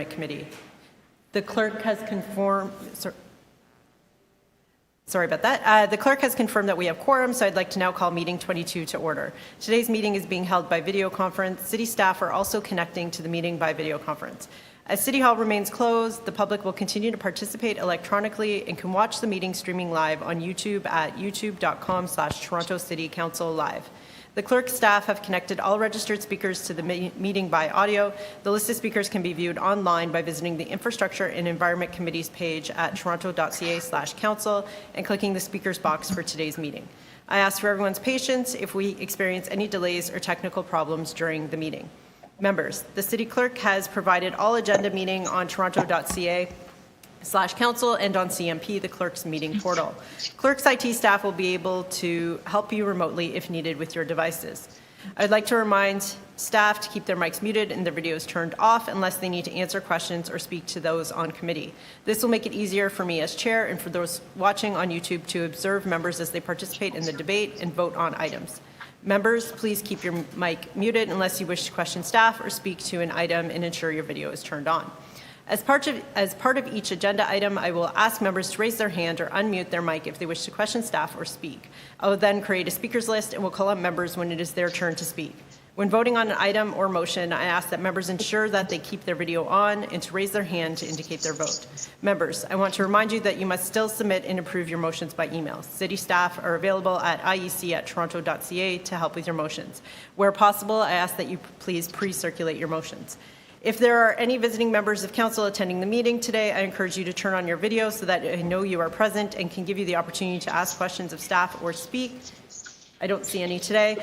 Committee. The clerk has confirmed. Sorry about that. The clerk has confirmed that we have quorum, so I'd like to now call meeting 22 to order. Today's meeting is being held by video conference. City staff are also connecting to the meeting by video conference. As City Hall remains closed, the public will continue to participate electronically and can watch the meeting streaming live on YouTube at youtube.com/Toronto City Council Live. The clerk staff have connected all registered speakers to the meeting by audio. The list of speakers can be viewed online by visiting the Infrastructure and Environment Committee's page at toronto.ca/council and clicking the speakers box for today's meeting. I ask for everyone's patience if we experience any delays or technical problems during the meeting. Members, the City Clerk has provided all agenda meeting on toronto.ca/council and on CMP, the clerk's meeting portal. Clerk's IT staff will be able to help you remotely if needed with your devices. I'd like to remind staff to keep their mics muted and their videos turned off unless they need to answer questions or speak to those on committee. This will make it easier for me as chair and for those watching on YouTube to observe members as they participate in the debate and vote on items. Members, please keep your mic muted unless you wish to question staff or speak to an item, and ensure your video is turned on. As part of each agenda item, I will ask members to raise their hand or unmute their mic if they wish to question staff or speak. I will then create a speakers list and will call up members when it is their turn to speak. When voting on an item or motion, I ask that members ensure that they keep their video on and to raise their hand to indicate their vote. Members, I want to remind you that you must still submit and approve your motions by email. City staff are available at iec@toronto.ca to help with your motions. Where possible, I ask that you please pre-circulate your motions. If there are any visiting members of council attending the meeting today, I encourage you to turn on your video so that I know you are present and can give you the opportunity to ask questions of staff or speak. I don't see any today.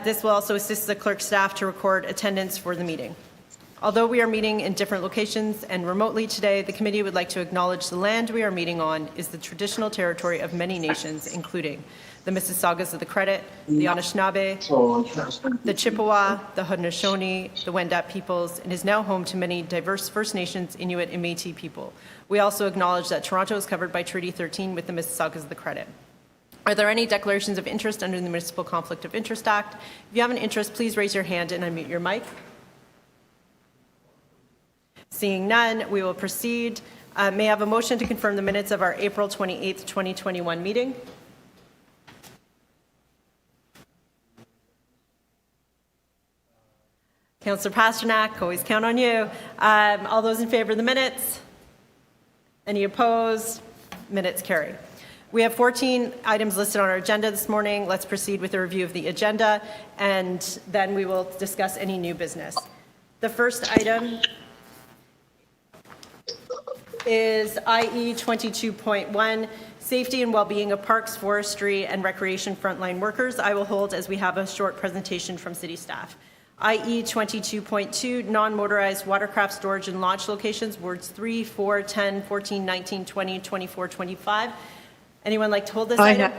This will also assist the clerk staff to record attendance for the meeting. Although we are meeting in different locations and remotely today, the committee would like to acknowledge the land we are meeting on is the traditional territory of many nations, including the Mississaugas of the Credit, the Anishinaabe, the Chippewa, the Haudenosaunee, the Wendat peoples, and is now home to many diverse First Nations, Inuit, and Métis people. We also acknowledge that Toronto is covered by Treaty 13 with the Mississaugas of the Credit. Are there any declarations of interest under the Municipal Conflict of Interest Act? If you have an interest, please raise your hand and unmute your mic. Seeing none, we will proceed. May I have a motion to confirm the minutes of our April 28th, 2021 meeting? Councillor Pasternak, always count on you. All those in favor of the minutes? Any opposed? Minutes carry. We have 14 items listed on our agenda this morning. Let's proceed with a review of the agenda, and then we will discuss any new business. The first item is IE 22.1, Safety and Wellbeing of Parks, Forestry, and Recreation Frontline Workers. I will hold as we have a short presentation from City staff. IE 22.2, Non-Motorized Watercraft Storage and Launch Locations, wards 3, 4, 10, 14, 19, 20, 24, 25. Anyone like to hold this item?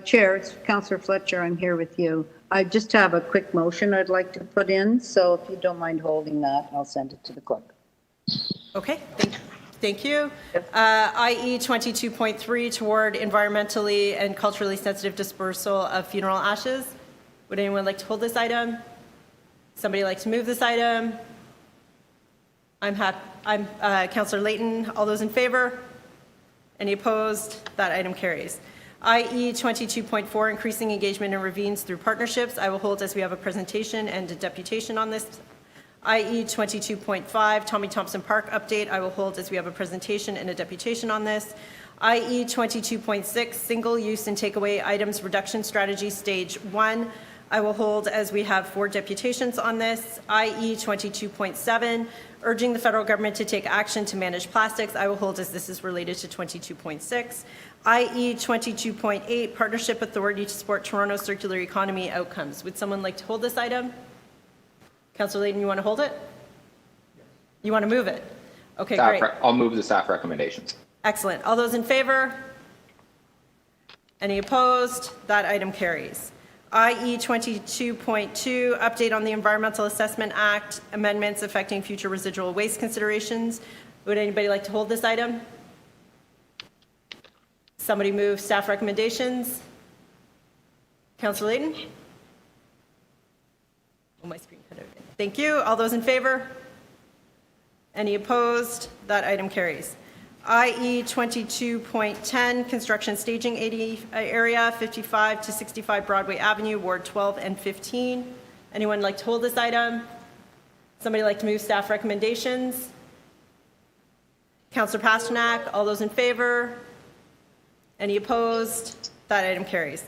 Chair, it's Councillor Fletcher. I'm here with you. I just have a quick motion I'd like to put in, so if you don't mind holding that, I'll send it to the clerk. Okay, thank you. IE 22.3, toward environmentally and culturally sensitive dispersal of funeral ashes. Would anyone like to hold this item? Somebody like to move this item? I'm Councillor Layton. All those in favor? Any opposed? That item carries. IE 22.4, increasing engagement in ravines through partnerships. I will hold as we have a presentation and a deputation on this. IE 22.5, Thompson Park update. I will hold as we have a presentation and a deputation on this. IE 22.6, single-use and takeaway items reduction strategy, stage 1. I will hold as we have 4 deputations on this. IE 22.7, urging the federal government to take action to manage plastics. I will hold as this is related to 22.6. IE 22.8, partnership authority to support Toronto's circular economy outcomes. Would someone like to hold this item? Councillor Layton, you want to hold it? You want to move it? Okay, great. I'll move the staff recommendations. Excellent. All those in favor? Any opposed? That item carries. IE 22.2, update on the Environmental Assessment Act, amendments affecting future residual waste considerations. Would anybody like to hold this item? Somebody move staff recommendations. Councillor Layton? Oh, my screen cut out again. Thank you. All those in favor? Any opposed? That item carries. IE 22.10, construction staging area, 55 to 65 Broadway Avenue, Ward 12 and 15. Anyone like to hold this item? Somebody like to move staff recommendations? Councillor Pasternak, all those in favor? Any opposed? That item carries.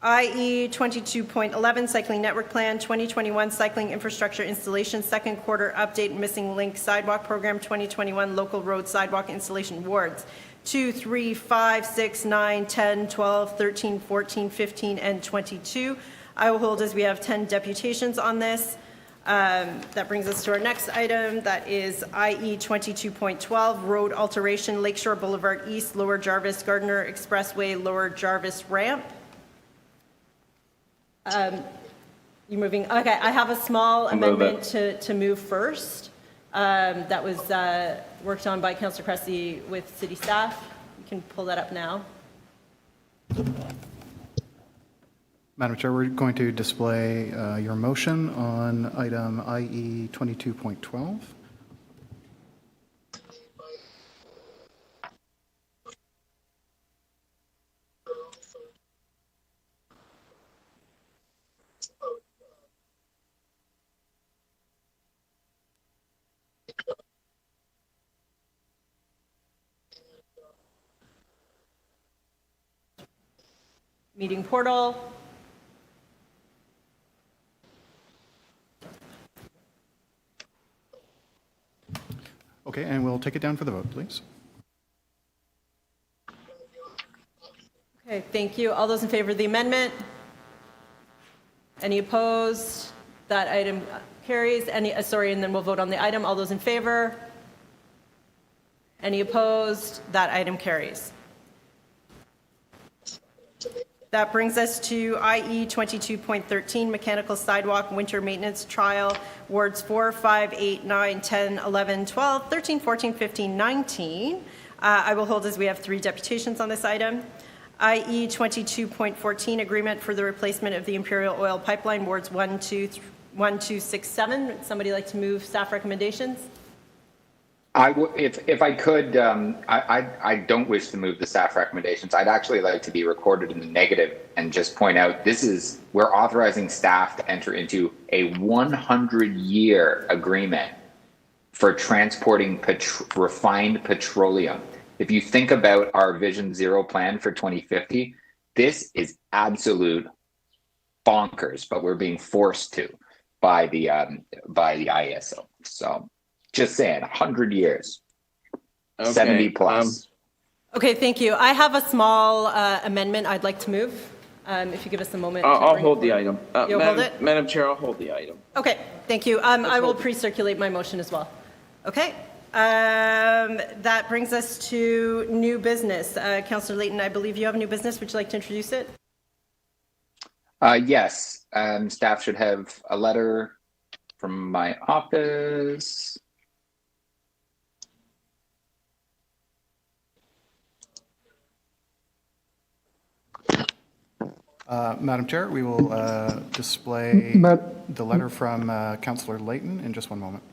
IE 22.11, Cycling Network Plan, 2021 Cycling Infrastructure Installation, second quarter update, missing link sidewalk program, 2021 local road sidewalk installation wards, 2, 3, 5, 6, 9, 10, 12, 13, 14, 15, and 22. I will hold as we have 10 deputations on this. That brings us to our next item. That is IE 22.12, road alteration, Lakeshore Boulevard East, Lower Jarvis, Gardner Expressway, Lower Jarvis Ramp. You moving? Okay, I have a small amendment to move first. That was worked on by Councillor Cressy with city staff. You can pull that up now. Madam Chair, we're going to display your motion on item IE 22.12. Meeting portal. Okay, and we'll take it down for the vote, please. Okay, thank you. All those in favor of the amendment? Any opposed? That item carries. Sorry, and then we'll vote on the item. All those in favor? Any opposed? That item carries. That brings us to IE 22.13, mechanical sidewalk winter maintenance trial, wards 4, 5, 8, 9, 10, 11, 12, 13, 14, 15, 19. I will hold as we have 3 deputations on this item. IE 22.14, agreement for the replacement of the Imperial Oil Pipeline, wards 1, 2, 6, 7. Somebody like to move staff recommendations? If I could, I don't wish to move the staff recommendations. I'd actually like to be recorded in the negative and just point out we're authorizing staff to enter into a 100-year agreement for transporting refined petroleum. If you think about our Vision Zero plan for 2050, this is absolute bonkers, but we're being forced to by the ISO. So. Just saying, 100 years, okay. 70 plus. Okay, thank you. I have a small amendment I'd like to move. If you give us a moment. I'll hold the item. You'll hold it? Madam Chair, I'll hold the item. Okay, thank you. I will pre-circulate my motion as well. Okay. That brings us to new business. Councillor Layton, I believe you have a new business. Would you like to introduce it? Yes. Staff should have a letter from my office. Madam Chair, we will display the letter from Councillor Layton in just one moment.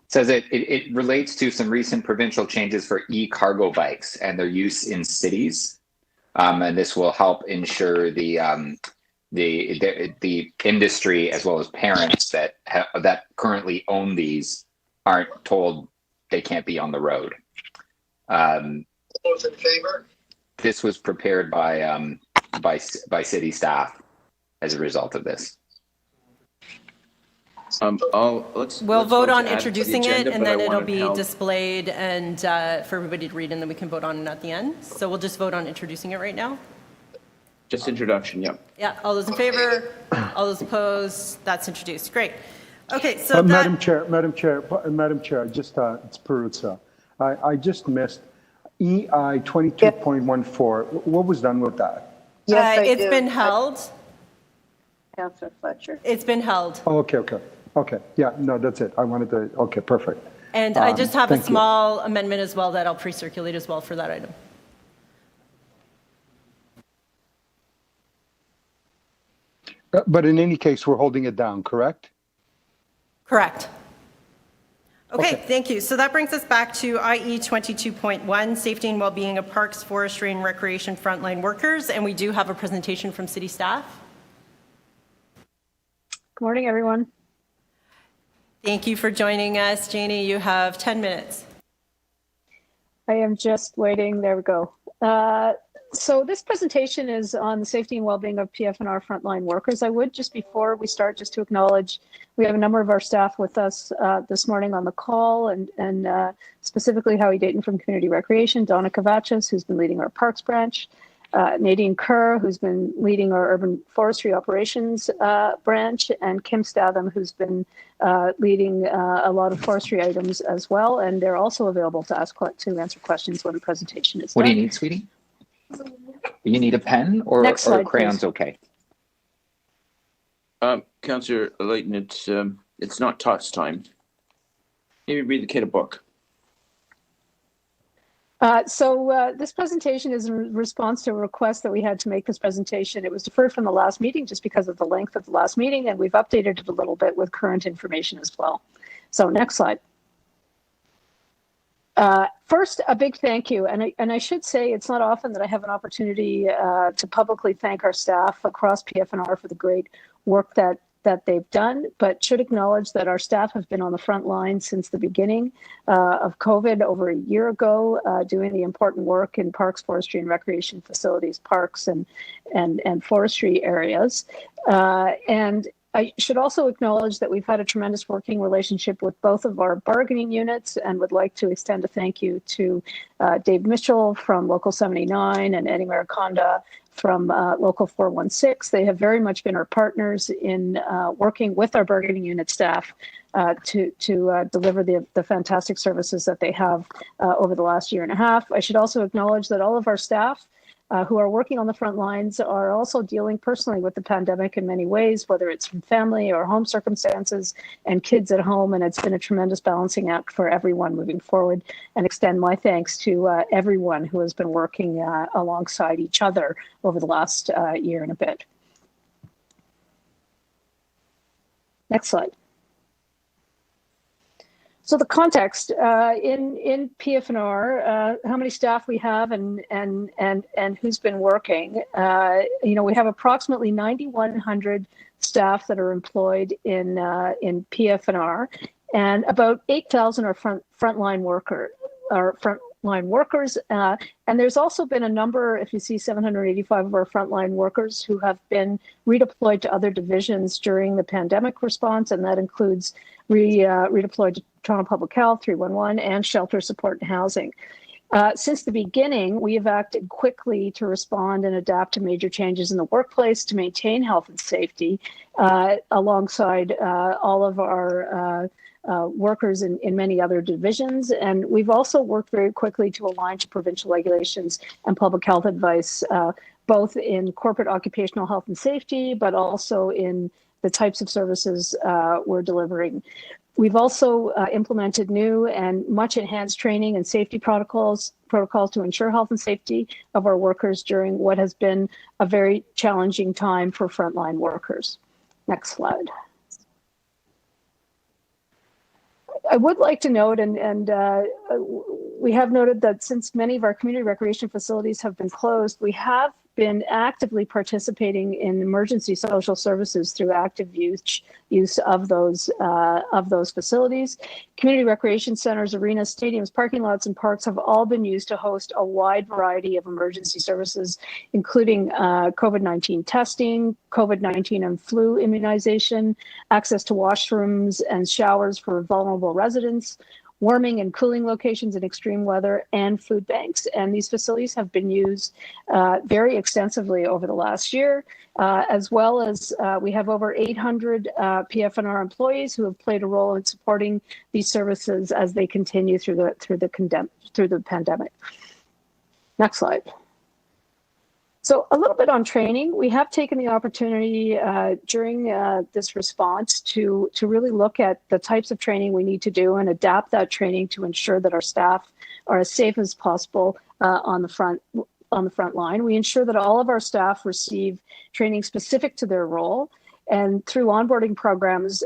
It says it relates to some recent provincial changes for e-cargo bikes and their use in cities. And this will help ensure the industry as well as parents that currently own these aren't told they can't be on the road. Those in favor? This was prepared by city staff as a result of this. We'll vote on introducing it, and then it'll be displayed and for everybody to read, and then we can vote on it at the end. So we'll just vote on introducing it right now. Just introduction, yep. Yeah, all those in favor? All those opposed? That's introduced. Great. Okay, so Madam Chair, just it's Peruzza. I just missed EI 22.14. What was done with that? Yes, it's been held. Councillor Fletcher. It's been held. Oh, okay. Yeah, no, that's it. I wanted to, okay, perfect. And I just have a small amendment as well that I'll pre-circulate as well for that item. But in any case, we're holding it down, correct? Correct. Okay, thank you. So that brings us back to IE 22.1, Safety and Wellbeing of Parks, Forestry, and Recreation Frontline Workers. And we do have a presentation from city staff. Good morning, everyone. Thank you for joining us. Janie, you have 10 minutes. I am just waiting. There we go. So this presentation is on the safety and well-being of PF&R frontline workers. I would just before we start just to acknowledge we have a number of our staff with us this morning on the call, and specifically Howie Dayton from Community Recreation, Donna Kavachis, who's been leading our Parks branch, Nadine Kerr, who's been leading our Urban Forestry Operations branch, and Kim Statham, who's been leading a lot of forestry items as well. And they're also available to answer questions when the presentation is done. What do you need, sweetie? You need a pen or crayons? Please. Okay. Councillor Layton, it's not tots time. Maybe read the kid a book. So this presentation is in response to a request that we had to make this presentation. It was deferred from the last meeting just because of the length of the last meeting, and we've updated it a little bit with current information as well. So next slide. First, a big thank you. And I should say it's not often that I have an opportunity to publicly thank our staff across PF&R for the great work that they've done, but should acknowledge that our staff have been on the front line since the beginning of COVID over a year ago, doing the important work in parks, forestry, and recreation facilities, parks and forestry areas. And I should also acknowledge that we've had a tremendous working relationship with both of our bargaining units, and would like to extend a thank you to Dave Mitchell from Local 79 and Eddie Mariconda from Local 416. They have very much been our partners in working with our bargaining unit staff to deliver the fantastic services that they have over the last year and a half. I should also acknowledge that all of our staff who are working on the front lines are also dealing personally with the pandemic in many ways, whether it's from family or home circumstances and kids at home. And it's been a tremendous balancing act for everyone moving forward, and extend my thanks to everyone who has been working alongside each other over the last year and a bit. Next slide. So the context in PF&R, how many staff we have and who's been working. We have approximately 9,100 staff that are employed in PF&R, and about 8,000 are frontline workers. And there's also been a number, if you see 785 of our frontline workers who have been redeployed to other divisions during the pandemic response, and that includes redeployed to Toronto Public Health, 311, and Shelter Support and Housing. Since the beginning, we have acted quickly to respond and adapt to major changes in the workplace to maintain health and safety, alongside all of our workers in many other divisions. And we've also worked very quickly to align to provincial regulations and public health advice, both in corporate occupational health and safety, but also in the types of services we're delivering. We've also implemented new and much enhanced training and safety protocols to ensure health and safety of our workers during what has been a very challenging time for frontline workers. Next slide. I would like to note, and we have noted that since many of our community recreation facilities have been closed, we have been actively participating in emergency social services through active use of those facilities. Community recreation centers, arenas, stadiums, parking lots, and parks have all been used to host a wide variety of emergency services, including COVID-19 testing, COVID-19 and flu immunization, access to washrooms and showers for vulnerable residents, warming and cooling locations in extreme weather, and food banks. And these facilities have been used very extensively over the last year, as well as we have over 800 PF&R employees who have played a role in supporting these services as they continue through the pandemic. Next slide. So a little bit on training. We have taken the opportunity during this response to really look at the types of training we need to do and adapt that training to ensure that our staff are as safe as possible on the front line. We ensure that all of our staff receive training specific to their role, And through onboarding programs,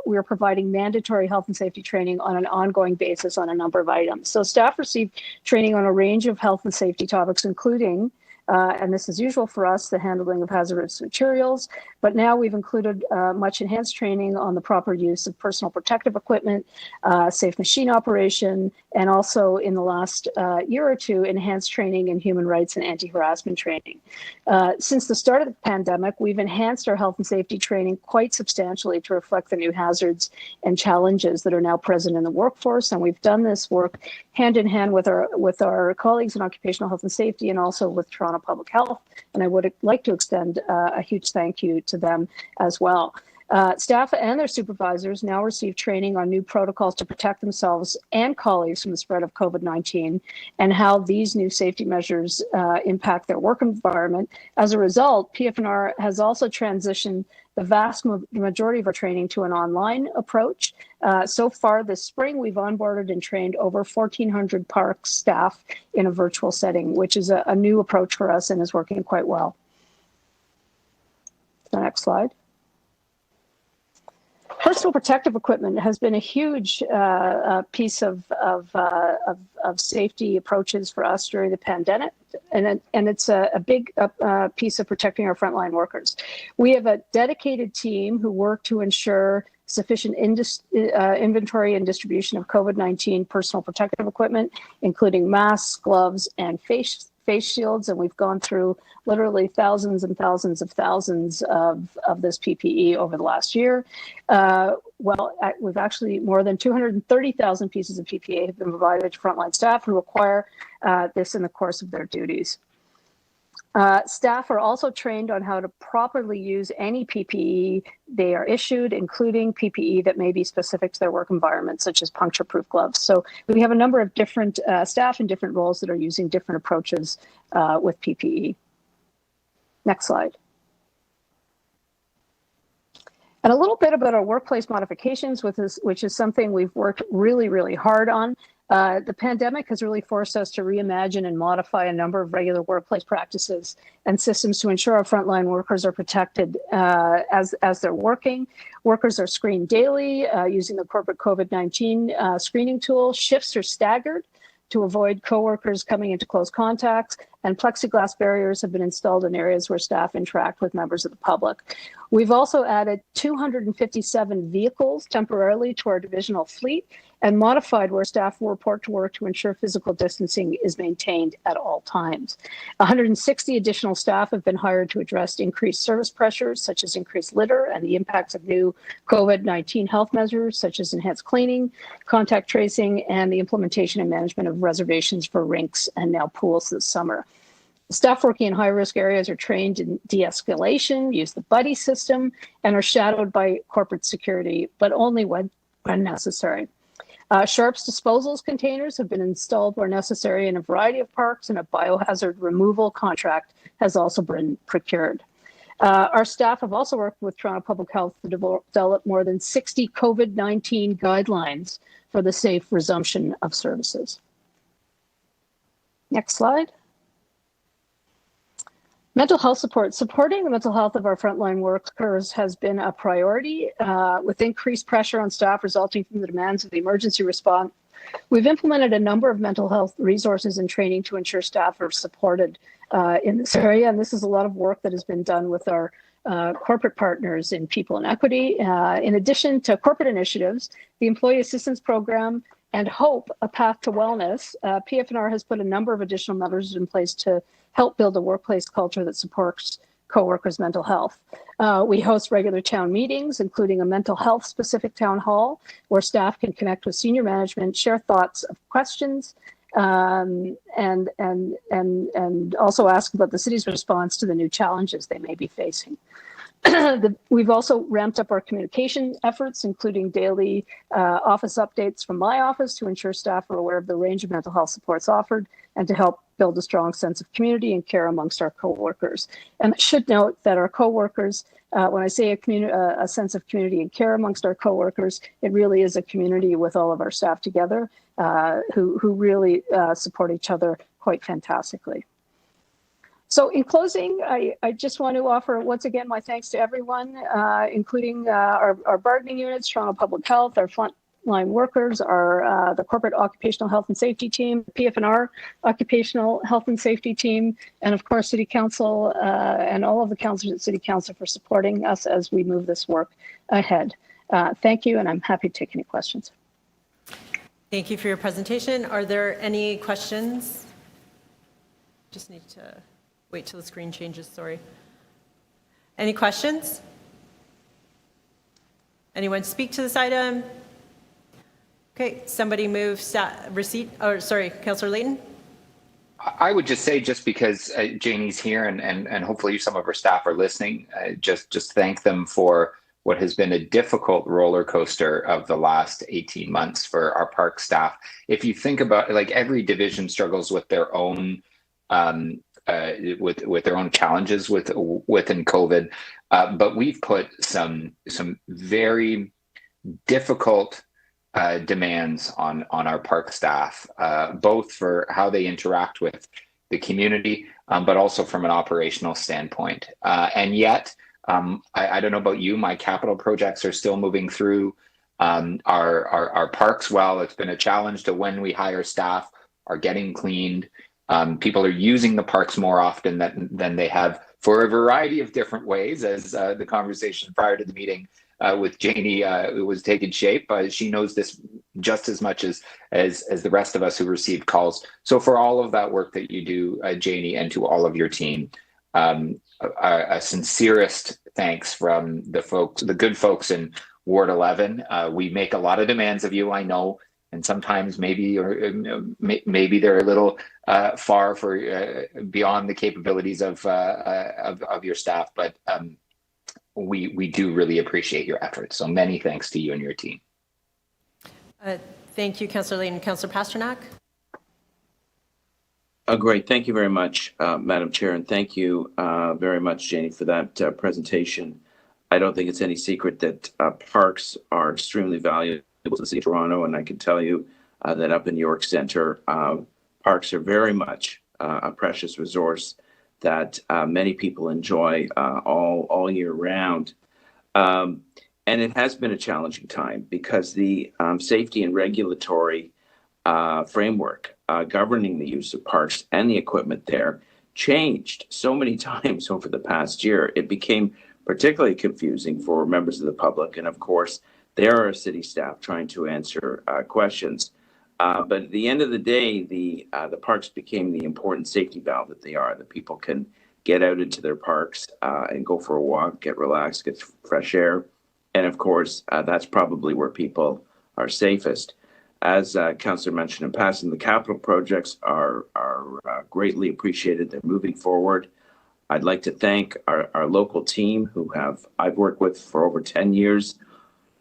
we are providing mandatory health and safety training on an ongoing basis on a number of items. So staff receive training on a range of health and safety topics, including and this is usual for us, the handling of hazardous materials. But now we've included much enhanced training on the proper use of personal protective equipment, safe machine operation, and also in the last year or two, enhanced training in human rights and anti-harassment training. Since the start of the pandemic, we've enhanced our health and safety training quite substantially to reflect the new hazards and challenges that are now present in the workforce. And we've done this work hand in hand with our colleagues in occupational health and safety and also with Toronto Public Health. And I would like to extend a huge thank you to them as well. Staff and their supervisors now receive training on new protocols to protect themselves and colleagues from the spread of COVID-19 and how these new safety measures impact their work environment. As a result, PF&R has also transitioned the vast majority of our training to an online approach. So far this spring, we've onboarded and trained over 1,400 park staff in a virtual setting, which is a new approach for us and is working quite well. The next slide. Personal protective equipment has been a huge piece of safety approaches for us during the pandemic, and it's a big piece of protecting our frontline workers. We have a dedicated team who work to ensure sufficient inventory and distribution of COVID-19 personal protective equipment, including masks, gloves, and face shields, and we've gone through literally thousands and thousands of this PPE over the last year. We've actually more than 230,000 pieces of PPE have been provided to frontline staff who require this in the course of their duties. Staff are also trained on how to properly use any PPE they are issued, including PPE that may be specific to their work environment, such as puncture-proof gloves. So we have a number of different staff in different roles that are using different approaches with PPE. Next slide. And a little bit about our workplace modifications, which is something we've worked really, really hard on. The pandemic has really forced us to reimagine and modify a number of regular workplace practices and systems to ensure our frontline workers are protected as they're working. Workers are screened daily using the corporate COVID-19 screening tool. Shifts are staggered to avoid coworkers coming into close contacts, and plexiglass barriers have been installed in areas where staff interact with members of the public. We've also added 257 vehicles temporarily to our divisional fleet and modified where staff will report to work to ensure physical distancing is maintained at all times. 160 additional staff have been hired to address increased service pressures, such as increased litter and the impacts of new COVID-19 health measures, such as enhanced cleaning, contact tracing, and the implementation and management of reservations for rinks and now pools this summer. Staff working in high-risk areas are trained in de-escalation, use the buddy system, and are shadowed by corporate security, but only when necessary. Sharps disposals containers have been installed where necessary in a variety of parks, and a biohazard removal contract has also been procured. Our staff have also worked with Toronto Public Health to develop more than 60 COVID-19 guidelines for the safe resumption of services. Next slide. Mental health support. Supporting the mental health of our frontline workers has been a priority. With increased pressure on staff resulting from the demands of the emergency response, we've implemented a number of mental health resources and training to ensure staff are supported in this area. And this is a lot of work that has been done with our corporate partners in People and Equity. In addition to corporate initiatives, the Employee Assistance Program and HOPE, A Path to Wellness, PF&R has put a number of additional measures in place to help build a workplace culture that supports coworkers' mental health. We host regular town meetings, including a mental health specific town hall where staff can connect with senior management, share thoughts of questions, and also ask about the city's response to the new challenges they may be facing. We've also ramped up our communication efforts, including daily office updates from my office to ensure staff are aware of the range of mental health supports offered and to help build a strong sense of community and care amongst our coworkers. And I should note that our coworkers, when I say a sense of community and care amongst our coworkers, it really is a community with all of our staff together who really support each other quite fantastically. So in closing, I just want to offer once again my thanks to everyone, including our bargaining units, Toronto Public Health, our frontline workers, the corporate occupational health and safety team, PF&R occupational health and safety team, and of course City Council and all of the councillors at City Council for supporting us as we move this work ahead. Thank you, and I'm happy to take any questions. Thank you for your presentation. Are there any questions? Just need to wait till the screen changes, sorry. Any questions? Anyone speak to this item? Okay, somebody move receipt, or sorry, Councillor Layton? I would just say, just because Janie's here and hopefully some of her staff are listening, just thank them for what has been a difficult roller coaster of the last 18 months for our park staff. If you think about, like, every division struggles with their own with their own challenges within COVID, but we've put some very difficult demands on our park staff, both for how they interact with the community, but also from an operational standpoint. And yet, I don't know about you, my capital projects are still moving through. Our parks, well, it's been a challenge to when we hire staff, are getting cleaned. People are using the parks more often than they have, for a variety of different ways, as the conversation prior to the meeting with Janie was taking shape. She knows this just as much as the rest of us who receive calls. So for all of that work that you do, Janie, and to all of your team, a sincerest thanks from the good folks in Ward 11. We make a lot of demands of you, I know, and sometimes maybe they're a little far for beyond the capabilities of your staff, but we do really appreciate your efforts. So many thanks to you and your team. Thank you, Councillor Layton. Councillor Pasternak? Great. Thank you very much, Madam Chair, and thank you very much, Janie, for that presentation. I don't think it's any secret that parks are extremely valuable to the City of Toronto, and I can tell you that up in York Centre, parks are very much a precious resource that many people enjoy all year round. And it has been a challenging time because the safety and regulatory framework governing the use of parks and the equipment there changed so many times over the past year. It became particularly confusing for members of the public. And of course, there are city staff trying to answer questions. But at the end of the day, the parks became the important safety valve that they are, that people can get out into their parks and go for a walk, get relaxed, get fresh air. And of course, that's probably where people are safest. As Councillor mentioned in passing, the capital projects are greatly appreciated. They're moving forward. I'd like to thank our local team who I've worked with for over 10 years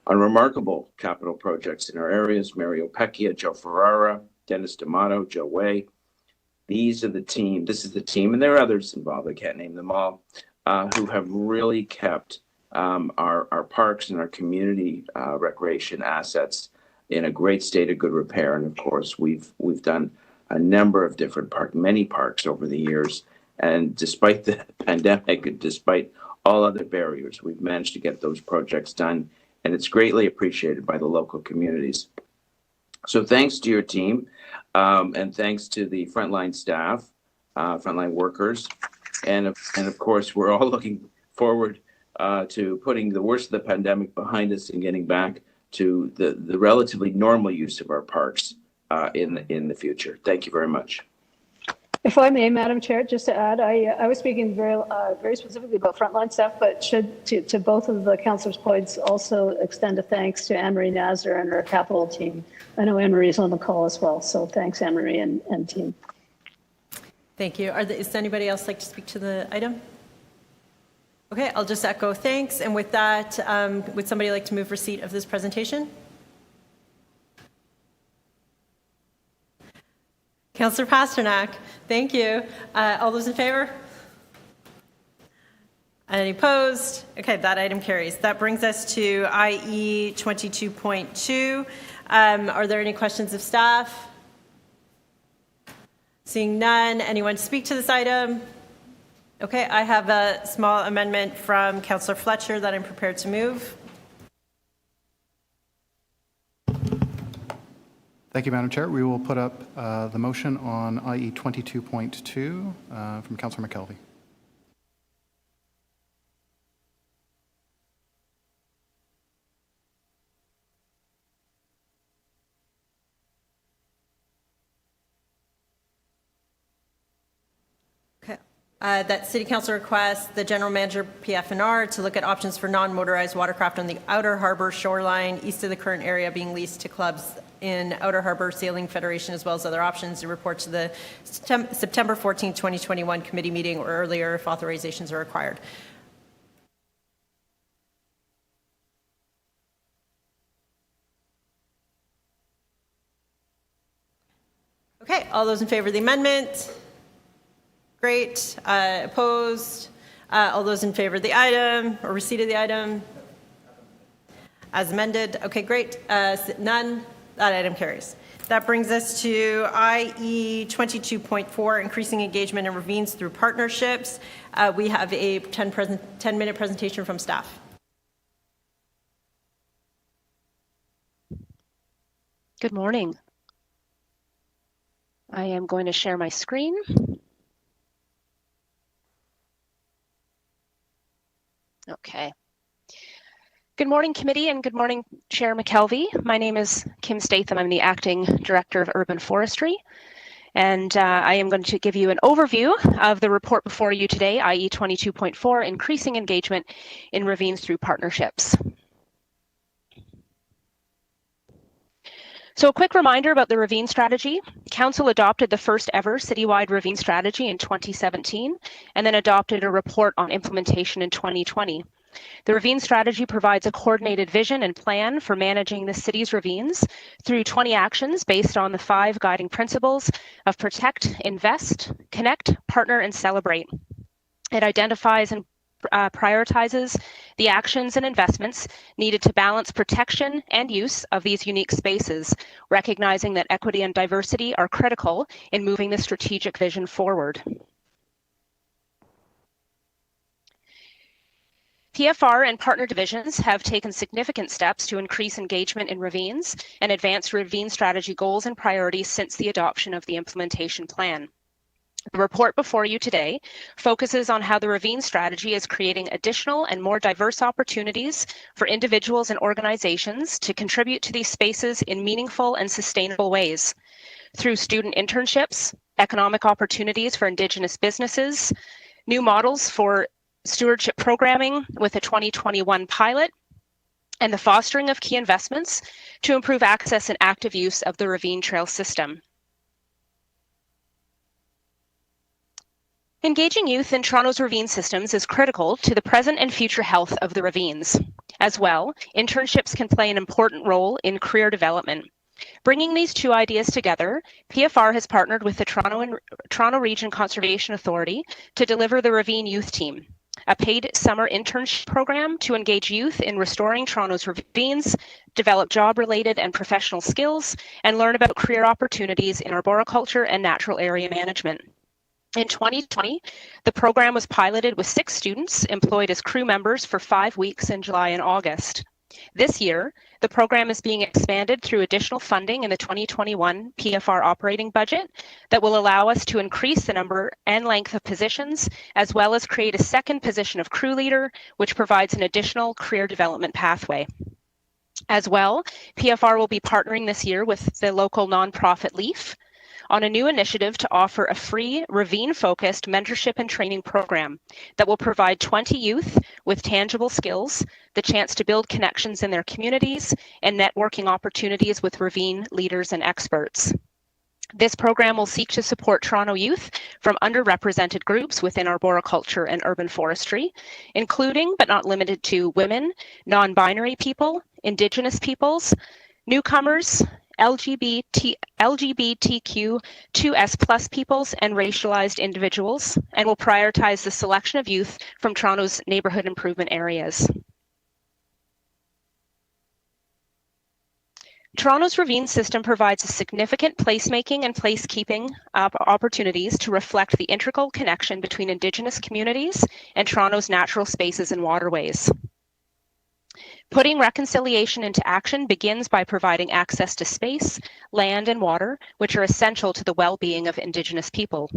on remarkable capital projects in our areas: Mario Pecchia, Joe Ferrara, Dennis D'Amato, Joe Way. This is the team, and there are others involved, I can't name them all, who have really kept our parks and our community recreation assets in a great state of good repair. And of course, we've done a number of different many parks over the years. And despite the pandemic, and despite all other barriers, we've managed to get those projects done. And it's greatly appreciated by the local communities. So thanks to your team, and thanks to the frontline staff, frontline workers. And of course, we're all looking forward to putting the worst of the pandemic behind us and getting back to the relatively normal use of our parks in the future. Thank you very much. If I may, Madam Chair, just to add, I was speaking very specifically about frontline staff, but should to both of the councillors' points also extend a thanks to Anne-Marie Nazar and her capital team. I know Anne-Marie is on the call as well, so thanks, Anne-Marie and team. Thank you. Is anybody else like to speak to the item? Okay, I'll just echo thanks. And with that, would somebody like to move receipt of this presentation? Councillor Pasternak, thank you. All those in favor? Any opposed? Okay, that item carries. That brings us to IE 22.2. Are there any questions of staff? Seeing none, anyone speak to this item? Okay, I have a small amendment from Councillor Fletcher that I'm prepared to move. Thank you, Madam Chair. We will put up the motion on IE 22.2 from Councillor McKelvey. Okay. That City Council requests the General Manager PF&R to look at options for non-motorized watercraft on the Outer Harbour shoreline east of the current area being leased to clubs in Outer Harbour Sailing Federation, as well as other options, to report to the September 14, 2021 committee meeting or earlier if authorizations are required. Okay, all those in favor of the amendment? Great. Opposed? All those in favor of the item or receipt of the item? As amended. Okay, great. None. That item carries. That brings us to IE 22.4, increasing engagement in ravines through partnerships. We have a 10-minute presentation from staff. Good morning. I am going to share my screen. Okay. Good morning, committee, and good morning, Chair McKelvey. My name is Kim Statham. I'm the Acting Director of Urban Forestry, and I am going to give you an overview of the report before you today, IE 22.4, increasing engagement in ravines through partnerships. So a quick reminder about the ravine strategy. Council adopted the first ever citywide ravine strategy in 2017, and then adopted a report on implementation in 2020. The ravine strategy provides a coordinated vision and plan for managing the city's ravines through 20 actions based on the 5 guiding principles of protect, invest, connect, partner, and celebrate. It identifies and prioritizes the actions and investments needed to balance protection and use of these unique spaces, recognizing that equity and diversity are critical in moving the strategic vision forward. PFR and partner divisions have taken significant steps to increase engagement in ravines and advance ravine strategy goals and priorities since the adoption of the implementation plan. The report before you today focuses on how the ravine strategy is creating additional and more diverse opportunities for individuals and organizations to contribute to these spaces in meaningful and sustainable ways through student internships, economic opportunities for Indigenous businesses, new models for stewardship programming with a 2021 pilot, and the fostering of key investments to improve access and active use of the ravine trail system. Engaging youth in Toronto's ravine systems is critical to the present and future health of the ravines. As well, internships can play an important role in career development. Bringing these two ideas together, PFR has partnered with the Toronto Region Conservation Authority to deliver the Ravine Youth Team, a paid summer internship program to engage youth in restoring Toronto's ravines, develop job-related and professional skills, and learn about career opportunities in arboriculture and natural area management. In 2020, the program was piloted with 6 students employed as crew members for 5 weeks in July and August. This year, the program is being expanded through additional funding in the 2021 PFR operating budget that will allow us to increase the number and length of positions, as well as create a second position of crew leader, which provides an additional career development pathway. As well, PFR will be partnering this year with the local nonprofit LEAF on a new initiative to offer a free ravine-focused mentorship and training program that will provide 20 youth with tangible skills, the chance to build connections in their communities, and networking opportunities with ravine leaders and experts. This program will seek to support Toronto youth from underrepresented groups within arboriculture and urban forestry, including but not limited to women, non-binary people, Indigenous peoples, newcomers, LGBTQ2S+ peoples, and racialized individuals, and will prioritize the selection of youth from Toronto's neighbourhood improvement areas. Toronto's Ravine system provides a significant placemaking and placekeeping opportunities to reflect the integral connection between Indigenous communities and Toronto's natural spaces and waterways. Putting reconciliation into action begins by providing access to space, land, and water, which are essential to the well-being of Indigenous people.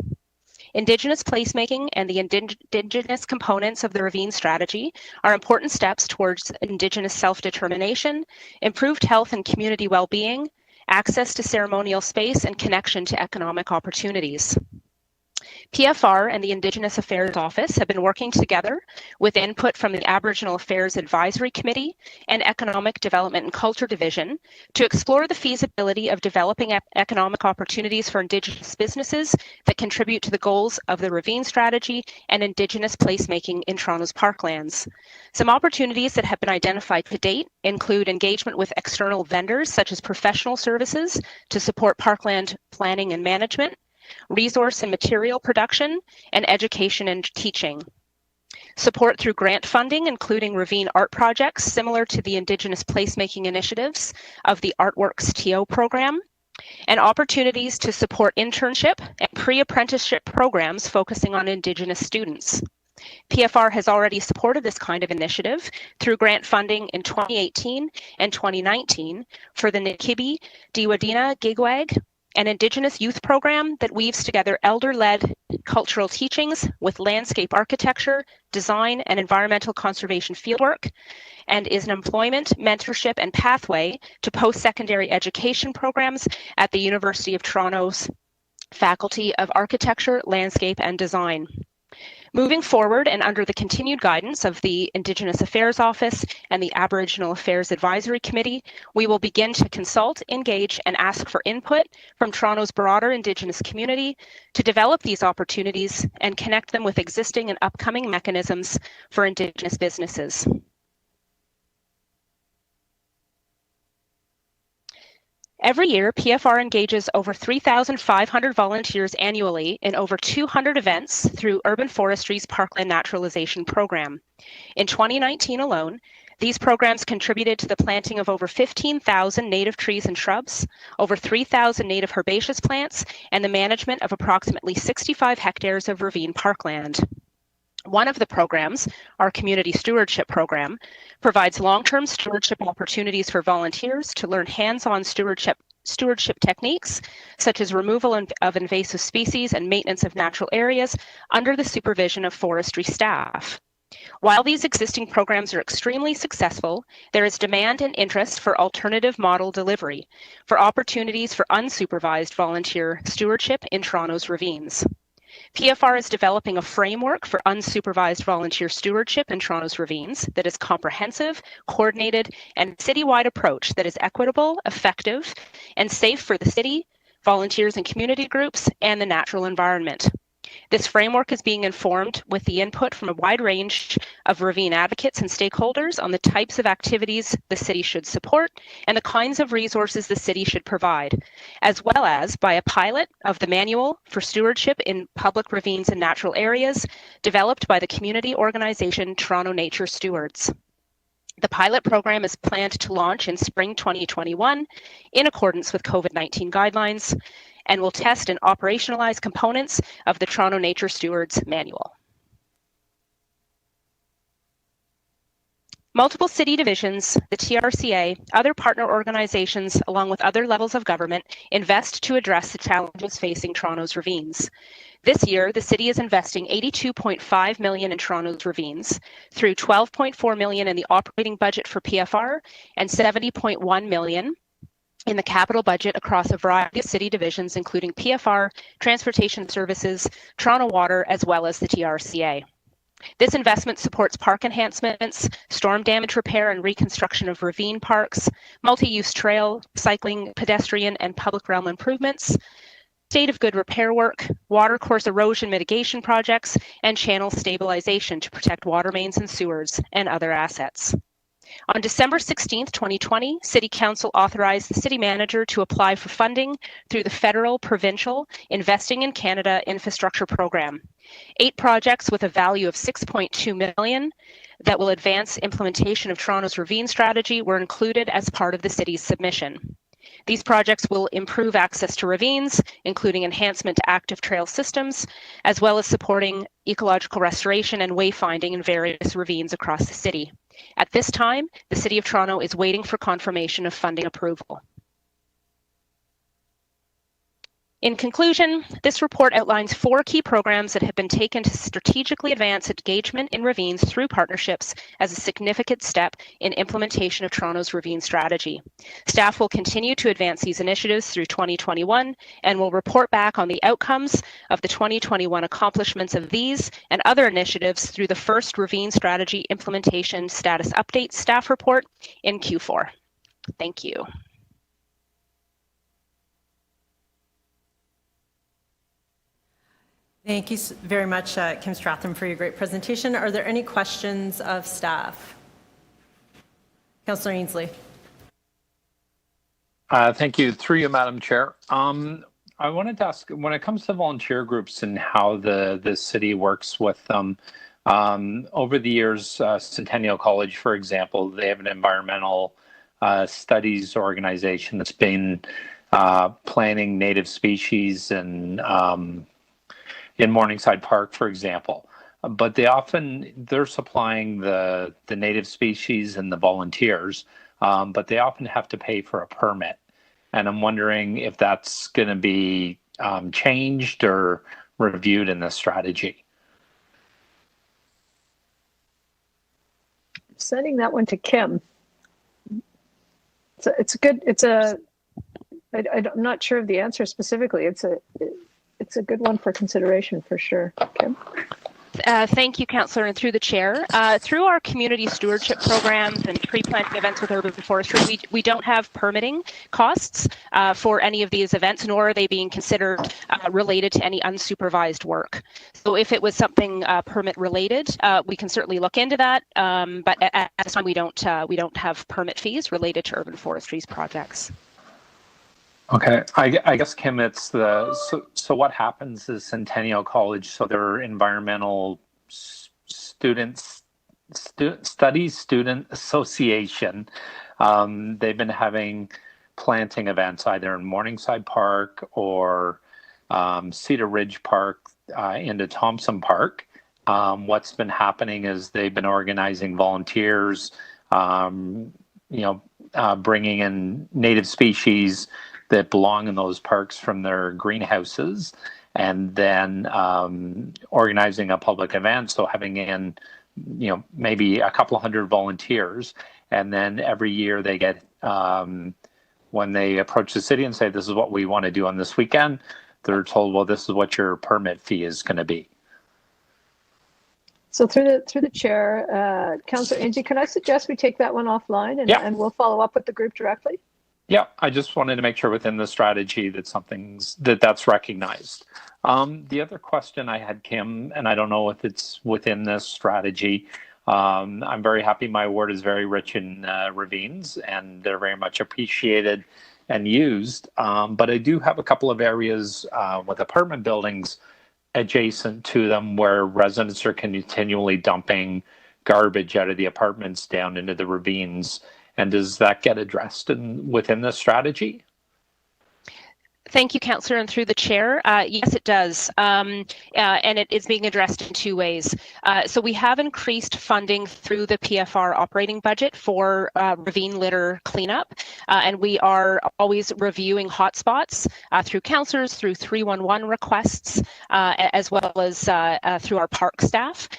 Indigenous placemaking and the Indigenous components of the Ravine strategy are important steps towards Indigenous self-determination, improved health and community well-being, access to ceremonial space, and connection to economic opportunities. PFR and the Indigenous Affairs Office have been working together with input from the Aboriginal Affairs Advisory Committee and Economic Development and Culture Division to explore the feasibility of developing economic opportunities for Indigenous businesses that contribute to the goals of the Ravine strategy and Indigenous placemaking in Toronto's parklands. Some opportunities that have been identified to date include engagement with external vendors such as professional services to support parkland planning and management, resource and material production, and education and teaching. Support through grant funding, including Ravine art projects similar to the Indigenous placemaking initiatives of the Artworks TO program, and opportunities to support internship and pre-apprenticeship programs focusing on Indigenous students. PFR has already supported this kind of initiative through grant funding in 2018 and 2019 for the Nikibi Diwadina Gigwag, an Indigenous youth program that weaves together elder-led cultural teachings with landscape architecture, design, and environmental conservation fieldwork, and is an employment, mentorship, and pathway to post-secondary education programs at the University of Toronto's Faculty of Architecture, Landscape, and Design. Moving forward, and under the continued guidance of the Indigenous Affairs Office and the Aboriginal Affairs Advisory Committee, we will begin to consult, engage, and ask for input from Toronto's broader Indigenous community to develop these opportunities and connect them with existing and upcoming mechanisms for Indigenous businesses. Every year, PFR engages over 3,500 volunteers annually in over 200 events through Urban Forestry's Parkland Naturalization Program. In 2019 alone, these programs contributed to the planting of over 15,000 native trees and shrubs, over 3,000 native herbaceous plants, and the management of approximately 65 hectares of Ravine parkland. One of the programs, our Community Stewardship Program, provides long-term stewardship opportunities for volunteers to learn hands-on stewardship techniques, such as removal of invasive species and maintenance of natural areas under the supervision of forestry staff. While these existing programs are extremely successful, there is demand and interest for alternative model delivery, for opportunities for unsupervised volunteer stewardship in Toronto's ravines. PFR is developing a framework for unsupervised volunteer stewardship in Toronto's ravines that is comprehensive, coordinated, and citywide approach that is equitable, effective, and safe for the city, volunteers and community groups, and the natural environment. This framework is being informed with the input from a wide range of Ravine advocates and stakeholders on the types of activities the city should support and the kinds of resources the city should provide, as well as by a pilot of the Manual for Stewardship in Public Ravines and Natural Areas developed by the community organization Toronto Nature Stewards. The pilot program is planned to launch in spring 2021 in accordance with COVID-19 guidelines, and will test and operationalize components of the Toronto Nature Stewards Manual. Multiple city divisions, the TRCA, other partner organizations, along with other levels of government, invest to address the challenges facing Toronto's ravines. This year, the city is investing $82.5 million in Toronto's ravines through $12.4 million in the operating budget for PFR and $70.1 million in the capital budget across a variety of city divisions, including PFR, Transportation Services, Toronto Water, as well as the TRCA. This investment supports park enhancements, storm damage repair and reconstruction of ravine parks, multi-use trail, cycling, pedestrian, and public realm improvements, state of good repair work, watercourse erosion mitigation projects, and channel stabilization to protect water mains and sewers and other assets. On December 16, 2020, City Council authorized the City Manager to apply for funding through the Federal Provincial Investing in Canada Infrastructure Program. 8 projects with a value of $6.2 million that will advance implementation of Toronto's Ravine strategy were included as part of the city's submission. These projects will improve access to ravines, including enhancement to active trail systems, as well as supporting ecological restoration and wayfinding in various ravines across the city. At this time, the City of Toronto is waiting for confirmation of funding approval. In conclusion, this report outlines 4 key programs that have been taken to strategically advance engagement in ravines through partnerships as a significant step in implementation of Toronto's ravine strategy. Staff will continue to advance these initiatives through 2021 and will report back on the outcomes of the 2021 accomplishments of these and other initiatives through the first ravine strategy implementation status update staff report in Q4. Thank you. Thank you very much, Kim Stratham, for your great presentation. Are there any questions of staff? Councillor Ainsley. Thank you. Through you, Madam Chair. I wanted to ask, when it comes to volunteer groups and how the city works with them, over the years, Centennial College, for example, they have an environmental studies organization that's been planting native species and in Morningside Park, for example. But they're supplying the native species and the volunteers, but they often have to pay for a permit. And I'm wondering if that's going to be changed or reviewed in the strategy. Sending that one to Kim. I'm not sure of the answer specifically. It's a good one for consideration for sure. Kim? Thank you, Councillor, and through the chair. Through our community stewardship programs and tree planting events with urban forestry, we don't have permitting costs for any of these events, nor are they being considered related to any unsupervised work. So if it was something permit related, we can certainly look into that. But at this time, we don't have permit fees related to urban forestry's projects. Okay, I guess, Kim, it's so what happens is Centennial College, so their environmental studies student association, they've been having planting events either in Morningside Park or Cedar Ridge Park into Thompson Park. What's been happening is they've been organizing volunteers, bringing in native species that belong in those parks from their greenhouses, and then organizing a public event. So having in, maybe a couple hundred volunteers, and then every year they get, when they approach the city and say, this is what we want to do on this weekend, they're told, well, this is what your permit fee is going to be. So through the chair, Councillor Ainsley, can I suggest we take that one offline and we'll follow up with the group directly? Yeah, I just wanted to make sure within the strategy that that's recognized. The other question I had, Kim, and I don't know if it's within this strategy, I'm very happy my ward is very rich in ravines, and they're very much appreciated and used. But I do have a couple of areas with apartment buildings adjacent to them where residents are continually dumping garbage out of the apartments down into the ravines. And does that get addressed within the strategy? Thank you, Councillor, and through the chair. Yes, it does. And it is being addressed in 2 ways. So we have increased funding through the PFR operating budget for ravine litter cleanup. And we are always reviewing hotspots through councillors, through 311 requests, as well as through our park staff.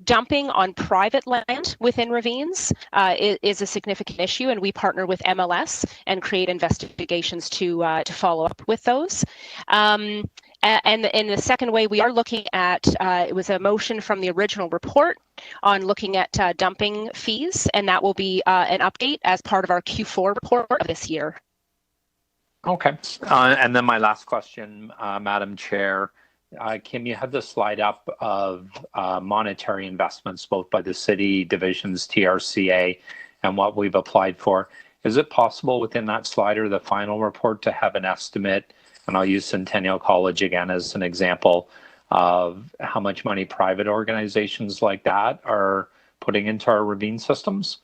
Dumping on private land within ravines is a significant issue, and we partner with MLS and create investigations to follow up with those. And in the second way, we are looking at, it was a motion from the original report on looking at dumping fees, and that will be an update as part of our Q4 report of this year. Okay. And then my last question, Madam Chair. Kim, you had the slide up of monetary investments, both by the city divisions, TRCA, and what we've applied for. Is it possible within that slide or the final report to have an estimate, and I'll use Centennial College again as an example, of how much money private organizations like that are putting into our ravine systems?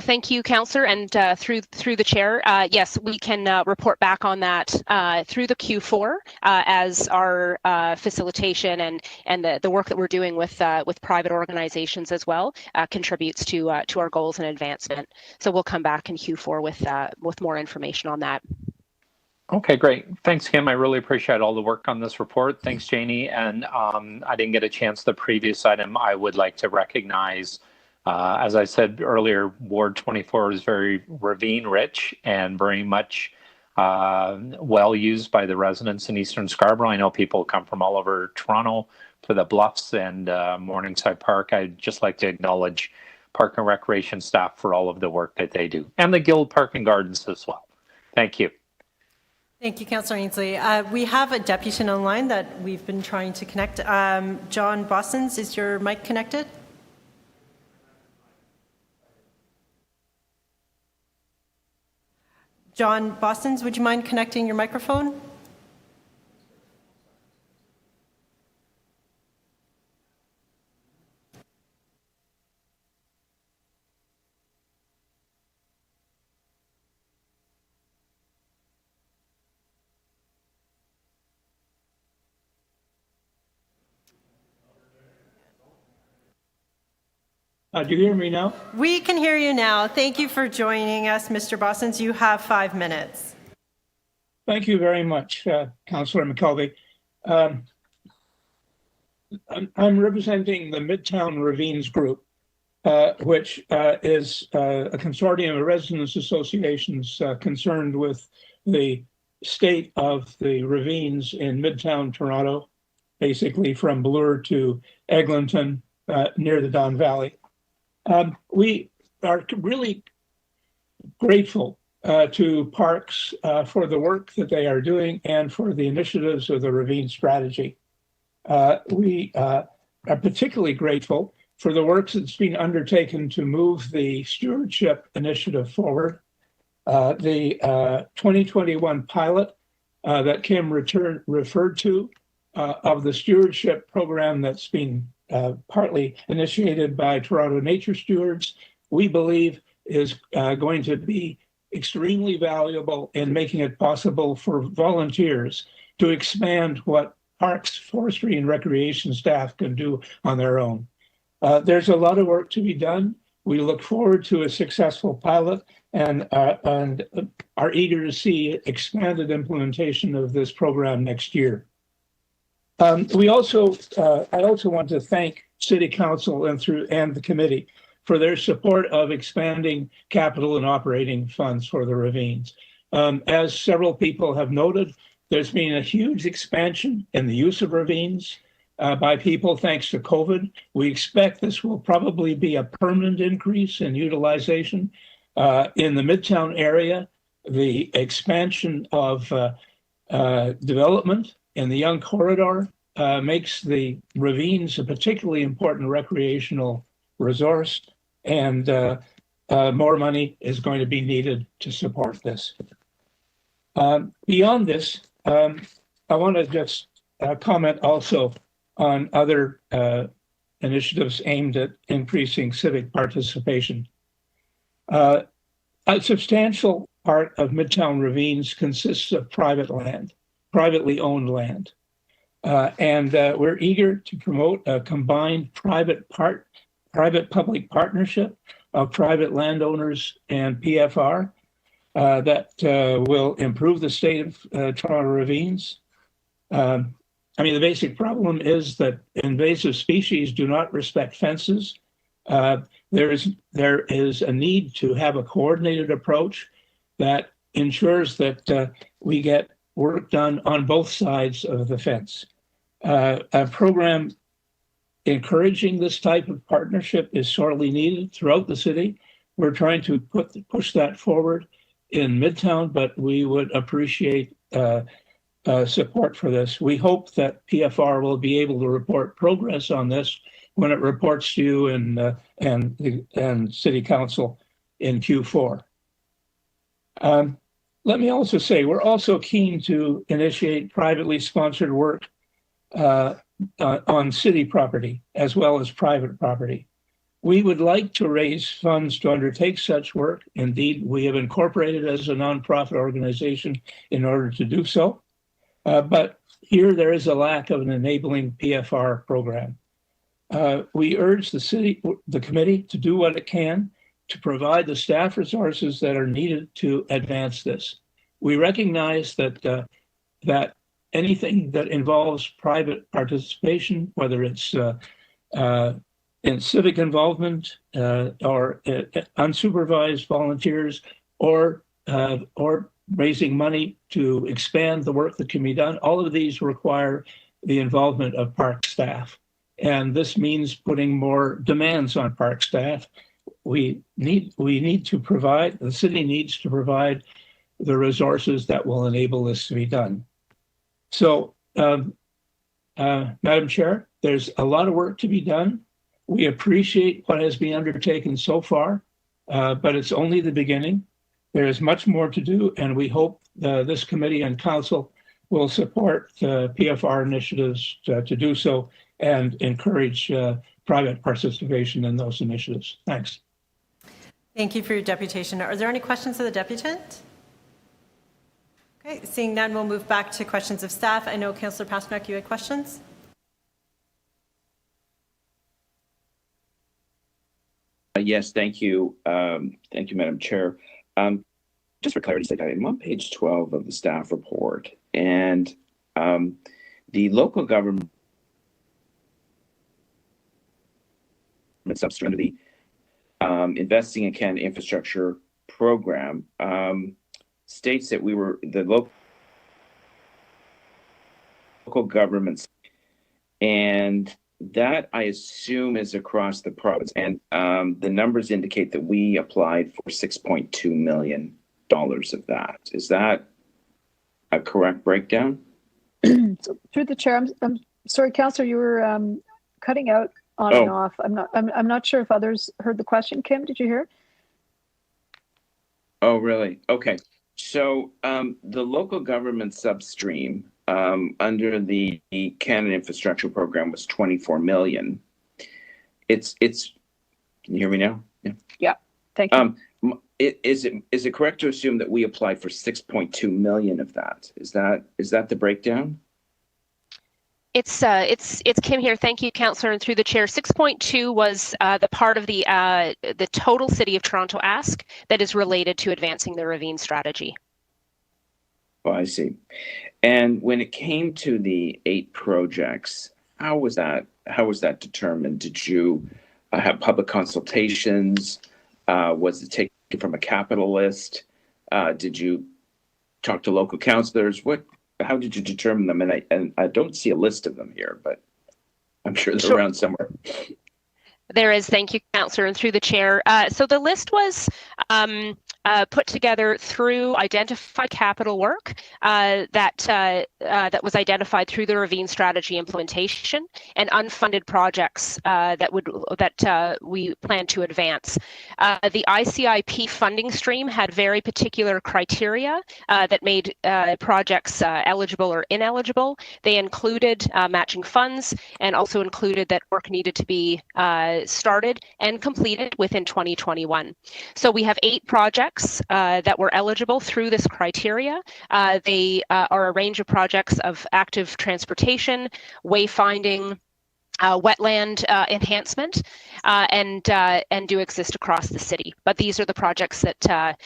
Thank you, Councillor, and through the chair, yes, we can report back on that through the Q4 as our facilitation and the work that we're doing with private organizations as well contributes to our goals and advancement. So we'll come back in Q4 with more information on that. Okay, great. Thanks, Kim. I really appreciate all the work on this report. Thanks, Janie. And I didn't get a chance the previous item. I would like to recognize, as I said earlier, Ward 24 is very ravine rich and very much well used by the residents in Eastern Scarborough. I know people come from all over Toronto for the Bluffs and Morningside Park. I'd just like to acknowledge Park and Recreation staff for all of the work that they do, and the Guild Park and Gardens as well. Thank you. Thank you, Councillor Ainsley. We have a deputy online that we've been trying to connect. John Bostons, is your mic connected? John Bostons, would you mind connecting your microphone? Do you hear me now? We can hear you now. Thank you for joining us, Mr. Bostons. You have 5 minutes. Thank you very much, Councillor McKelvey. I'm representing the Midtown Ravines Group, which is a consortium of residents associations concerned with the state of the ravines in Midtown Toronto, basically from Bloor to Eglinton near the Don Valley. We are really grateful to Parks for the work that they are doing and for the initiatives of the Ravine strategy. We are particularly grateful for the work that's been undertaken to move the stewardship initiative forward. The 2021 pilot that Kim referred to of the stewardship program that's been partly initiated by Toronto Nature Stewards, we believe is going to be extremely valuable in making it possible for volunteers to expand what Parks, Forestry, and Recreation staff can do on their own. There's a lot of work to be done. We look forward to a successful pilot and are eager to see expanded implementation of this program next year. I also want to thank City Council and the committee for their support of expanding capital and operating funds for the ravines. As several people have noted, there's been a huge expansion in the use of ravines by people thanks to COVID. We expect this will probably be a permanent increase in utilization. In the Midtown area, the expansion of development in the Young Corridor makes the ravines a particularly important recreational resource, and more money is going to be needed to support this. Beyond this, I want to just comment also on other initiatives aimed at increasing civic participation. A substantial part of Midtown Ravines consists of private land, privately owned land. And we're eager to promote a combined private-public partnership of private landowners and PFR that will improve the state of Toronto ravines. I mean, the basic problem is that invasive species do not respect fences. There is a need to have a coordinated approach that ensures that we get work done on both sides of the fence. A program encouraging this type of partnership is sorely needed throughout the city. We're trying to push that forward in Midtown, but we would appreciate support for this. We hope that PFR will be able to report progress on this when it reports to you and City Council in Q4. Let me also say, we're also keen to initiate privately sponsored work on city property as well as private property. We would like to raise funds to undertake such work. Indeed, we have incorporated as a nonprofit organization in order to do so. But here there is a lack of an enabling PFR program. We urge the committee to do what it can to provide the staff resources that are needed to advance this. We recognize that that anything that involves private participation, whether it's in civic involvement or unsupervised volunteers or raising money to expand the work that can be done, all of these require the involvement of park staff. And this means putting more demands on park staff. We need to provide, the city needs to provide the resources that will enable this to be done. So, Madam Chair, there's a lot of work to be done. We appreciate what has been undertaken so far, but it's only the beginning. There is much more to do, and we hope this committee and council will support PFR initiatives to do so and encourage private participation in those initiatives. Thanks. Thank you for your deputation. Are there any questions of the deputant? Okay, seeing none, we'll move back to questions of staff. I know Councillor Pasternak, you had questions? Yes, thank you. Thank you, Madam Chair. Just for clarity's sake, I'm on page 12 of the staff report, and the local government substance, the Investing in Canada Infrastructure Program states that the local governments, and that I assume is across the province. And the numbers indicate that we applied for $6.2 million of that. Is that a correct breakdown? So, through the chair, I'm sorry, Councillor, you were cutting out on and off. I'm not sure if others heard the question. Kim, did you hear? Oh, really? Okay. So the local government substream under the Canada Infrastructure Program was 24 million. It's. Can you hear me now? Yeah. Yeah. Thank you. Is it correct to assume that we applied for 6.2 million of that? Is that the breakdown? It's Kim here. Thank you, Councillor, and through the chair. 6.2 was the part of the total City of Toronto ask that is related to advancing the Ravine strategy. Oh, I see. And when it came to the 8 projects, how was that determined? Did you have public consultations? Was it taken from a capital list? Did you talk to local councillors? How did you determine them? And I don't see a list of them here, but I'm sure they're around somewhere. There is. Thank you, Councillor, and through the chair. So the list was put together through identified capital work that was identified through the Ravine strategy implementation and unfunded projects that we plan to advance. The ICIP funding stream had very particular criteria that made projects eligible or ineligible. They included matching funds and also included that work needed to be started and completed within 2021. So we have 8 projects that were eligible through this criteria. They are a range of projects of active transportation, wayfinding, wetland enhancement, and do exist across the city. But these are the projects that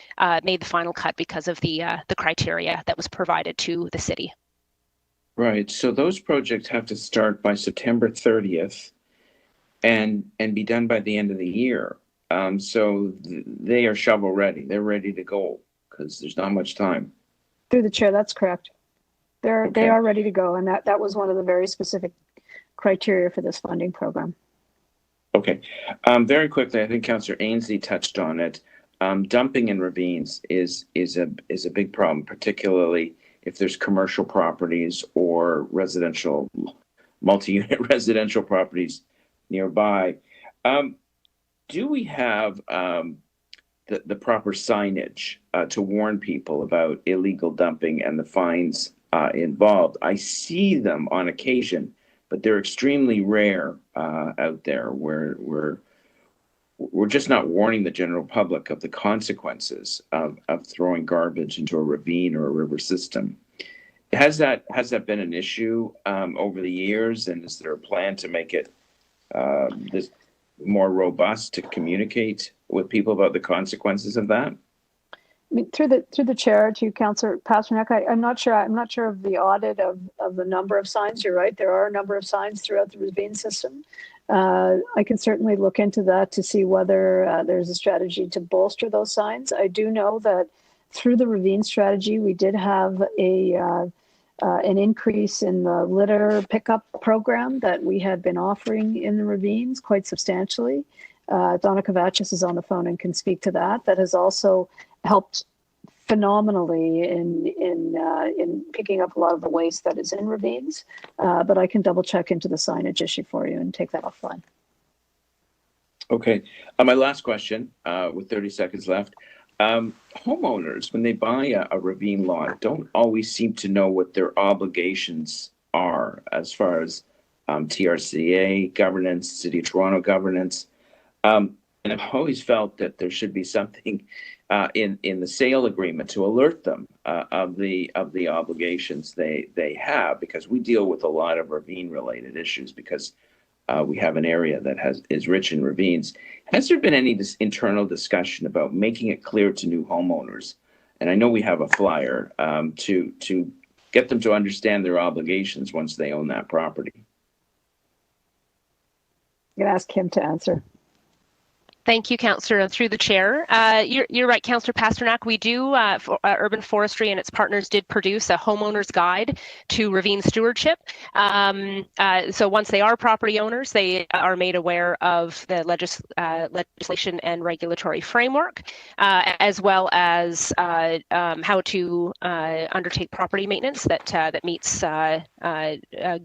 made the final cut because of the criteria that was provided to the city. Right. So those projects have to start by September 30th. And be done by the end of the year. So they are shovel ready. They're ready to go because there's not much time. Through the chair, that's correct. They are ready to go, and that was one of the very specific criteria for this funding program. Okay. Very quickly, I think Councillor Ainsley touched on it. Dumping in ravines is a big problem, particularly if there's commercial properties or residential, multi-unit residential properties nearby. Do we have the proper signage to warn people about illegal dumping and the fines involved? I see them on occasion, but they're extremely rare out there where we're just not warning the general public of the consequences of throwing garbage into a ravine or a river system. Has that been an issue over the years, and is there a plan to make it this more robust to communicate with people about the consequences of that? I mean, through the chair to Councillor Pasternak, I'm not sure of the audit of the number of signs. You're right, there are a number of signs throughout the ravine system. I can certainly look into that to see whether there's a strategy to bolster those signs. I do know that through the ravine strategy, we did have an increase in the litter pickup program that we had been offering in the ravines quite substantially. Donna Kavachis is on the phone and can speak to that. That has also helped phenomenally in picking up a lot of the waste that is in ravines. But I can double check into the signage issue for you and take that offline. Okay. My last question, with 30 seconds left. Homeowners, when they buy a ravine lot, don't always seem to know what their obligations are as far as TRCA governance, City of Toronto governance. And I've always felt that there should be something in the sale agreement to alert them of the obligations they have, because we deal with a lot of ravine related issues because we have an area that is rich in ravines. Has there been any internal discussion about making it clear to new homeowners? And I know we have a flyer to get them to understand their obligations once they own that property. I'm going to ask Kim to answer. Thank you, Councillor. Through the chair, you're right, Councillor Pasternak. We do, Urban Forestry and its partners did produce a homeowner's guide to ravine stewardship. So once they are property owners, they are made aware of the legislation and regulatory framework, as well as how to undertake property maintenance that meets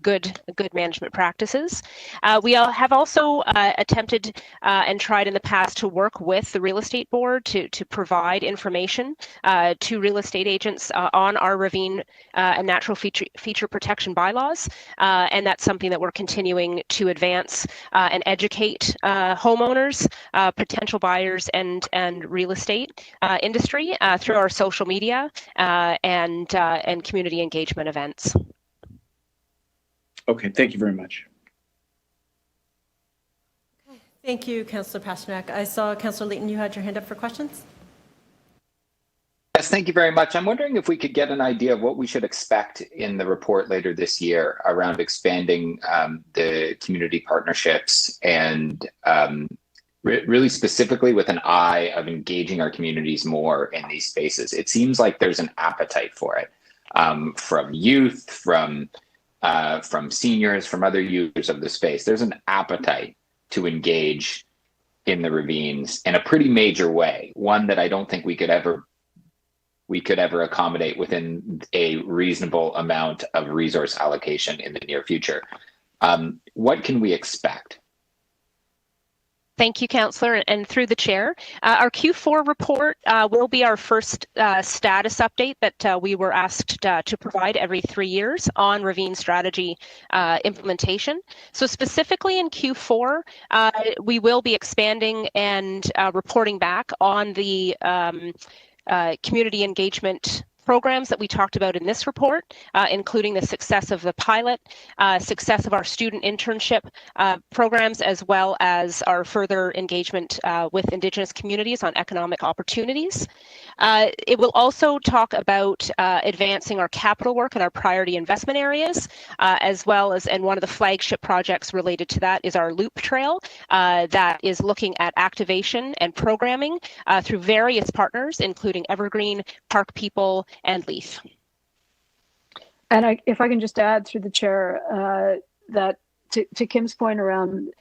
good management practices. We have also attempted and tried in the past to work with the real estate board to provide information to real estate agents on our ravine and natural feature protection bylaws, and that's something that we're continuing to advance and educate homeowners, potential buyers, and real estate industry through our social media and community engagement events. Okay, thank you very much. Thank you, Councillor Pasternak. I saw Councillor Layton, you had your hand up for questions. Yes, thank you very much. I'm wondering if we could get an idea of what we should expect in the report later this year around expanding the community partnerships and really specifically with an eye of engaging our communities more in these spaces. It seems like there's an appetite for it from youth, from seniors, from other users of the space. There's an appetite to engage in the ravines in a pretty major way, one that I don't think we could ever accommodate within a reasonable amount of resource allocation in the near future. What can we expect? Thank you, Councillor, and through the chair. Our Q4 report will be our first status update that we were asked to provide every 3 years on ravine strategy implementation. So specifically in Q4, we will be expanding and reporting back on the community engagement programs that we talked about in this report, including the success of the pilot, success of our student internship programs, as well as our further engagement with Indigenous communities on economic opportunities. It will also talk about advancing our capital work and our priority investment areas, as well as, and one of the flagship projects related to that is our Loop Trail that is looking at activation and programming through various partners, including Evergreen, Park People, and Leaf. And if I can just add through the chair that to Kim's point around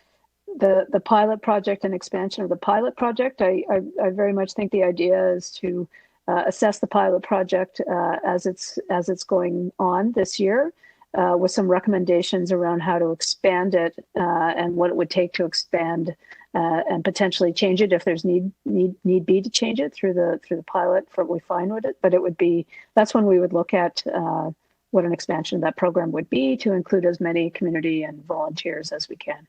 the pilot project and expansion of the pilot project, I very much think the idea is to assess the pilot project as it's going on this year, with some recommendations around how to expand it and what it would take to expand and potentially change it if there's need be to change it through the pilot for what we find with it. But it would be, that's when we would look at what an expansion of that program would be to include as many community and volunteers as we can.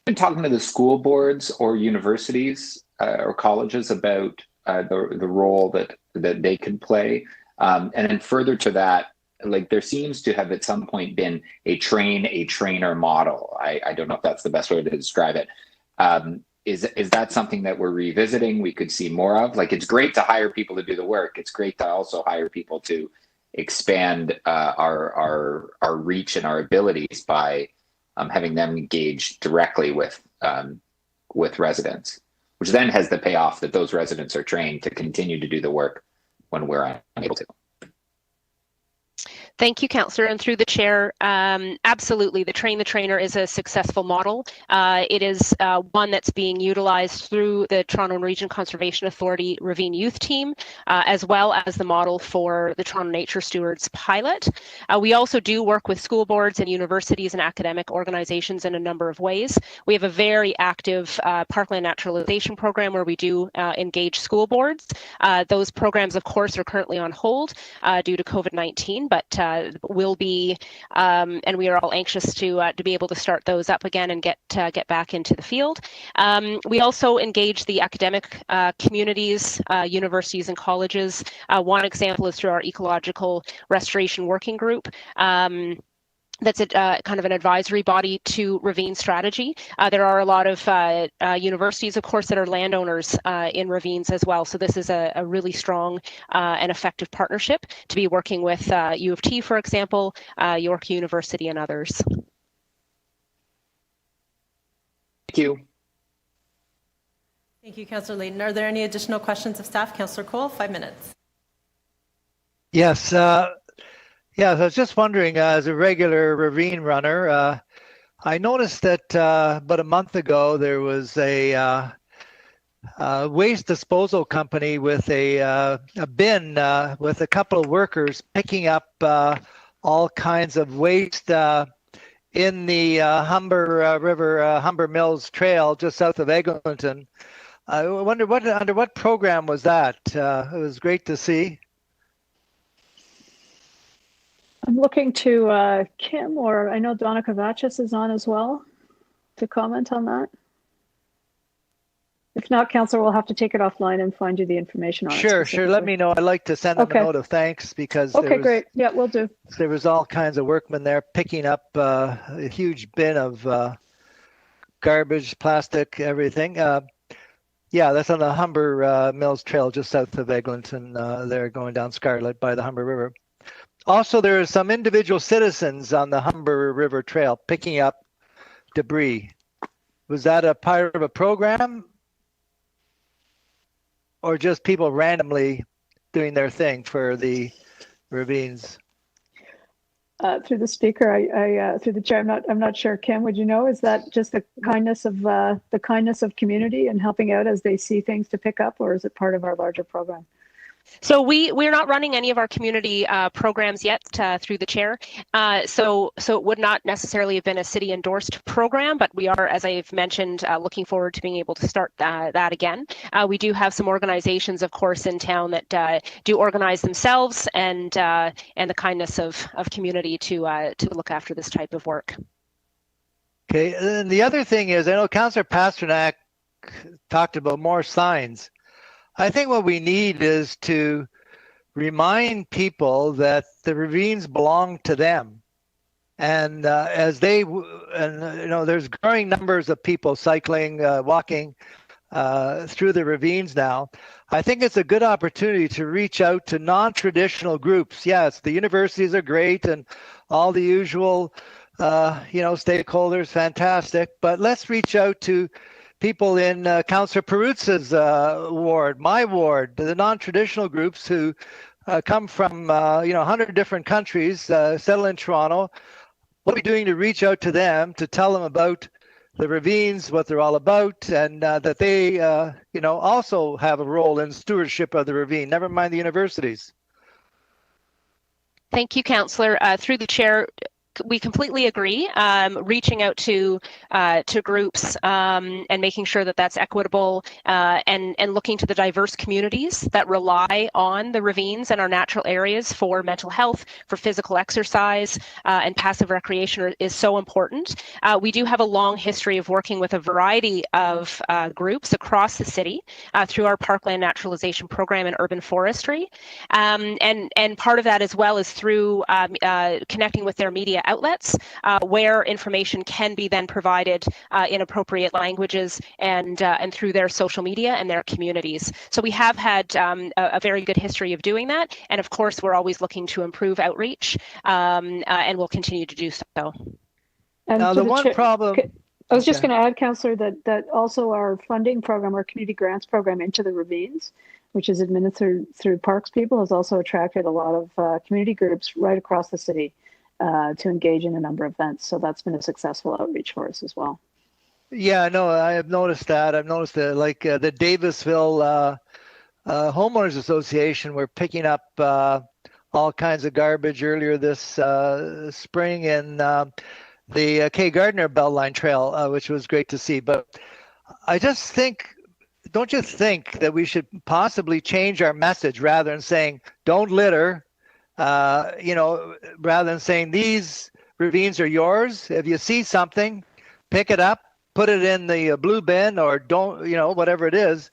been talking to the school boards or universities or colleges about the role that they could play. And then further to that, like there seems to have at some point been a trainer model. I don't know if that's the best way to describe it. Is that something that we're revisiting? We could see more of. Like, it's great to hire people to do the work. It's great to also hire people to expand our reach and our abilities by having them engage directly with residents, which then has the payoff that those residents are trained to continue to do the work when we're unable to. Thank you, Councillor. And through the chair, absolutely, the Train the Trainer is a successful model. It is one that's being utilized through the Toronto Region Conservation Authority Ravine Youth Team, as well as the model for the Toronto Nature Stewards pilot. We also do work with school boards and universities and academic organizations in a number of ways. We have a very active parkland naturalization program where we do engage school boards. Those programs, of course, are currently on hold due to COVID-19, but will be, and we are all anxious to be able to start those up again and get back into the field. We also engage the academic communities, universities and colleges. One example is through our Ecological Restoration Working Group. That's kind of an advisory body to ravine strategy. There are a lot of universities, of course, that are landowners in ravines as well. So this is a really strong and effective partnership to be working with U of T, for example, York University and others. Thank you. Thank you, Councillor Layton. Are there any additional questions of staff? Councillor Cole, 5 minutes. Yes. Yeah, I was just wondering, as a regular ravine runner, I noticed that about a month ago there was a waste disposal company with a bin with a couple of workers picking up all kinds of waste in the Humber River, Humber Mills Trail just south of Eglinton. I wonder under what program was that? It was great to see. I'm looking to Kim, or I know Donna Kavachis is on as well to comment on that. If not, Councillor, we'll have to take it offline and find you the information on it. Sure. Let me know. I'd like to send them a note of thanks because great. Yeah, we'll do. There was all kinds of workmen there picking up a huge bin of garbage, plastic, everything. Yeah, that's on the Humber Mills Trail just south of Eglinton. They're going down Scarlet by the Humber River. Also, there are some individual citizens on the Humber River Trail picking up debris. Was that a part of a program? Or just people randomly doing their thing for the ravines? Through the speaker, through the chair, I'm not sure. Kim, would you know? Is that just the kindness of community and helping out as they see things to pick up, or is it part of our larger program? So we're not running any of our community programs yet through the chair. So it would not necessarily have been a city endorsed program, but we are, as I've mentioned, looking forward to being able to start that again. We do have some organizations, of course, in town that do organize themselves and the kindness of community to look after this type of work. Okay, and the other thing is, I know Councillor Pasternak talked about more signs. I think what we need is to remind people that the ravines belong to them. And there's growing numbers of people cycling, walking through the ravines now. I think it's a good opportunity to reach out to non-traditional groups. Yes, the universities are great and all the usual, stakeholders, fantastic. But let's reach out to people in Councillor Peruzza's ward, my ward, the non-traditional groups who come from 100 different countries, settle in Toronto. What are we doing to reach out to them, to tell them about the ravines, what they're all about, and that they also have a role in stewardship of the ravine, never mind the universities. Thank you, Councillor. Through the chair, we completely agree. Reaching out to groups and making sure that that's equitable and looking to the diverse communities that rely on the ravines and our natural areas for mental health, for physical exercise, and passive recreation is so important. We do have a long history of working with a variety of groups across the city through our Parkland Naturalization Program and Urban Forestry. And part of that as well is through connecting with their media outlets where information can be then provided in appropriate languages and through their social media and their communities. So we have had a very good history of doing that. And of course, we're always looking to improve outreach and we'll continue to do so. And Now, the one problem. I was just going to add, Councillor, that also our funding program, our community grants program into the Ravines, which is administered through Parks People, has also attracted a lot of community groups right across the city to engage in a number of events. So that's been a successful outreach for us as well. Yeah, no, I have noticed that. I've noticed that, like the Davisville Homeowners Association were picking up all kinds of garbage earlier this spring, and the Kay Gardner Beltline Trail, which was great to see. But I just think, don't you think that we should possibly change our message rather than saying, don't litter, rather than saying these ravines are yours. If you see something, pick it up, put it in the blue bin, or don't, whatever it is.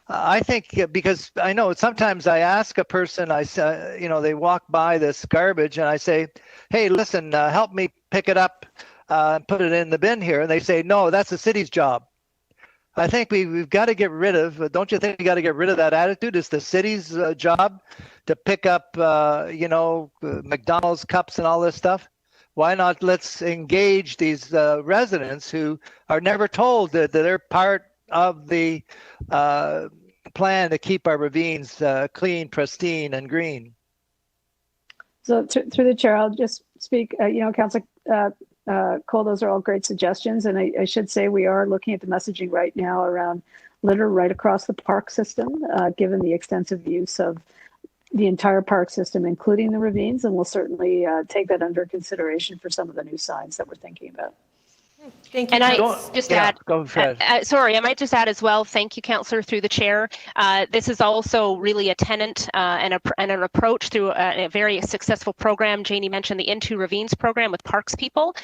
I think, because I know sometimes I ask a person, they walk by this garbage and I say, hey, listen, help me pick it up and put it in the bin here. And they say, no, that's the city's job. I think we've got to get rid of, don't you think we got to get rid of that attitude? It's the city's job to pick up, McDonald's cups and all this stuff. Why not let's engage these residents who are never told that they're part of the plan to keep our ravines clean, pristine, and green. So through the chair, I'll just speak, Councillor Cole, those are all great suggestions. And I should say we are looking at the messaging right now around litter right across the park system, given the extensive use of the entire park system, including the ravines. And we'll certainly take that under consideration for some of the new signs that we're thinking about. Thank you. And I just add, sorry, I might just add as well, thank you, Councillor, through the chair. This is also really a tenant and an approach through a very successful program. Janie mentioned the Into Ravines program with Parks People.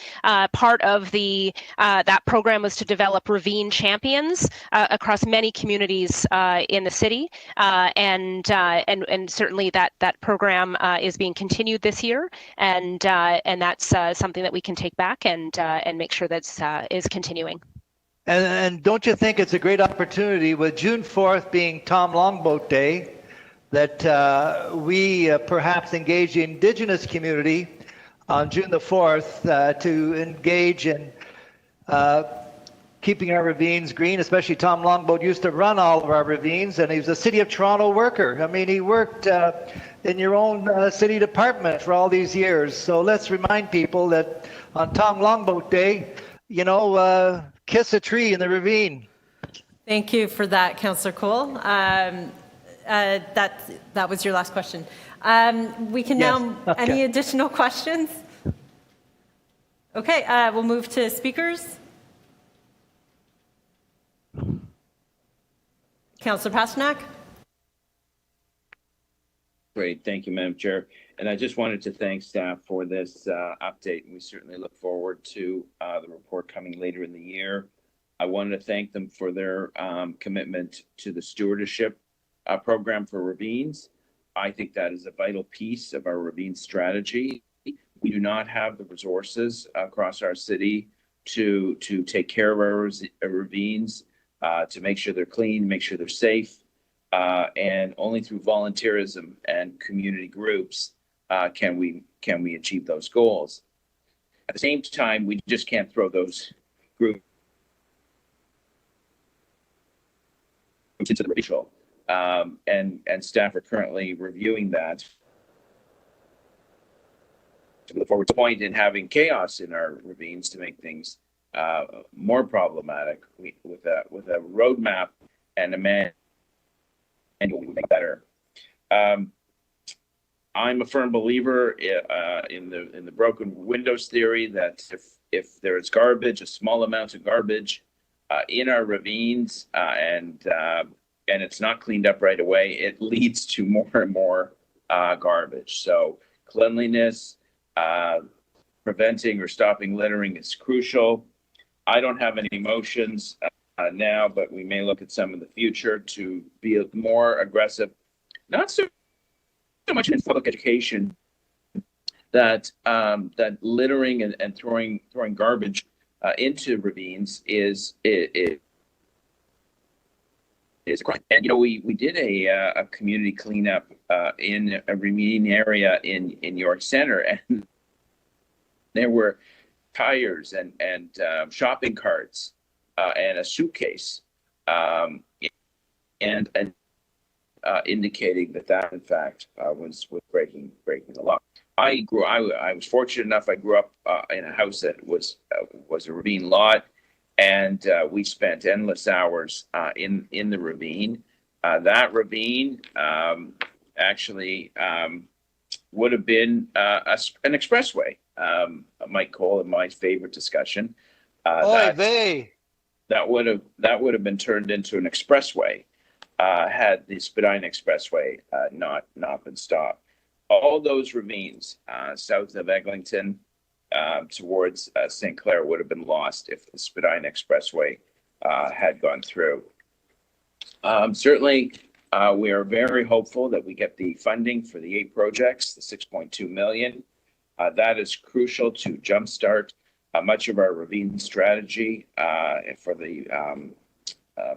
Part of that program was to develop ravine champions across many communities in the city. And certainly that program is being continued this year. And that's something that we can take back and make sure that's is continuing. And don't you think it's a great opportunity with June 4th being Tom Longboat Day that we perhaps engage the Indigenous community on June the 4th to engage in keeping our ravines green, especially Tom Longboat used to run all of our ravines, and he was a City of Toronto worker. I mean, he worked in your own city department for all these years. So let's remind people that on Tom Longboat Day, kiss a tree in the ravine. Thank you for that, Councillor Cole. That was your last question. We can now, any additional questions? Okay, we'll move to speakers. Councillor Pasternak. Great, thank you, Madam Chair. And I just wanted to thank staff for this update, and we certainly look forward to the report coming later in the year. I wanted to thank them for their commitment to the stewardship program for ravines. I think that is a vital piece of our ravine strategy. We do not have the resources across our city to take care of our ravines, to make sure they're clean, make sure they're safe. And only through volunteerism and community groups can we achieve those goals. At the same time, we just can't throw those groups into the ritual. And staff are currently reviewing that to look forward to point in having chaos in our ravines to make things more problematic. With a roadmap and a man. And we make better. I'm a firm believer in the broken windows theory that if there is garbage, a small amount of garbage in our ravines, and it's not cleaned up right away, it leads to more and more garbage. So cleanliness, preventing or stopping littering is crucial. I don't have any motions now, but we may look at some in the future to be more aggressive. Not so much in public education that that littering and throwing garbage into ravines is a crime. And we did a community cleanup in a Ravine area in York Center, and there were tires and shopping carts and a suitcase, and indicating that in fact was breaking the law. I was fortunate enough. I grew up in a house that was a ravine lot, and we spent endless hours in the ravine. That ravine actually would have been an expressway. Mike Cole and my favorite discussion. That would have been turned into an expressway had the Spadina Expressway not been stopped. All those ravines south of Eglinton towards St. Clair would have been lost if the Spadina Expressway had gone through. Certainly, we are very hopeful that we get the funding for the 8 projects, the $6.2 million. That is crucial to jumpstart much of our ravine strategy for the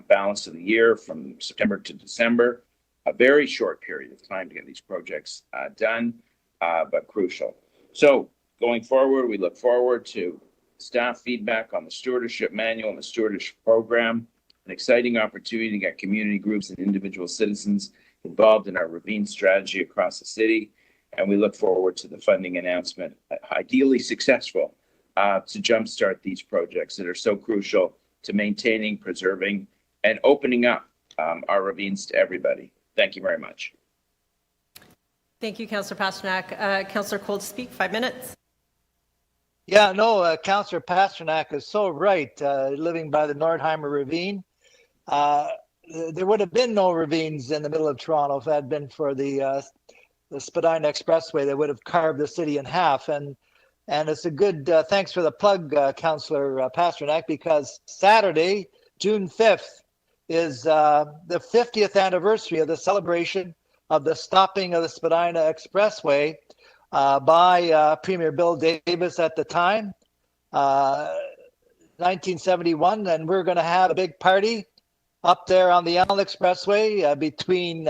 balance of the year from September to December. A very short period of time to get these projects done, but crucial. So going forward, we look forward to staff feedback on the stewardship manual and the stewardship program, an exciting opportunity to get community groups and individual citizens involved in our ravine strategy across the city. And we look forward to the funding announcement, ideally successful, to jumpstart these projects that are so crucial to maintaining, preserving, and opening up our ravines to everybody. Thank you very much. Thank you, Councillor Pasternak. Councillor Cole to speak, 5 minutes. Yeah, no, Councillor Pasternak is so right. Living by the Nordheimer Ravine, there would have been no ravines in the middle of Toronto if it had been for the Spadina Expressway. They would have carved the city in half. And it's a good, thanks for the plug, Councillor Pasternak, because Saturday, June 5th, is the 50th anniversary of the celebration of the stopping of the Spadina Expressway by Premier Bill Davis at the time, 1971, and we're going to have a big party up there on the Allen Expressway between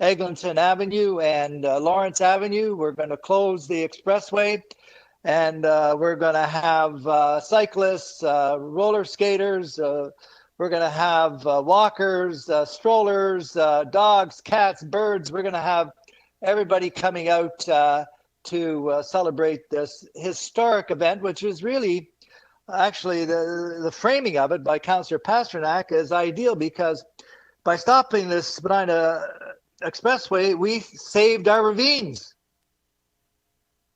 Eglinton Avenue and Lawrence Avenue. We're going to close the expressway, and we're going to have cyclists, roller skaters, we're going to have walkers, strollers, dogs, cats, birds. We're going to have everybody coming out to celebrate this historic event, which is really actually the framing of it by Councillor Pasternak is ideal, because by stopping this Spadina Expressway, we saved our ravines.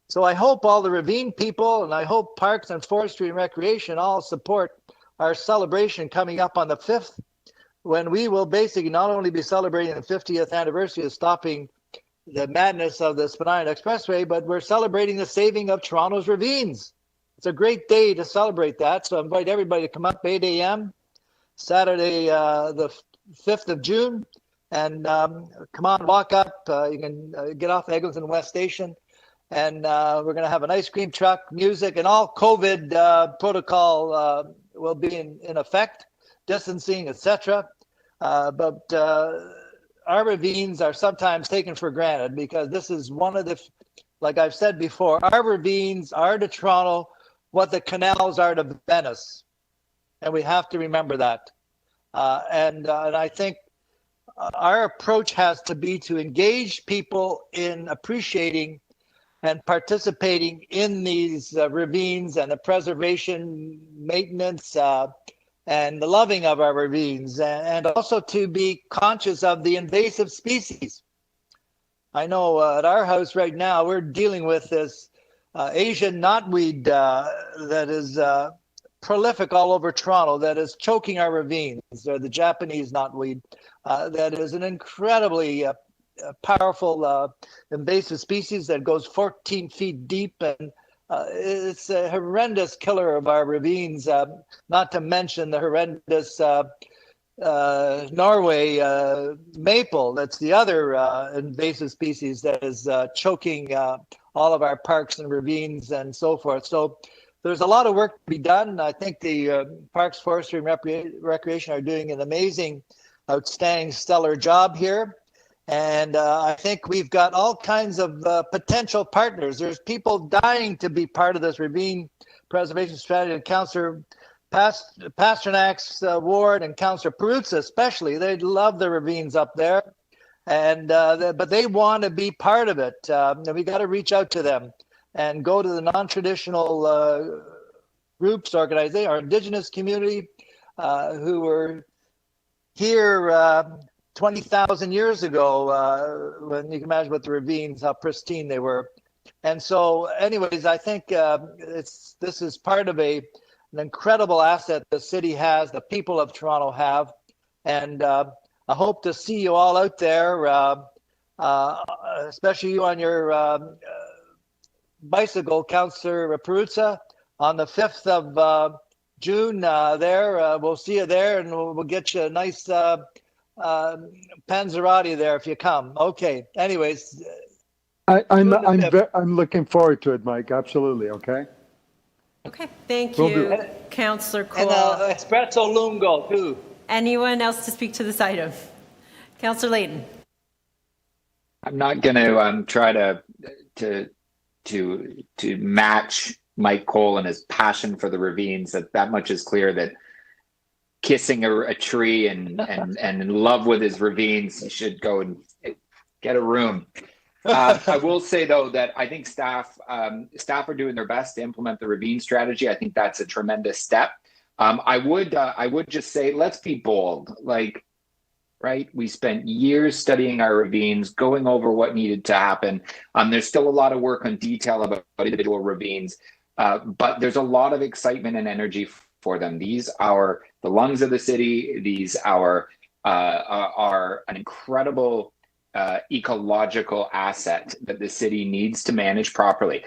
So I hope all the ravine people, and I hope Parks and Forestry and Recreation all support our celebration coming up on the 5th, when we will basically not only be celebrating the 50th anniversary of stopping the madness of the Spadina Expressway, but we're celebrating the saving of Toronto's ravines. It's a great day to celebrate that. So I invite everybody to come up 8 a.m. Saturday, the 5th of June, and come on, walk up. You can get off Eglinton West Station, and we're going to have an ice cream truck, music, and all COVID protocol will be in effect, distancing, etc. But our ravines are sometimes taken for granted, because this is one of the, like I've said before, our ravines are to Toronto what the canals are to Venice, and we have to remember that. And I think our approach has to be to engage people in appreciating and participating in these ravines and the preservation, maintenance, and the loving of our ravines, and also to be conscious of the invasive species. I know at our house right now, we're dealing with this Asian knotweed that is prolific all over Toronto, that is choking our ravines. The Japanese knotweed that is an incredibly powerful invasive species that goes 14 feet deep, and it's a horrendous killer of our ravines, not to mention the horrendous Norway maple. That's the other invasive species that is choking all of our parks and ravines and so forth. So there's a lot of work to be done. I think the Parks, Forestry, and Recreation are doing an amazing, outstanding, stellar job here. And I think we've got all kinds of potential partners. There's people dying to be part of this ravine preservation strategy. And Councillor Pasternak's ward and Councillor Peruzza especially, they love the ravines up there. And but they want to be part of it. And we got to reach out to them and go to the non-traditional groups, organizations, our Indigenous community who were here 20,000 years ago, when you can imagine what the ravines, how pristine they were. And so anyways, I think this is part of an incredible asset the city has, the people of Toronto have. And I hope to see you all out there, especially you on your bicycle, Councillor Peruzza, on the 5th of June there. We'll see you there, and we'll get you a nice Panzerotti there if you come. Okay. Anyways, I'm looking forward to it, Mike. Absolutely. Okay. Okay, thank Will you, do. Councillor and Cole. espresso lungo too. Anyone else to speak to this item? Councillor Layton. I'm not going to try to match Mike Cole and his passion for the ravines. That much is clear, that kissing a tree and in love with his ravines, he should go and get a room. I will say though that I think staff are doing their best to implement the ravine strategy. I think that's a tremendous step. I would just say, let's be bold. Like, right? We spent years studying our ravines, going over what needed to happen. There's still a lot of work on detail about individual ravines, but there's a lot of excitement and energy for them. These are the lungs of the city. These are an incredible ecological asset that the city needs to manage properly.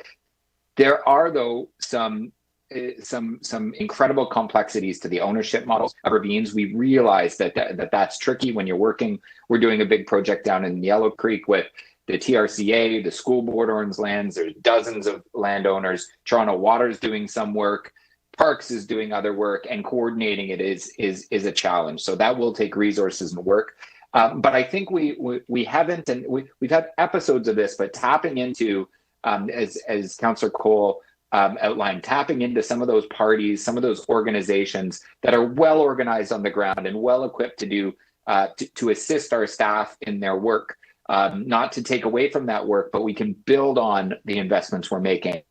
There are, though, some incredible complexities to the ownership models of ravines. We realize that's tricky when you're working. We're doing a big project down in Yellow Creek with the TRCA, the school board owns lands. There's dozens of landowners. Toronto Water is doing some work. Parks is doing other work, and coordinating it is a challenge. So that will take resources and work. But I think we haven't, and we've had episodes of this, but tapping into, as Councillor Cole outlined, tapping into some of those parties, some of those organizations that are well organized on the ground and well equipped to do to assist our staff in their work. Not to take away from that work, but we can build on the investments we're making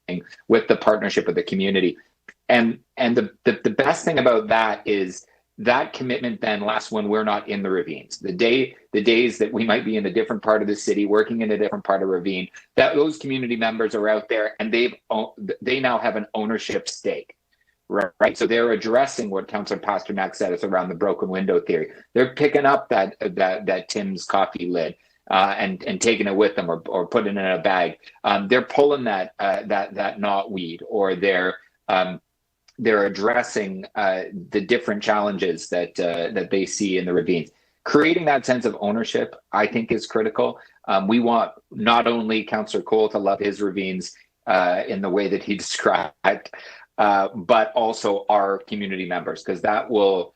with the partnership of the community. And the best thing about that is that commitment then lasts when we're not in the ravines. The days that we might be in a different part of the city, working in a different part of Ravine, that those community members are out there and they now have an ownership stake, right? So they're addressing what Councillor Pasternak said is around the broken window theory. They're picking up that Tim's coffee lid and taking it with them, or putting it in a bag. They're pulling that knotweed, or they're addressing the different challenges that they see in the ravines. Creating that sense of ownership, I think, is critical. We want not only Councillor Cole to love his ravines in the way that he described, but also our community members, because that will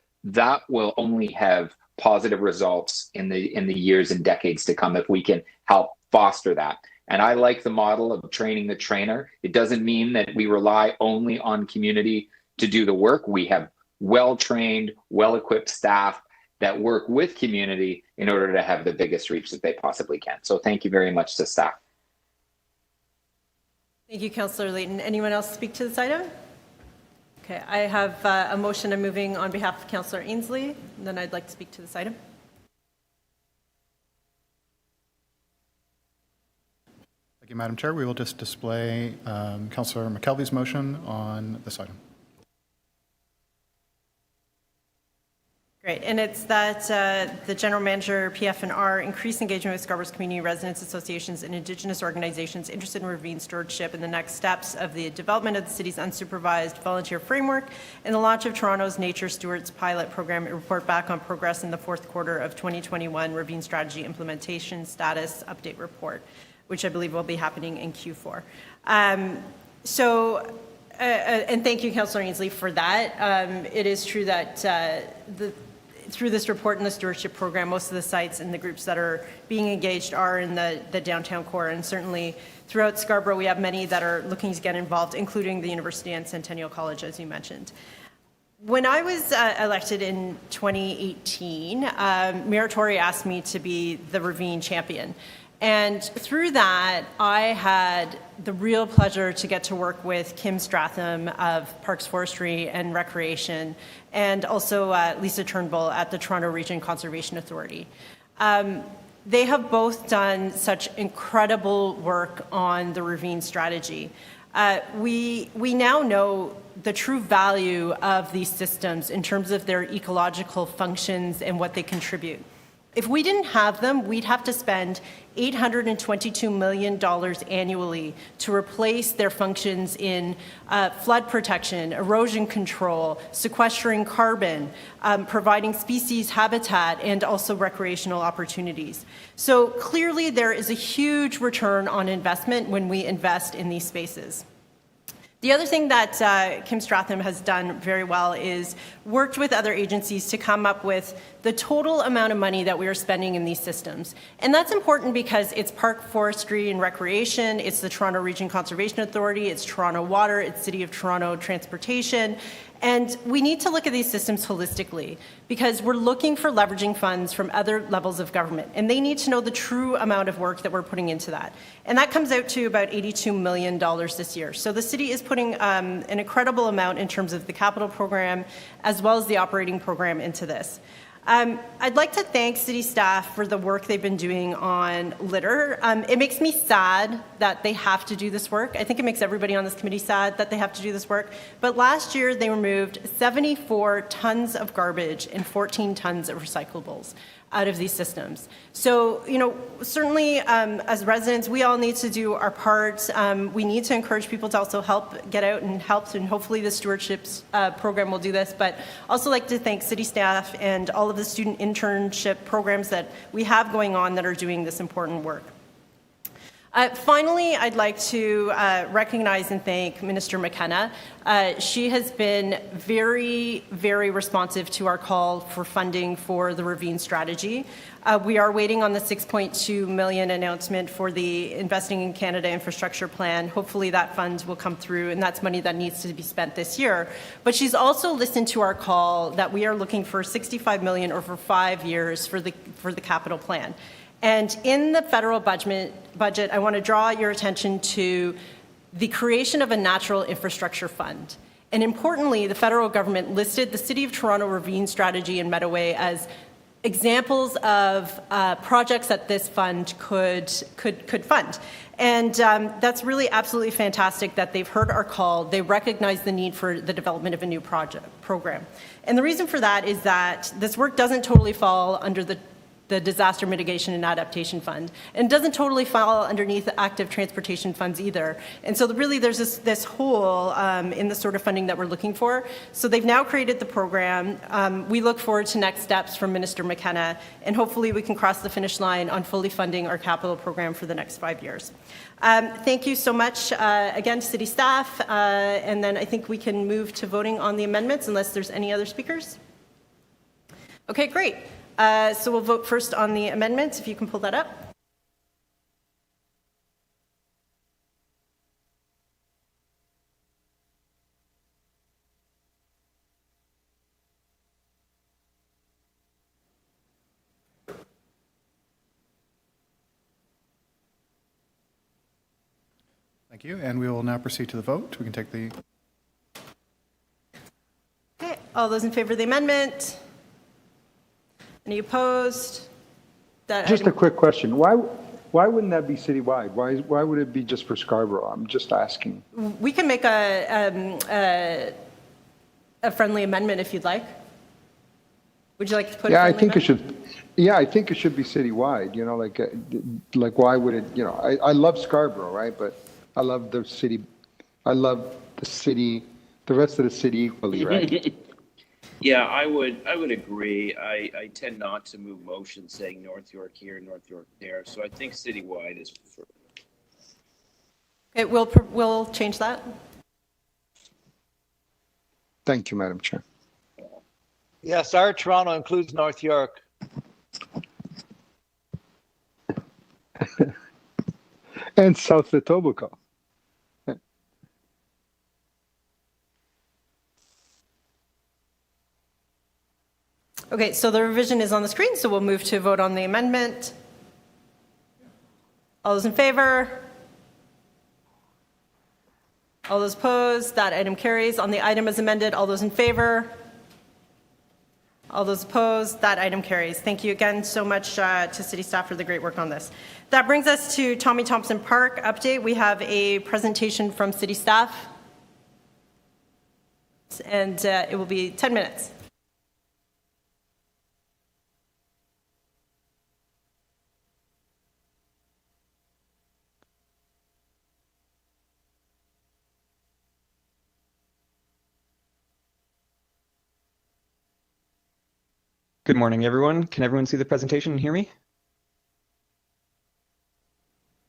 only have positive results in the years and decades to come if we can help foster that. And I like the model of training the trainer. It doesn't mean that we rely only on community to do the work. We have well-trained, well-equipped staff that work with community in order to have the biggest reach that they possibly can. So thank you very much to staff. Thank you, Councillor Layton. Anyone else speak to this item? Okay, I have a motion of moving on behalf of Councillor Ainsley, and then I'd like to speak to this item. Thank you, Madam Chair. We will just display Councillor McKelvey's motion on this item. Great, and it's that the General Manager, PF&R, increase engagement with Scarborough's community residents, associations, and Indigenous organizations interested in ravine stewardship and the next steps of the development of the city's unsupervised volunteer framework and the launch of Toronto's Nature Stewards pilot program and report back on progress in the fourth quarter of 2021 ravine strategy implementation status update report, which I believe will be happening in Q4. And thank you, Councillor Ainsley, for that. It is true that through this report and the stewardship program, most of the sites and the groups that are being engaged are in the downtown core, and certainly throughout Scarborough, we have many that are looking to get involved, including the University and Centennial College, as you mentioned. When I was elected in 2018, Mayor Tory asked me to be the Ravine champion. And through that, I had the real pleasure to get to work with Kim Stratham of Parks, Forestry and Recreation, and also Lisa Turnbull at the Toronto Region Conservation Authority. They have both done such incredible work on the ravine strategy. We now know the true value of these systems in terms of their ecological functions and what they contribute. If we didn't have them, we'd have to spend $822 million annually to replace their functions in flood protection, erosion control, sequestering carbon, providing species habitat, and also recreational opportunities. So clearly there is a huge return on investment when we invest in these spaces. The other thing that Kim Stratham has done very well is worked with other agencies to come up with the total amount of money that we are spending in these systems. And that's important because it's Park, Forestry and Recreation, it's the Toronto Region Conservation Authority, it's Toronto Water, it's City of Toronto Transportation. And we need to look at these systems holistically because we're looking for leveraging funds from other levels of government, and they need to know the true amount of work that we're putting into that. And that comes out to about $82 million this year. So the city is putting an incredible amount in terms of the capital program as well as the operating program into this. I'd like to thank city staff for the work they've been doing on litter. It makes me sad that they have to do this work. I think it makes everybody on this committee sad that they have to do this work. But last year, they removed 74 tons of garbage and 14 tons of recyclables out of these systems. So, you know, certainly as residents, we all need to do our part. We need to encourage people to also help get out and help, and hopefully the stewardship program will do this. But also like to thank city staff and all of the student internship programs that we have going on that are doing this important work. Finally, I'd like to recognize and thank Minister McKenna. She has been very, very responsive to our call for funding for the Ravine strategy. We are waiting on the $6.2 million announcement for the Investing in Canada Infrastructure Plan. Hopefully that fund will come through, and that's money that needs to be spent this year. But she's also listened to our call that we are looking for $65 million over 5 years for the capital plan. And in the federal budget, I want to draw your attention to the creation of a natural infrastructure fund. And importantly, the federal government listed the City of Toronto Ravine strategy and Meadoway as examples of projects that this fund could fund. And that's really absolutely fantastic that they've heard our call. They recognize the need for the development of a new program. And the reason for that is that this work doesn't totally fall under the Disaster Mitigation and Adaptation Fund, and doesn't totally fall underneath the active transportation funds either. And so really there's this hole in the sort of funding that we're looking for. So they've now created the program. We look forward to next steps from Minister McKenna, and hopefully we can cross the finish line on fully funding our capital program for the next 5 years. Thank you so much again to city staff, and then I think we can move to voting on the amendments unless there's any other speakers. Okay, great. So we'll vote first on the amendments, if you can pull that up. Thank you, and we will now proceed to the vote. We can take the... Okay, all those in favor of the amendment? Any opposed? Just a quick question. Why Why wouldn't that be citywide? Why would it be just for Scarborough? I'm just asking. We can make a friendly amendment if you'd like. Would you like to put Yeah, a I friendly think it amendment? should. Yeah, I think it should be citywide. You know, like why would it? You know, I love Scarborough, right? But I love the city. I love the city, the rest of the city equally, right? Yeah, I would agree. I tend not to move motions saying North York here, North York there. So I think citywide is preferred. Okay, we'll change that. Thank you, Madam Chair. Yes, our Toronto includes North York. And South Etobicoke. Okay, so the revision is on the screen, so we'll move to vote on the amendment. All those in favor? All those opposed? That item carries. On the item as amended, all those in favor? All those opposed? That item carries. Thank you again so much to city staff for the great work on this. That brings us to Tommy Thompson Park update. We have a presentation from city staff, and it will be 10 minutes. Good morning, everyone. Can everyone see the presentation and hear me?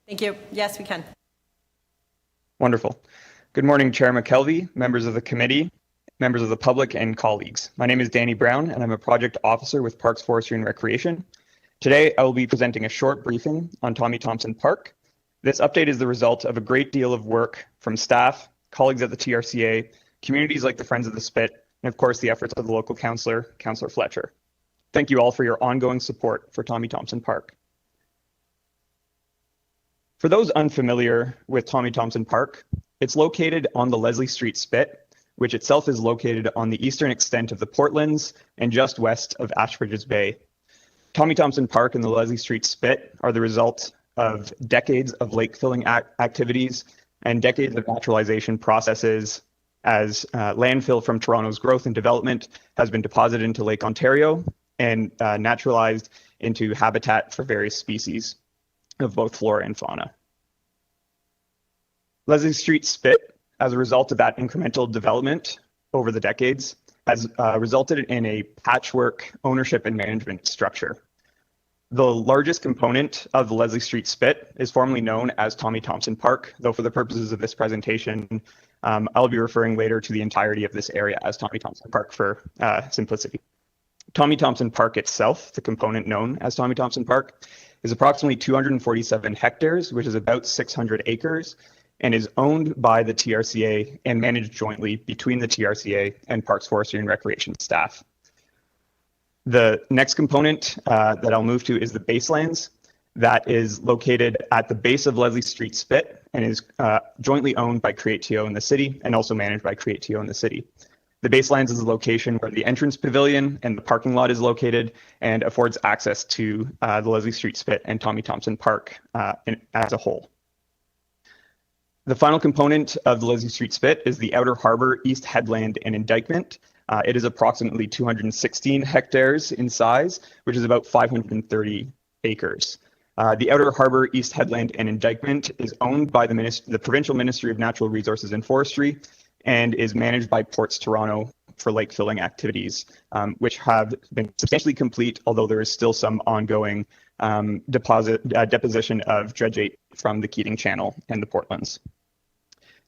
Thank you. Yes, we can. Wonderful. Good morning, Chair McKelvey, members of the committee, members of the public, and colleagues. My name is Danny Brown, and I'm a project officer with Parks, Forestry, and Recreation. Today, I will be presenting a short briefing on Tommy Thompson Park. This update is the result of a great deal of work from staff, colleagues at the TRCA, communities like the Friends of the Spit, and of course, the efforts of the local councillor, Councillor Fletcher. Thank you all for your ongoing support for Tommy Thompson Park. For those unfamiliar with Tommy Thompson Park, it's located on the Leslie Street Spit, which itself is located on the eastern extent of the Portlands and just west of Ashbridges Bay. Tommy Thompson Park and the Leslie Street Spit are the result of decades of lake filling activities and decades of naturalization processes as landfill from Toronto's growth and development has been deposited into Lake Ontario and naturalized into habitat for various species of both flora and fauna. Leslie Street Spit, as a result of that incremental development over the decades, has resulted in a patchwork ownership and management structure. The largest component of the Leslie Street Spit is formerly known as Tommy Thompson Park, though for the purposes of this presentation, I'll be referring later to the entirety of this area as Tommy Thompson Park for simplicity. Tommy Thompson Park itself, the component known as Tommy Thompson Park, is approximately 247 hectares, which is about 600 acres, and is owned by the TRCA and managed jointly between the TRCA and Parks, Forestry, and Recreation staff. The next component that I'll move to is the baselands. That is located at the base of Leslie Street Spit and is jointly owned by Create-TO in the city and also managed by Create-TO in the city. The baselands is the location where the entrance pavilion and the parking lot is located and affords access to the Leslie Street Spit and Tommy Thompson Park as a whole. The final component of the Leslie Street Spit is the Outer Harbor, East Headland, and Indictment. It is approximately 216 hectares in size, which is about 530 acres. The Outer Harbor, East Headland, and Indictment is owned by the Provincial Ministry of Natural Resources and Forestry and is managed by Ports Toronto for lake filling activities, which have been substantially complete, although there is still some ongoing deposition of dredgeate from the Keating Channel and the Portlands.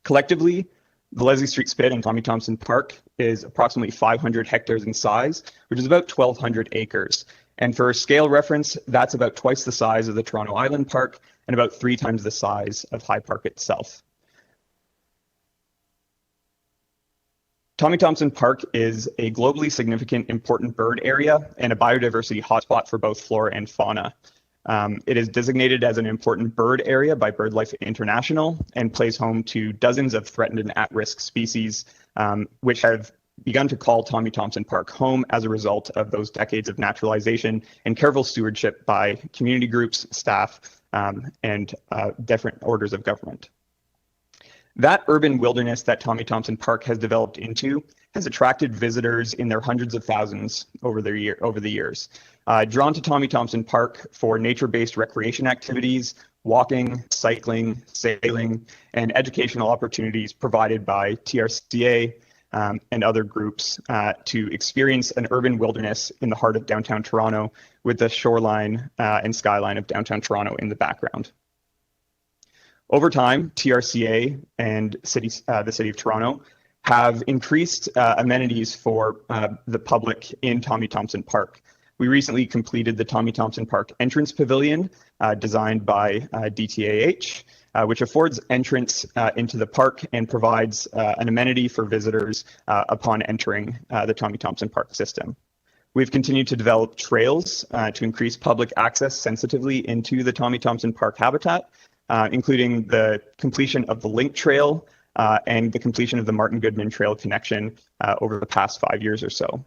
Collectively, the Leslie Street Spit and Tommy Thompson Park is approximately 500 hectares in size, which is about 1,200 acres. And for scale reference, that's about twice the size of the Toronto Island Park and about 3 times the size of High Park itself. Tommy Thompson Park is a globally significant important bird area and a biodiversity hotspot for both flora and fauna. It is designated as an important bird area by BirdLife International and plays home to dozens of threatened and at-risk species, which have begun to call Tommy Thompson Park home as a result of those decades of naturalization and careful stewardship by community groups, staff, and different orders of government. That urban wilderness that Tommy Thompson Park has developed into has attracted visitors in their hundreds of thousands over the years. Drawn to Tommy Thompson Park for nature-based recreation activities, walking, cycling, sailing, and educational opportunities provided by TRCA and other groups to experience an urban wilderness in the heart of downtown Toronto with the shoreline and skyline of downtown Toronto in the background. Over time, TRCA and the City of Toronto have increased amenities for the public in Tommy Thompson Park. We recently completed the Tommy Thompson Park entrance pavilion designed by DTAH, which affords entrance into the park and provides an amenity for visitors upon entering the Tommy Thompson Park system. We've continued to develop trails to increase public access sensitively into the Tommy Thompson Park habitat, including the completion of the Link Trail and the completion of the Martin Goodman Trail connection over the past 5 years or so.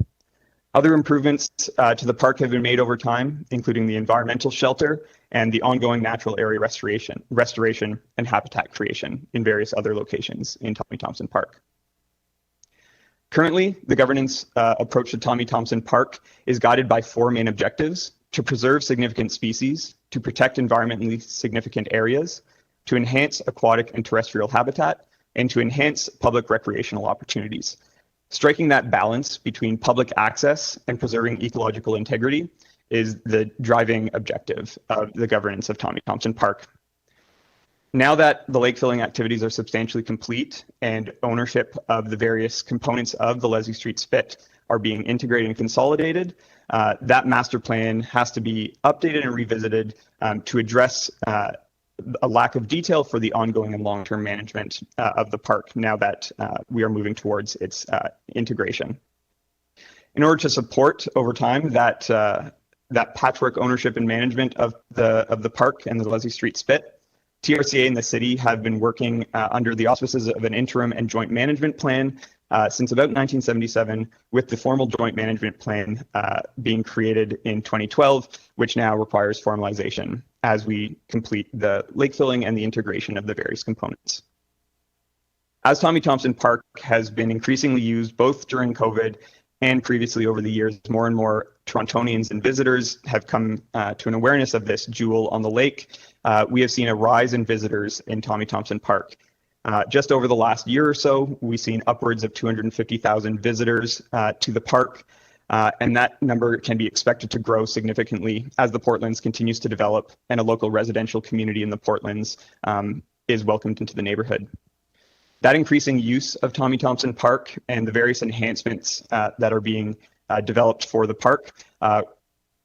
Other improvements to the park have been made over time, including the environmental shelter and the ongoing natural area restoration and habitat creation in various other locations in Tommy Thompson Park. Currently, the governance approach to Tommy Thompson Park is guided by 4 main objectives: to preserve significant species, to protect environmentally significant areas, to enhance aquatic and terrestrial habitat, and to enhance public recreational opportunities. Striking that balance between public access and preserving ecological integrity is the driving objective of the governance of Tommy Thompson Park. Now that the lake filling activities are substantially complete and ownership of the various components of the Leslie Street Spit are being integrated and consolidated, that master plan has to be updated and revisited to address a lack of detail for the ongoing and long-term management of the park now that we are moving towards its integration. In order to support over time that patchwork ownership and management of the park and the Leslie Street Spit, TRCA and the city have been working under the auspices of an interim and joint management plan since about 1977, with the formal joint management plan being created in 2012, which now requires formalization as we complete the lake filling and the integration of the various components. As Tommy Thompson Park has been increasingly used both during COVID and previously over the years, more and more Torontonians and visitors have come to an awareness of this jewel on the lake. We have seen a rise in visitors in Tommy Thompson Park. Just over the last year or so, we've seen upwards of 250,000 visitors to the park, and that number can be expected to grow significantly as the Portlands continues to develop and a local residential community in the Portlands is welcomed into the neighborhood. That increasing use of Tommy Thompson Park and the various enhancements that are being developed for the park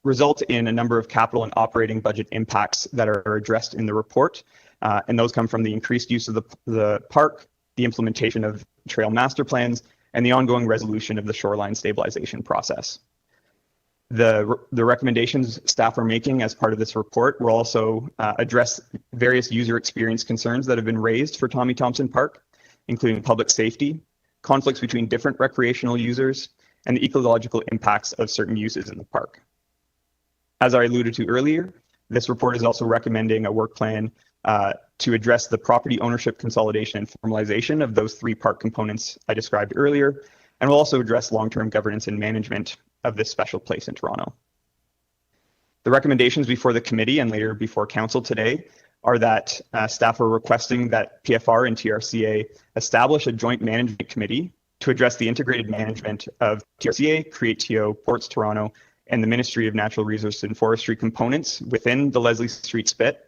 result in a number of capital and operating budget impacts that are addressed in the report. And those come from the increased use of the park, the implementation of trail master plans, and the ongoing resolution of the shoreline stabilization process. The recommendations staff are making as part of this report will also address various user experience concerns that have been raised for Tommy Thompson Park, including public safety, conflicts between different recreational users, and the ecological impacts of certain uses in the park. As I alluded to earlier, this report is also recommending a work plan to address the property ownership consolidation and formalization of those 3 park components I described earlier, and will also address long-term governance and management of this special place in Toronto. The recommendations before the committee and later before council today are that staff are requesting that PFR and TRCA establish a joint management committee to address the integrated management of TRCA, Create-TO, Ports Toronto, and the Ministry of Natural Resources and Forestry components within the Leslie Street Spit,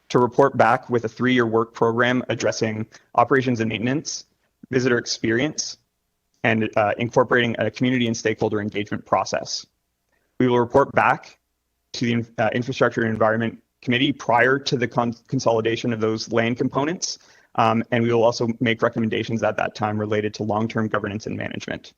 to report back with a 3-year work program addressing operations and maintenance, visitor experience, and incorporating a community and stakeholder engagement process. We will report back to the Infrastructure and Environment Committee prior to the consolidation of those land components, and we will also make recommendations at that time related to long-term governance and management.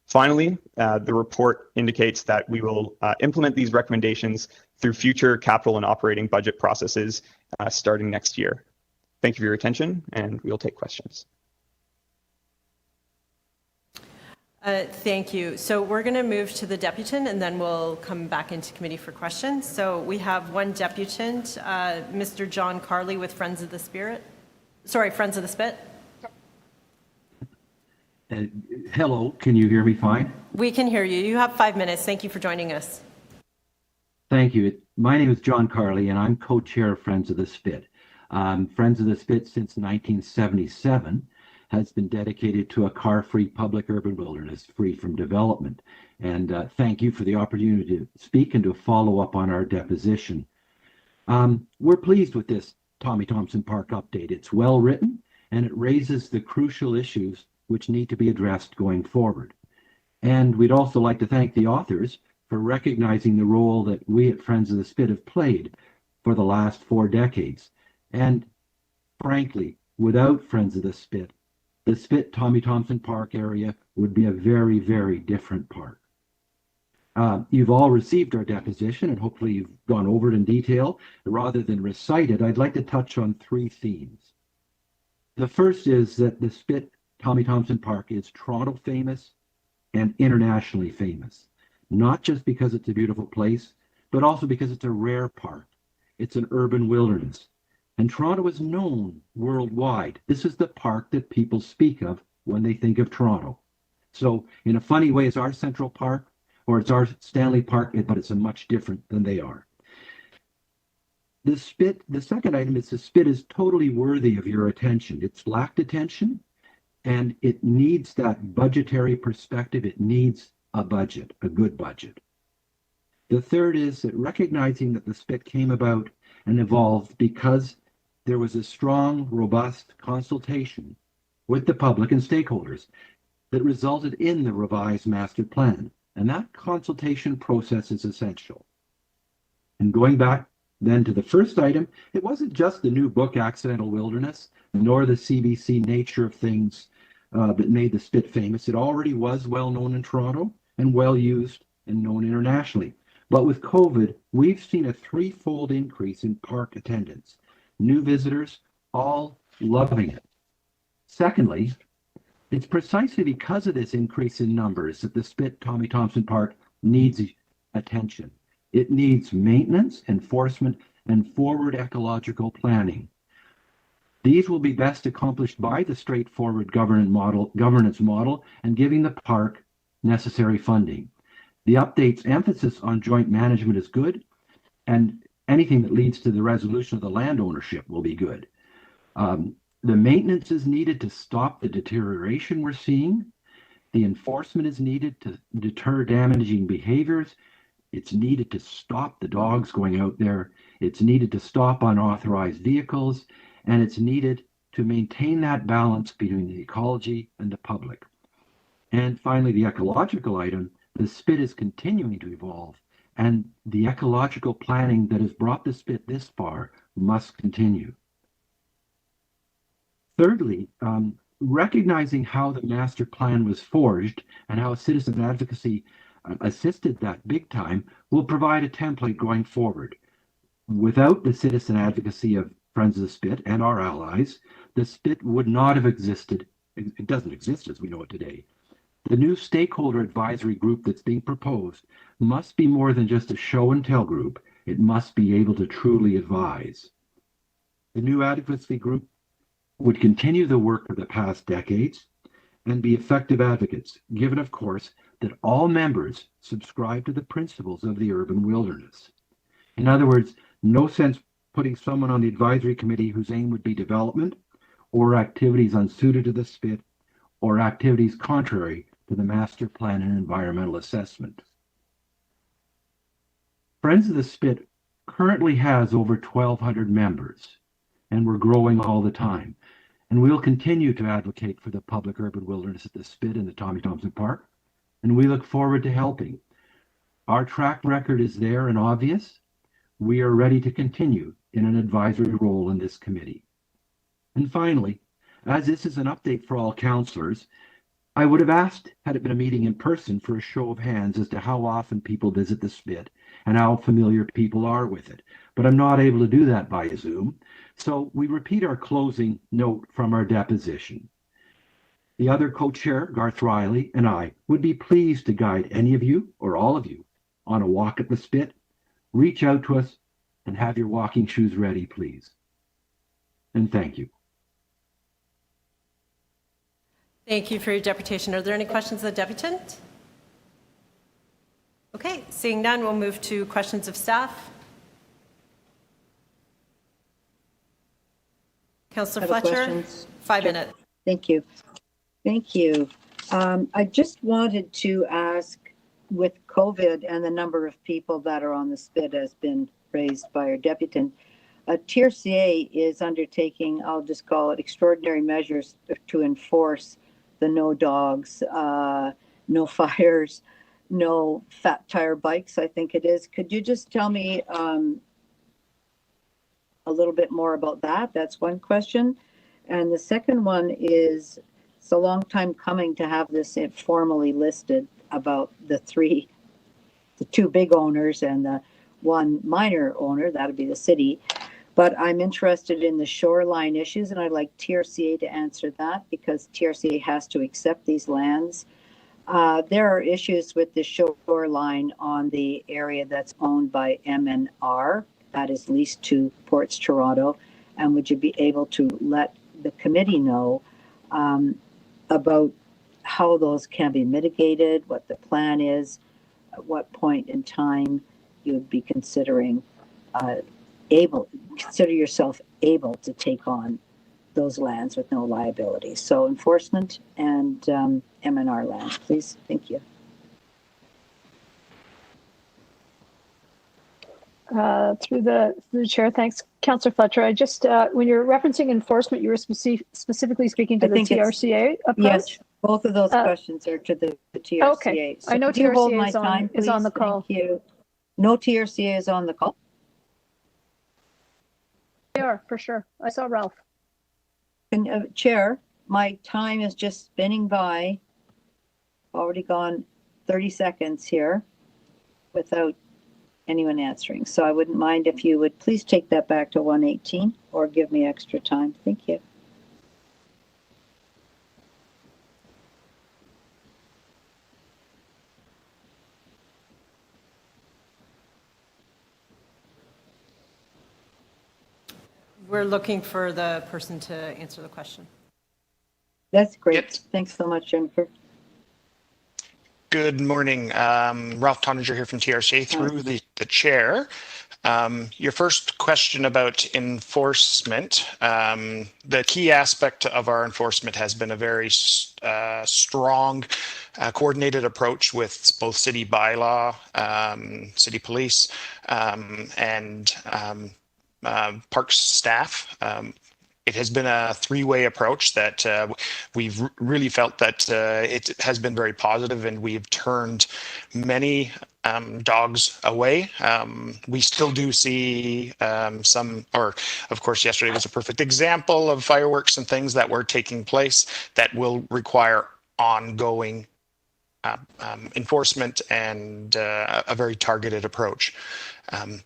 Finally, the report indicates that we will implement these recommendations through future capital and operating budget processes starting next year. Thank you for your attention, and we'll take questions. Thank you. So we're going to move to the deputant, and then we'll come back into committee for questions. So we have one deputant, Mr. John Carley with Friends of the Spit. Hello, can you hear me fine? We can hear you. You have 5 minutes. Thank you for joining us. Thank you. My name is John Carley, and I'm co-chair of Friends of the Spit. Friends of the Spit since 1977 has been dedicated to a car-free public urban wilderness free from development. And thank you for the opportunity to speak and to follow up on our deposition. We're pleased with this Thompson Park update. It's well written, and it raises the crucial issues which need to be addressed going forward. And we'd also like to thank the authors for recognizing the role that we at Friends of the Spit have played for the last 4 decades. And frankly, without Friends of the Spit Thompson Park area would be a very, very different park. You've all received our deposition, and hopefully you've gone over it in detail. Rather than recite it, I'd like to touch on 3 themes. The first is that the Spit Thompson Park is Toronto famous and internationally famous, not just because it's a beautiful place, but also because it's a rare park. It's an urban wilderness. And Toronto is known worldwide. This is the park that people speak of when they think of Toronto. So in a funny way, it's our Central Park, or it's our Stanley Park, but it's a much different than they are. The second item is the Spit is totally worthy of your attention. It's lacked attention, and it needs that budgetary perspective. It needs a budget, a good budget. The third is that recognizing that the Spit came about and evolved because there was a strong, robust consultation with the public and stakeholders that resulted in the revised master plan. And that consultation process is essential. And going back then to the first item, it wasn't just the new book, Accidental Wilderness, nor the CBC Nature of Things that made the Spit famous. It already was well known in Toronto and well used and known internationally. But with COVID, we've seen a 3-fold increase in park attendance. New visitors, all loving it. Secondly, it's precisely because of this increase in numbers that the Spit Thompson Park needs attention. It needs maintenance, enforcement, and forward ecological planning. These will be best accomplished by the straightforward governance model and giving the park necessary funding. The update's emphasis on joint management is good, and anything that leads to the resolution of the land ownership will be good. The maintenance is needed to stop the deterioration we're seeing. The enforcement is needed to deter damaging behaviors. It's needed to stop the dogs going out there. It's needed to stop unauthorized vehicles, and it's needed to maintain that balance between the ecology and the public. And finally, the ecological item, the Spit is continuing to evolve, and the ecological planning that has brought the Spit this far must continue. Thirdly, recognizing how the master plan was forged and how citizen advocacy assisted that big time will provide a template going forward. Without the citizen advocacy of Friends of the Spit and our allies, the Spit would not have existed. It doesn't exist as we know it today. The new stakeholder advisory group that's being proposed must be more than just a show and tell group. It must be able to truly advise. The new advocacy group would continue the work of the past decades and be effective advocates, given, of course, that all members subscribe to the principles of the urban wilderness. In other words, no sense putting someone on the advisory committee whose aim would be development or activities unsuited to the Spit or activities contrary to the master plan and environmental assessment. Friends of the Spit currently has over 1,200 members, and we're growing all the time. And we'll continue to advocate for the public urban wilderness at the Spit and the Thompson Park, and we look forward to helping. Our track record is there and obvious. We are ready to continue in an advisory role in this committee. And finally, as this is an update for all councillors, I would have asked, had it been a meeting in person, for a show of hands as to how often people visit the Spit and how familiar people are with it. But I'm not able to do that by Zoom. So we repeat our closing note from our deposition. The other co-chair, Garth Riley, and I would be pleased to guide any of you or all of you on a walk at the Spit. Reach out to us and have your walking shoes ready, please. And thank you. Thank you for your deputation. Are there any questions of the deputant? Okay, seeing none, we'll move to questions of staff. Councillor Other Fletcher, questions? 5 minutes. Thank you. Thank you. I just wanted to ask, with COVID and the number of people that are on the spit has been raised by our deputant, TRCA is undertaking, I'll just call it extraordinary measures to enforce the no dogs, no fires, no fat tire bikes, I think it is. Could you just tell me a little bit more about that? That's one question. And the second one is, it's a long time coming to have this formally listed about the two big owners and the one minor owner, that'd be the city. But I'm interested in the shoreline issues, and I'd like TRCA to answer that because TRCA has to accept these lands. There are issues with the shoreline on the area that's owned by MNR, that is leased to Ports Toronto. And would you be able to let the committee know about how those can be mitigated, what the plan is, at what point in time you would be considering consider yourself able to take on those lands with no liability. So enforcement and MNR lands, please. Thank you. Through the chair, thanks, Councillor Fletcher. I just, when you're referencing enforcement, you were specifically speaking to the TRCA approach? Yes, both of those questions are to the TRCA. Okay, So I know could you hold TRCA my time, is on the call. Thank you. No TRCA is on the call. They are, for sure. I saw Ralph. Chair, my time is just spinning by. Already gone 30 seconds here without anyone answering. So I wouldn't mind if you would please take that back to 118 or give me extra time. Thank you. We're looking for the person to answer the question. That's great. Yep. Thanks so much, Jennifer. Good morning. Ralph Tonninger here from TRCA through the chair. Your first question about enforcement. The key aspect of our enforcement has been a very strong, coordinated approach with both city bylaw, city police, and parks staff. It has been a three-way approach that we've really felt that it has been very positive, and we've turned many dogs away. We still do see some, or of course yesterday was a perfect example of fireworks and things that were taking place that will require ongoing enforcement and a very targeted approach.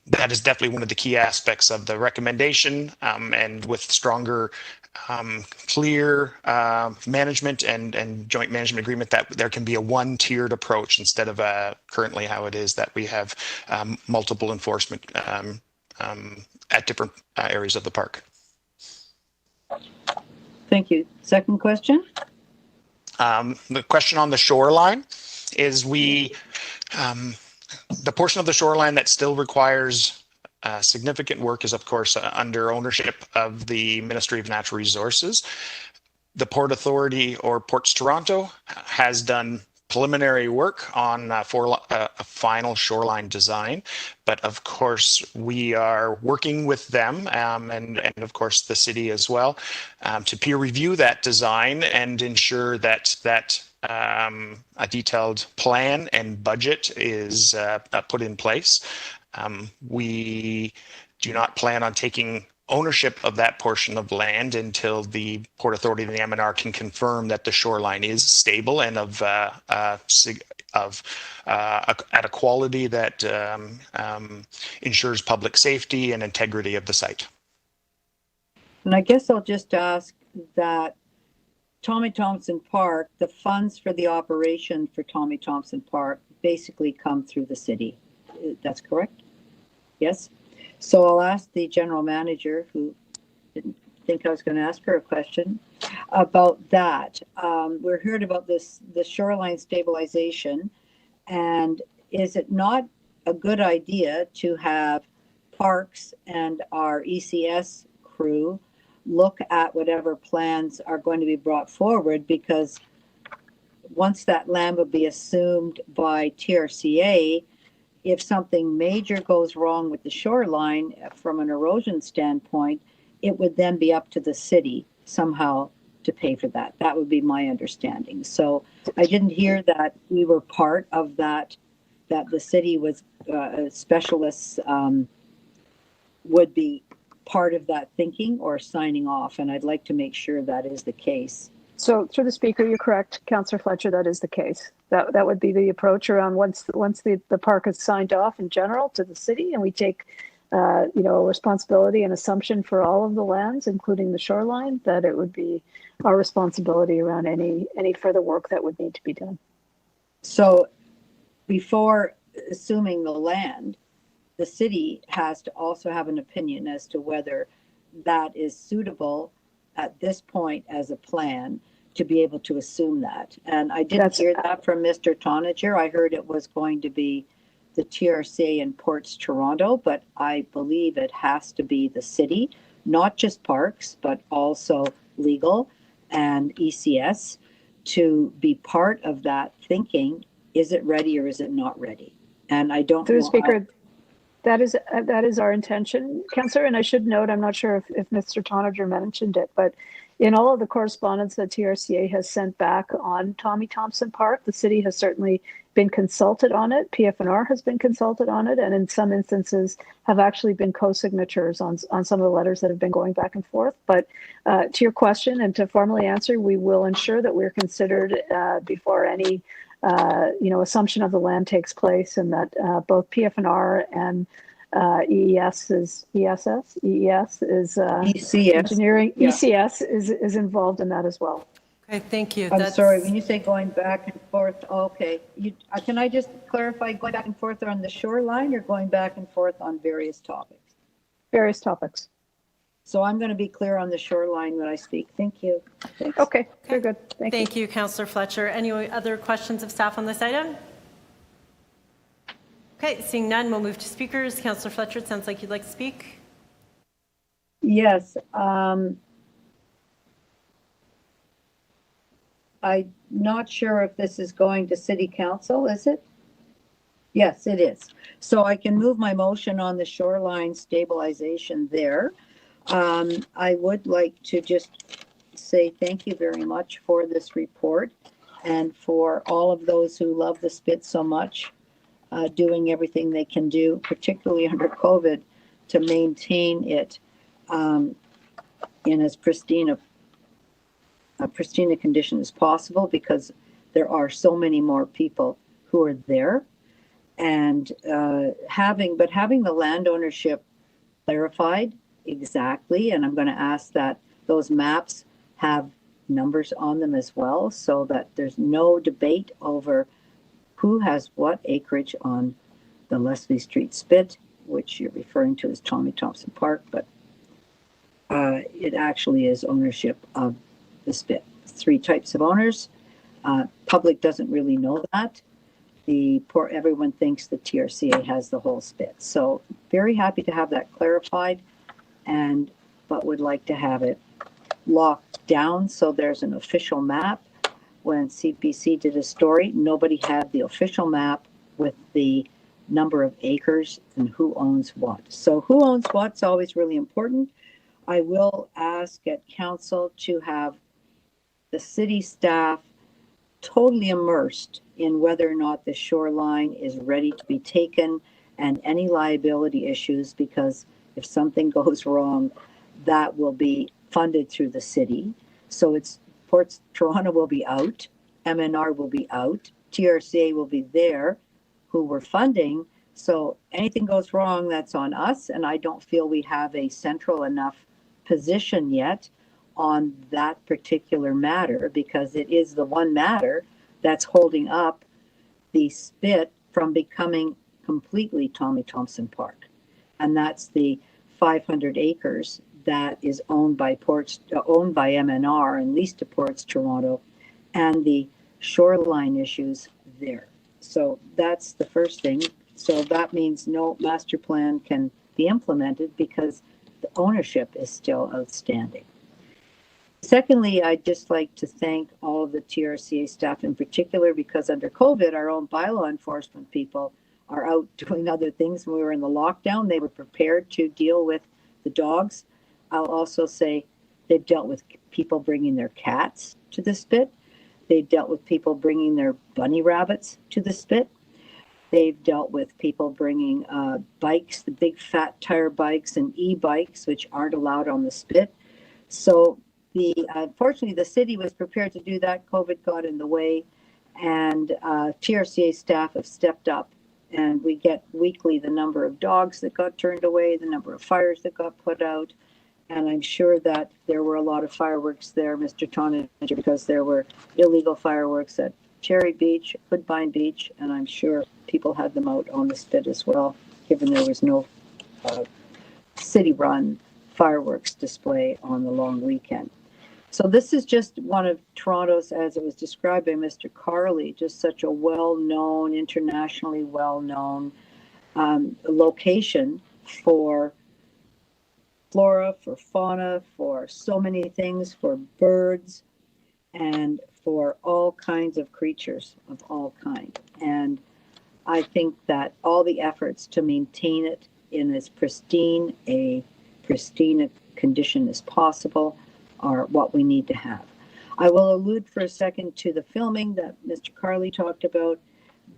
That is definitely one of the key aspects of the recommendation, and with stronger, clear management and joint management agreement, that there can be a one-tiered approach instead of currently how it is that we have multiple enforcement at different areas of the park. Thank you. Second question? The question on the shoreline is the portion of the shoreline that still requires significant work is, of course, under ownership of the Ministry of Natural Resources. The Port Authority, or Ports Toronto, has done preliminary work on for a final shoreline design, but of course we are working with them and of course the city as well to peer review that design and ensure that a detailed plan and budget is put in place. We do not plan on taking ownership of that portion of land until the Port Authority and the MNR can confirm that the shoreline is stable and at a quality that ensures public safety and integrity of the site. And I guess I'll just ask that Tommy Thompson Park, the funds for the operation for Tommy Thompson Park basically come through the city. That's correct? Yes? So I'll ask the general manager, who didn't think I was going to ask her a question about that. We're heard about this, the shoreline stabilization, and is it not a good idea to have parks and our ECS crew look at whatever plans are going to be brought forward? Because once that land will be assumed by TRCA, if something major goes wrong with the shoreline from an erosion standpoint, it would then be up to the city somehow to pay for that. That would be my understanding. So I didn't hear that we were part of that, that the city was specialists would be part of that thinking or signing off. And I'd like to make sure that is the case. So through the speaker, you're correct, Councillor Fletcher, that is the case. That would be the approach around once the park is signed off in general to the city, and we take responsibility and assumption for all of the lands, including the shoreline, that it would be our responsibility around any further work that would need to be done. So before assuming the land, the city has to also have an opinion as to whether that is suitable at this point as a plan to be able to assume that. And I didn't hear that from Mr. Toniger. I heard it was going to be the TRCA and Ports Toronto, but I believe it has to be the city, not just parks, but also legal and ECS to be part of that thinking. Is it ready or is it not ready? And I don't Through the speaker, that is our intention, Councillor. And I should note, I'm not sure if Mr. Toniger mentioned it, but in all of the correspondence that TRCA has sent back on Tommy Thompson Park, the city has certainly been consulted on it. PFNR has been consulted on it, and in some instances have actually been co-signatures on some of the letters that have been going back and forth. But to your question, and to formally answer, we will ensure that we're considered before any assumption of the land takes place, and that both PFNR and ECS is engineering. Yeah. ECS is involved in that as well. Okay, thank you. I'm sorry, when you say going back and forth, okay. Can I just clarify, going back and forth on the shoreline or going back and forth on various topics? Various topics. So I'm going to be clear on the shoreline when I speak. Thank you. Thanks. Okay, very good. Thank you, Councillor Fletcher. Any other questions of staff on this item? Okay, seeing none, we'll move to speakers. Councillor Fletcher, it sounds like you'd like to speak. Yes. I'm not sure if this is going to City Council, is it? Yes, it is. So I can move my motion on the shoreline stabilization there. I would like to just say thank you very much for this report and for all of those who love the Spit so much, doing everything they can do, particularly under COVID, to maintain it in as pristine a condition as possible, because there are so many more people who are there. And having the land ownership clarified exactly, and I'm going to ask that those maps have numbers on them as well, so that there's no debate over who has what acreage on the Leslie Street Spit, which you're referring to as Tommy Thompson Park, but it actually is ownership of the Spit. 3 types of owners. Public doesn't really know that. Everyone thinks the TRCA has the whole Spit. So very happy to have that clarified, but would like to have it locked down so there's an official map. When CPC did a story, nobody had the official map with the number of acres and who owns what. So who owns what's always really important. I will ask at council to have the city staff totally immersed in whether or not the shoreline is ready to be taken and any liability issues, because if something goes wrong, that will be funded through the city. So it's Ports Toronto will be out, MNR will be out, TRCA will be there, who we're funding. So anything goes wrong, that's on us. And I don't feel we have a central enough position yet on that particular matter, because it is the one matter that's holding up the spit from becoming completely Tommy Thompson Park. And that's the 500 acres that is owned by MNR and leased to Ports Toronto, and the shoreline issues there. So that's the first thing. So that means no master plan can be implemented because the ownership is still outstanding. Secondly, I'd just like to thank all of the TRCA staff in particular, because under COVID, our own bylaw enforcement people are out doing other things. When we were in the lockdown, they were prepared to deal with the dogs. I'll also say they've dealt with people bringing their cats to the spit. They've dealt with people bringing their bunny rabbits to the spit. They've dealt with people bringing bikes, the big fat tire bikes and e-bikes, which aren't allowed on the spit. So unfortunately, the city was prepared to do that. COVID got in the way, and TRCA staff have stepped up, and we get weekly the number of dogs that got turned away, the number of fires that got put out. And I'm sure that there were a lot of fireworks there, Mr. Tonnage, because there were illegal fireworks at Cherry Beach, Woodbine Beach, and I'm sure people had them out on the spit as well, given there was no city-run fireworks display on the long weekend. So this is just one of Toronto's, as it was described by Mr. Carley, just such a well-known, internationally well-known location for flora, for fauna, for so many things, for birds, and for all kinds of creatures of all kinds. And I think that all the efforts to maintain it in as pristine a condition as possible are what we need to have. I will allude for a second to the filming that Mr. Carley talked about.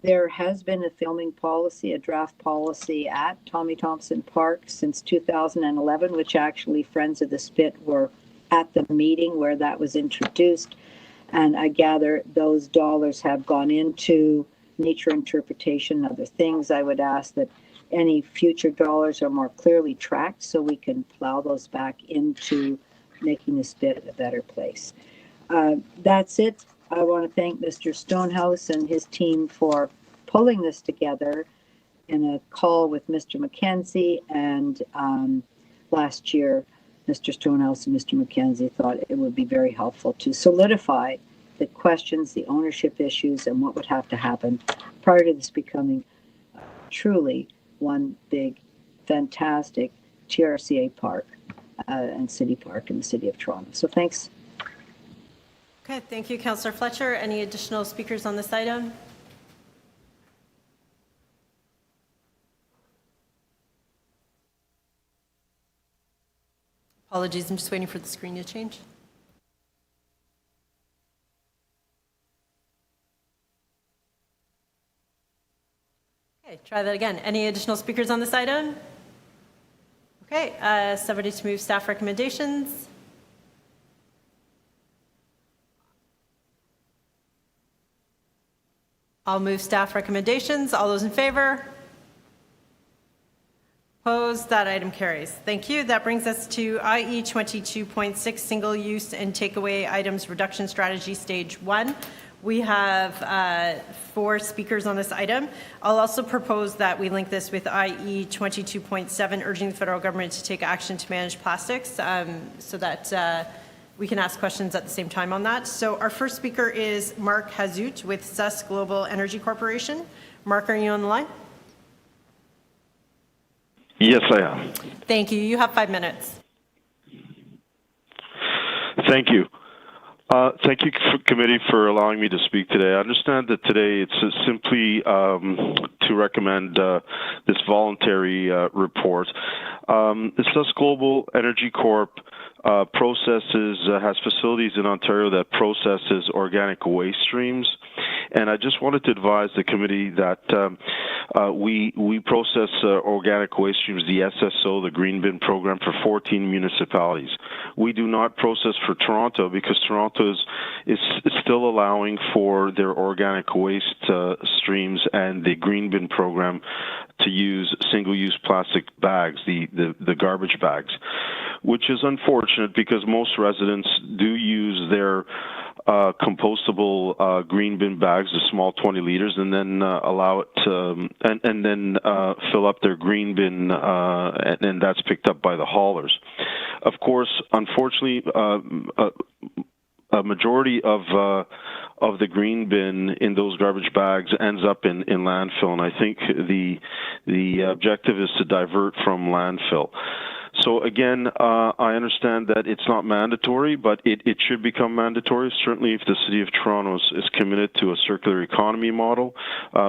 There has been a filming policy, a draft policy at Tommy Thompson Park since 2011, which actually Friends of the Spit were at the meeting where that was introduced. And I gather those dollars have gone into nature interpretation and other things. I would ask that any future dollars are more clearly tracked so we can plow those back into making the spit a better place. That's it. I want to thank Mr. Stonehouse and his team for pulling this together in a call with Mr. McKenzie. And last year, Mr. Stonehouse and Mr. McKenzie thought it would be very helpful to solidify the questions, the ownership issues, and what would have to happen prior to this becoming truly one big, fantastic TRCA park and city park in the city of Toronto. So thanks. Okay, thank you, Councillor Fletcher. Any additional speakers on this item? Apologies, I'm just waiting for the screen to change. Okay, try that again. Any additional speakers on this item? Okay, somebody to move staff recommendations. I'll move staff recommendations. All those in favor? Opposed? That item carries. Thank you. That brings us to IE 22.6, single-use and takeaway items reduction strategy, stage 1. We have 4 speakers on this item. I'll also propose that we link this with IE 22.7, urging the federal government to take action to manage plastics, so that we can ask questions at the same time on that. So our first speaker is Mark Hazout with SUS Global Energy Corporation. Mark, are you on the line? Yes, I am. Thank you. You have 5 minutes. Thank you. Thank you, committee, for allowing me to speak today. I understand that today it's simply to recommend this voluntary report. The SUS Global Energy Corp has facilities in Ontario that processes organic waste streams. And I just wanted to advise the committee that we process organic waste streams, the SSO, the Green Bin program, for 14 municipalities. We do not process for Toronto because Toronto is still allowing for their organic waste streams and the Green Bin program to use single-use plastic bags, the garbage bags. which is unfortunate because most residents do use their compostable green bin bags, the small 20 liters, and then allow it to, and then fill up their green bin, and that's picked up by the haulers. Of course, unfortunately, a majority of the green bin in those garbage bags ends up in landfill, and I think the objective is to divert from landfill. So again, I understand that it's not mandatory, but it should become mandatory. Certainly, if the City of Toronto is committed to a circular economy model,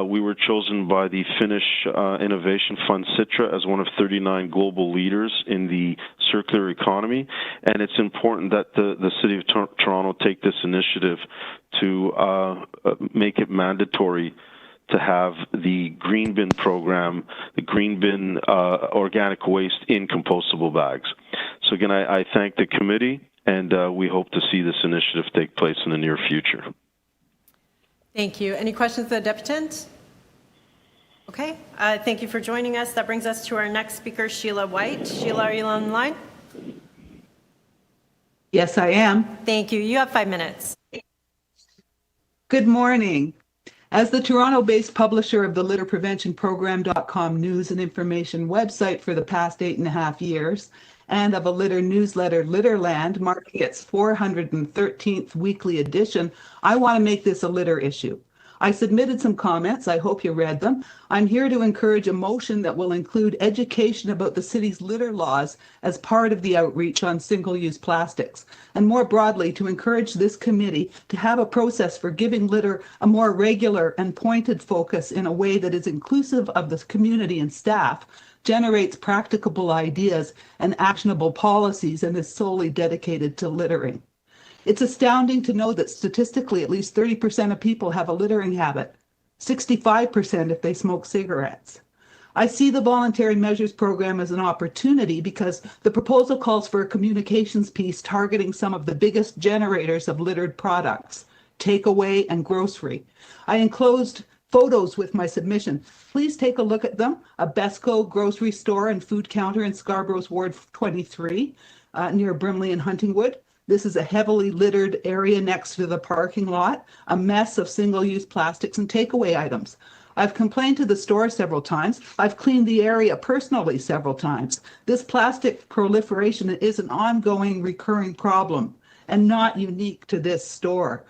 we were chosen by the Finnish Innovation Fund Citra as one of 39 global leaders in the circular economy, and it's important that the City of Toronto take this initiative to make it mandatory to have the green bin program, the green bin organic waste in compostable bags. So again, I thank the committee, and we hope to see this initiative take place in the near future. Thank you. Any questions of the deputant? Okay, thank you for joining us. That brings us to our next speaker, Sheila White. Sheila, are you on the line? Yes, I am. Thank you. You have 5 minutes. Good morning. As the Toronto-based publisher of the litterpreventionprogram.com news and information website for the past 8.5 years, and of a litter newsletter, Litterland, marking its 413th weekly edition, I want to make this a litter issue. I submitted some comments. I hope you read them. I'm here to encourage a motion that will include education about the city's litter laws as part of the outreach on single-use plastics, and more broadly, to encourage this committee to have a process for giving litter a more regular and pointed focus in a way that is inclusive of the community and staff, generates practicable ideas and actionable policies, and is solely dedicated to littering. It's astounding to know that statistically at least 30% of people have a littering habit, 65% if they smoke cigarettes. I see the Voluntary Measures Program as an opportunity because the proposal calls for a communications piece targeting some of the biggest generators of littered products, takeaway and grocery. I enclosed photos with my submission. Please take a look at them. A Besco grocery store and food counter in Scarborough's Ward 23 near Brimley and Huntingwood. This is a heavily littered area next to the parking lot, a mess of single-use plastics and takeaway items. I've complained to the store several times. I've cleaned the area personally several times. This plastic proliferation is an ongoing, recurring problem and not unique to this store.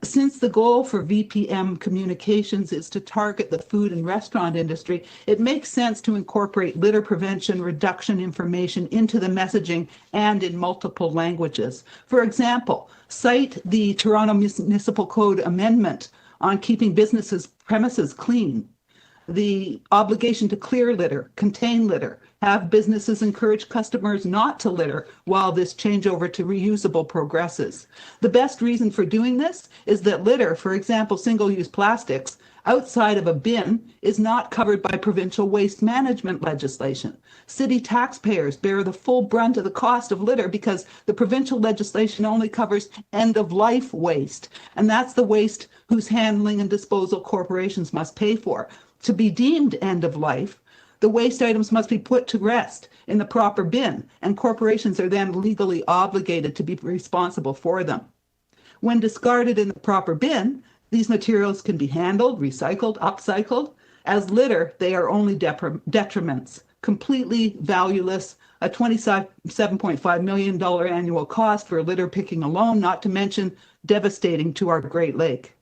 Since the goal for VPM communications is to target the food and restaurant industry, it makes sense to incorporate litter prevention reduction information into the messaging and in multiple languages. For example, cite the Toronto Municipal Code amendment on keeping businesses' premises clean, the obligation to clear litter, contain litter, have businesses encourage customers not to litter while this changeover to reusable progresses. The best reason for doing this is that litter, for example, single-use plastics, outside of a bin is not covered by provincial waste management legislation. City taxpayers bear the full brunt of the cost of litter because the provincial legislation only covers end-of-life waste, and that's the waste whose handling and disposal corporations must pay for. To be deemed end-of-life, the waste items must be put to rest in the proper bin, and corporations are then legally obligated to be responsible for them. When discarded in the proper bin, these materials can be handled, recycled, upcycled. As litter, they are only detriments, completely valueless, a $27.5 million annual cost for litter picking alone, not to mention devastating to our Great Lake.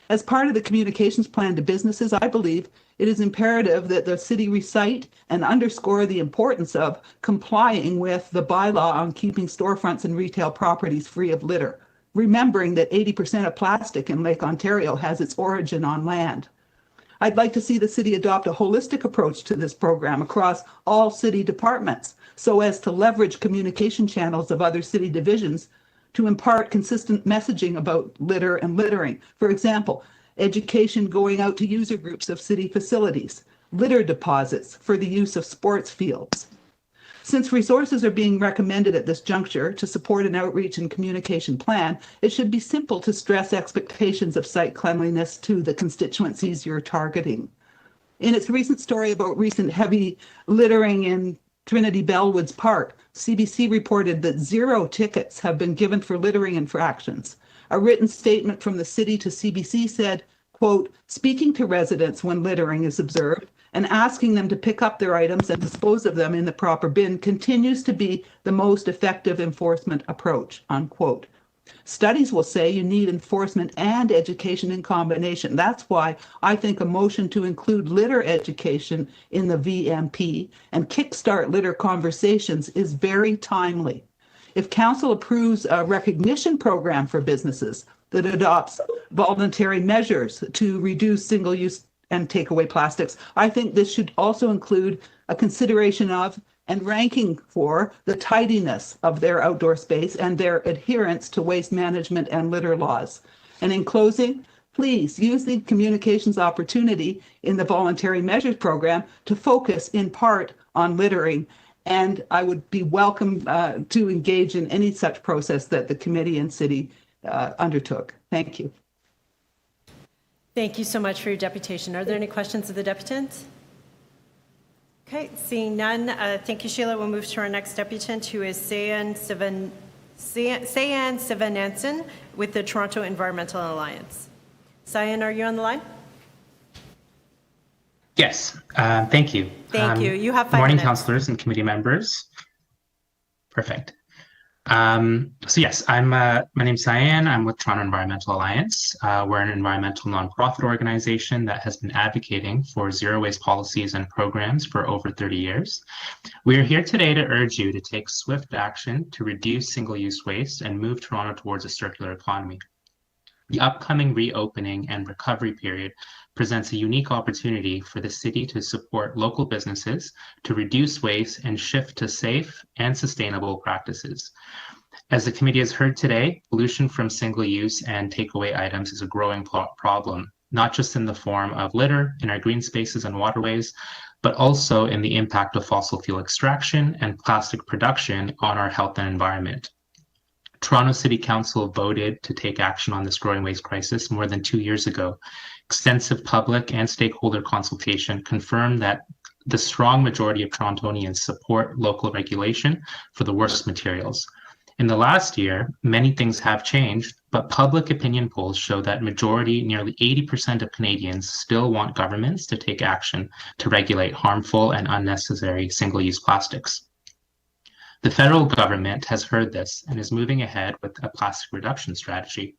As part of the communications plan to businesses, I believe it is imperative that the city recite and underscore the importance of complying with the bylaw on keeping storefronts and retail properties free of litter, remembering that 80% of plastic in Lake Ontario has its origin on land. I'd like to see the city adopt a holistic approach to this program across all city departments so as to leverage communication channels of other city divisions to impart consistent messaging about litter and littering. For example, education going out to user groups of city facilities, litter deposits for the use of sports fields. Since resources are being recommended at this juncture to support an outreach and communication plan, it should be simple to stress expectations of site cleanliness to the constituencies you're targeting. In its recent story about recent heavy littering in Trinity Bellwoods Park, CBC reported that 0 tickets have been given for littering infractions. A written statement from the city to CBC said, quote, speaking to residents when littering is observed and asking them to pick up their items and dispose of them in the proper bin continues to be the most effective enforcement approach, unquote. Studies will say you need enforcement and education in combination. That's why I think a motion to include litter education in the VMP and kickstart litter conversations is very timely. If council approves a recognition program for businesses that adopts voluntary measures to reduce single-use and takeaway plastics, I think this should also include a consideration of and ranking for the tidiness of their outdoor space and their adherence to waste management and litter laws. And in closing, please use the communications opportunity in the voluntary measures program to focus in part on littering. And I would be welcome to engage in any such process that the committee and city undertook. Thank you. Thank you so much for your deputation. Are there any questions of the deputant? Okay, seeing none, thank you, Sheila. We'll move to our next deputant, who is Sayan Sivanansan with the Toronto Environmental Alliance. Sayan, are you on the line? Yes, thank you. Thank you. You have 5 morning, minutes. councillors and committee members. Perfect. So yes, my name's Cyan. I'm with Toronto Environmental Alliance. We're an environmental nonprofit organization that has been advocating for zero waste policies and programs for over 30 years. We are here today to urge you to take swift action to reduce single-use waste and move Toronto towards a circular economy. The upcoming reopening and recovery period presents a unique opportunity for the city to support local businesses to reduce waste and shift to safe and sustainable practices. As the committee has heard today, pollution from single-use and takeaway items is a growing problem, not just in the form of litter in our green spaces and waterways, but also in the impact of fossil fuel extraction and plastic production on our health and environment. Toronto City Council voted to take action on this growing waste crisis more than 2 years ago. Extensive public and stakeholder consultation confirmed that the strong majority of Torontonians support local regulation for the worst materials. In the last year, many things have changed, but public opinion polls show that nearly 80% of Canadians still want governments to take action to regulate harmful and unnecessary single-use plastics. The federal government has heard this and is moving ahead with a plastic reduction strategy.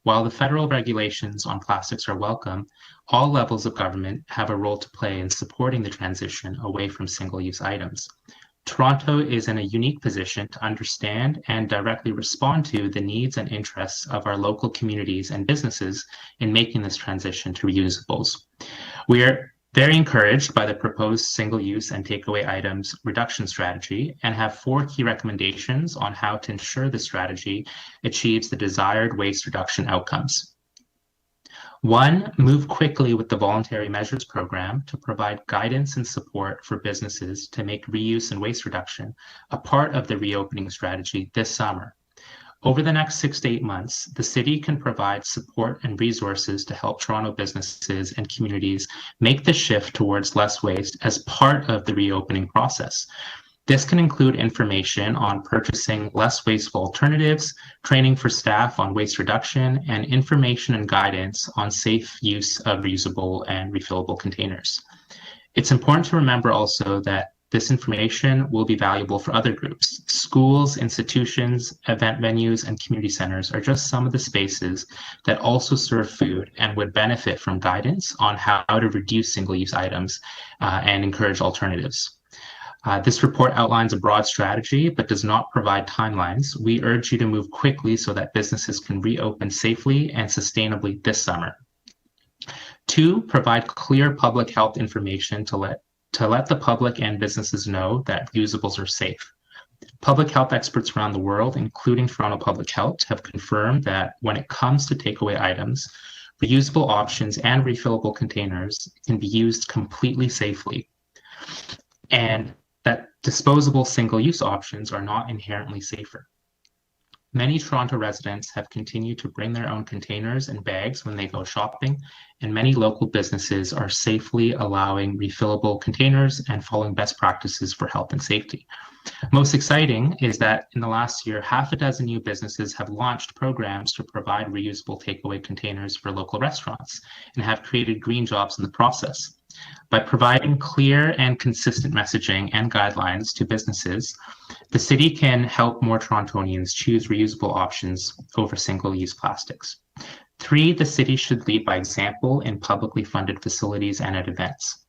While the federal regulations on plastics are welcome, all levels of government have a role to play in supporting the transition away from single-use items. Toronto is in a unique position to understand and directly respond to the needs and interests of our local communities and businesses in making this transition to reusables. We are very encouraged by the proposed single-use and takeaway items reduction strategy and have 4 key recommendations on how to ensure the strategy achieves the desired waste reduction outcomes. 1, move quickly with the voluntary measures program to provide guidance and support for businesses to make reuse and waste reduction a part of the reopening strategy this summer. Over the next 6 to 8 months, the city can provide support and resources to help Toronto businesses and communities make the shift towards less waste as part of the reopening process. This can include information on purchasing less wasteful alternatives, training for staff on waste reduction, and information and guidance on safe use of reusable and refillable containers. It's important to remember also that this information will be valuable for other groups. Schools, institutions, event venues, and community centers are just some of the spaces that also serve food and would benefit from guidance on how to reduce single-use items and encourage alternatives. This report outlines a broad strategy, but does not provide timelines. We urge you to move quickly so that businesses can reopen safely and sustainably this summer. 2, provide clear public health information to let the public and businesses know that reusables are safe. Public health experts around the world, including Toronto Public Health, have confirmed that when it comes to takeaway items, reusable options and refillable containers can be used completely safely, and that disposable single-use options are not inherently safer. Many Toronto residents have continued to bring their own containers and bags when they go shopping, and many local businesses are safely allowing refillable containers and following best practices for health and safety. Most exciting is that in the last year, half a dozen new businesses have launched programs to provide reusable takeaway containers for local restaurants and have created green jobs in the process. By providing clear and consistent messaging and guidelines to businesses, the city can help more Torontonians choose reusable options over single-use plastics. 3, the city should lead by example in publicly funded facilities and at events.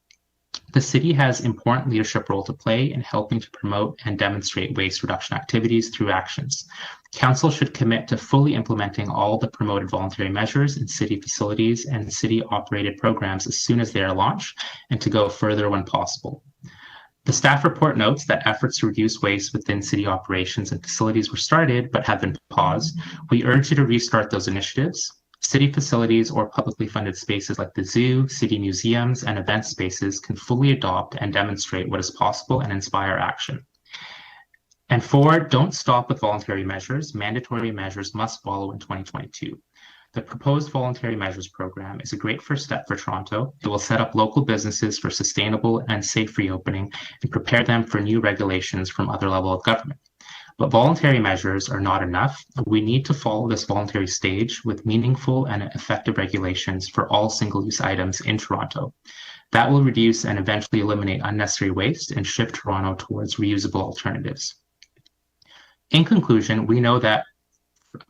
The city has an important leadership role to play in helping to promote and demonstrate waste reduction activities through actions. Council should commit to fully implementing all the promoted voluntary measures in city facilities and city-operated programs as soon as they are launched, and to go further when possible. The staff report notes that efforts to reduce waste within city operations and facilities were started but have been paused. We urge you to restart those initiatives. City facilities or publicly funded spaces like the zoo, city museums, and event spaces can fully adopt and demonstrate what is possible and inspire action. And 4, don't stop with voluntary measures. Mandatory measures must follow in 2022. The proposed voluntary measures program is a great first step for Toronto. It will set up local businesses for sustainable and safe reopening and prepare them for new regulations from other levels of government. But voluntary measures are not enough. We need to follow this voluntary stage with meaningful and effective regulations for all single-use items in Toronto. That will reduce and eventually eliminate unnecessary waste and shift Toronto towards reusable alternatives. In conclusion, we know that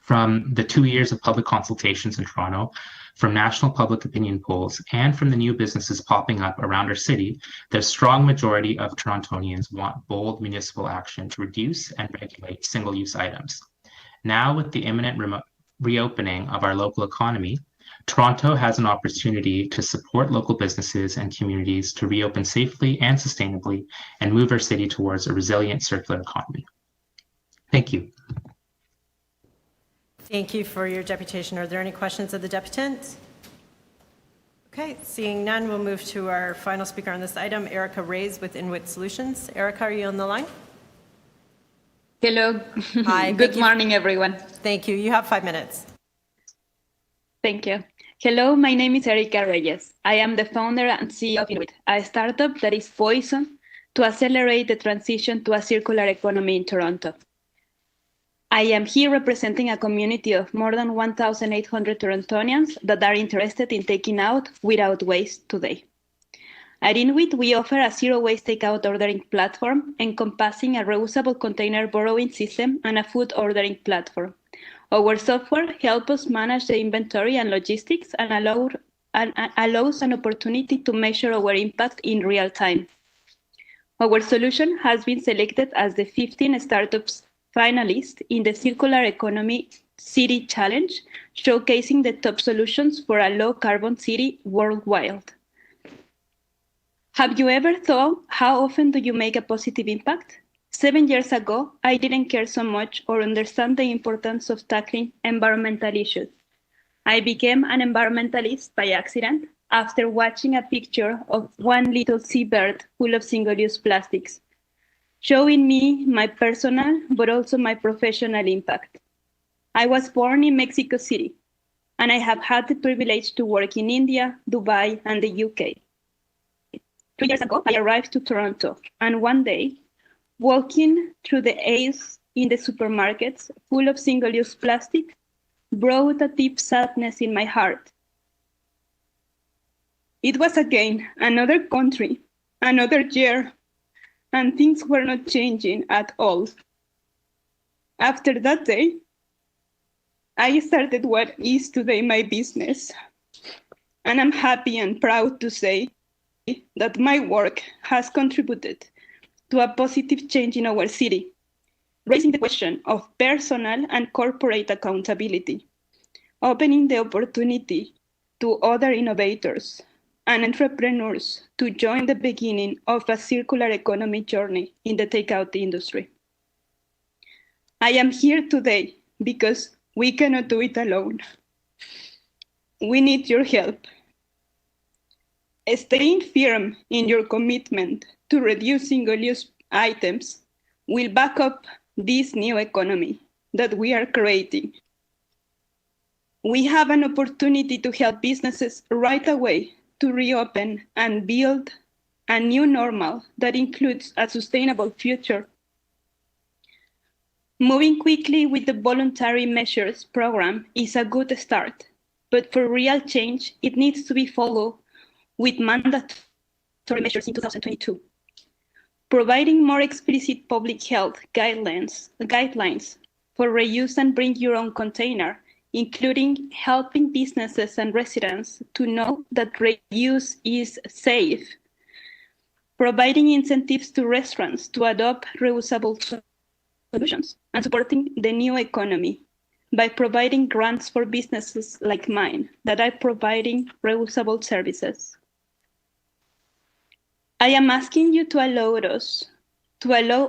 from the 2 years of public consultations in Toronto, from national public opinion polls, and from the new businesses popping up around our city, the strong majority of Torontonians want bold municipal action to reduce and regulate single-use items. Now, with the imminent reopening of our local economy, Toronto has an opportunity to support local businesses and communities to reopen safely and sustainably and move our city towards a resilient circular economy. Thank you. Thank you for your deputation. Are there any questions of the deputant? Okay, seeing none, we'll move to our final speaker on this item, Erica Reyes with Inuit Solutions. Erica, are you on the line? Hello. Hi. Good morning, everyone. Thank you. You have 5 minutes. Thank you. Hello, my name is Erica Reyes. I am the founder and CEO of Inuit, a startup that is poised to accelerate the transition to a circular economy in Toronto. I am here representing a community of more than 1,800 Torontonians that are interested in taking out without waste today. At Inuit, we offer a zero-waste takeout ordering platform encompassing a reusable container borrowing system and a food ordering platform. Our software helps us manage the inventory and logistics and allows an opportunity to measure our impact in real time. Our solution has been selected as the 15 startups finalist in the Circular Economy City Challenge, showcasing the top solutions for a low-carbon city worldwide. Have you ever thought, how often do you make a positive impact? 7 years ago, I didn't care so much or understand the importance of tackling environmental issues. I became an environmentalist by accident after watching a picture of one little seabird full of single-use plastics, showing me my personal but also my professional impact. I was born in Mexico City, and I have had the privilege to work in India, Dubai, and the UK. 2 years ago, I arrived to Toronto, and one day, walking through the aisles in the supermarkets full of single-use plastic brought a deep sadness in my heart. It was again another country, another year, and things were not changing at all. After that day, I started what is today my business, and I'm happy and proud to say that my work has contributed to a positive change in our city, raising the question of personal and corporate accountability, opening the opportunity to other innovators and entrepreneurs to join the beginning of a circular economy journey in the takeout industry. I am here today because we cannot do it alone. We need your help. Staying firm in your commitment to reduce single-use items will back up this new economy that we are creating. We have an opportunity to help businesses right away to reopen and build a new normal that includes a sustainable future. Moving quickly with the voluntary measures program is a good start, but for real change, it needs to be followed with mandatory measures in 2022. Providing more explicit public health guidelines for reuse and bring your own container, including helping businesses and residents to know that reuse is safe. Providing incentives to restaurants to adopt reusable solutions, and supporting the new economy by providing grants for businesses like mine that are providing reusable services. I am asking you to allow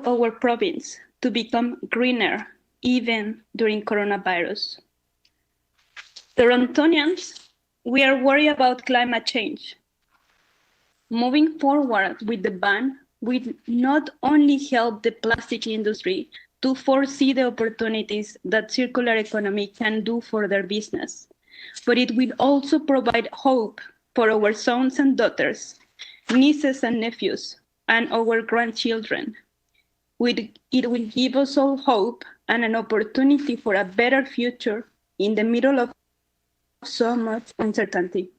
our province to become greener even during coronavirus. Torontonians, we are worried about climate change. Moving forward with the ban will not only help the plastic industry to foresee the opportunities that circular economy can do for their business, but it will also provide hope for our sons and daughters, nieces and nephews, and our grandchildren. It will give us all hope and an opportunity for a better future in the middle of so much uncertainty.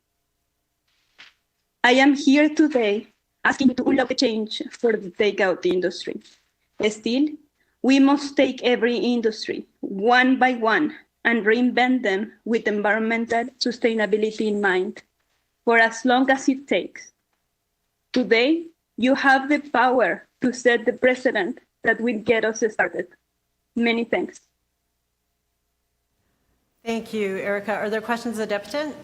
I am here today asking you to unlock the change for the takeout industry. Still, we must take every industry one by one and reinvent them with environmental sustainability in mind for as long as it takes. Today, you have the power to set the precedent that will get us started. Many thanks. Thank you, Erica. Are there questions of the deputant?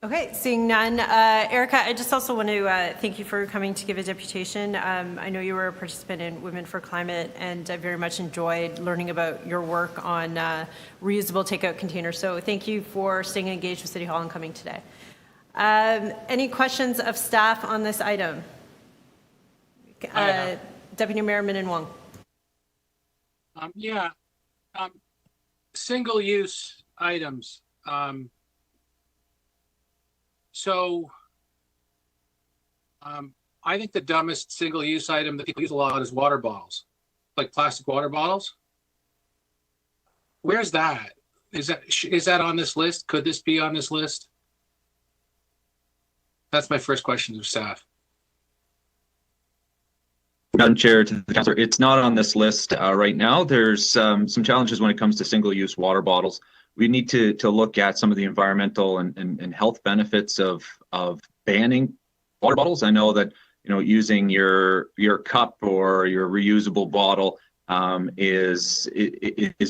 Okay, seeing none. Erica, I just also want to thank you for coming to give a deputation. I know you were a participant in Women for Climate, and I very much enjoyed learning about your work on reusable takeout containers. So thank you for staying engaged with City Hall and coming today. Any questions of staff on this item? Deputy Mayor Min Wong. Single-use items. I think the dumbest single-use item that people use a lot is water bottles, like plastic water bottles. Where's that? Is that on this list? Could this be on this list? That's my first question to staff. Madam Chair, to the Councillor, it's not on this list right now. There's some challenges when it comes to single-use water bottles. We need to look at some of the environmental and health benefits of banning water bottles. I know that using your cup or your reusable bottle is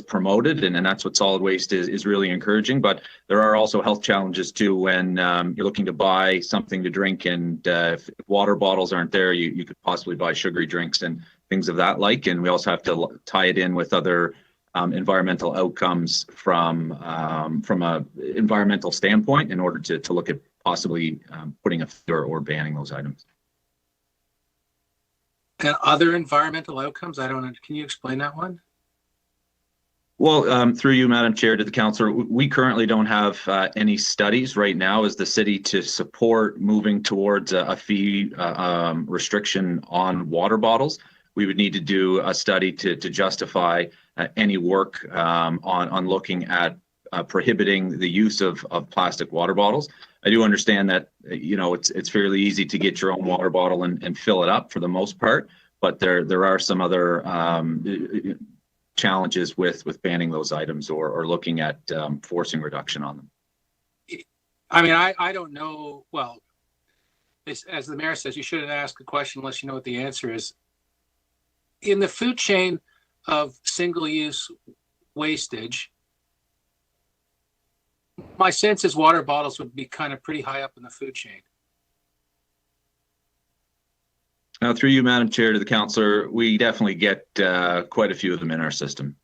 promoted, and that's what solid waste is really encouraging. But there are also health challenges too when you're looking to buy something to drink, and if water bottles aren't there, you could possibly buy sugary drinks and things of that like. And we also have to tie it in with other environmental outcomes from a environmental standpoint in order to look at possibly putting a figure or banning those items. And other environmental outcomes? I don't know. Can you explain that one? Well, through you, Madam Chair, to the Councillor, we currently don't have any studies right now as the city to support moving towards a fee restriction on water bottles. We would need to do a study to justify any work on looking at prohibiting the use of plastic water bottles. I do understand that it's fairly easy to get your own water bottle and fill it up for the most part, but there are some other challenges with banning those items or looking at forcing reduction on them. I mean, I don't know. Well, as the mayor says, you shouldn't ask a question unless you know what the answer is. In the food chain of single-use wastage, my sense is water bottles would be kind of pretty high up in the food chain. Now, through you, Madam Chair, to the Councillor, we definitely get quite a few of them in our system.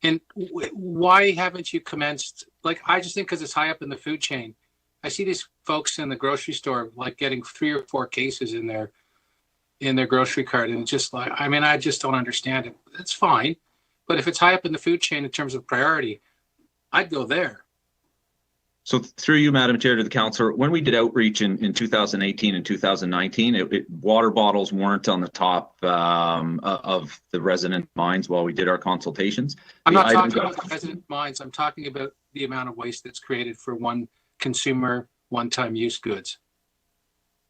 And why haven't you commenced? Like, I just think because it's high up in the food chain. I see these folks in the grocery store like getting 3 or 4 cases in there. in their grocery cart, and just like, I mean, I just don't understand it. It's fine, but if it's high up in the food chain in terms of priority, I'd go there. So through you, Madam Chair, to the councillor, when we did outreach in 2018 and 2019, water bottles weren't on the top of the resident minds while we did our consultations. I'm not talking about the resident minds. I'm talking about the amount of waste that's created for one consumer, one-time use goods.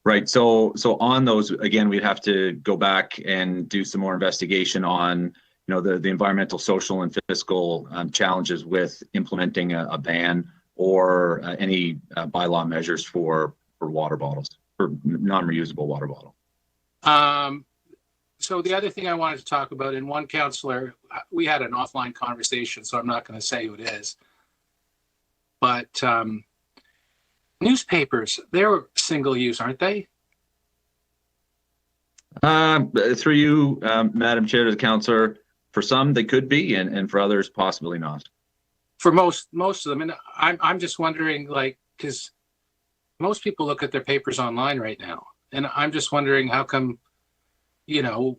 Right. So on those, again, we'd have to go back and do some more investigation on, the environmental, social, and fiscal challenges with implementing a ban or any bylaw measures for water bottles, for non-reusable water bottle. So the other thing I wanted to talk about, and one councillor, we had an offline conversation, so I'm not going to say who it is, but newspapers, they're single use, aren't they? Through you, Madam Chair, to the councillor, for some they could be, and for others possibly not. For most of them, and I'm just wondering, like, because most people look at their papers online right now, and I'm just wondering how come, it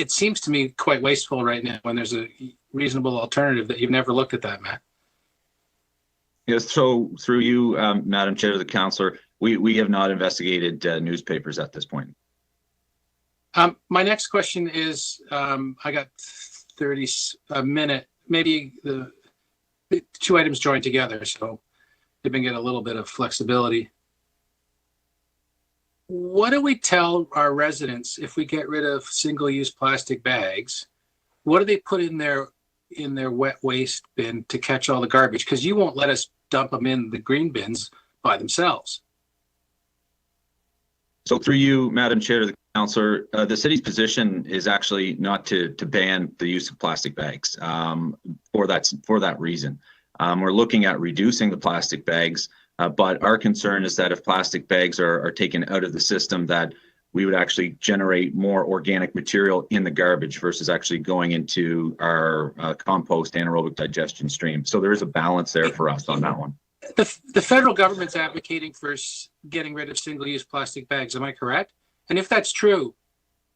seems to me quite wasteful right now when there's a reasonable alternative that you've never looked at that, Matt. Yes, so through you, Madam Chair, to the councillor, we have not investigated newspapers at this point. My next question is, I got 30 a minute. Maybe the two items joined together, so they can get a little bit of flexibility. What do we tell our residents if we get rid of single-use plastic bags? What do they put in their wet waste bin to catch all the garbage? Because you won't let us dump them in the green bins by themselves. So through you, Madam Chair, to the councillor, the city's position is actually not to ban the use of plastic bags for that reason. We're looking at reducing the plastic bags, but our concern is that if plastic bags are taken out of the system, that we would actually generate more organic material in the garbage versus actually going into our compost anaerobic digestion stream. So there is a balance there for us on that one. The federal government's advocating for getting rid of single-use plastic bags. Am I correct? And if that's true,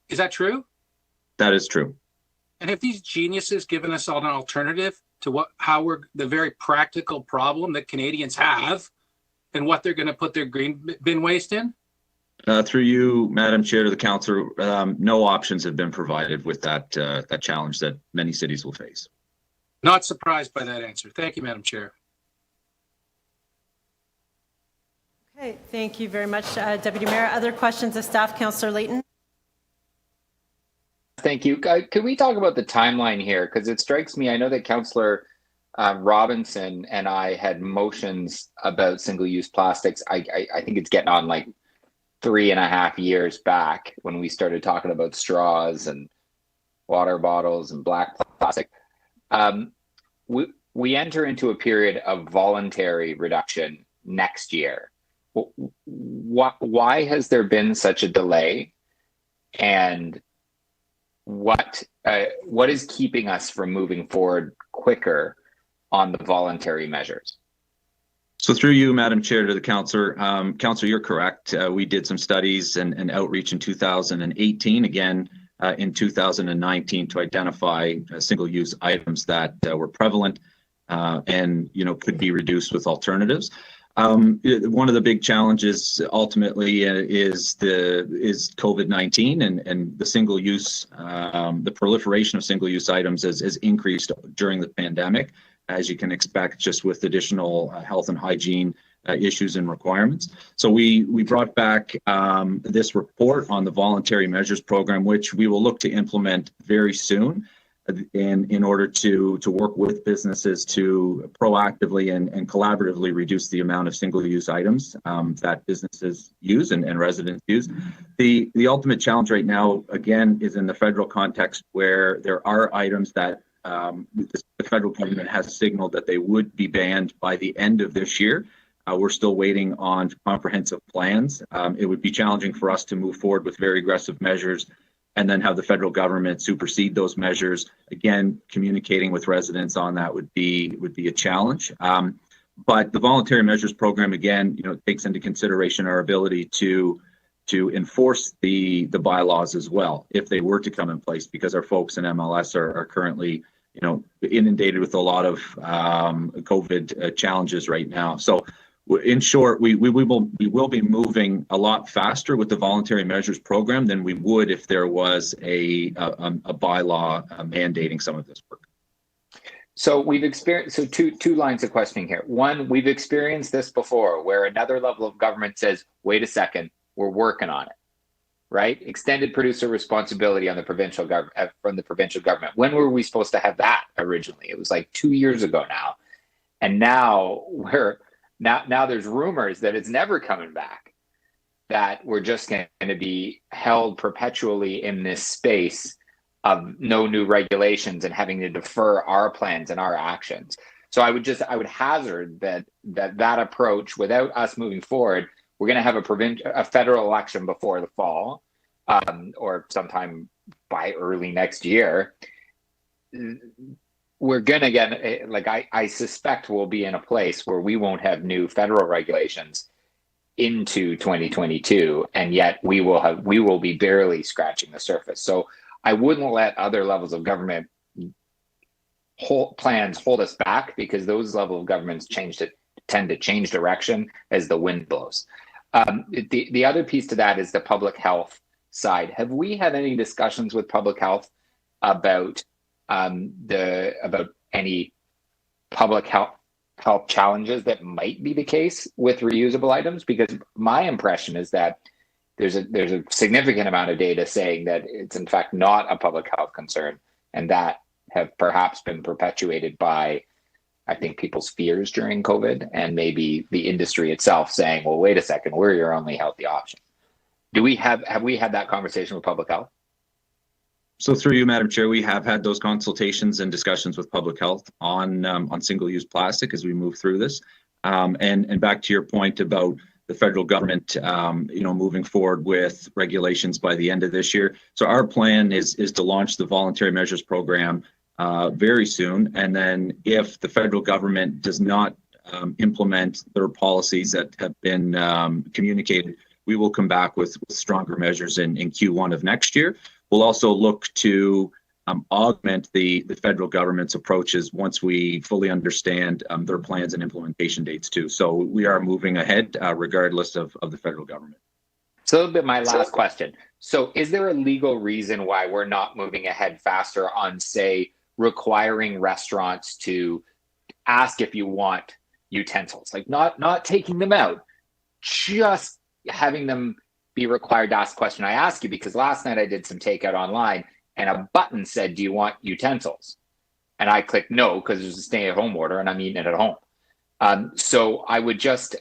is that true? That is true. And have these geniuses given us an alternative to the very practical problem that Canadians have and what they're going to put their green bin waste in? Through you, Madam Chair, to the councillor, no options have been provided with that challenge that many cities will face. Not surprised by that answer. Thank you, Madam Chair. Okay, thank you very much, Deputy Mayor. Other questions of staff? Councillor Layton. Thank you. Could we talk about the timeline here? Because it strikes me, I know that Councillor Robinson and I had motions about single-use plastics. I think it's getting on like 3.5 years back when we started talking about straws and water bottles and black plastic. We enter into a period of voluntary reduction next year. Why has there been such a delay, and what is keeping us from moving forward quicker on the voluntary measures? So through you, Madam Chair, to the councillor, you're correct. We did some studies and outreach in 2018, again in 2019, to identify single-use items that were prevalent and could be reduced with alternatives. One of the big challenges ultimately is COVID-19 and the single-use, the proliferation of single-use items has increased during the pandemic, as you can expect, just with additional health and hygiene issues and requirements. So we brought back this report on the voluntary measures program, which we will look to implement very soon in order to work with businesses to proactively and collaboratively reduce the amount of single-use items that businesses use and residents use. The ultimate challenge right now, again, is in the federal context, where there are items that the federal government has signaled that they would be banned by the end of this year. We're still waiting on comprehensive plans. It would be challenging for us to move forward with very aggressive measures and then have the federal government supersede those measures. Again, communicating with residents on that would be a challenge. But the voluntary measures program, again, takes into consideration our ability to to enforce the bylaws as well if they were to come in place, because our folks in MLS are currently, you know, inundated with a lot of COVID challenges right now. So in short, we will be moving a lot faster with the voluntary measures program than we would if there was a bylaw mandating some of this work. So we've experienced, so two lines of questioning here. One, we've experienced this before where another level of government says, wait a second, we're working on it, right? Extended producer responsibility on the provincial government, from the provincial government. When were we supposed to have that originally? It was like 2 years ago now. And now now there's rumors that it's never coming back, that we're just going to be held perpetually in this space of no new regulations and having to defer our plans and our actions. So I would hazard that approach, without us moving forward, we're going to have a federal election before the fall, or sometime by early next year. We're going to get, like, I suspect we'll be in a place where we won't have new federal regulations into 2022, and yet we will be barely scratching the surface. So I wouldn't let other levels of government plans hold us back, because those level of governments tend to change direction as the wind blows. The other piece to that is the public health side. Have we had any discussions with public health about any public health challenges that might be the case with reusable items? Because my impression is that there's a significant amount of data saying that it's in fact not a public health concern, and that have perhaps been perpetuated by, I think, people's fears during COVID, and maybe the industry itself saying, well, wait a second, we're your only healthy option. Have we had that conversation with public health? So through you, Madam Chair, we have had those consultations and discussions with public health on single-use plastic as we move through this. And back to your point about the federal government, moving forward with regulations by the end of this year. So our plan is to launch the voluntary measures program very soon. And then if the federal government does not implement their policies that have been communicated, we will come back with stronger measures in Q1 of next year. We'll also look to augment the federal government's approaches once we fully understand their plans and implementation dates too. So we are moving ahead regardless of the federal government. So that'll be my last question. So is there a legal reason why we're not moving ahead faster on, say, requiring restaurants to ask if you want utensils? Like not taking them out, just having them be required to ask a question. I ask you because last night I did some takeout online and a button said, do you want utensils? And I clicked no, because there's a stay-at-home order and I'm eating it at home. So I would just,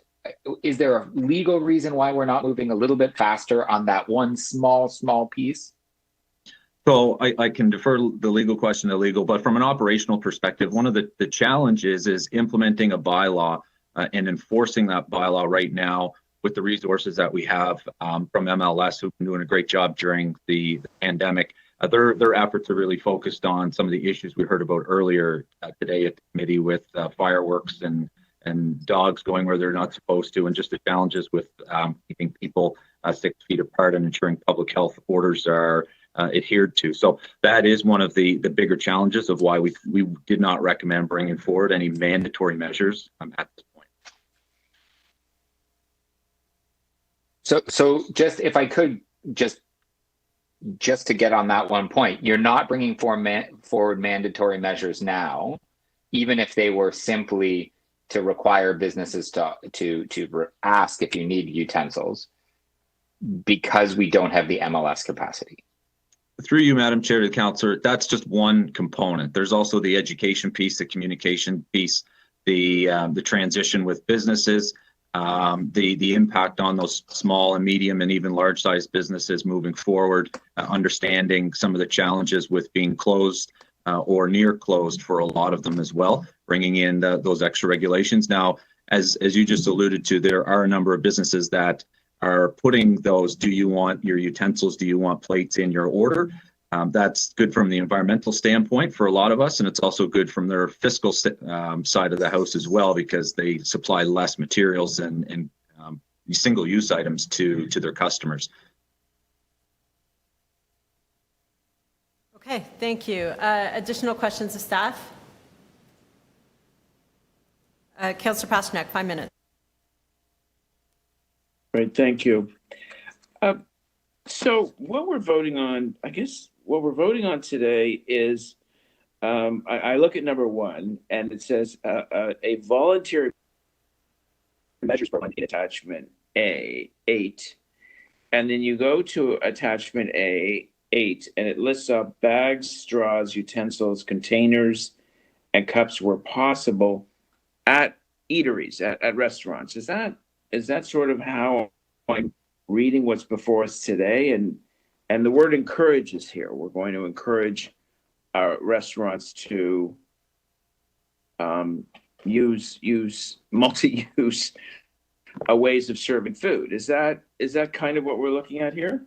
is there a legal reason why we're not moving a little bit faster on that one small piece? So I can defer the legal question to legal, but from an operational perspective, one of the challenges is implementing a bylaw and enforcing that bylaw right now with the resources that we have from MLS, who've been doing a great job during the pandemic. Their efforts are really focused on some of the issues we heard about earlier today at the committee with fireworks and dogs going where they're not supposed to, and just the challenges with keeping people 6 feet apart and ensuring public health orders are adhered to. So that is one of the bigger challenges of why we did not recommend bringing forward any mandatory measures at this point. So just if I could just to get on that one point, you're not bringing forward mandatory measures now, even if they were simply to require businesses to ask if you need utensils, because we don't have the MLS capacity. Through you, Madam Chair, to the Councillor, that's just one component. There's also the education piece, the communication piece, the transition with businesses, the impact on those small and medium and even large sized businesses moving forward, understanding some of the challenges with being closed or near closed for a lot of them as well, bringing in those extra regulations. Now, as you just alluded to, there are a number of businesses that are putting those, do you want your utensils, do you want plates in your order? That's good from the environmental standpoint for a lot of us, and it's also good from their fiscal side of the house as well, because they supply less materials and single-use items to their customers. Okay, thank you. Additional questions of staff? Councillor Pasternak, 5 minutes. Right, thank you. So what we're voting on, I guess what we're voting on today is, I look at number 1 and it says a voluntary measures program in attachment A8. And then you go to attachment A8 and it lists up bags, straws, utensils, containers, and cups where possible at eateries, at restaurants. Is that sort of how I'm reading what's before us today? And the word encourage is here. We're going to encourage our restaurants to use multi-use ways of serving food. Is that kind of what we're looking at here?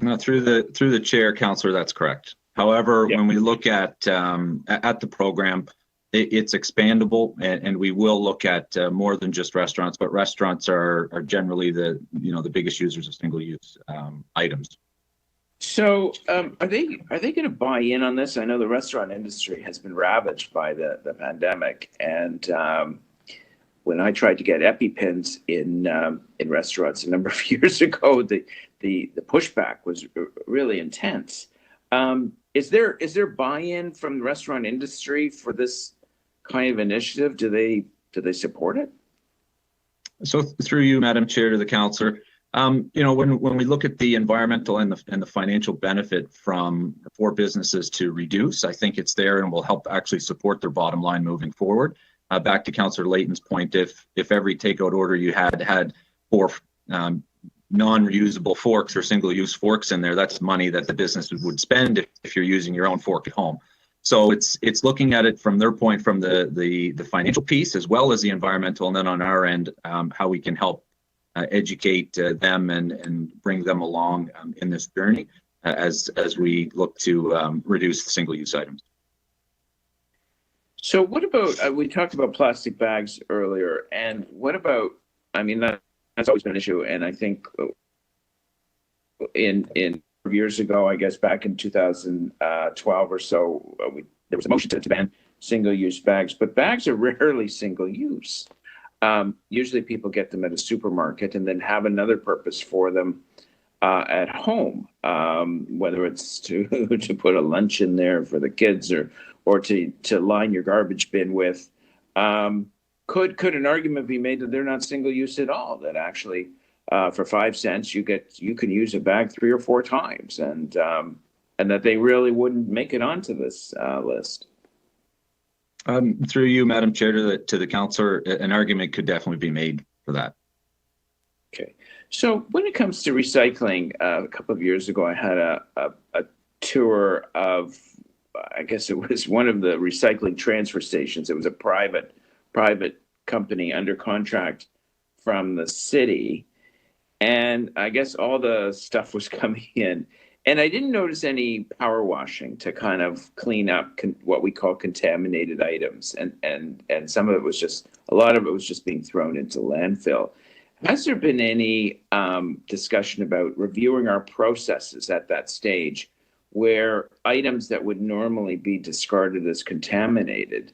No, through the chair, Councillor, that's correct. However, when we look at the program, it's expandable, and we will look at more than just restaurants. But restaurants are generally the biggest users of single-use items. So, are they going to buy in on this? I know the restaurant industry has been ravaged by the pandemic, and when I tried to get EpiPens in restaurants a number of years ago, the pushback was really intense. Is there buy-in from the restaurant industry for this kind of initiative? Do they support it? So through you, Madam Chair, to the councillor, when we look at the environmental and the financial benefit for businesses to reduce, I think it's there and will help actually support their bottom line moving forward. Back to Councillor Layton's point, if every takeout order you had 4 non-reusable forks or single-use forks in there, that's money that the business would spend if you're using your own fork at home. So it's looking at it from their point, from the financial piece as well as the environmental, and then on our end, how we can help educate them and bring them along in this journey as we look to reduce the single-use items. So what about, we talked about plastic bags earlier, and what about, that's always been an issue, and I think in years ago, I guess back in 2012 or so, there was a motion to ban single-use bags, but bags are rarely single-use. Usually people get them at a supermarket and then have another purpose for them at home, whether it's to put a lunch in there for the kids or to line your garbage bin with. Could an argument be made that they're not single use at all? That actually, for 5 cents, you can use a bag 3 or 4 times, and that they really wouldn't make it onto this list. Through you, Madam Chair, to the councillor, an argument could definitely be made for that. Okay, so when it comes to recycling, a couple of years ago, I had a tour of, I guess it was one of the recycling transfer stations. It was a private company under contract from the city, and I guess all the stuff was coming in, and I didn't notice any power washing to kind of clean up what we call contaminated items, and some of it was just, a lot of it was just being thrown into landfill. Has there been any discussion about reviewing our processes at that stage, where items that would normally be discarded as contaminated,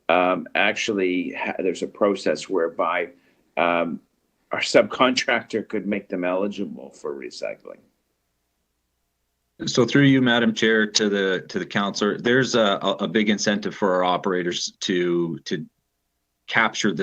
actually there's a process whereby our subcontractor could make them eligible for recycling? So through you, Madam Chair, to the councillor, there's a big incentive for our operators to capture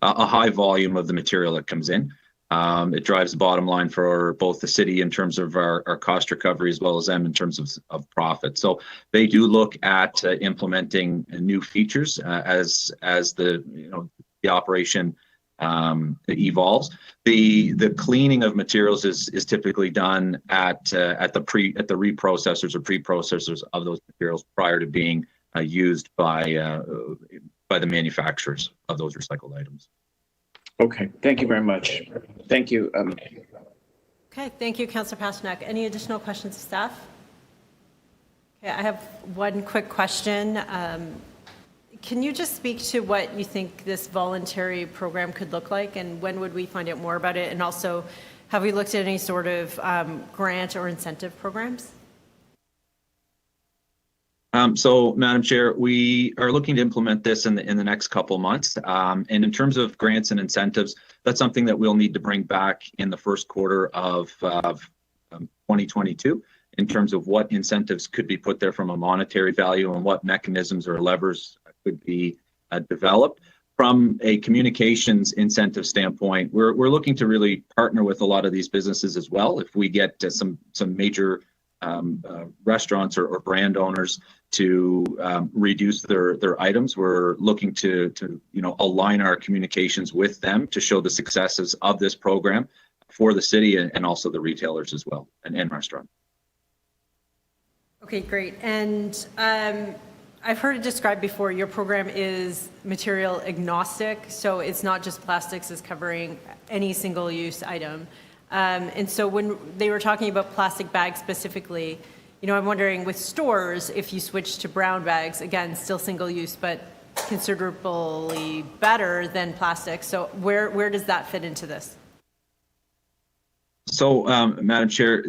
a high volume of the material that comes in. It drives the bottom line for both the city in terms of our cost recovery, as well as them in terms of profit. So they do look at implementing new features as the operation evolves. The cleaning of materials is typically done at the reprocessors or pre-processors of those materials prior to being used by the manufacturers of those recycled items. Okay, thank you very much. Thank you. Okay, thank you, Councillor Pasternak. Any additional questions of staff? Okay, I have one quick question. Can you just speak to what you think this voluntary program could look like, and when would we find out more about it? And also, have we looked at any sort of grant or incentive programs? So, Madam Chair, we are looking to implement this in the next couple months. And in terms of grants and incentives, that's something that we'll need to bring back in the first quarter of 2022 in terms of what incentives could be put there from a monetary value and what mechanisms or levers could be developed. From a communications incentive standpoint, we're looking to really partner with a lot of these businesses as well. If we get some major restaurants or brand owners to reduce their items, we're looking to align our communications with them to show the successes of this program for the city and also the retailers as well and restaurant. Okay, great. And I've heard it described before, your program is material agnostic, so it's not just plastics, it's covering any single-use item. And so when they were talking about plastic bags specifically, I'm wondering with stores, if you switch to brown bags, again, still single-use, but considerably better than plastic. So where does that fit into this? So, Madam Chair,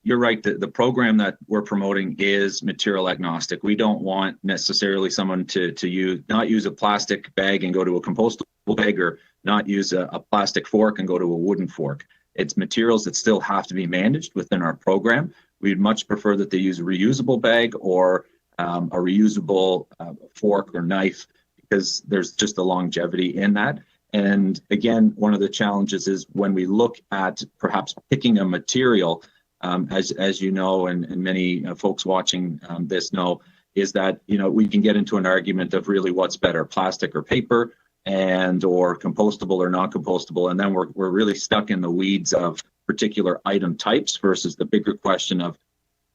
you're right. The program that we're promoting is material agnostic. We don't want necessarily someone to not use a plastic bag and go to a compostable bag, or not use a plastic fork and go to a wooden fork. It's materials that still have to be managed within our program. We'd much prefer that they use a reusable bag or a reusable fork or knife, because there's just a longevity in that. And again, one of the challenges is when we look at perhaps picking a material, as you know, and many folks watching this know, is that we can get into an argument of really what's better, plastic or paper, or compostable or non-compostable, and then we're really stuck in the weeds of particular item types versus the bigger question of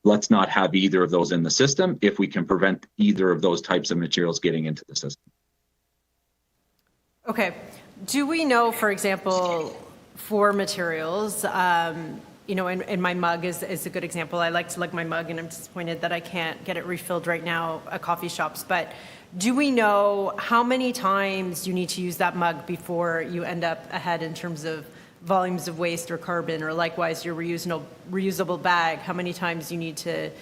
let's not have either of those in the system if we can prevent either of those types of materials getting into the system. Okay. Do we know, for example, for materials, and my mug is a good example. I like to lug my mug, and I'm disappointed that I can't get it refilled right now at coffee shops. But do we know how many times you need to use that mug before you end up ahead in terms of volumes of waste or carbon, or likewise your reusable bag, how many times you need to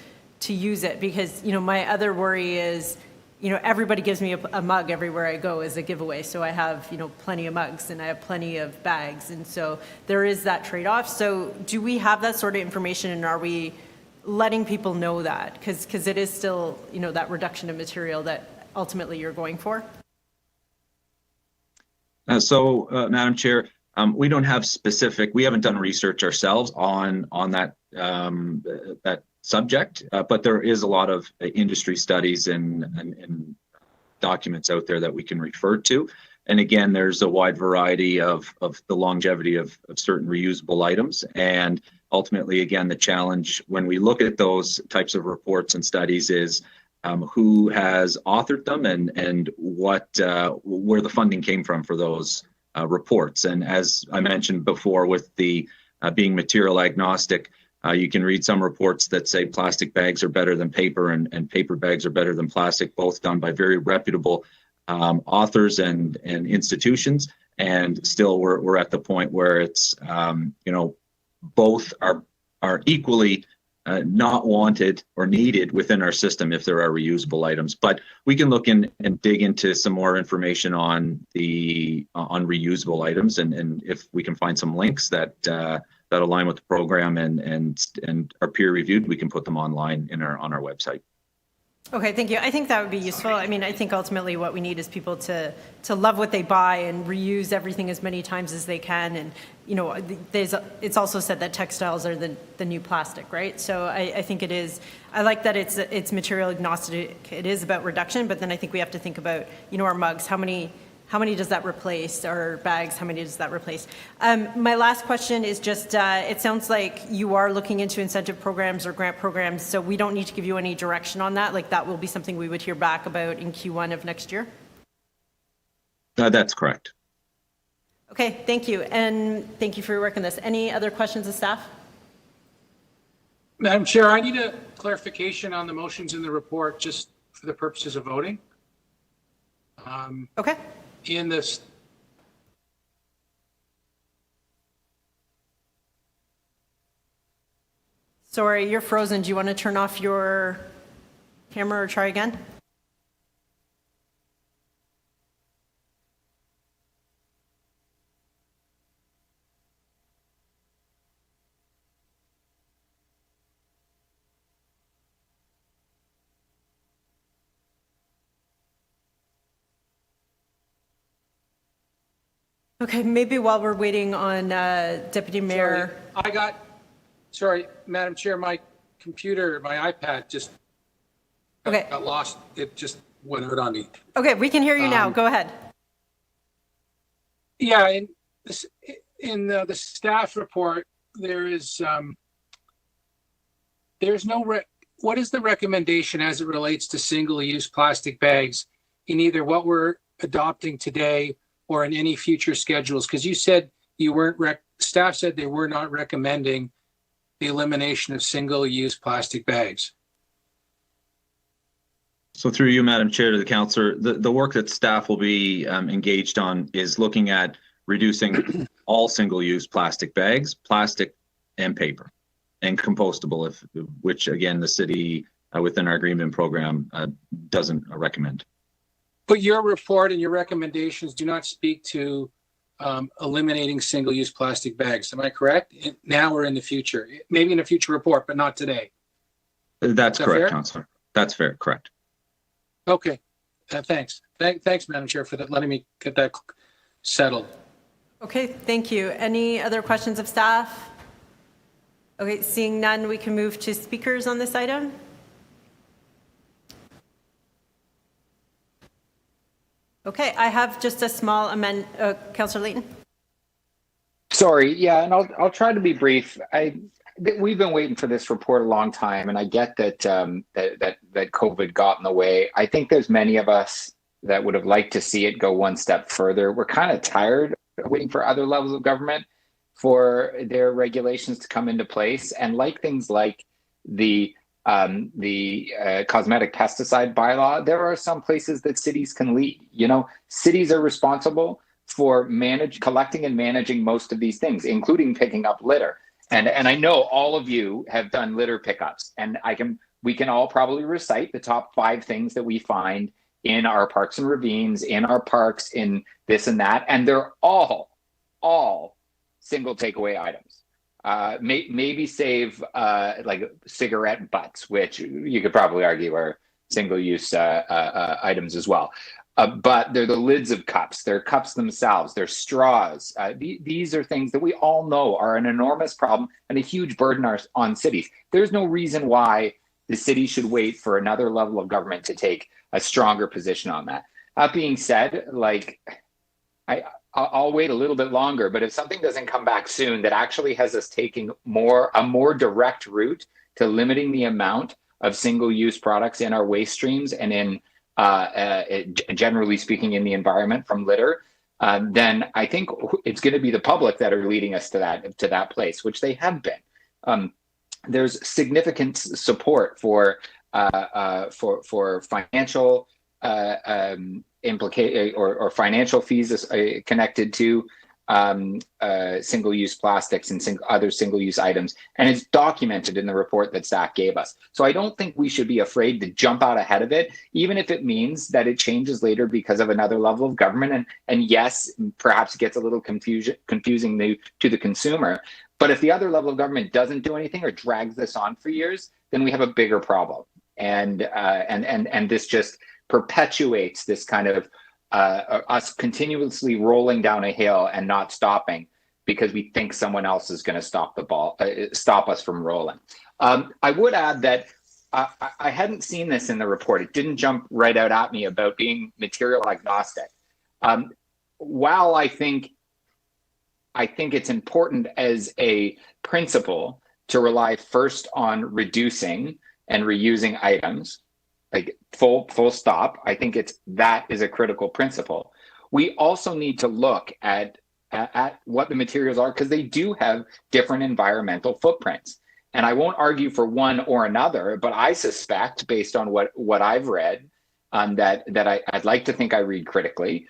use it? Because, my other worry is, everybody gives me a mug everywhere I go as a giveaway. So I have, plenty of mugs and I have plenty of bags. And so there is that trade-off. So do we have that sort of information, and are we letting people know that? Because it is still, that reduction of material that ultimately you're going for. Madam Chair, we don't have we haven't done research ourselves on that that subject, but there is a lot of industry studies and documents out there that we can refer to. And again, there's a wide variety of the longevity of certain reusable items. And ultimately, again, the challenge when we look at those types of reports and studies is who has authored them and what where the funding came from for those reports. And as I mentioned before, with the being material agnostic, you can read some reports that say plastic bags are better than paper and paper bags are better than plastic, both done by very reputable authors and institutions. And still we're at the point where it's, both are equally not wanted or needed within our system if there are reusable items. But we can look in and dig into some more information on reusable items, and if we can find some links that align with the program and are peer reviewed, we can put them online on our website. Okay, thank you. I think that would be useful. I mean, I think ultimately what we need is people to love what they buy and reuse everything as many times as they can. And, it's also said that textiles are the new plastic, right? So I think it is, I like that it's material agnostic. It is about reduction, but then I think we have to think about, our mugs, how many does that replace? Our bags, how many does that replace? My last question is just, it sounds like you are looking into incentive programs or grant programs, so we don't need to give you any direction on that? Like that will be something we would hear back about in Q1 of next year? That's correct. Okay, thank you. And thank you for your work on this. Any other questions of staff? Madam Chair, I need a clarification on the motions in the report just for the purposes of voting. Okay. In this, sorry, you're frozen. Do you want to turn off your camera or try again? Okay, maybe while we're waiting on Deputy Mayor. Sorry, Madam Chair, my computer, my iPad just got lost. It just went out on me. Okay, we can hear you now. Go ahead. Yeah, in the staff report, there's no what is the recommendation as it relates to single-use plastic bags in either what we're adopting today or in any future schedules? Because you said you weren't staff said they were not recommending the elimination of single-use plastic bags. So through you, Madam Chair, to the councillor, the work that staff will be engaged on is looking at reducing all single-use plastic bags, plastic and paper, and compostable, which again the city within our agreement program doesn't recommend. But your report and your recommendations do not speak to eliminating single-use plastic bags. Am I correct? Now or in the future? Maybe in a future report, but not today. That's correct, fair? Councillor. That's fair. Correct. Okay. Thanks. Thanks, Madam Chair, for that, letting me get that settled. Okay, thank you. Any other questions of staff? Okay, seeing none, we can move to speakers on this item. Okay, I have just a small amendment. Councillor Layton. Sorry, yeah, and I'll try to be brief. We've been waiting for this report a long time, and I get that that COVID got in the way. I think there's many of us that would have liked to see it go one step further. We're kind of tired of waiting for other levels of government for their regulations to come into place, and like things like the cosmetic pesticide bylaw, there are some places that cities can lead. You know, cities are responsible for collecting and managing most of these things, including picking up litter. And I know all of you have done litter pickups, and we can all probably recite the top 5 things that we find in our parks and ravines, in our parks, in this and that, and they're all single takeaway items. Maybe save like cigarette butts, which you could probably argue are single-use items as well. But they're the lids of cups, they're cups themselves, they're straws. These are things that we all know are an enormous problem and a huge burden on cities. There's no reason why the city should wait for another level of government to take a stronger position on that. That being said, like, I'll wait a little bit longer, but if something doesn't come back soon that actually has us taking a more direct route to limiting the amount of single-use products in our waste streams and in generally speaking in the environment from litter, then I think it's going to be the public that are leading us to that place, which they have been. There's significant support for financial or financial fees connected to single-use plastics and other single-use items, and it's documented in the report that staff gave us. So I don't think we should be afraid to jump out ahead of it, even if it means that it changes later because of another level of government. And yes, perhaps it gets a little confusing to the consumer. But if the other level of government doesn't do anything or drags this on for years, then we have a bigger problem. And this just perpetuates this kind of us continuously rolling down a hill and not stopping because we think someone else is going to stop us from rolling. I would add that I hadn't seen this in the report. It didn't jump right out at me about being material agnostic. While I think it's important as a principle to rely first on reducing and reusing items, like full stop. I think that is a critical principle. We also need to look at what the materials are because they do have different environmental footprints. And I won't argue for one or another, but I suspect, based on what I've read, that I'd like to think I read critically,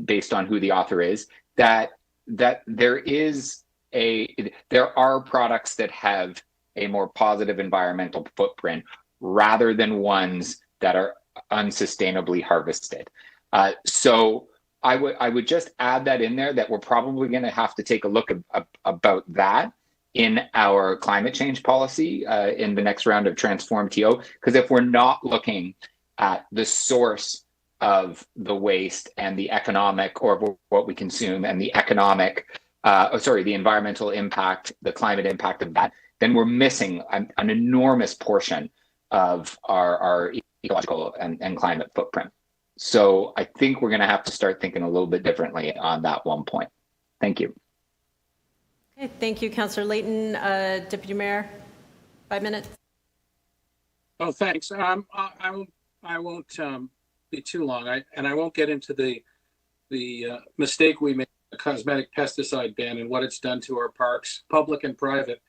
based on who the author is, that there are products that have a more positive environmental footprint rather than ones that are unsustainably harvested. So I would just add that in there, that we're probably going to have to take a look about that in our climate change policy in the next round of Transform TO, because if we're not looking at the source of the waste and the economic, or what we consume, and the economic, the environmental impact, the climate impact of that, then we're missing an enormous portion of our ecological and climate footprint. So I think we're going to have to start thinking a little bit differently on that one point. Thank you. Okay, thank you, Councillor Layton. Deputy Mayor, 5 minutes. Oh, thanks. I won't be too long. I won't get into the mistake we made, the cosmetic pesticide ban and what it's done to our parks, public and private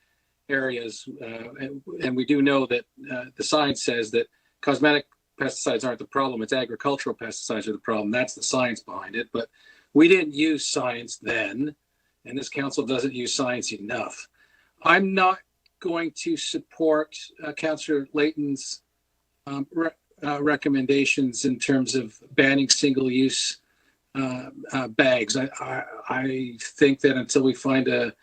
areas. And we do know that the science says that cosmetic pesticides aren't the problem. It's agricultural pesticides are the problem. That's the science behind it. But we didn't use science then, and this council doesn't use science enough. I'm not going to support Councillor Layton's recommendations in terms of banning single-use bags. I think that until we find an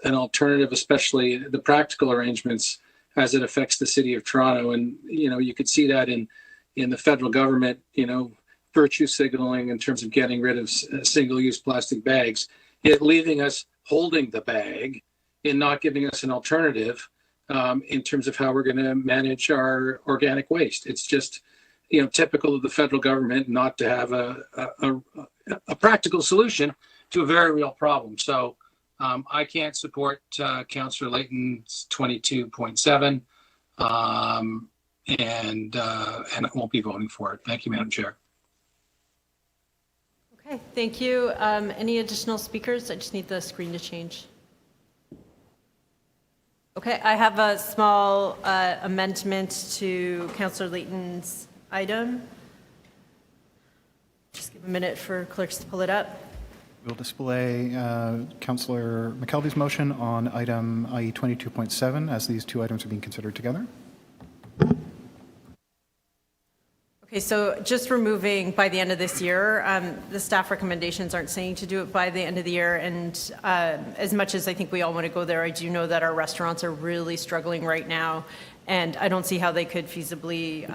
alternative, especially the practical arrangements as it affects the city of Toronto, and you could see that in the federal government, virtue signaling in terms of getting rid of single-use plastic bags, yet leaving us holding the bag and not giving us an alternative in terms of how we're going to manage our organic waste. It's just typical of the federal government not to have a practical solution to a very real problem. So I can't support Councillor Layton's 22.7, and I won't be voting for it. Thank you, Madam Chair. Okay, thank you. Any additional speakers? I just need the screen to change. Okay, I have a small amendment to Councillor Layton's item. Just give a minute for clerks to pull it up. We'll display Councillor McKelvey's motion on item IE 22.7 as these two items are being considered together. Okay, so just removing by the end of this year, the staff recommendations aren't saying to do it by the end of the year. And as much as I think we all want to go there, I do know that our restaurants are really struggling right now. And I don't see how they could feasibly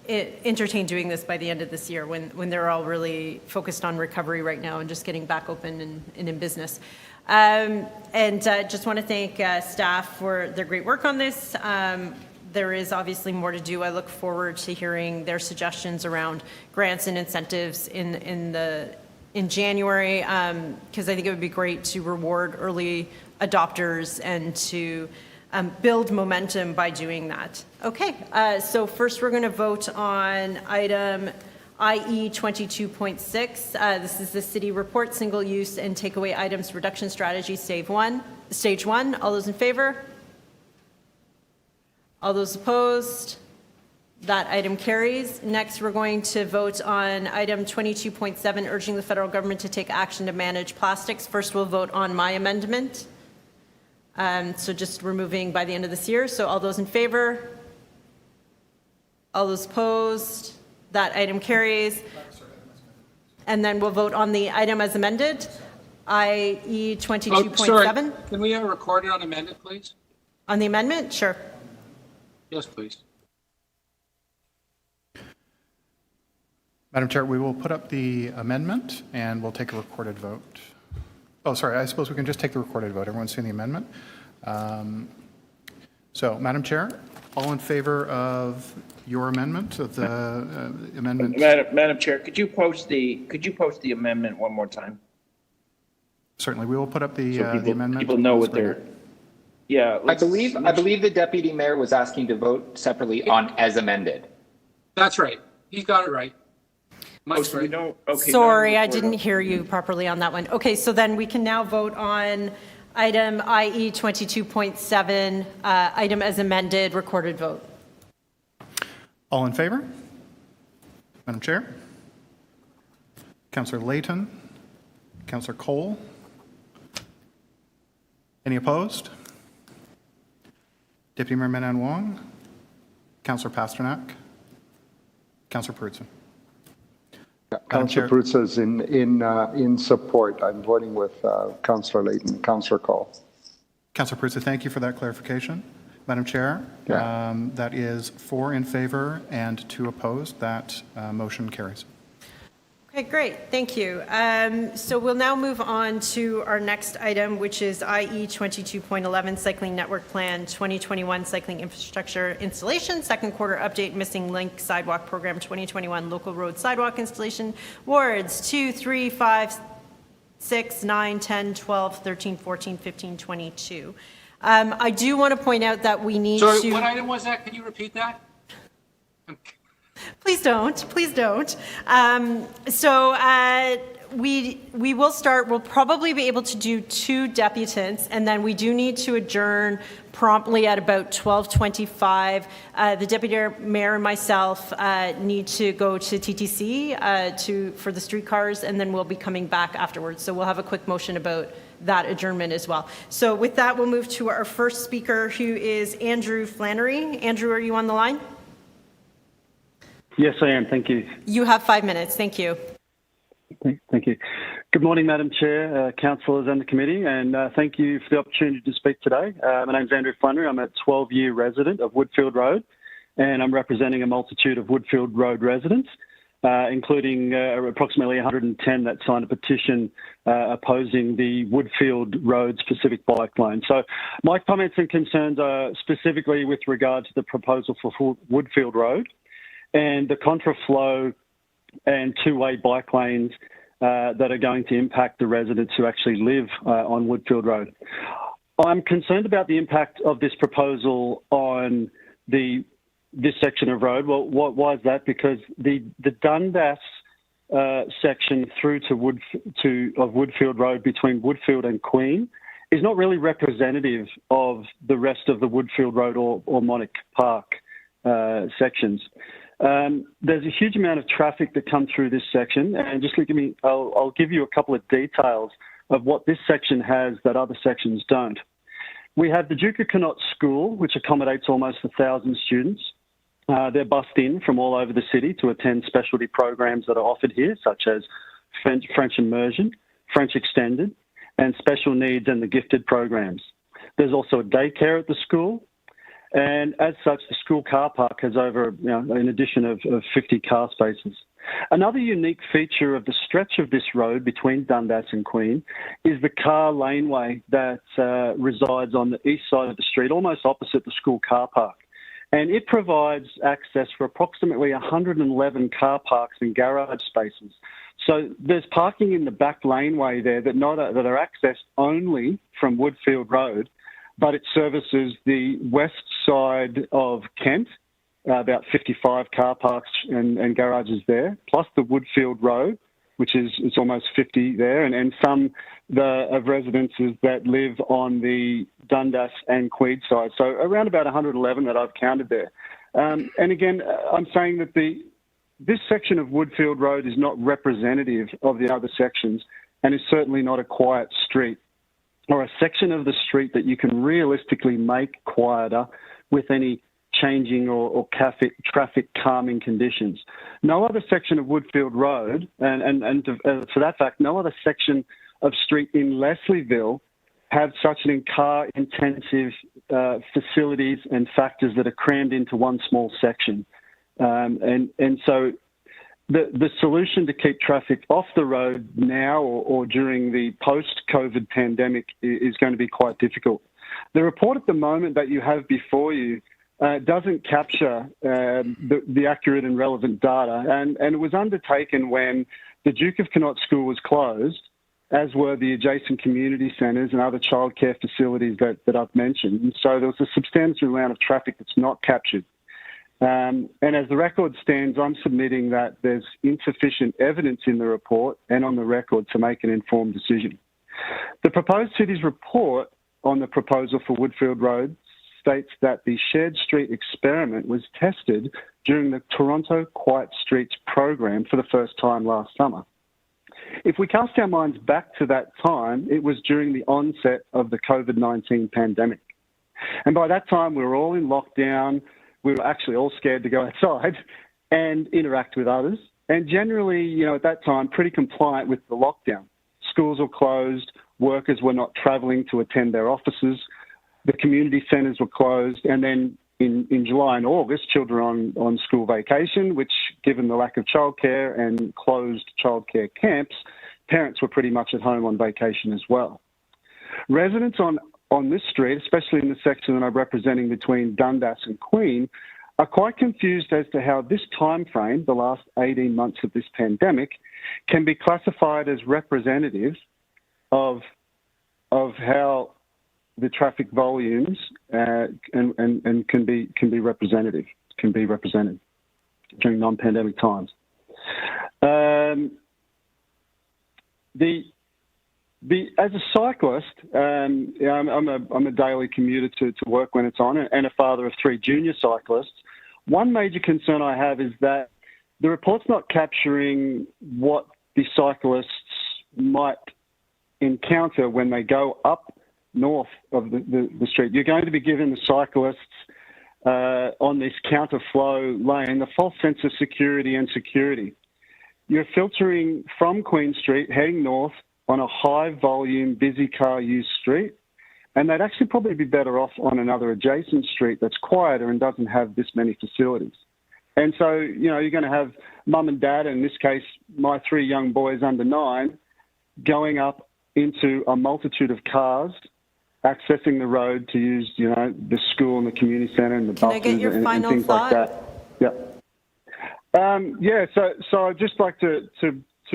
entertain doing this by the end of this year when they're all really focused on recovery right now and just getting back open and in business. Just want to thank staff for their great work on this. There is obviously more to do. I look forward to hearing their suggestions around grants and incentives in January, because I think it would be great to reward early adopters and to build momentum by doing that. Okay, so first we're going to vote on item IE 22.6. This is the city report, single use and takeaway items reduction strategy, stage one. All those in favor? All those opposed? That item carries. Next, we're going to vote on item 22.7, urging the federal government to take action to manage plastics. First, we'll vote on my amendment. So just removing by the end of this year. So all those in favor? All those opposed? That item carries. And then we'll vote on the item as amended, IE 22.7. Sorry. Can we have a recorded on amended, please? On the amendment? Sure. Yes, please. Madam Chair, we will put up the amendment and we'll take a recorded vote. Oh, sorry, I suppose we can just take the recorded vote. Everyone's seen the amendment. So, Madam Chair, all in favor of your amendment, of the amendment? Madam Chair, could you post the amendment one more time? Certainly, we will put up the, so the amendment. People know what they're. Yeah, I believe the deputy mayor was asking to vote separately on as amended. That's right. He got it right. Sorry, I didn't hear you properly on that one. Okay, so then we can now vote on item IE 22.7, item as amended, recorded vote. All in favor? Madam Chair? Councillor Layton? Councillor Cole? Any opposed? Deputy Mayor Menan Wong? Councillor Pasternak. Councillor Perruzza. Councillor Perruzza is in support. I'm voting with Councillor Layton and Councillor Call. Councillor Perruzza, thank you for that clarification. Madam Chair, that is 4 in favour and 2 opposed. That motion carries. Okay, great. Thank you. So we'll now move on to our next item, which is IE 22.11 Cycling Network Plan 2021 Cycling Infrastructure Installation, second quarter update, missing link sidewalk program 2021 local road sidewalk installation, wards 2, 3, 5, 6, 9, 10, 12, 13, 14, 15, 22. I do want to point out that we need to... Sorry, what item was that? Can you repeat that? Please don't. Please don't. We will start. We'll probably be able to do 2 deputants, and then we do need to adjourn promptly at about 12:25. The deputy mayor and myself need to go to TTC for the streetcars, and then we'll be coming back afterwards. So we'll have a quick motion about that adjournment as well. So with that, we'll move to our first speaker, who is Andrew Flannery. Andrew, are you on the line? Yes, I am. Thank you. You have 5 minutes. Thank you. Thank you. Good morning, Madam Chair, councillors and the committee, and thank you for the opportunity to speak today. My name is Andrew Flannery. I'm a 12-year resident of Woodfield Road, and I'm representing a multitude of Woodfield Road residents, including approximately 110 that signed a petition opposing the Woodfield Road specific bike lane. So my comments and concerns are specifically with regard to the proposal for Woodfield Road and the contraflow and 2-way bike lanes that are going to impact the residents who actually live on Woodfield Road. I'm concerned about the impact of this proposal on this section of road. Well, why is that? Because the Dundas section through to Woodfield Road between Woodfield and Queen is not really representative of the rest of the Woodfield Road or Monarch Park sections. There's a huge amount of traffic that comes through this section, and just I'll give you a couple of details of what this section has that other sections don't. We have the Duke of Connaught School, which accommodates almost 1,000 students. They're bussed in from all over the city to attend specialty programs that are offered here, such as French Immersion, French Extended, and Special Needs and the Gifted programs. There's also a daycare at the school. And as such, the school car park has over, an addition of 50 car spaces. Another unique feature of the stretch of this road between Dundas and Queen is the car laneway that resides on the east side of the street, almost opposite the school car park. And it provides access for approximately 111 car parks and garage spaces. So there's parking in the back laneway there that are accessed only from Woodfield Road, but it services the west side of Kent, about 55 car parks and garages there, plus the Woodfield Road, which it's almost 50 there, and some of residences that live on the Dundas and Queen side. So around about 111 that I've counted there. And again, I'm saying that this section of Woodfield Road is not representative of the other sections and is certainly not a quiet street, or a section of the street that you can realistically make quieter with any changing or traffic calming conditions. No other section of Woodfield Road, and for that fact, no other section of street in Leslieville have such an car-intensive facilities and factors that are crammed into one small section. And so the solution to keep traffic off the road now or during the post-COVID pandemic is going to be quite difficult. The report at the moment that you have before you doesn't capture the accurate and relevant data, and it was undertaken when the Duke of Connaught School was closed, as were the adjacent community centres and other childcare facilities that I've mentioned. And so there was a substantial amount of traffic that's not captured. And as the record stands, I'm submitting that there's insufficient evidence in the report and on the record to make an informed decision. The proposed city's report on the proposal for Woodfield Road states that the shared street experiment was tested during the Toronto Quiet Streets program for the first time last summer. If we cast our minds back to that time, it was during the onset of the COVID-19 pandemic. And by that time, we were all in lockdown. we were actually all scared to go outside and interact with others. And generally, you know, at that time, pretty compliant with the lockdown. Schools were closed, workers were not travelling to attend their offices, the community centres were closed, and then in July and August, children on school vacation, which, given the lack of childcare and closed childcare camps, parents were pretty much at home on vacation as well. Residents on this street, especially in the section that I'm representing between Dundas and Queen, are quite confused as to how this time frame, the last 18 months of this pandemic, can be classified as representative of how the traffic volumes and can be represented during non-pandemic times. As a cyclist, I'm a daily commuter to work when it's on, and a father of 3 junior cyclists. One major concern I have is that the report's not capturing what the cyclists might encounter when they go up north of the street. You're going to be giving the cyclists on this counterflow lane the false sense of security and security. You're filtering from Queen Street, heading north on a high-volume, busy car-use street, and they'd actually probably be better off on another adjacent street that's quieter and doesn't have this many facilities. And so, you know, you're going to have mum and dad, in this case, my 3 young boys under 9, going up into a multitude of cars, accessing the road to use, you know, the school and the community centre and the buses Can I get your and final things thought? like that. Yeah. So I'd just like to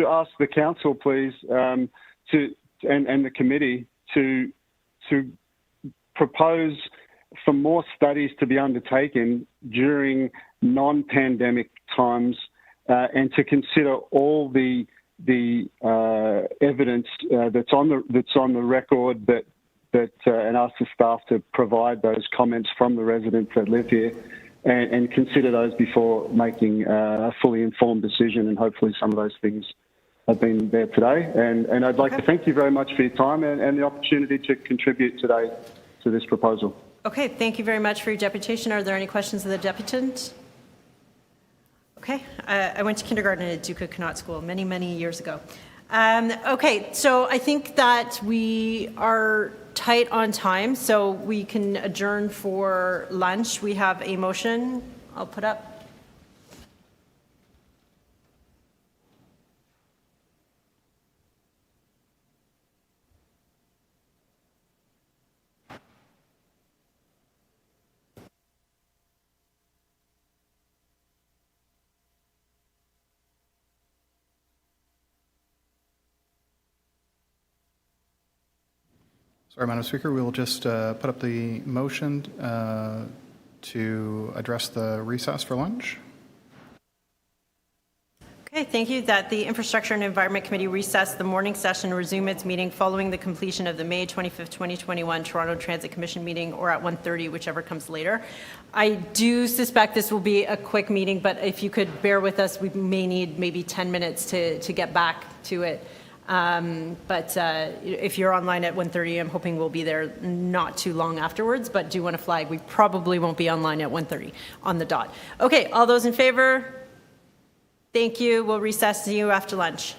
ask the council, please, and the committee to propose for more studies to be undertaken during non-pandemic times, and to consider all the evidence that's on the record and ask the staff to provide those comments from the residents that live here, and consider those before making a fully informed decision. And hopefully some of those things have been there today. And I'd like to thank you very much for your time and the opportunity to contribute today to this proposal. Okay, thank you very much for your deputation. Are there any questions of the deputant? Okay, I went to kindergarten at Duke of Connaught School many, many years ago. Okay, so I think that we are tight on time, so we can adjourn for lunch. We have a motion I'll put up. Sorry, Madam Speaker, we will just put up the motion to address the recess for lunch. Okay, thank you. That the Infrastructure and Environment Committee recess the morning session and resume its meeting following the completion of the May 25th, 2021 Toronto Transit Commission meeting, or at 1:30, whichever comes later. I do suspect this will be a quick meeting, but if you could bear with us, we may need maybe 10 minutes to get back to it. But if you're online at 1:30, I'm hoping we'll be there not too long afterwards, but do want to flag, we probably won't be online at 1:30 on the dot. Okay, all those in favor? Thank you. We'll recess to you after lunch.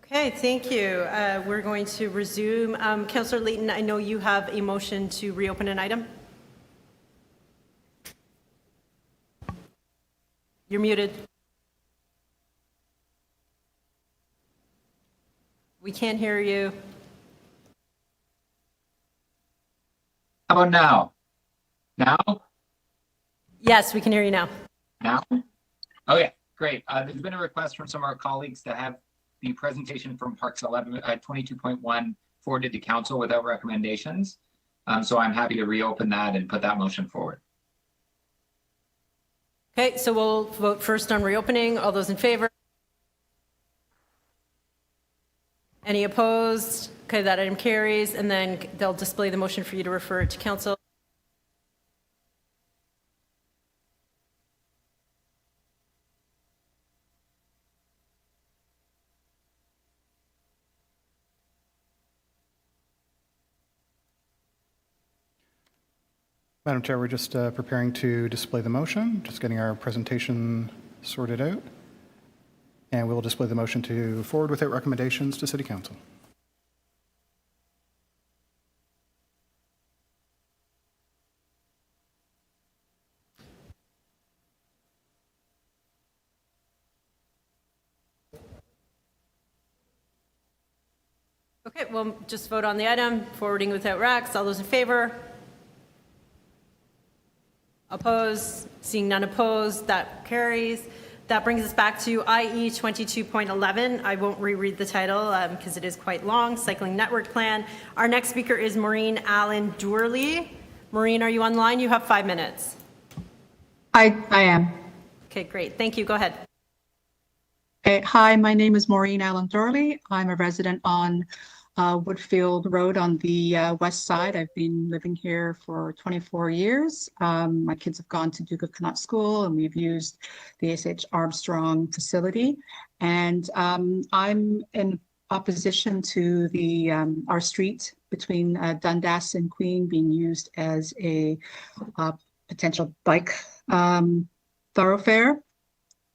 Okay, thank you. We're going to resume. Councillor Layton, I know you have a motion to reopen an item. You're muted. We can't hear you. How about now? Now? Yes, we can hear you now. Now? Okay, great. There's been a request from some of our colleagues to have the presentation from Parks 22.1 forwarded to council without recommendations. So I'm happy to reopen that and put that motion forward. Okay, so we'll vote first on reopening. All those in favor? Any opposed? Okay, that item carries, and then they'll display the motion for you to refer it to council. Madam Chair, we're just preparing to display the motion, just getting our presentation sorted out. And we will display the motion to forward without recommendations to City Council. Okay, we'll just vote on the item, forwarding without recs. All those in favor? Opposed? Seeing none opposed, that carries. That brings us back to IE 22.11. I won't reread the title because it is quite long, Cycling Network Plan. Our next speaker is Maureen Allen Doorley. Maureen, are you online? You have 5 minutes. I am. Okay, great. Thank you. Go ahead. Okay. Hi, my name is Maureen Allen Doorley. I'm a resident on Woodfield Road on the west side. I've been living here for 24 years. My kids have gone to Duke of Connaught School and we've used the A.C.H. Armstrong facility. And I'm in opposition to the our street between Dundas and Queen being used as a potential bike thoroughfare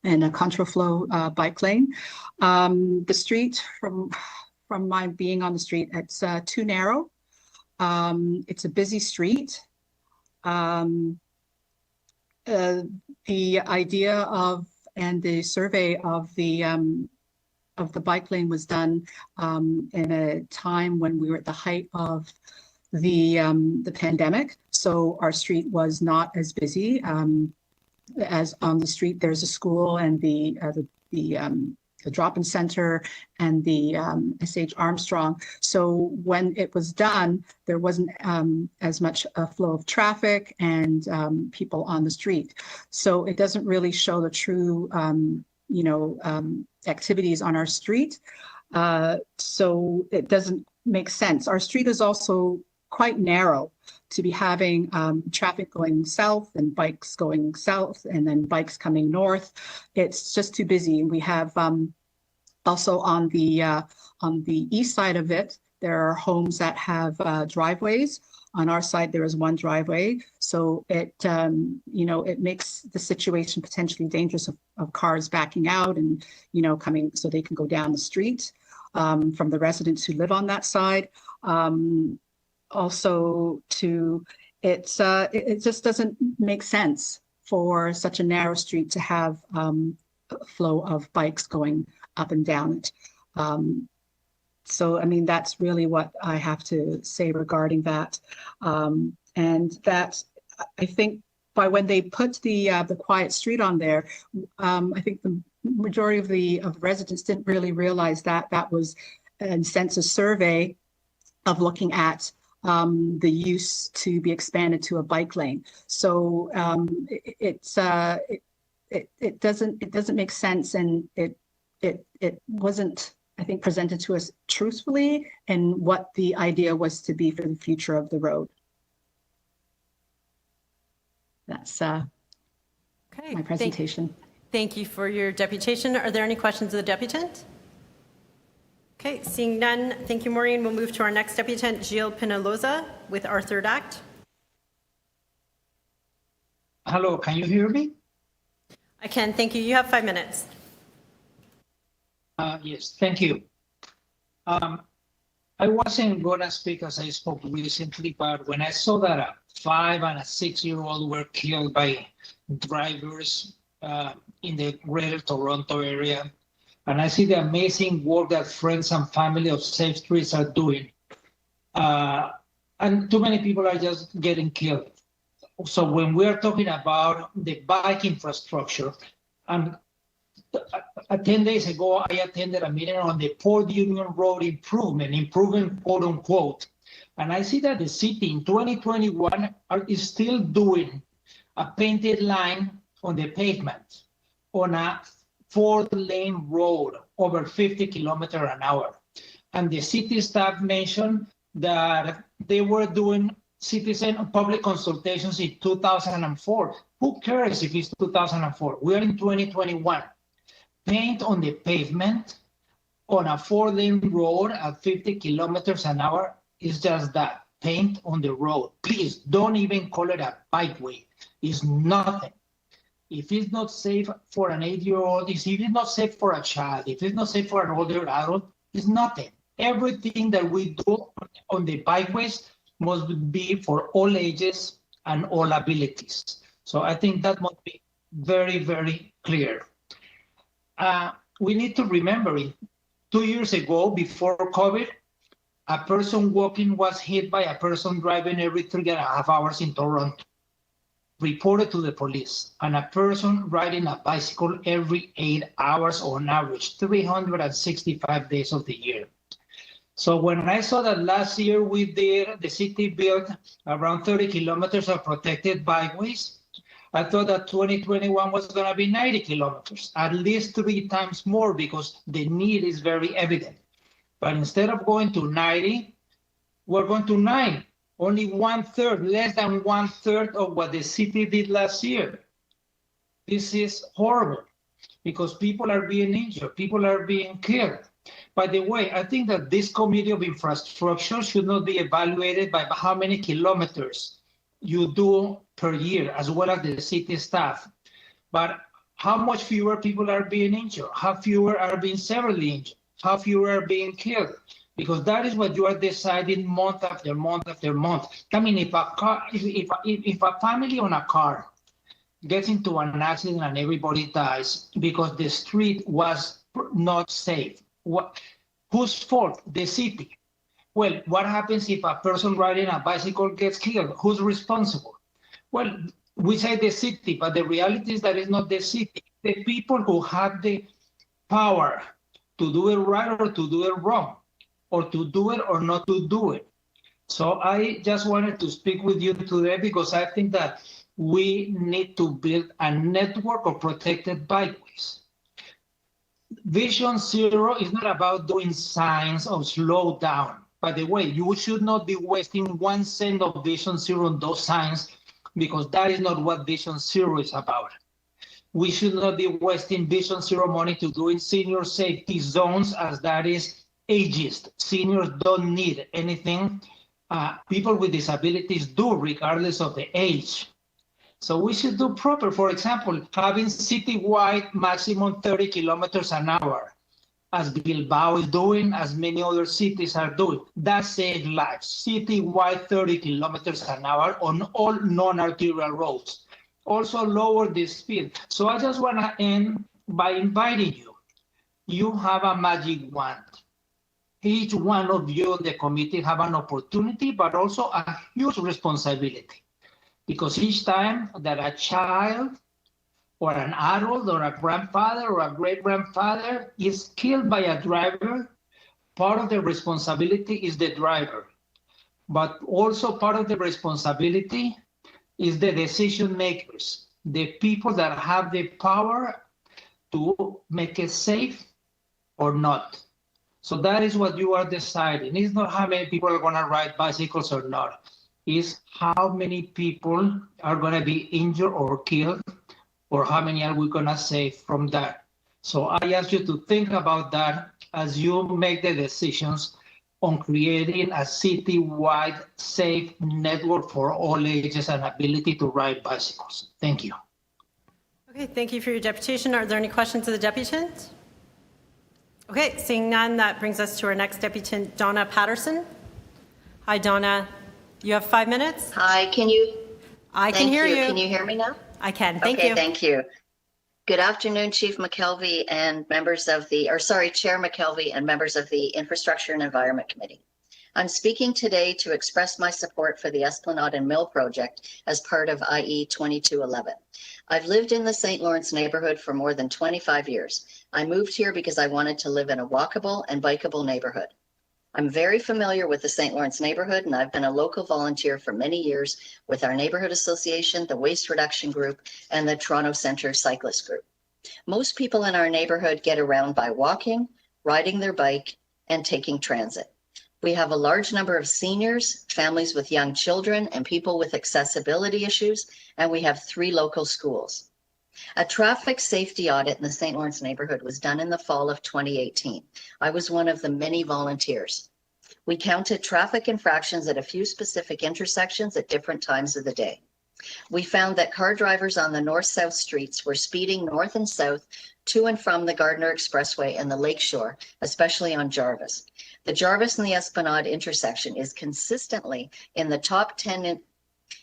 and a contraflow bike lane. The street from my being on the street, it's too narrow. It's a busy street. The idea of and the survey of the bike lane was done in a time when we were at the height of the pandemic. So our street was not as busy. As on the street, there's a school and the drop-in center and the S.H. Armstrong. So when it was done, there wasn't as much a flow of traffic and people on the street. So it doesn't really show the true, activities on our street. So it doesn't make sense. Our street is also quite narrow to be having traffic going south and bikes going south and then bikes coming north. It's just too busy. We have also on the east side of it, there are homes that have driveways. On our side, there is one driveway. So it, it makes the situation potentially dangerous of cars backing out and, coming so they can go down the street from the residents who live on that side. Also it just doesn't make sense for such a narrow street to have a flow of bikes going up and down it. So, I mean, that's really what I have to say regarding that. And that, I think, by when they put the quiet street on there, I think the majority of residents didn't really realize that that was a census survey of looking at the use to be expanded to a bike lane. So it doesn't make sense, and it wasn't, I think, presented to us truthfully and what the idea was to be for the future of the road. That's my presentation. Thank you for your deputation. Are there any questions of the deputant? Okay, seeing none, thank you, Maureen. We'll move to our next deputant, Gilles Penaloza, with our third act. Hello, can you hear me? I can, thank you. You have 5 minutes. Yes, thank you. I wasn't gonna speak as I spoke recently, but when I saw that a 5 and a 6-year-old were killed by drivers in the Greater Toronto area, and I see the amazing work that friends and family of Safe Streets are doing, and too many people are just getting killed. So when we are talking about the bike infrastructure, and 10 days ago, I attended a meeting on the Port Union Road improvement, quote unquote. And I see that the city in 2021 is still doing a painted line on the pavement on a 4-lane road over 50 kilometers an hour. And the city staff mentioned that they were doing citizen public consultations in 2004. Who cares if it's 2004? We are in 2021. Paint on the pavement on a 4-lane road at 50 kilometers an hour is just that, paint on the road. Please don't even call it a bikeway. It's nothing. If it's not safe for an 8-year-old, if it's not safe for a child, if it's not safe for an older adult, it's nothing. Everything that we do on the bikeways must be for all ages and all abilities. So I think that must be very, very clear. We need to remember it. 2 years ago, before COVID, a person walking was hit by a person driving every 3.5 hours in Toronto, reported to the police, and a person riding a bicycle every 8 hours on average, 365 days of the year. So when I saw that last year the city built around 30 kilometers of protected bikeways, I thought that 2021 was going to be 90 kilometers, at least 3 times more, because the need is very evident. But instead of going to 90, we're going to 9, only 1/3, less than 1/3 of what the city did last year. This is horrible because people are being injured, people are being killed. By the way, I think that this committee of infrastructure should not be evaluated by how many kilometers you do per year, as well as the city staff, but how much fewer people are being injured, how fewer are being severely injured, how fewer are being killed, because that is what you are deciding month after month after month. I mean, if a family on a car gets into an accident and everybody dies because the street was not safe, whose fault? The city. Well, what happens if a person riding a bicycle gets killed? Who's responsible? Well, we say the city, but the reality is that it's not the city. The people who have the power to do it right or to do it wrong, or to do it or not to do it. So I just wanted to speak with you today because I think that we need to build a network of protected bikeways. Vision Zero is not about doing signs of slow down. By the way, you should not be wasting 1 cent of Vision Zero on those signs, because that is not what Vision Zero is about. We should not be wasting Vision Zero money to doing senior safety zones, as that is ageist. Seniors don't need anything. People with disabilities do, regardless of the age. So we should do proper, for example, having citywide maximum 30 kilometers an hour, as Bilbao is doing, as many other cities are doing. That saves lives. Citywide 30 kilometers an hour on all non-arterial roads. Also lower the speed. So I just want to end by inviting you. You have a magic wand. Each one of you in the committee have an opportunity, but also a huge responsibility. Because each time that a child or an adult or a grandfather or a great-grandfather is killed by a driver, part of the responsibility is the driver. But also part of the responsibility is the decision makers, the people that have the power to make it safe or not. So that is what you are deciding. It's not how many people are going to ride bicycles or not. It's how many people are going to be injured or killed, or how many are we going to save from that. So I ask you to think about that as you make the decisions on creating a city-wide safe network for all ages and ability to ride bicycles. Thank you. Okay, thank you for your deputation. Are there any questions of the deputants? Okay, seeing none, that brings us to our next deputant, Donna Patterson. Hi, Donna. You have 5 minutes? Hi, can you? I can hear you. Can you hear me now? I can. Thank Okay, you. thank you. Good afternoon, Chief McKelvey and members of the, Chair McKelvey and members of the Infrastructure and Environment Committee. I'm speaking today to express my support for the Esplanade and Mill project as part of IE 2211. I've lived in the St. Lawrence neighborhood for more than 25 years. I moved here because I wanted to live in a walkable and bikeable neighborhood. I'm very familiar with the St. Lawrence neighborhood, and I've been a local volunteer for many years with our neighborhood association, the Waste Reduction Group, and the Toronto Centre Cyclist Group. Most people in our neighborhood get around by walking, riding their bike, and taking transit. We have a large number of seniors, families with young children, and people with accessibility issues, and we have 3 local schools. A traffic safety audit in the St. Lawrence neighborhood was done in the fall of 2018. I was one of the many volunteers. We counted traffic infractions at a few specific intersections at different times of the day. We found that car drivers on the north-south streets were speeding north and south to and from the Gardiner Expressway and the Lakeshore, especially on Jarvis. The Jarvis and the Esplanade intersection is consistently in the top 10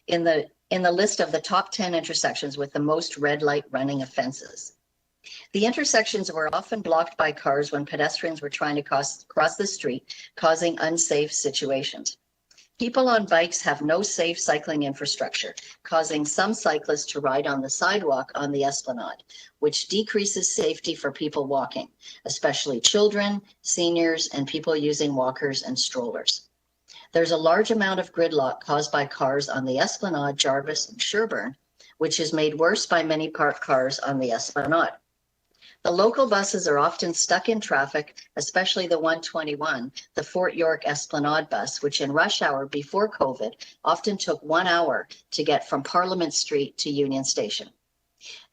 in the list of the top 10 intersections with the most red light running offenses. The intersections were often blocked by cars when pedestrians were trying to cross the street, causing unsafe situations. People on bikes have no safe cycling infrastructure, causing some cyclists to ride on the sidewalk on the Esplanade, which decreases safety for people walking, especially children, seniors, and people using walkers and strollers. There's a large amount of gridlock caused by cars on the Esplanade, Jarvis, and Sherbourne, which is made worse by many parked cars on the Esplanade. The local buses are often stuck in traffic, especially the 121, the Fort York Esplanade bus, which in rush hour before COVID often took 1 hour to get from Parliament Street to Union Station.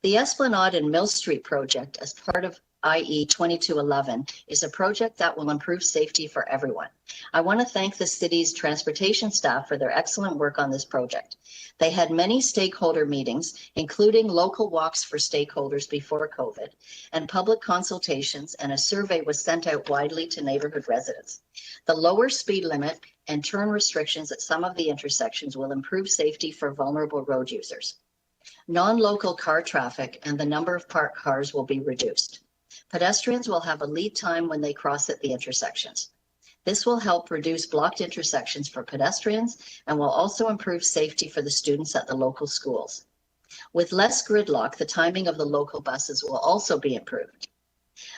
The Esplanade and Mill Street project, as part of IE 2211, is a project that will improve safety for everyone. I want to thank the city's transportation staff for their excellent work on this project. They had many stakeholder meetings, including local walks for stakeholders before COVID, and public consultations, and a survey was sent out widely to neighborhood residents. The lower speed limit and turn restrictions at some of the intersections will improve safety for vulnerable road users. Non-local car traffic and the number of parked cars will be reduced. Pedestrians will have a lead time when they cross at the intersections. This will help reduce blocked intersections for pedestrians and will also improve safety for the students at the local schools. With less gridlock, the timing of the local buses will also be improved.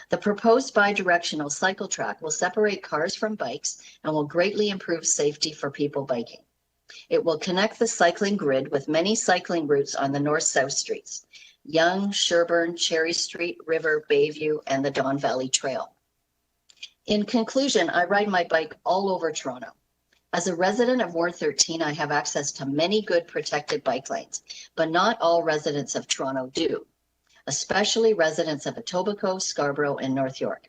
The proposed bi-directional cycle track will separate cars from bikes and will greatly improve safety for people biking. It will connect the cycling grid with many cycling routes on the north-south streets: Yonge, Sherbourne, Cherry Street, River, Bayview, and the Don Valley Trail. In conclusion, I ride my bike all over Toronto. As a resident of Ward 13, I have access to many good protected bike lanes, but not all residents of Toronto do, especially residents of Etobicoke, Scarborough, and North York.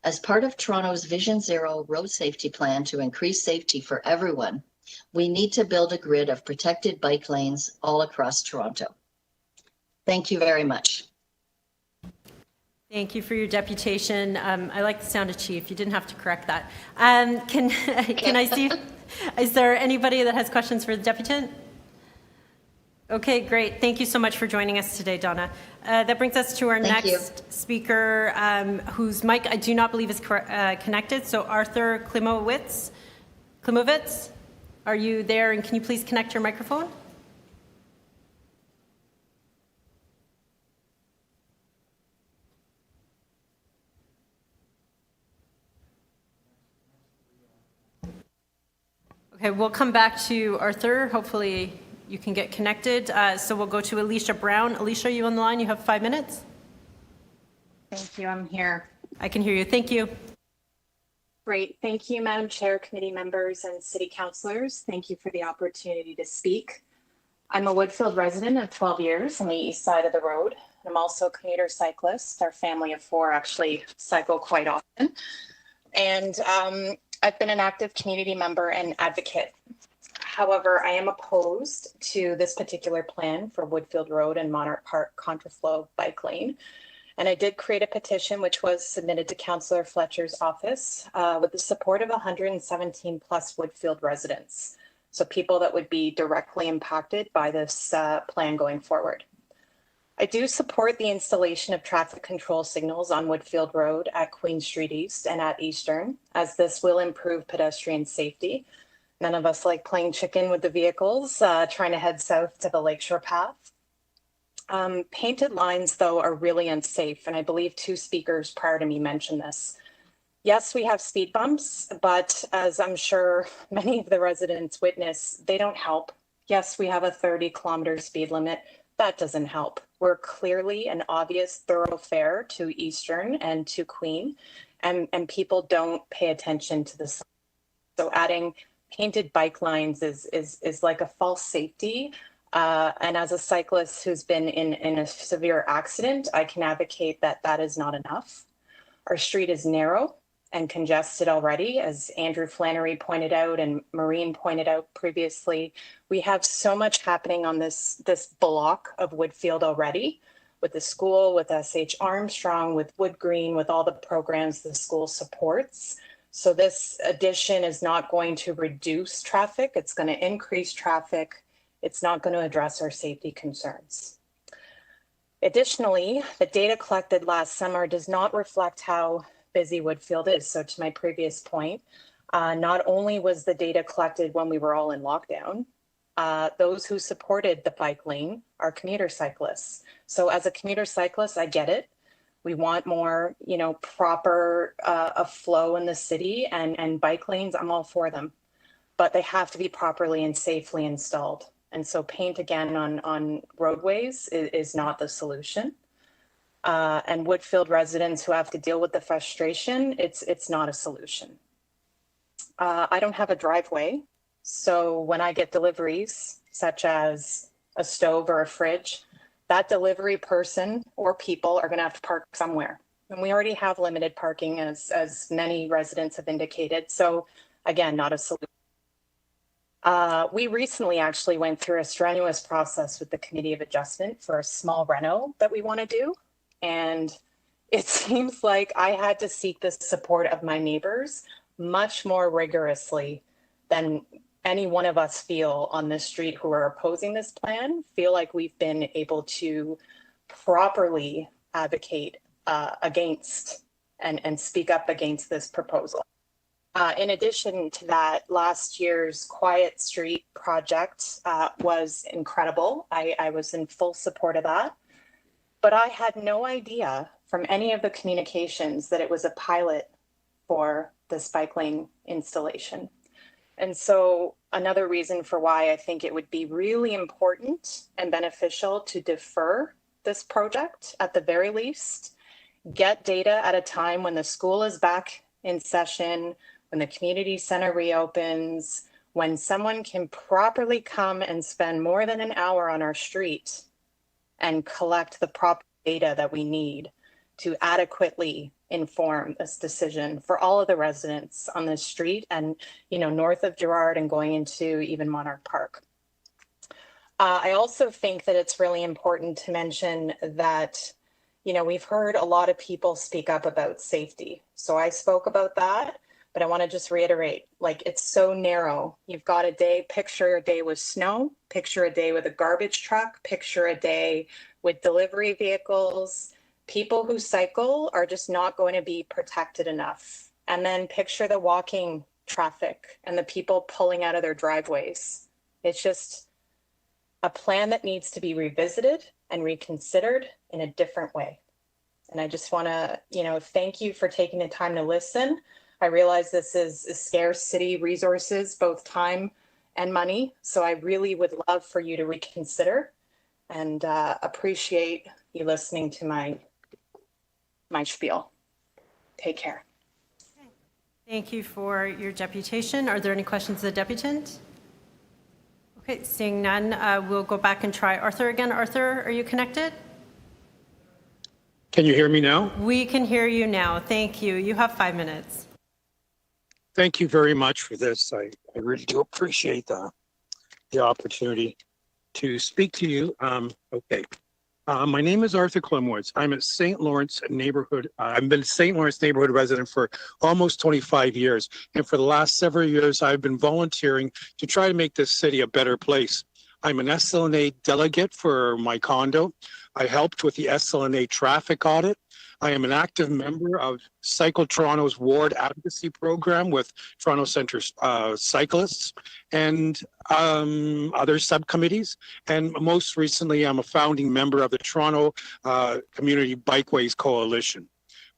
As part of Toronto's Vision Zero road safety plan to increase safety for everyone, we need to build a grid of protected bike lanes all across Toronto. Thank you very much. Thank you for your deputation. I like the sound of chief. You didn't have to correct that. Can I see, is there anybody that has questions for the deputant? Okay, great. Thank you so much for joining us today, Donna. That brings us to our next speaker, whose mic I do not believe is connected. So Arthur Klimowitz, are you there? And can you please connect your microphone? Okay, we'll come back to Arthur. Hopefully you can get connected. So we'll go to Alicia Brown. Alicia, are you on the line? You have 5 minutes. Thank you. I'm here. I can hear you. Thank you. Great. Thank you, Madam Chair, committee members, and city councilors. Thank you for the opportunity to speak. I'm a Woodfield resident of 12 years on the east side of the road. I'm also a commuter cyclist. Our family of 4 actually cycle quite often. And I've been an active community member and advocate. However, I am opposed to this particular plan for Woodfield Road and Monarch Park contraflow bike lane, And I did create a petition, which was submitted to Councillor Fletcher's office with the support of 117 plus Woodfield residents. So people that would be directly impacted by this plan going forward. I do support the installation of traffic control signals on Woodfield Road at Queen Street East and at Eastern, as this will improve pedestrian safety. None of us like playing chicken with the vehicles trying to head south to the Lakeshore Path. Painted lines, though, are really unsafe, and I believe 2 speakers prior to me mentioned this. Yes, we have speed bumps, but as I'm sure many of the residents witness, they don't help. Yes, we have a 30-kilometer speed limit. That doesn't help. We're clearly an obvious thoroughfare to Eastern and to Queen, and people don't pay attention to this. So adding painted bike lines is like a false safety. And as a cyclist who's been in a severe accident, I can advocate that that is not enough. Our street is narrow and congested already, as Andrew Flannery pointed out and Maureen pointed out previously. We have so much happening on this block of Woodfield already, with the school, with SH Armstrong, with Wood Green, with all the programs the school supports. So this addition is not going to reduce traffic. It's going to increase traffic. It's not going to address our safety concerns. Additionally, the data collected last summer does not reflect how busy Woodfield is. So to my previous point, not only was the data collected when we were all in lockdown, those who supported the bike lane are commuter cyclists. So as a commuter cyclist, I get it. We want more, proper a flow in the city, and bike lanes, I'm all for them, but they have to be properly and safely installed. And so paint again on roadways is not the solution. And Woodfield residents who have to deal with the frustration, it's not a solution. I don't have a driveway. So when I get deliveries, such as a stove or a fridge, that delivery person or people are going to have to park somewhere. And we already have limited parking, as many residents have indicated. So again, not a solution. We recently actually went through a strenuous process with the Committee of Adjustment for a small reno that we want to do. And it seems like I had to seek the support of my neighbors much more rigorously than any one of us feel on this street who are opposing this plan feel like we've been able to properly advocate against and speak up against this proposal. In addition to that, last year's Quiet Street project was incredible. I was in full support of that, but I had no idea from any of the communications that it was a pilot for this bike lane installation. And so another reason for why I think it would be really important and beneficial to defer this project at the very least, get data at a time when the school is back in session, when the community center reopens, when someone can properly come and spend more than an hour on our street and collect the proper data that we need to adequately inform this decision for all of the residents on this street and, north of Girard and going into even Monarch Park. I also think that it's really important to mention that, we've heard a lot of people speak up about safety. So I spoke about that, but I want to just reiterate, it's so narrow. You've got picture a day with snow, picture a day with a garbage truck, picture a day with delivery vehicles. People who cycle are just not going to be protected enough. And then picture the walking traffic and the people pulling out of their driveways. It's just a plan that needs to be revisited and reconsidered in a different way. And I just want to, thank you for taking the time to listen. I realize this is scarce city resources, both time and money. So I really would love for you to reconsider and appreciate you listening to my spiel. Take care. Thank you for your deputation. Are there any questions of the deputant? Okay, seeing none, we'll go back and try Arthur again. Arthur, are you connected? Can you hear me now? We can hear you now. Thank you. You have 5 minutes. Thank you very much for this. I really do appreciate the opportunity to speak to you. Okay. My name is Arthur Clemwoods. I'm a St. Lawrence neighborhood. I've been a St. Lawrence neighborhood resident for almost 25 years. And for the last several years, I've been volunteering to try to make this city a better place. I'm an SLNA delegate for my condo. I helped with the SLNA traffic audit. I am an active member of Cycle Toronto's Ward Advocacy Program with Toronto Centre cyclists and other subcommittees. And most recently, I'm a founding member of the Toronto Community Bikeways Coalition.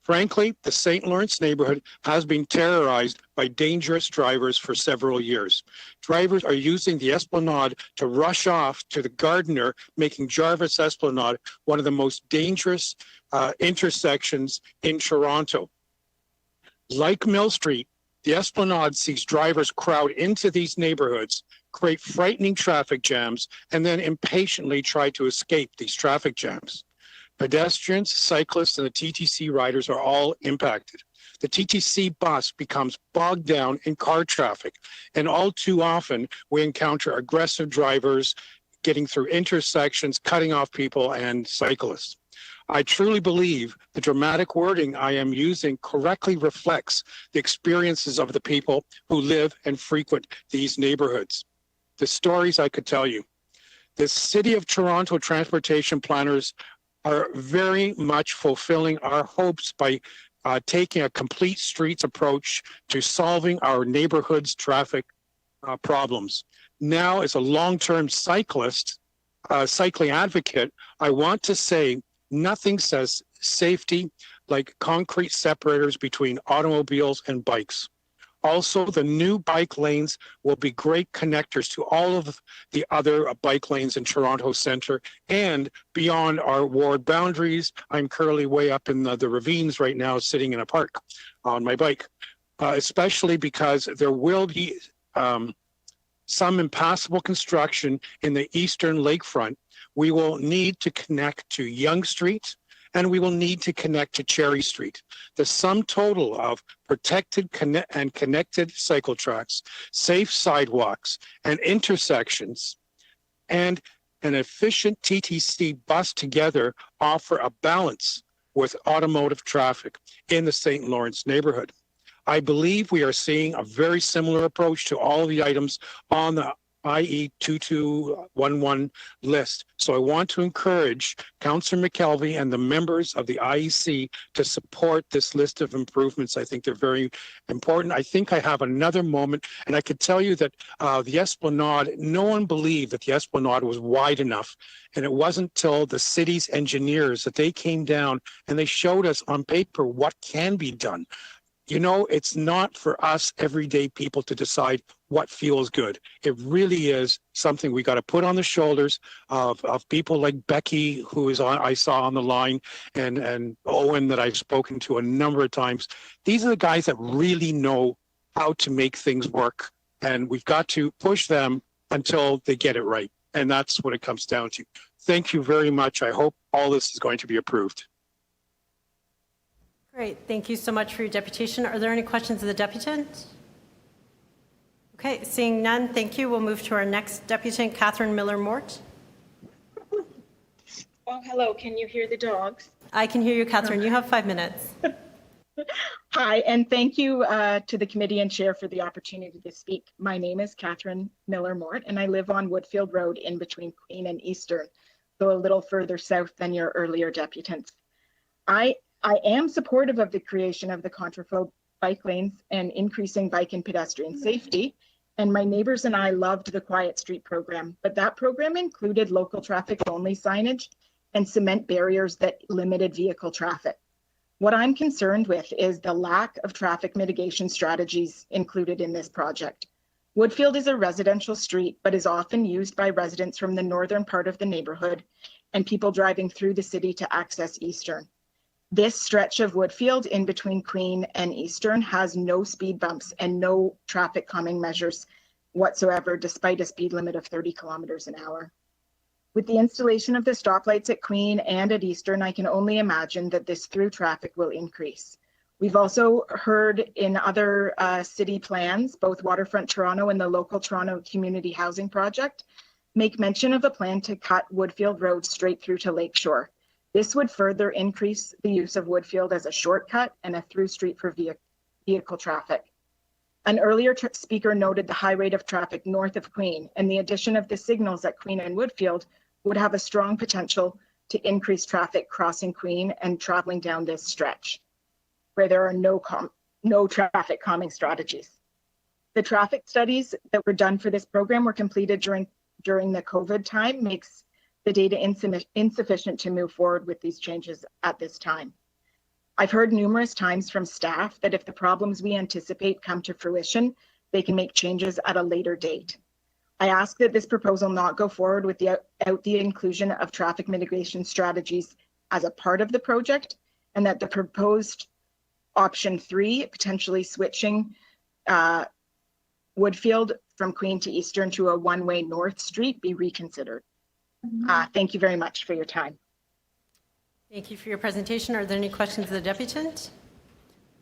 Frankly, the St. Lawrence neighborhood has been terrorized by dangerous drivers for several years. Drivers are using the Esplanade to rush off to the Gardiner, making Jarvis Esplanade one of the most dangerous intersections in Toronto. Like Mill Street, the Esplanade sees drivers crowd into these neighborhoods, create frightening traffic jams, and then impatiently try to escape these traffic jams. Pedestrians, cyclists, and the TTC riders are all impacted. The TTC bus becomes bogged down in car traffic, and all too often we encounter aggressive drivers getting through intersections, cutting off people and cyclists. I truly believe the dramatic wording I am using correctly reflects the experiences of the people who live and frequent these neighborhoods. The stories I could tell you. The City of Toronto transportation planners are very much fulfilling our hopes by taking a complete streets approach to solving our neighborhood's traffic problems. Now, as a long-term cyclist, cycling advocate, I want to say nothing says safety like concrete separators between automobiles and bikes. Also, the new bike lanes will be great connectors to all of the other bike lanes in Toronto Centre and beyond our ward boundaries. I'm currently way up in the Ravines right now, sitting in a park on my bike, especially because there will be some impassable construction in the eastern lakefront. We will need to connect to Yonge Street, and we will need to connect to Cherry Street. The sum total of protected and connected cycle tracks, safe sidewalks and intersections, and an efficient TTC bus together offer a balance with automotive traffic in the St. Lawrence neighborhood. I believe we are seeing a very similar approach to all of the items on the IE 2211 list. So I want to encourage Councillor McKelvey and the members of the IEC to support this list of improvements. I think they're very important. I think I have another moment, and I could tell you that the Esplanade, no one believed that the Esplanade was wide enough. And it wasn't till the city's engineers that they came down and they showed us on paper what can be done. You know, it's not for us everyday people to decide what feels good. It really is something we got to put on the shoulders of people like Becky, who is on, I saw on the line, and Owen, that I've spoken to a number of times. These are the guys that really know how to make things work, and we've got to push them until they get it right. And that's what it comes down to. Thank you very much. I hope all this is going to be approved. Great. Thank you so much for your deputation. Are there any questions of the deputant? Okay, seeing none, thank you. We'll move to our next deputant, Catherine Miller-Mort. Oh, hello. Can you hear the dogs? I can hear you, Catherine. You have 5 minutes. Hi, and thank you to the committee and chair for the opportunity to speak. My name is Catherine Miller-Mort, and I live on Woodfield Road in between Queen and Eastern, so a little further south than your earlier deputants. I am supportive of the creation of the contraflow bike lanes and increasing bike and pedestrian safety. And my neighbors and I loved the Quiet Street program, but that program included local traffic only signage and cement barriers that limited vehicle traffic. What I'm concerned with is the lack of traffic mitigation strategies included in this project. Woodfield is a residential street, but is often used by residents from the northern part of the neighborhood and people driving through the city to access Eastern. This stretch of Woodfield in between Queen and Eastern has no speed bumps and no traffic calming measures whatsoever, despite a speed limit of 30 kilometers an hour. With the installation of the stoplights at Queen and at Eastern, I can only imagine that this through traffic will increase. We've also heard in other city plans, both Waterfront Toronto and the local Toronto Community Housing Project, make mention of a plan to cut Woodfield Road straight through to Lakeshore. This would further increase the use of Woodfield as a shortcut and a through street for vehicle traffic. An earlier speaker noted the high rate of traffic north of Queen, and the addition of the signals at Queen and Woodfield would have a strong potential to increase traffic crossing Queen and traveling down this stretch, where there are no traffic calming strategies. The traffic studies that were done for this program were completed during the COVID time, makes the data insufficient to move forward with these changes at this time. I've heard numerous times from staff that if the problems we anticipate come to fruition, they can make changes at a later date. I ask that this proposal not go forward without the inclusion of traffic mitigation strategies as a part of the project, and that the proposed option 3, potentially switching Woodfield from Queen to Eastern to a one-way north street, be reconsidered. Thank you very much for your time. Thank you for your presentation. Are there any questions of the deputant?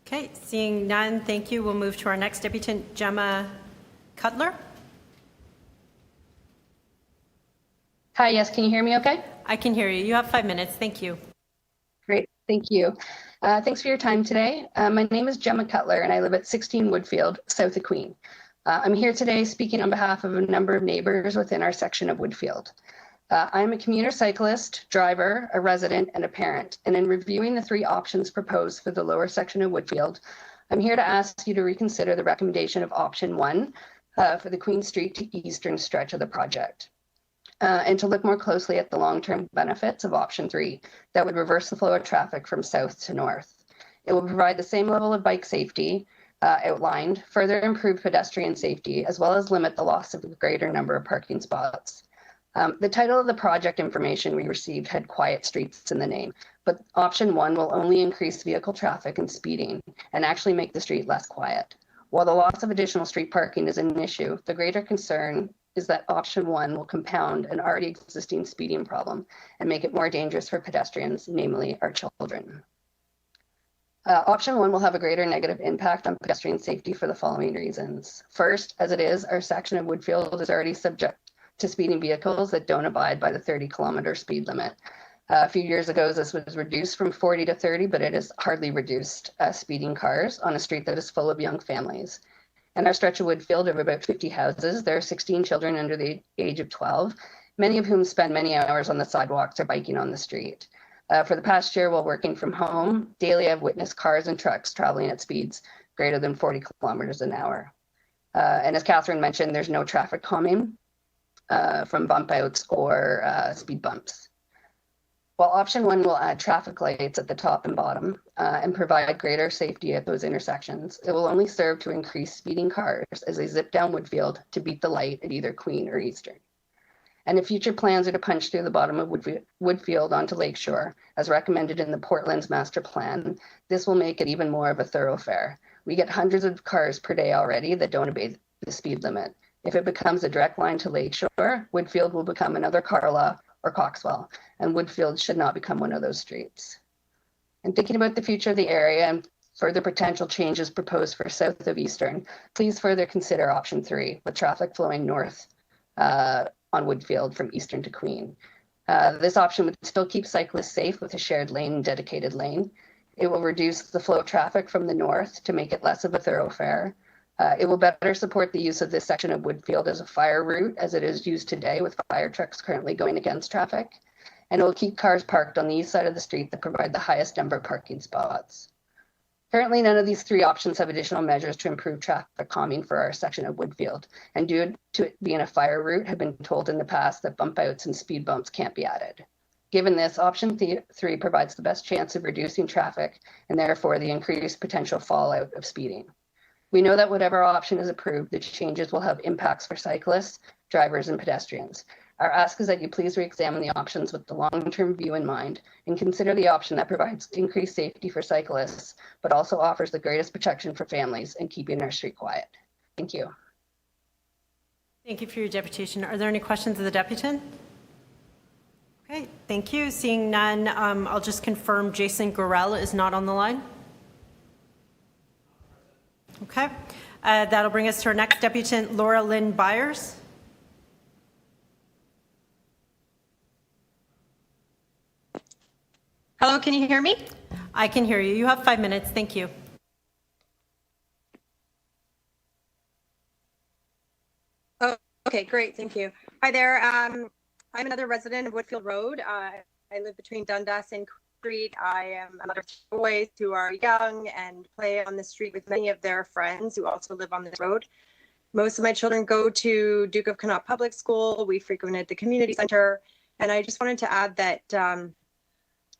Okay, seeing none, thank you. We'll move to our next deputant, Gemma Cutler. Hi, yes, can you hear me okay? I can hear you. You have 5 minutes. Thank you. Great, thank you. Thanks for your time today. My name is Gemma Cutler and I live at 16 Woodfield, south of Queen. I'm here today speaking on behalf of a number of neighbors within our section of Woodfield. I'm a commuter cyclist, driver, a resident, and a parent. And in reviewing the 3 options proposed for the lower section of Woodfield, I'm here to ask you to reconsider the recommendation of option 1 for the Queen Street to Eastern stretch of the project. And to look more closely at the long-term benefits of option 3 that would reverse the flow of traffic from south to north. It will provide the same level of bike safety outlined, further improve pedestrian safety, as well as limit the loss of a greater number of parking spots. The title of the project information we received had quiet streets in the name, but option 1 will only increase vehicle traffic and speeding and actually make the street less quiet. While the loss of additional street parking is an issue, the greater concern is that option 1 will compound an already existing speeding problem and make it more dangerous for pedestrians, namely our children. Option 1 will have a greater negative impact on pedestrian safety for the following reasons. First, as it is, our section of Woodfield is already subject to speeding vehicles that don't abide by the 30-kilometer speed limit. A few years ago, this was reduced from 40 to 30, but it has hardly reduced speeding cars on a street that is full of young families. In our stretch of Woodfield of about 50 houses, there are 16 children under the age of 12, many of whom spend many hours on the sidewalks or biking on the street. For the past year, while working from home, daily I've witnessed cars and trucks traveling at speeds greater than 40 kilometers an hour. And as Catherine mentioned, there's no traffic calming from bump outs or speed bumps. While option 1 will add traffic lights at the top and bottom and provide greater safety at those intersections, it will only serve to increase speeding cars as they zip down Woodfield to beat the light at either Queen or Eastern. And if future plans are to punch through the bottom of Woodfield onto Lakeshore, as recommended in the Portland's master plan, this will make it even more of a thoroughfare. We get hundreds of cars per day already that don't obey the speed limit. If it becomes a direct line to Lakeshore, Woodfield will become another Carla or Coxwell, and Woodfield should not become one of those streets. And thinking about the future of the area and further potential changes proposed for south of Eastern, please further consider option 3, with traffic flowing north on Woodfield from Eastern to Queen. This option would still keep cyclists safe with a shared lane and dedicated lane. It will reduce the flow of traffic from the north to make it less of a thoroughfare. It will better support the use of this section of Woodfield as a fire route as it is used today with fire trucks currently going against traffic. And it will keep cars parked on the east side of the street that provide the highest number of parking spots. Currently, none of these 3 options have additional measures to improve traffic calming for our section of Woodfield. And due to it being a fire route, have been told in the past that bump outs and speed bumps can't be added. Given this, option 3 provides the best chance of reducing traffic and therefore the increased potential fallout of speeding. We know that whatever option is approved, the changes will have impacts for cyclists, drivers, and pedestrians. Our ask is that you please re-examine the options with the long-term view in mind and consider the option that provides increased safety for cyclists, but also offers the greatest protection for families and keeping our street quiet. Thank you. Thank you for your deputation. Are there any questions of the deputant? Okay, thank you. Seeing none, I'll just confirm Jason Gorell is not on the line. Okay, that'll bring us to our next deputant, Laura Lynn Byers. Hello, can you hear me? I can hear you. You have 5 minutes. Thank you. Oh, okay, great. Thank you. Hi there. I'm another resident of Woodfield Road. I live between Dundas and Street. I am a mother of two boys who are young and play on the street with many of their friends who also live on this road. Most of my children go to Duke of Connaught Public School. We frequented the community center. And I just wanted to add that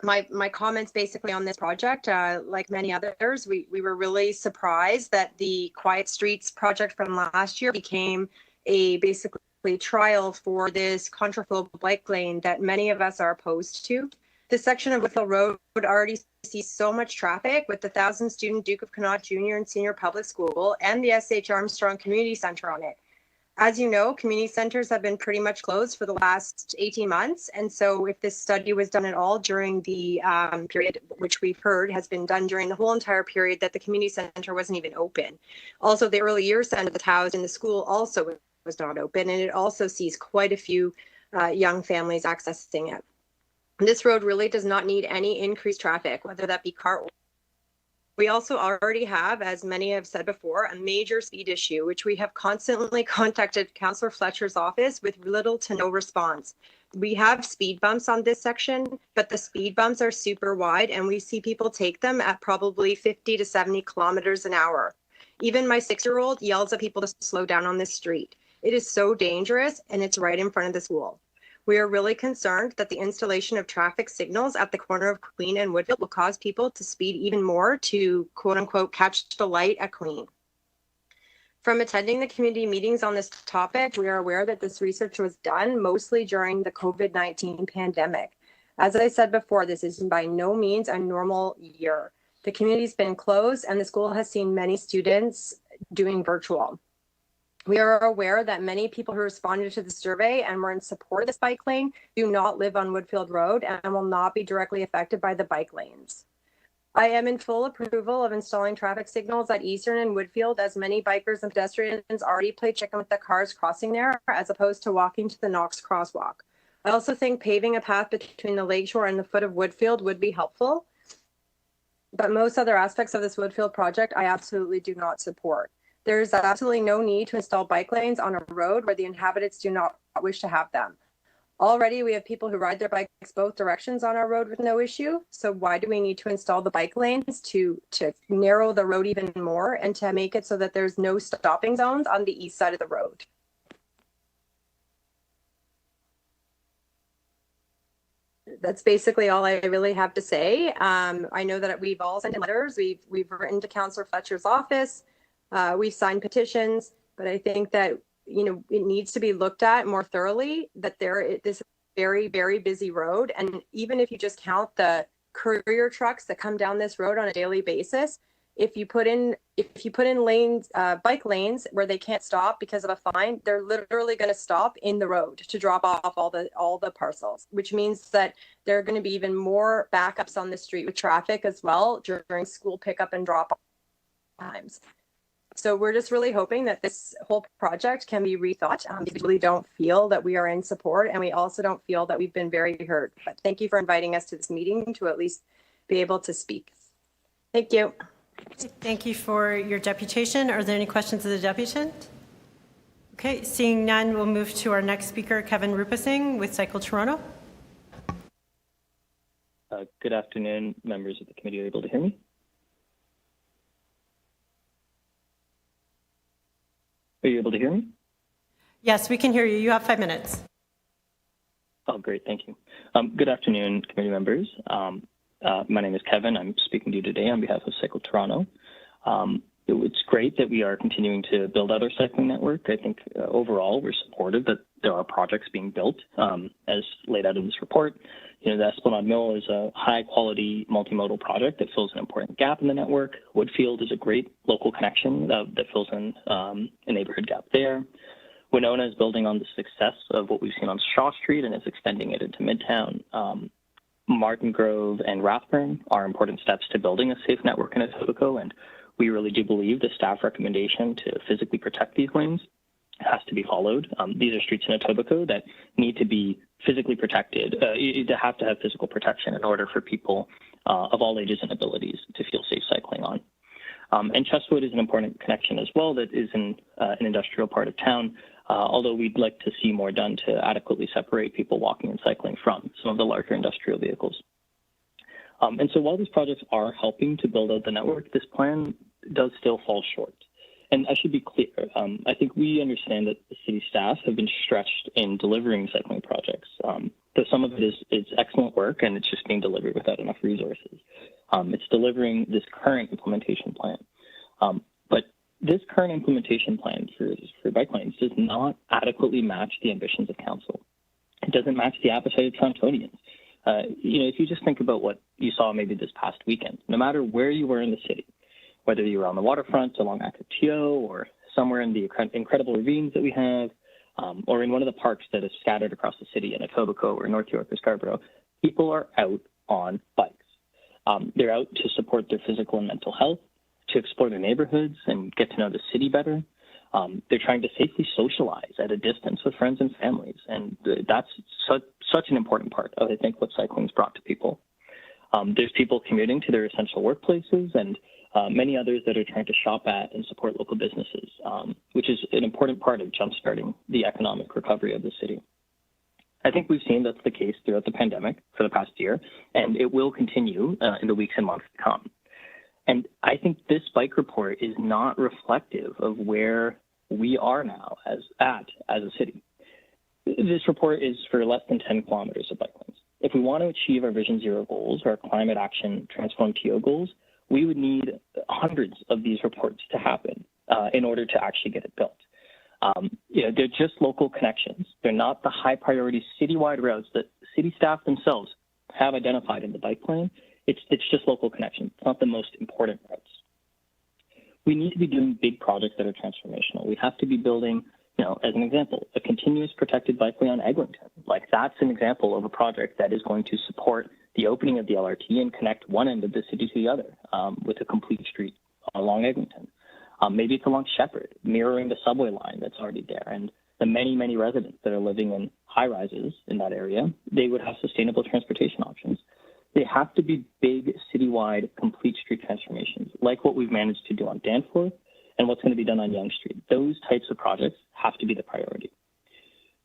my comments basically on this project, like many others, we were really surprised that the Quiet Streets project from last year became a basically trial for this contraflow bike lane that many of us are opposed to. This section of Woodfield Road already sees so much traffic with the 1,000-student Duke of Connaught Junior and Senior Public School and the S.H. Armstrong Community Center on it. As you know, community centers have been pretty much closed for the last 18 months. And so if this study was done at all during the period, which we've heard has been done during the whole entire period that the community center wasn't even open. Also, the early years center that's housed in the school also was not open. And it also sees quite a few young families accessing it. This road really does not need any increased traffic, whether that be car or. We also already have, as many have said before, a major speed issue, which we have constantly contacted Councillor Fletcher's office with little to no response. We have speed bumps on this section, but the speed bumps are super wide and we see people take them at probably 50 to 70 kilometers an hour. Even my 6-year-old yells at people to slow down on this street. It is so dangerous and it's right in front of the school. We are really concerned that the installation of traffic signals at the corner of Queen and Woodfield will cause people to speed even more to quote unquote catch the light at Queen. From attending the community meetings on this topic, we are aware that this research was done mostly during the COVID-19 pandemic. As I said before, this is by no means a normal year. The community's been closed and the school has seen many students doing virtual. We are aware that many people who responded to the survey and were in support of this bike lane do not live on Woodfield Road and will not be directly affected by the bike lanes. I am in full approval of installing traffic signals at Eastern and Woodfield, as many bikers and pedestrians already play chicken with the cars crossing there as opposed to walking to the Knox crosswalk. I also think paving a path between the lakeshore and the foot of Woodfield would be helpful. But most other aspects of this Woodfield project I absolutely do not support. There's absolutely no need to install bike lanes on a road where the inhabitants do not wish to have them. Already, we have people who ride their bikes both directions on our road with no issue. So why do we need to install the bike lanes to narrow the road even more and to make it so that there's no stopping zones on the east side of the road? That's basically all I really have to say. I know that we've all sent in letters. We've written to Councillor Fletcher's office. We've signed petitions, but I think that, you know, it needs to be looked at more thoroughly, that this is a very, very busy road. And even if you just count the courier trucks that come down this road on a daily basis, if you put in lanes, bike lanes where they can't stop because of a fine, they're literally going to stop in the road to drop off all the parcels, which means that there are going to be even more backups on the street with traffic as well during school pickup and drop off times. So we're just really hoping that this whole project can be rethought. We really don't feel that we are in support, and we also don't feel that we've been very heard. But thank you for inviting us to this meeting to at least be able to speak. Thank you. Thank you for your deputation. Are there any questions of the deputant? Okay, seeing none, we'll move to our next speaker, Kevin Rupasinghe with Cycle Toronto. Good afternoon, members of the committee. Are you able to hear me? Are you able to hear me? Yes, we can hear you. You have 5 minutes. Oh, great. Thank you. Good afternoon, committee members. My name is Kevin. I'm speaking to you today on behalf of Cycle Toronto. It's great that we are continuing to build out our cycling network. I think overall we're supportive that there are projects being built as laid out in this report. You know, the Esplanade Mill is a high-quality multimodal project that fills an important gap in the network. Woodfield is a great local connection that fills in a neighborhood gap there. Winona is building on the success of what we've seen on Shaw Street and is extending it into Midtown. Martin Grove and Rathburn are important steps to building a safe network in Etobicoke, and we really do believe the staff recommendation to physically protect these lanes has to be followed. These are streets in Etobicoke that need to be physically protected. You have to have physical protection in order for people of all ages and abilities to feel safe cycling on. And Chestwood is an important connection as well that is in an industrial part of town, although we'd like to see more done to adequately separate people walking and cycling from some of the larger industrial vehicles. And so while these projects are helping to build out the network, this plan does still fall short. And I should be clear, I think we understand that the city staff have been stretched in delivering cycling projects. So some of it is excellent work, and it's just being delivered without enough resources. It's delivering this current implementation plan. But this current implementation plan for bike lanes does not adequately match the ambitions of council. It doesn't match the appetite of Torontonians. If you just think about what you saw maybe this past weekend, no matter where you were in the city, whether you were on the waterfront along Acatio or somewhere in the incredible ravines that we have, or in one of the parks that is scattered across the city in Etobicoke or North York or Scarborough, people are out on bikes. They're out to support their physical and mental health, to explore their neighborhoods and get to know the city better. They're trying to safely socialize at a distance with friends and families. And that's such an important part of, I think, what cycling's brought to people. There's people commuting to their essential workplaces and many others that are trying to shop at and support local businesses, which is an important part of jumpstarting the economic recovery of the city. I think we've seen that's the case throughout the pandemic for the past year, and it will continue in the weeks and months to come. And I think this bike report is not reflective of where we are now as a city. This report is for less than 10 kilometers of bike lanes. If we want to achieve our Vision Zero goals, our climate action transform TO goals, we would need hundreds of these reports to happen in order to actually get it built. They're just local connections. They're not the high priority citywide routes that city staff themselves have identified in the bike plan. It's just local connections. It's not the most important routes. We need to be doing big projects that are transformational. We have to be building, as an example, a continuous protected bikeway on Eglinton. Like, that's an example of a project that is going to support the opening of the LRT and connect one end of the city to the other with a complete street along Eglinton. Maybe it's along Shepherd, mirroring the subway line that's already there. And the many, many residents that are living in high rises in that area, they would have sustainable transportation options. They have to be big, citywide, complete street transformations, like what we've managed to do on Danforth and what's going to be done on Yonge Street. Those types of projects have to be the priority.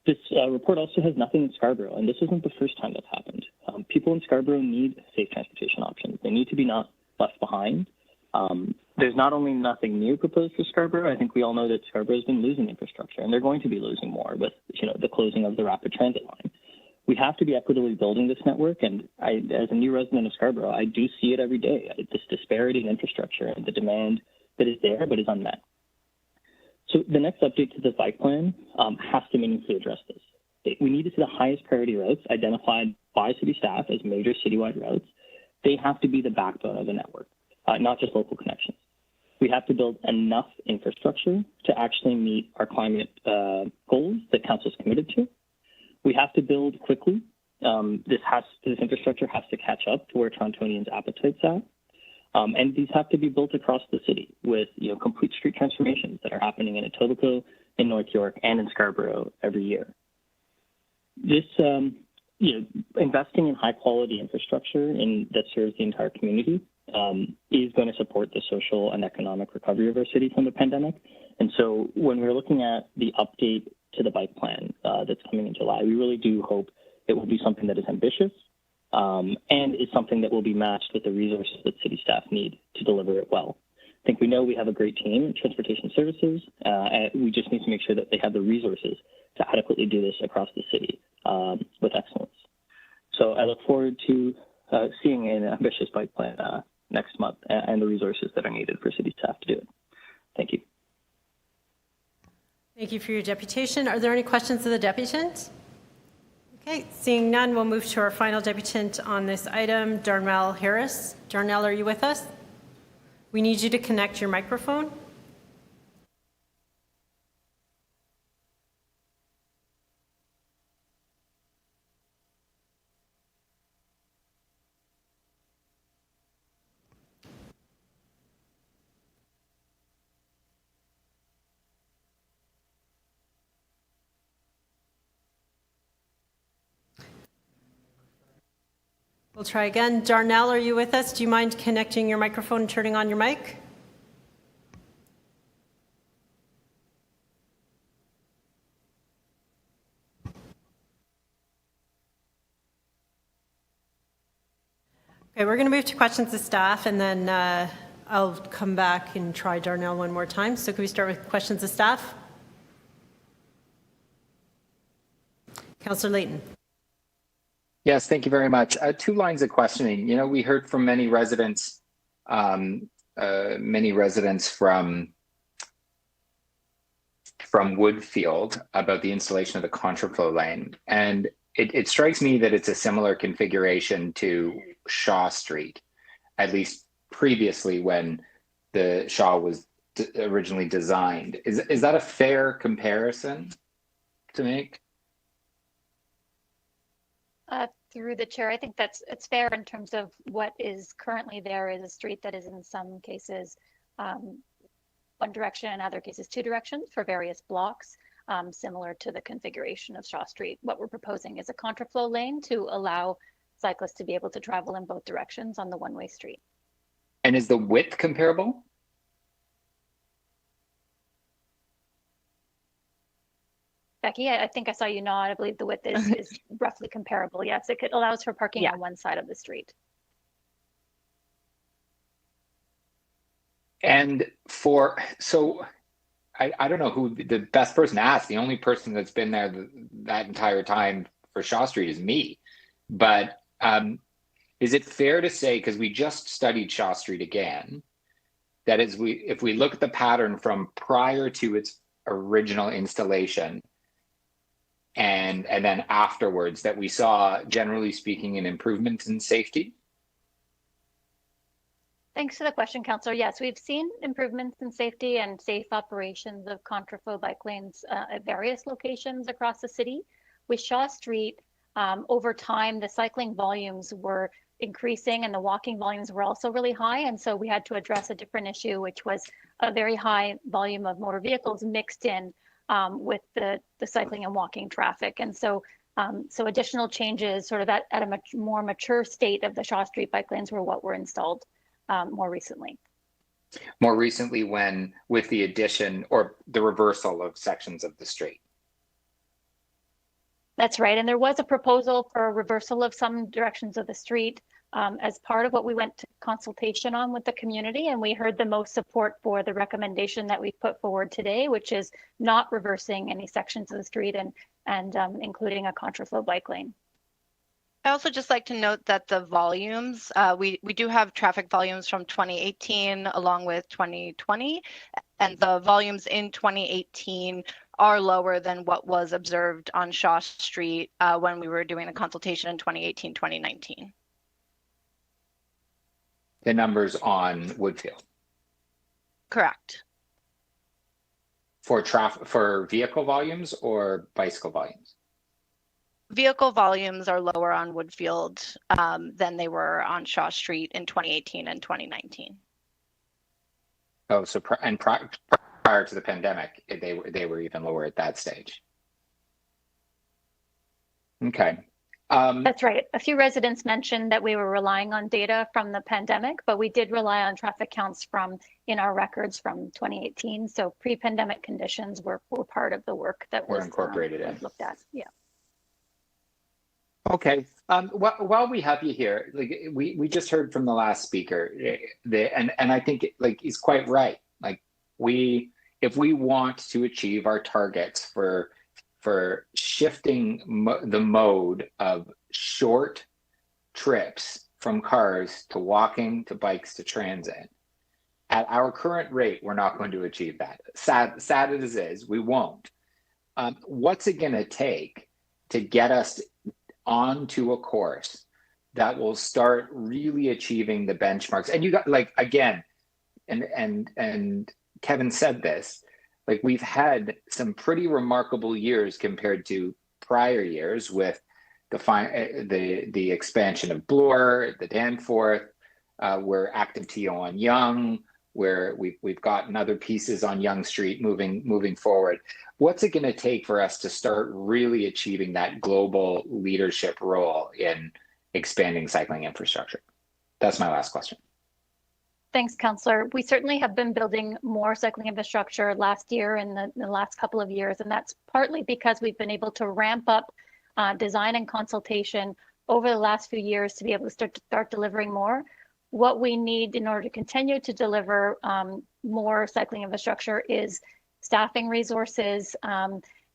This report also has nothing in Scarborough, and this isn't the first time that's happened. People in Scarborough need safe transportation options. They need to be not left behind. There's not only nothing new proposed for Scarborough, I think we all know that Scarborough has been losing infrastructure, and they're going to be losing more with the closing of the rapid transit line. We have to be equitably building this network, and as a new resident of Scarborough, I do see it every day, this disparity in infrastructure and the demand that is there but is unmet. So the next update to the bike plan has to meaningfully address this. We need to see the highest priority routes identified by city staff as major citywide routes. They have to be the backbone of the network, not just local connections. We have to build enough infrastructure to actually meet our climate goals that council is committed to. We have to build quickly. This infrastructure has to catch up to where Torontonians' appetite's at. And these have to be built across the city with complete street transformations that are happening in Etobicoke, in North York, and in Scarborough every year. This, investing in high quality infrastructure that serves the entire community is going to support the social and economic recovery of our city from the pandemic. And so when we're looking at the update to the bike plan that's coming in July, we really do hope it will be something that is ambitious and is something that will be matched with the resources that city staff need to deliver it well. I think we know we have a great team in transportation services, and we just need to make sure that they have the resources to adequately do this across the city with excellence. So I look forward to seeing an ambitious bike plan next month and the resources that are needed for city staff to do it. Thank you. Thank you for your deputation. Are there any questions of the deputant? Okay, seeing none, we'll move to our final deputant on this item, Darnell Harris. Darnell, are you with us? We need you to connect your microphone. We'll try again. Darnell, are you with us? Do you mind connecting your microphone and turning on your mic? Okay, we're going to move to questions to staff, and then I'll come back and try Darnell one more time. So can we start with questions to staff? Councillor Layton. Yes, thank you very much. 2 lines of questioning. You know, we heard from many residents from Woodfield about the installation of the contraflow lane, and it strikes me that it's a similar configuration to Shaw Street, at least previously when the Shaw was originally designed. Is that a fair comparison to make? Through the chair, I think it's fair in terms of what is currently there is a street that is in some cases one direction, in other cases 2 directions for various blocks, similar to the configuration of Shaw Street. What we're proposing is a contraflow lane to allow cyclists to be able to travel in both directions on the one-way street. And is the width comparable? Becky, I think I saw you nod. I believe the width is roughly comparable. Yes, it allows for parking on one side of the street. And I don't know who the best person to ask. The only person that's been there that entire time for Shaw Street is me. But is it fair to say, because we just studied Shaw Street again, that if we look at the pattern from prior to its original installation and then afterwards, that we saw, generally speaking, an improvement in safety? Thanks for the question, Councillor. Yes, we've seen improvements in safety and safe operations of contraflow bike lanes at various locations across the city. With Shaw Street, over time, the cycling volumes were increasing and the walking volumes were also really high. And so we had to address a different issue, which was a very high volume of motor vehicles mixed in with the cycling and walking traffic. And so additional changes sort of at a more mature state of the Shaw Street bike lanes were what were installed more recently. More recently with the addition or the reversal of sections of the street. That's right. And there was a proposal for a reversal of some directions of the street as part of what we went to consultation on with the community. And we heard the most support for the recommendation that we put forward today, which is not reversing any sections of the street and including a contraflow bike lane. I also just like to note that the volumes, we do have traffic volumes from 2018 along with 2020, and the volumes in 2018 are lower than what was observed on Shaw Street when we were doing the consultation in 2018, 2019. The numbers on Woodfield. Correct. For vehicle volumes or bicycle volumes? Vehicle volumes are lower on Woodfield than they were on Shaw Street in 2018 and 2019. Oh, so prior to the pandemic, they were even lower at that stage. Okay. That's right. A few residents mentioned that we were relying on data from the pandemic, but we did rely on traffic counts in our records from 2018. So pre-pandemic conditions were part of the work that was incorporated looked at. Yeah. Okay. While we have you here, like we just heard from the last speaker, and I think he's quite right. Like if we want to achieve our targets for shifting the mode of short trips from cars to walking to bikes to transit, at our current rate, we're not going to achieve that. Sad as it is, we won't. What's it going to take to get us onto a course that will start really achieving the benchmarks? And you got again, and Kevin said this, we've had some pretty remarkable years compared to prior years with the expansion of Bloor, the Danforth, we're active TO on Yonge, where we've gotten other pieces on Yonge Street moving forward. What's it going to take for us to start really achieving that global leadership role in expanding cycling infrastructure? That's my last question. Thanks, Councillor. We certainly have been building more cycling infrastructure last year and the last couple of years, and that's partly because we've been able to ramp up design and consultation over the last few years to be able to start delivering more. What we need in order to continue to deliver more cycling infrastructure is staffing resources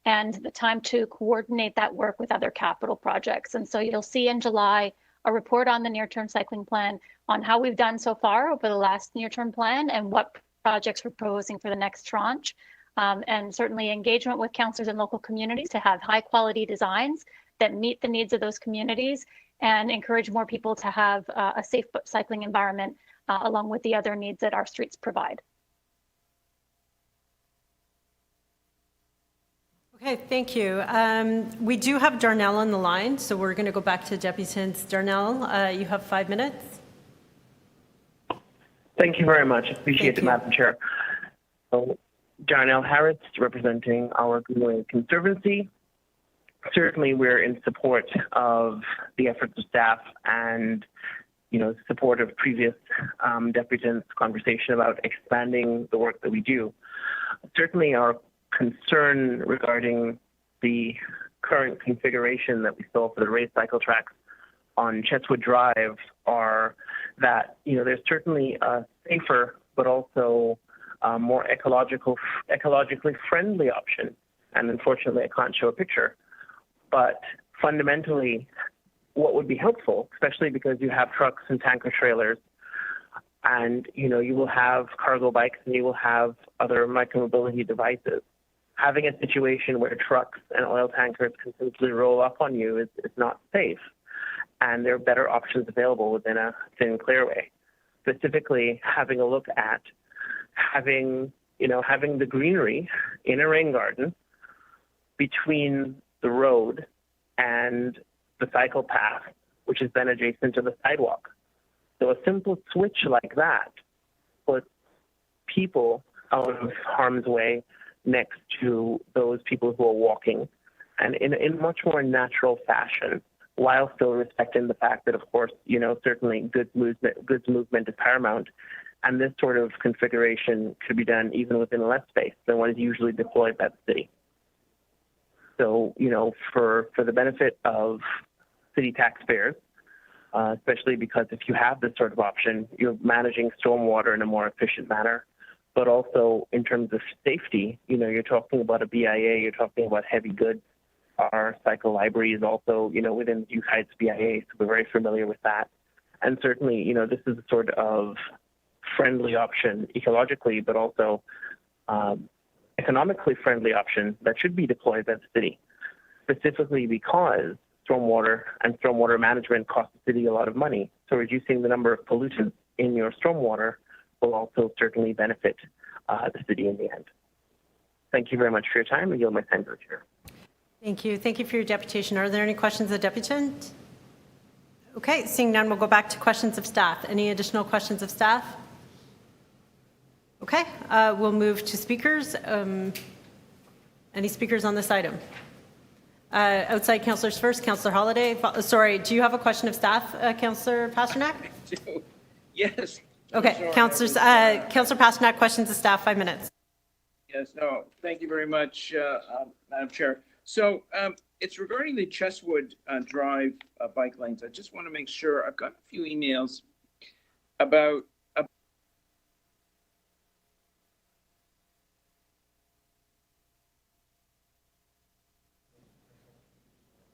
and the time to coordinate that work with other capital projects. And so you'll see in July a report on the near-term cycling plan on how we've done so far over the last near-term plan and what projects we're proposing for the next tranche. And certainly engagement with councillors and local communities to have high quality designs that meet the needs of those communities and encourage more people to have a safe cycling environment along with the other needs that our streets provide. Okay, thank you. We do have Darnell on the line, so we're going to go back to deputants. Darnell, you have 5 minutes. Thank you very much. Appreciate it, Madam Chair. So, Darnell Harris, representing our Greenway Conservancy. Certainly, we're in support of the efforts of staff and, support of previous deputants' conversation about expanding the work that we do. Certainly, our concern regarding the current configuration that we saw for the raised cycle tracks on Cheswood Drive are that, there's certainly a safer but also more ecologically friendly option. And unfortunately, I can't show a picture. But fundamentally, what would be helpful, especially because you have trucks and tanker trailers, and you will have cargo bikes and you will have other micromobility devices. Having a situation where trucks and oil tankers can simply roll up on you is not safe. And there are better options available within a thin clearway. Specifically, having a look at having the greenery in a rain garden between the road and the cycle path, which is then adjacent to the sidewalk. So a simple switch like that puts people out of harm's way next to those people who are walking, and in a much more natural fashion, while still respecting the fact that, of course, certainly goods movement is paramount, and this sort of configuration could be done even within less space than what is usually deployed by the city. So, for the benefit of city taxpayers, especially because if you have this sort of option, you're managing stormwater in a more efficient manner. But also in terms of safety, you're talking about a BIA, you're talking about heavy goods. Our cycle library is also, within Duke Heights BIA, so we're very familiar with that. And certainly, this is a sort of friendly option ecologically, but also economically friendly option that should be deployed by the city, specifically because stormwater and stormwater management costs the city a lot of money. So reducing the number of pollutants in your stormwater will also certainly benefit the city in the end. Thank you very much for your time, and yield my time to the chair. Thank you. Thank you for your deputation. Are there any questions of the deputant? Okay, seeing none, we'll go back to questions of staff. Any additional questions of staff? Okay, we'll move to speakers. Any speakers on this item? Outside councillors first. Councillor Holiday. Sorry, do you have a question of staff, Councillor Pasternak? Yes. Okay, Councillor Pasternak, questions of staff, 5 minutes. Yes, no, thank you very much, Madam Chair. So it's regarding the Cheswood Drive bike lanes. I just want to make sure. I've got a few emails about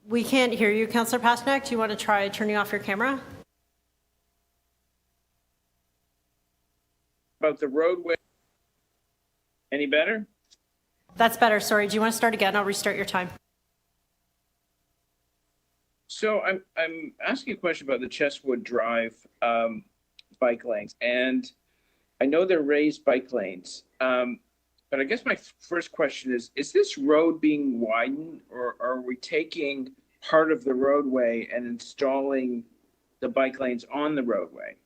We can't hear you, Councillor Pasternak. Do you want to try turning off your camera? About the roadway. Any better? That's better. Sorry. Do you want to start again? I'll restart your time. So I'm asking a question about the Cheswood Drive bike lanes, and I know they're raised bike lanes. But I guess my first question is this road being widened, or are we taking part of the roadway and installing the bike lanes on the roadway?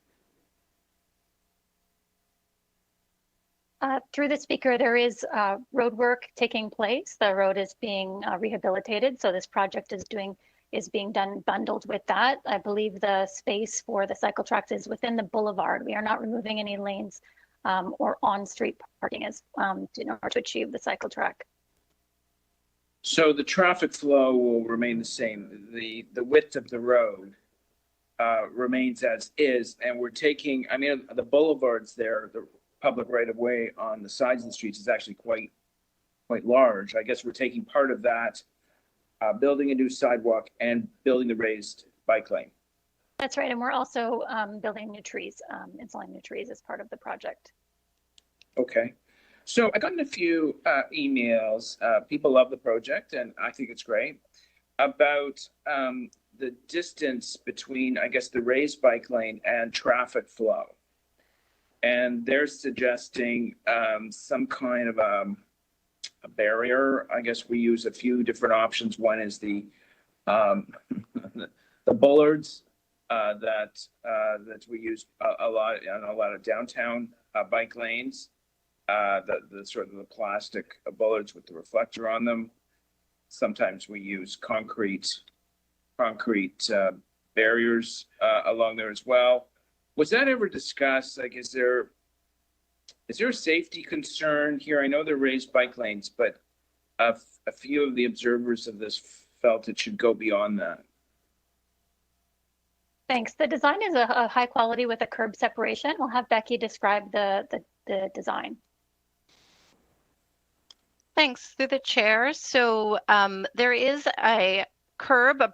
Through the speaker, there is road work taking place. The road is being rehabilitated, so this project is doing is being done bundled with that. I believe the space for the cycle tracks is within the boulevard. We are not removing any lanes or on-street parking in order to achieve the cycle track. So the traffic flow will remain the same. The width of the road remains as is, and we're taking, I mean, the boulevards there, the public right of way on the sides of the streets is actually quite large. I guess we're taking part of that, building a new sidewalk and building the raised bike lane. That's right, and we're also building new trees, installing new trees as part of the project. Okay. So I got a few emails. People love the project, and I think it's great, about the distance between, I guess, the raised bike lane and traffic flow. And they're suggesting some kind of a barrier. I guess we use a few different options. One is the bollards that we use a lot on a lot of downtown bike lanes. The sort of the plastic bollards with the reflector on them. Sometimes we use concrete barriers along there as well. Was that ever discussed? Like, is there a safety concern here? I know they're raised bike lanes, but a few of the observers of this felt it should go beyond that. Thanks. The design is a high quality with a curb separation. We'll have Becky describe the design. Thanks, through the chair. So there is a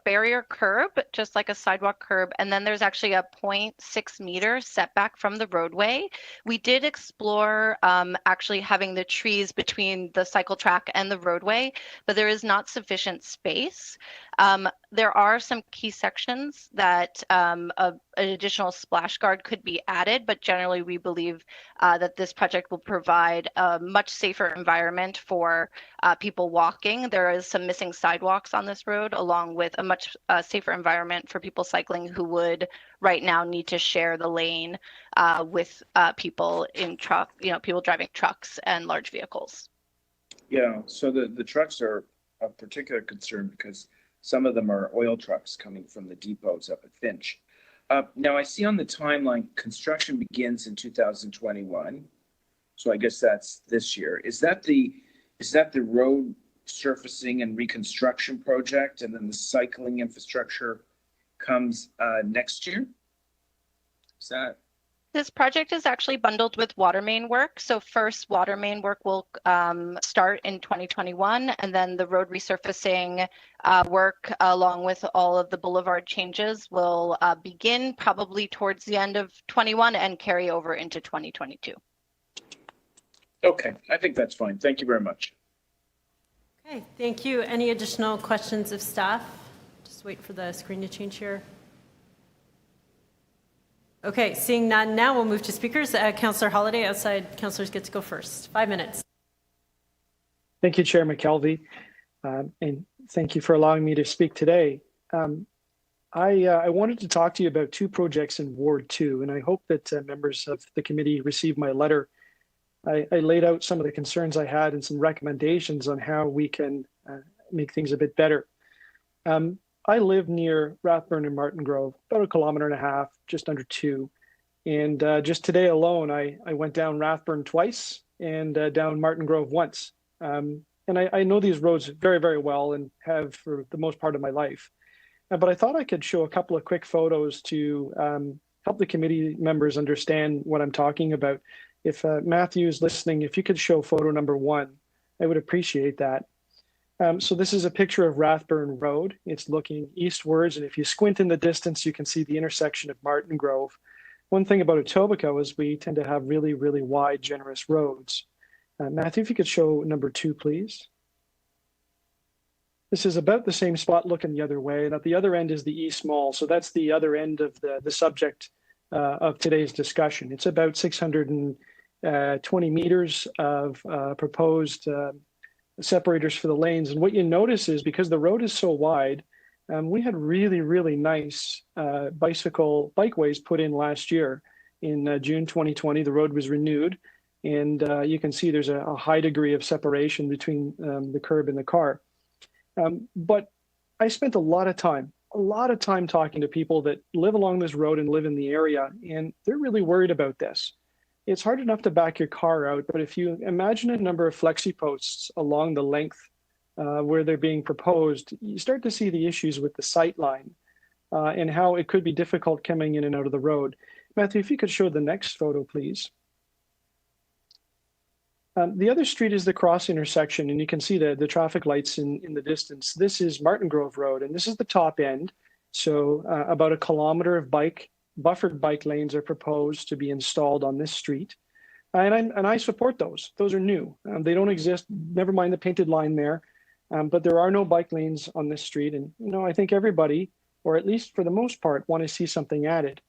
barrier curb, just like a sidewalk curb, and then there's actually a 0.6 meter setback from the roadway. We did explore actually having the trees between the cycle track and the roadway, but there is not sufficient space. There are some key sections that an additional splash guard could be added, but generally we believe that this project will provide a much safer environment for people walking. There is some missing sidewalks on this road, along with a much safer environment for people cycling who would right now need to share the lane with people in people driving trucks and large vehicles. Yeah, so the trucks are of particular concern because some of them are oil trucks coming from the depots up at Finch. Now I see on the timeline, construction begins in 2021. So I guess that's this year. Is that the road surfacing and reconstruction project, and then the cycling infrastructure comes next year? Is that? This project is actually bundled with water main work. So first, water main work will start in 2021, and then the road resurfacing work, along with all of the boulevard changes, will begin probably towards the end of 21 and carry over into 2022. Okay, I think that's fine. Thank you very much. Okay, thank you. Any additional questions of staff? Just wait for the screen to change here. Okay, seeing none, now we'll move to speakers. Councillor Holyday, outside councillors get to go first. 5 minutes. Thank you, Chair McKelvey, and thank you for allowing me to speak today. I wanted to talk to you about two projects in Ward 2, and I hope that members of the committee received my letter. I laid out some of the concerns I had and some recommendations on how we can make things a bit better. I live near Rathburn and Martin Grove, about 1.5 kilometers, just under 2. And just today alone, I went down Rathburn twice and down Martin Grove once. And I know these roads very, very well and have for the most part of my life. But I thought I could show a couple of quick photos to help the committee members understand what I'm talking about. If Matthew's listening, if you could show photo number 1, I would appreciate that. So this is a picture of Rathburn Road. It's looking eastwards, and if you squint in the distance, you can see the intersection of Martin Grove. One thing about Etobicoke is we tend to have really, really wide, generous roads. Matthew, if you could show number 2, please. This is about the same spot looking the other way, and at the other end is the East Mall. So that's the other end of the subject of today's discussion. It's about 620 meters of proposed separators for the lanes. And what you notice is because the road is so wide, we had really, really nice bikeways put in last year. In June 2020, the road was renewed, and you can see there's a high degree of separation between the curb and the car. But I spent a lot of time talking to people that live along this road and live in the area, and they're really worried about this. It's hard enough to back your car out, but if you imagine a number of flexi posts along the length where they're being proposed, you start to see the issues with the sight line and how it could be difficult coming in and out of the road. Matthew, if you could show the next photo, please. The other street is the cross intersection, and you can see the traffic lights in the distance. This is Martin Grove Road, and this is the top end. So about 1 kilometer of buffered bike lanes are proposed to be installed on this street. And I support those. Those are new. They don't exist, never mind the painted line there. But there are no bike lanes on this street. And, you know, I think everybody, or at least for the most part, want to see something added.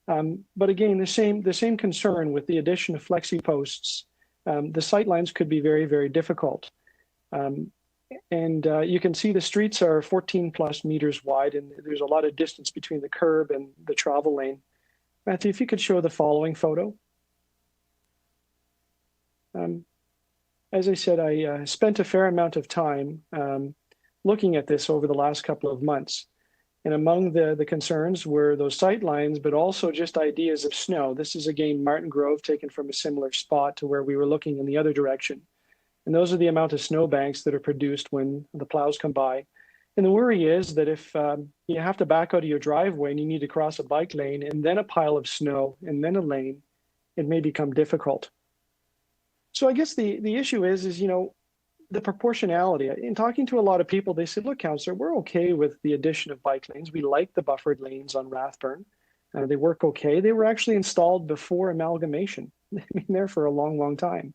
But again, the same concern with the addition of flexi posts. The sight lines could be very, very difficult. You can see the streets are 14 plus meters wide, and there's a lot of distance between the curb and the travel lane. Matthew, if you could show the following photo. As I said, I spent a fair amount of time looking at this over the last couple of months. And among the concerns were those sight lines, but also just ideas of snow. This is again Martin Grove, taken from a similar spot to where we were looking in the other direction. And those are the amount of snowbanks that are produced when the plows come by. And the worry is that if you have to back out of your driveway and you need to cross a bike lane and then a pile of snow and then a lane, it may become difficult. So I guess the issue is, you know, the proportionality. In talking to a lot of people, they said, look, Councillor, we're okay with the addition of bike lanes. We like the buffered lanes on Rathburn. They work okay. They were actually installed before amalgamation. They've been there for a long, long time.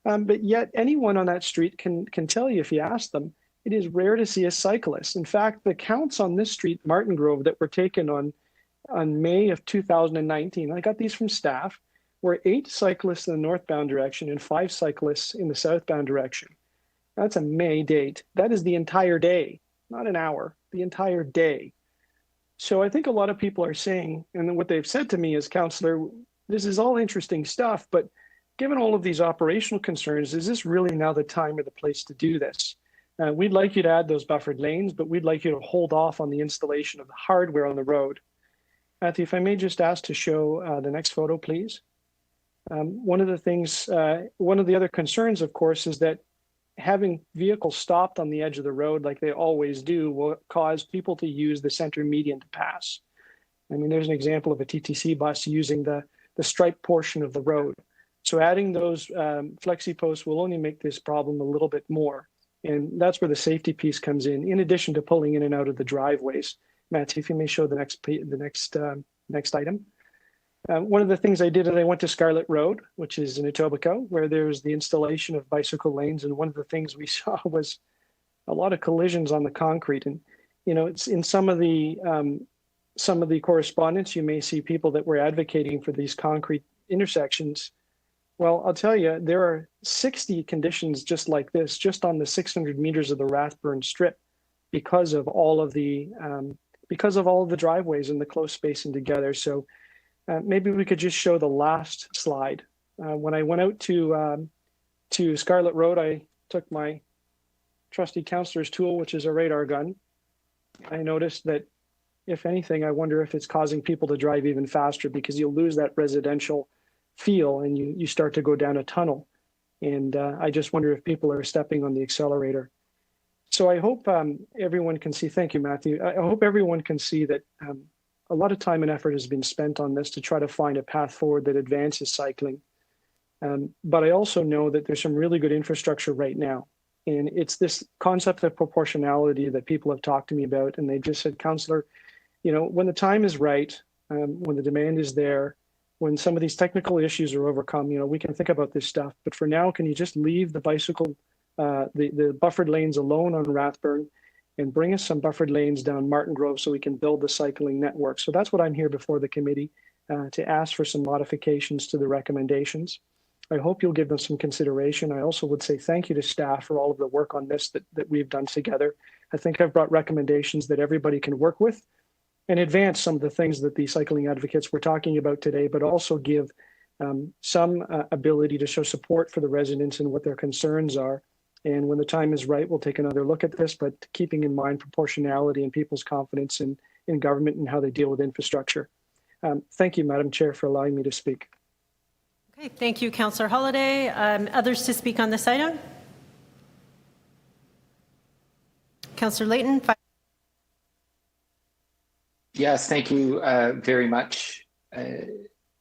But yet anyone on that street can tell you, if you ask them, it is rare to see a cyclist. In fact, the counts on this street, Martin Grove, that were taken on May of 2019, I got these from staff, were 8 cyclists in the northbound direction and 5 cyclists in the southbound direction. That's a May date. That is the entire day, not an hour, the entire day. So I think a lot of people are saying, and what they've said to me is, Councillor, this is all interesting stuff, but given all of these operational concerns, is this really now the time or the place to do this? We'd like you to add those buffered lanes, but we'd like you to hold off on the installation of the hardware on the road. Matthew, if I may just ask to show the next photo, please. One of the other concerns, of course, is that having vehicles stopped on the edge of the road like they always do will cause people to use the center median to pass. I mean, there's an example of a TTC bus using the striped portion of the road. So adding those flexi posts will only make this problem a little bit more. And that's where the safety piece comes in addition to pulling in and out of the driveways. Matthew, if you may show the next item. One of the things I did is I went to Scarlett Road, which is in Etobicoke, where there's the installation of bicycle lanes. And one of the things we saw was a lot of collisions on the concrete. And, you know, it's in some of the correspondence, you may see people that were advocating for these concrete intersections. Well, I'll tell you, there are 60 conditions just like this, just on the 600 meters of the Rathburn strip, because of all of the driveways and the close spacing together. So maybe we could just show the last slide. When I went out to Scarlett Road, I took my trusty councillor's tool, which is a radar gun. I noticed that, if anything, I wonder if it's causing people to drive even faster, because you'll lose that residential feel and you start to go down a tunnel. And I just wonder if people are stepping on the accelerator. So I hope everyone can see, thank you, Matthew. I hope everyone can see that a lot of time and effort has been spent on this to try to find a path forward that advances cycling. But I also know that there's some really good infrastructure right now. And it's this concept of proportionality that people have talked to me about. And they just said, Councillor, you know, when the time is right, when the demand is there, when some of these technical issues are overcome, you know, we can think about this stuff. But for now, can you just leave the bicycle, the buffered lanes alone on Rathburn, and bring us some buffered lanes down Martin Grove so we can build the cycling network? So that's what I'm here before the committee to ask for some modifications to the recommendations. I hope you'll give them some consideration. I also would say thank you to staff for all of the work on this that we've done together. I think I've brought recommendations that everybody can work with and advance some of the things that the cycling advocates were talking about today, but also give some ability to show support for the residents and what their concerns are, And when the time is right, we'll take another look at this, but keeping in mind proportionality and people's confidence in government and how they deal with infrastructure. Thank you, Madam Chair, for allowing me to speak. Okay, thank you, Councillor Holyday. Others to speak on this item? Councillor Layton. Yes, thank you very much,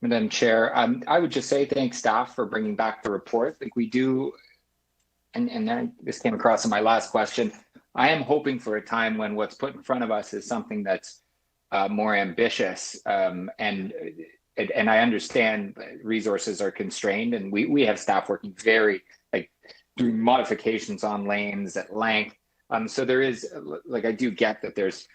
Madam Chair. I would just say thanks staff for bringing back the report. I think we do, and then this came across in my last question. I am hoping for a time when what's put in front of us is something that's more ambitious, and I understand resources are constrained, and we have staff working very doing modifications on lanes at length. So there is I do get that there's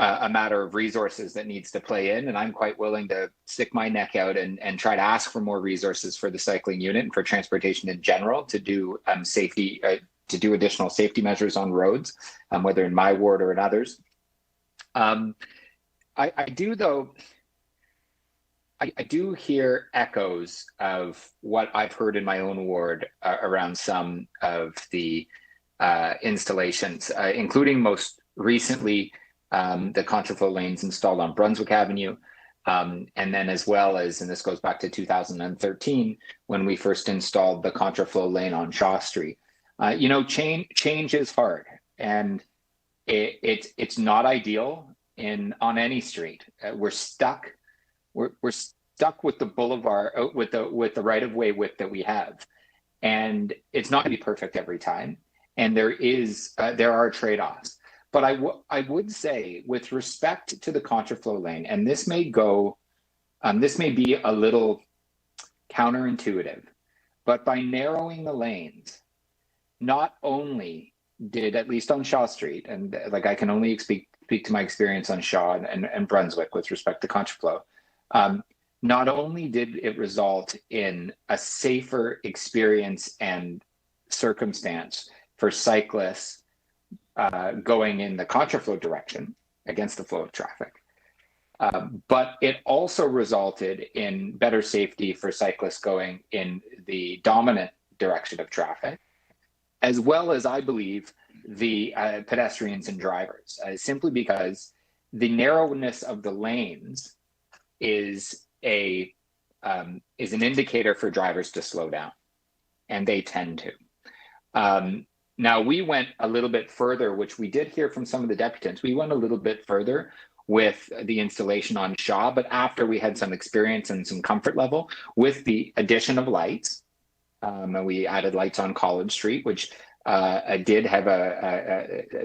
a matter of resources that needs to play in, and I'm quite willing to stick my neck out and try to ask for more resources for the cycling unit and for transportation in general to do safety, to do additional safety measures on roads, whether in my ward or in others. I do hear echoes of what I've heard in my own ward around some of the installations, including most recently the contraflow lanes installed on Brunswick Avenue, and then as well as, and this goes back to 2013, when we first installed the contraflow lane on Shaw Street. Change is hard, and it's not ideal on any street. We're stuck. We're stuck with the boulevard, with the right-of-way width that we have, and it's not going to be perfect every time. And there are trade-offs. But I would say, with respect to the contraflow lane, and this may be a little counterintuitive, but by narrowing the lanes, not only did, at least on Shaw Street, and I can only speak to my experience on Shaw and Brunswick with respect to contraflow, not only did it result in a safer experience and circumstance for cyclists going in the contraflow direction against the flow of traffic, but it also resulted in better safety for cyclists going in the dominant direction of traffic, as well as, I believe, the pedestrians and drivers, simply because the narrowness of the lanes is an indicator for drivers to slow down, and they tend to. Now, we went a little bit further, which we did hear from some of the deputants. We went a little bit further with the installation on Shaw, but after we had some experience and some comfort level with the addition of lights, and we added lights on College Street, which did have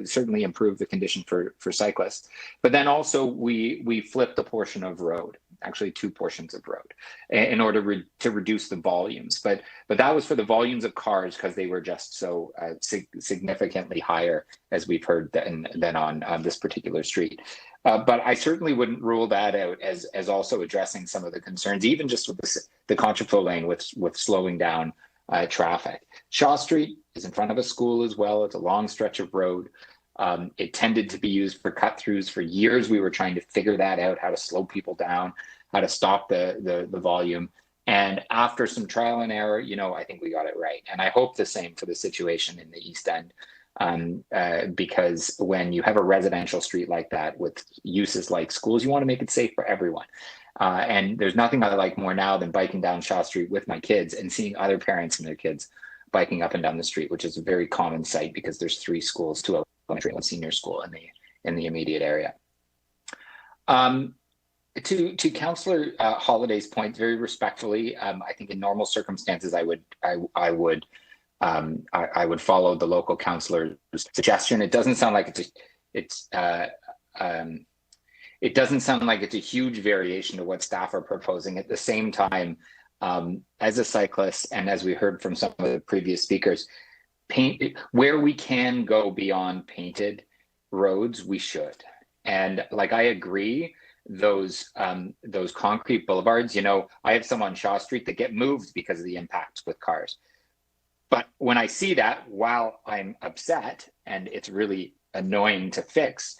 certainly improved the condition for cyclists. But then also we flipped a portion of road, actually two portions of road, in order to reduce the volumes. But that was for the volumes of cars, because they were just so significantly higher, as we've heard, than on this particular street. But I certainly wouldn't rule that out as also addressing some of the concerns, even just with the contraflow lane with slowing down traffic. Shaw Street is in front of a school as well. It's a long stretch of road. It tended to be used for cut-throughs for years. We were trying to figure that out, how to slow people down, how to stop the volume. And after some trial and error, I think we got it right. And I hope the same for the situation in the East End, because when you have a residential street like that with uses like schools, you want to make it safe for everyone. And there's nothing I like more now than biking down Shaw Street with my kids and seeing other parents and their kids biking up and down the street, which is a very common sight because there's 3 schools, 2 elementary and 1 senior school in the immediate area. To Councillor Holyday's point, very respectfully, I think in normal circumstances, I would follow the local councillor's suggestion. It doesn't sound like it doesn't sound like it's a huge variation to what staff are proposing. At the same time, as a cyclist, and as we heard from some of the previous speakers, where we can go beyond painted roads, we should. And I agree, those concrete boulevards, I have some on Shaw Street that get moved because of the impacts with cars. But when I see that, while I'm upset and it's really annoying to fix,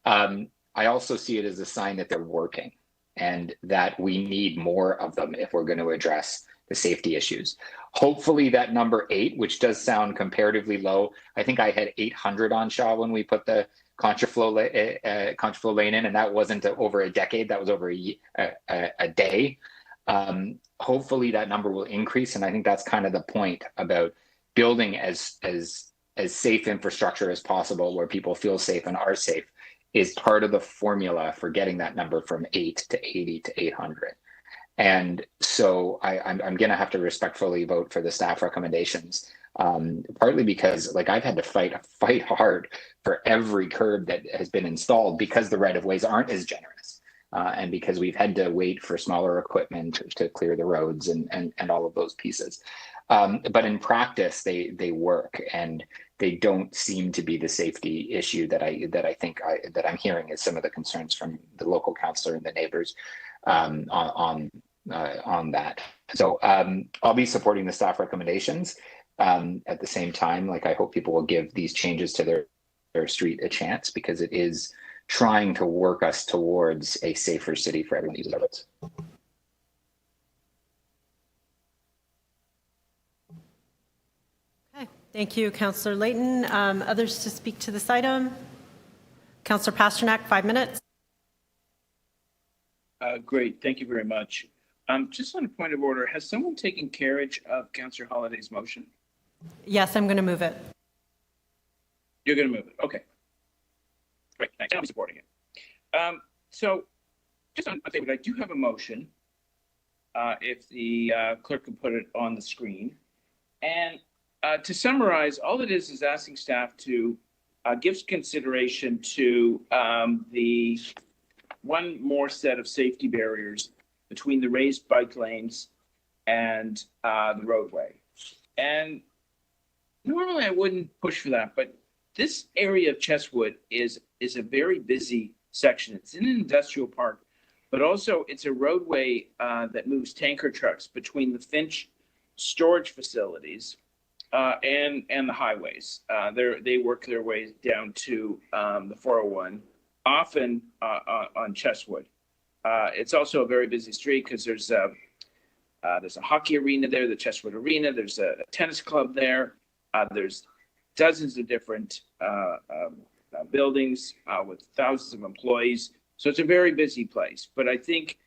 I also see it as a sign that they're working and that we need more of them if we're going to address safety issues. Hopefully that number 8, which does sound comparatively low, I think I had 800 on Shaw when we put the contraflow lane in, and that wasn't over a decade, that was over a day. Hopefully that number will increase, and I think that's kind of the point about building as safe infrastructure as possible, where people feel safe and are safe, is part of the formula for getting that number from 8 to 80 to 800. And so I'm going to have to respectfully vote for the staff recommendations, partly because like I've had to fight hard for every curb that has been installed because the right-of-ways aren't as generous, and because we've had to wait for smaller equipment to clear the roads and all of those pieces. But in practice, they work, and they don't seem to be the safety issue that I'm hearing is some of the concerns from the local councillor and the neighbors on that. So I'll be supporting the staff recommendations. At the same time, like I hope people will give these changes to their street a chance, because it is trying to work us towards a safer city for everyone who uses our roads. Okay, thank you, Councillor Layton. Others to speak to this item? Councillor Pasternak, 5 minutes. Great, thank you very much. Just on a point of order, has someone taken carriage of Councillor Holliday's motion? Yes, I'm going to move it. You're going to move it, okay. Great, thanks. I'll be supporting it. So, just on favor, I do have a motion. If the clerk can put it on the screen. And to summarize, all it is asking staff to give consideration to the one more set of safety barriers between the raised bike lanes and the roadway. And normally I wouldn't push for that, but this area of Chesswood is a very busy section. It's in an industrial park, but also it's a roadway that moves tanker trucks between the Finch storage facilities and the highways. They work their way down to the 401, often on Chesswood. It's also a very busy street because there's a hockey arena there, the Chesswood Arena. There's a tennis club there. There's dozens of different buildings with thousands of employees. So it's a very busy place. But I think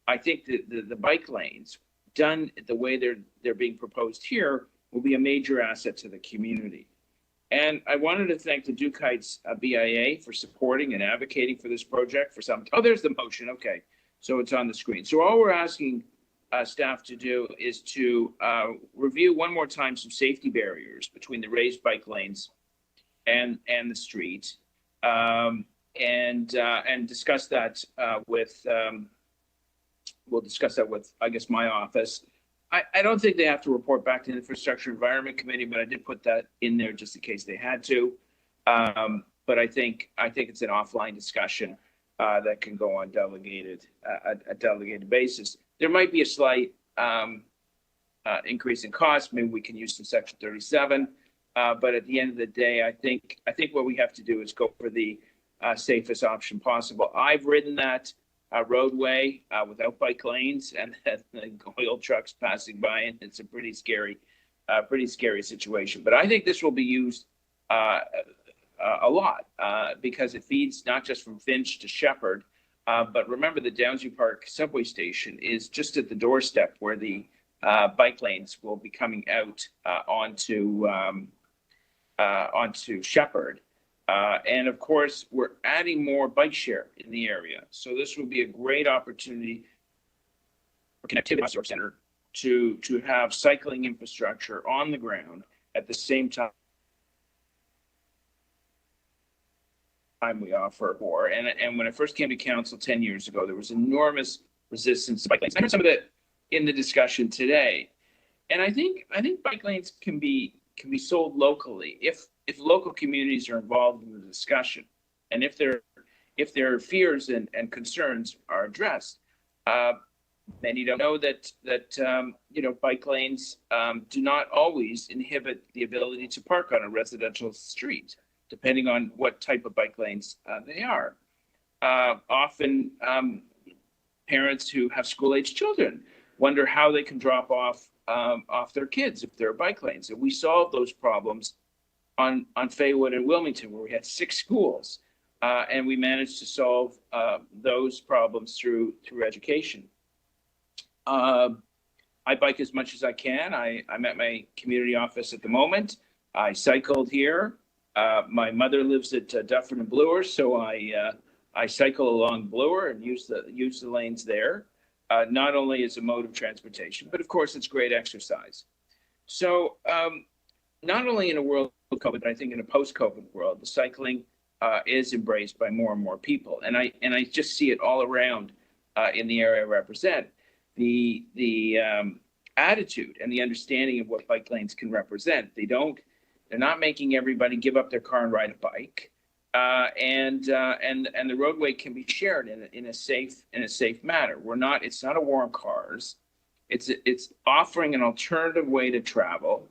the bike lanes, done the way they're being proposed here, will be a major asset to the community. And I wanted to thank the Duke Heights BIA for supporting and advocating for this project for some. Oh, there's the motion. Okay, so it's on the screen. So all we're asking staff to do is to review one more time some safety barriers between the raised bike lanes and the street, and discuss that with. We'll discuss that with, I guess, my office. I don't think they have to report back to the Infrastructure Environment Committee, but I did put that in there just in case they had to. But I think it's an offline discussion that can go on a delegated basis. There might be a slight increase in cost. Maybe we can use some Section 37. But at the end of the day, I think what we have to do is go for the safest option possible. I've ridden that roadway without bike lanes and oil trucks passing by, and it's a pretty scary situation. But I think this will be used a lot because it feeds not just from Finch to Shepherd, but remember the Downsview Park subway station is just at the doorstep where the bike lanes will be coming out onto Shepherd. And of course, we're adding more bike share in the area. So this will be a great opportunity for Connectivity Center to have cycling infrastructure on the ground at the same time we offer more. And when I first came to council 10 years ago, there was enormous resistance to bike lanes. I heard some of that in the discussion today. And I think bike lanes can be sold locally if local communities are involved in the discussion, and if their fears and concerns are addressed. Many don't know that bike lanes do not always inhibit the ability to park on a residential street, depending on what type of bike lanes they are. Often parents who have school-age children wonder how they can drop off off their kids if there are bike lanes. And we solved those problems on Faywood and Wilmington, where we had 6 schools. And we managed to solve those problems through education. I bike as much as I can. I'm at my community office at the moment. I cycled here. My mother lives at Dufferin and Bloor, so I cycle along Bloor and use the lanes there. Not only as a mode of transportation, but of course it's great exercise. So not only in a world of COVID, but I think in a post-COVID world, the cycling is embraced by more and more people, and I just see it all around in the area I represent. The attitude and the understanding of what bike lanes can represent. They're not making everybody give up their car and ride a bike, and the roadway can be shared in a safe manner. It's not a war on cars. It's offering an alternative way to travel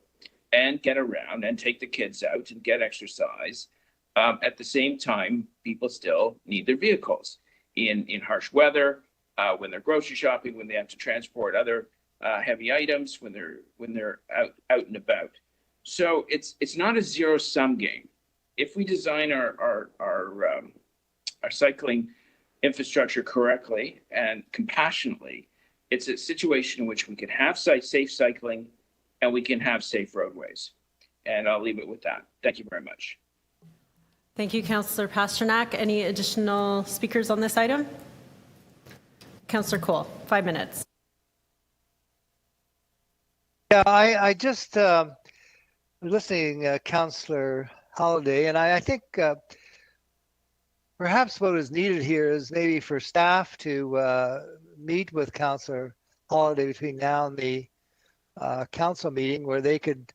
and get around and take the kids out and get exercise. At the same time, people still need their vehicles in harsh weather, when they're grocery shopping, when they have to transport other heavy items, when they're out and about. So it's not a zero-sum game. If we design our cycling infrastructure correctly and compassionately, it's a situation in which we can have safe cycling and we can have safe roadways. And I'll leave it with that. Thank you very much. Thank you, Councillor Pasternak. Any additional speakers on this item? Councillor Cole, 5 minutes. Yeah, I just listening, Councillor Holiday, and I think perhaps what is needed here is maybe for staff to meet with Councillor Holiday between now and the council meeting, where they could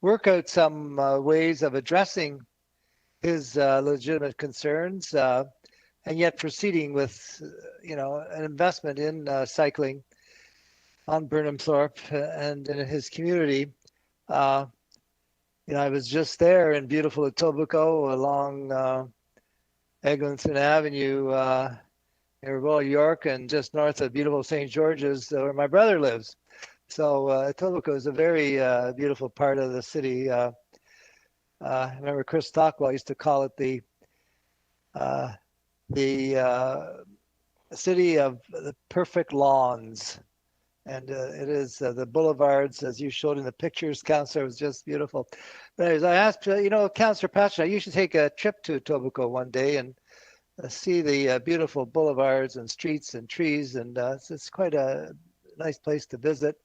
work out some ways of addressing his legitimate concerns, and yet proceeding with, an investment in cycling on Burnhamthorpe and in his community. I was just there in beautiful Etobicoke along Eglinton Avenue near Royal York and just north of beautiful St. George's, where my brother lives. So Etobicoke is a very beautiful part of the city. I remember Chris Stockwell used to call it the city of the perfect lawns. And it is the boulevards, as you showed in the pictures, Councillor, was just beautiful. But anyways, I asked, Councillor Pasternak, you should take a trip to Etobicoke one day and see the beautiful boulevards and streets and trees. And it's quite a nice place to visit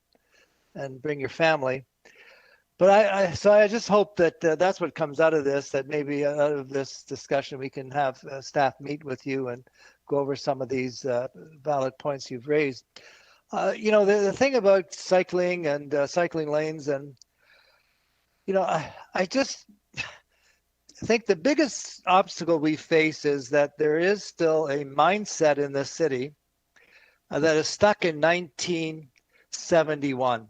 and bring your family. But I just hope that that's what comes out of this, that maybe out of this discussion we can have staff meet with you and go over some of these valid points you've raised. The thing about cycling and cycling lanes, and I just think the biggest obstacle we face is that there is still a mindset in the city that is stuck in 1971.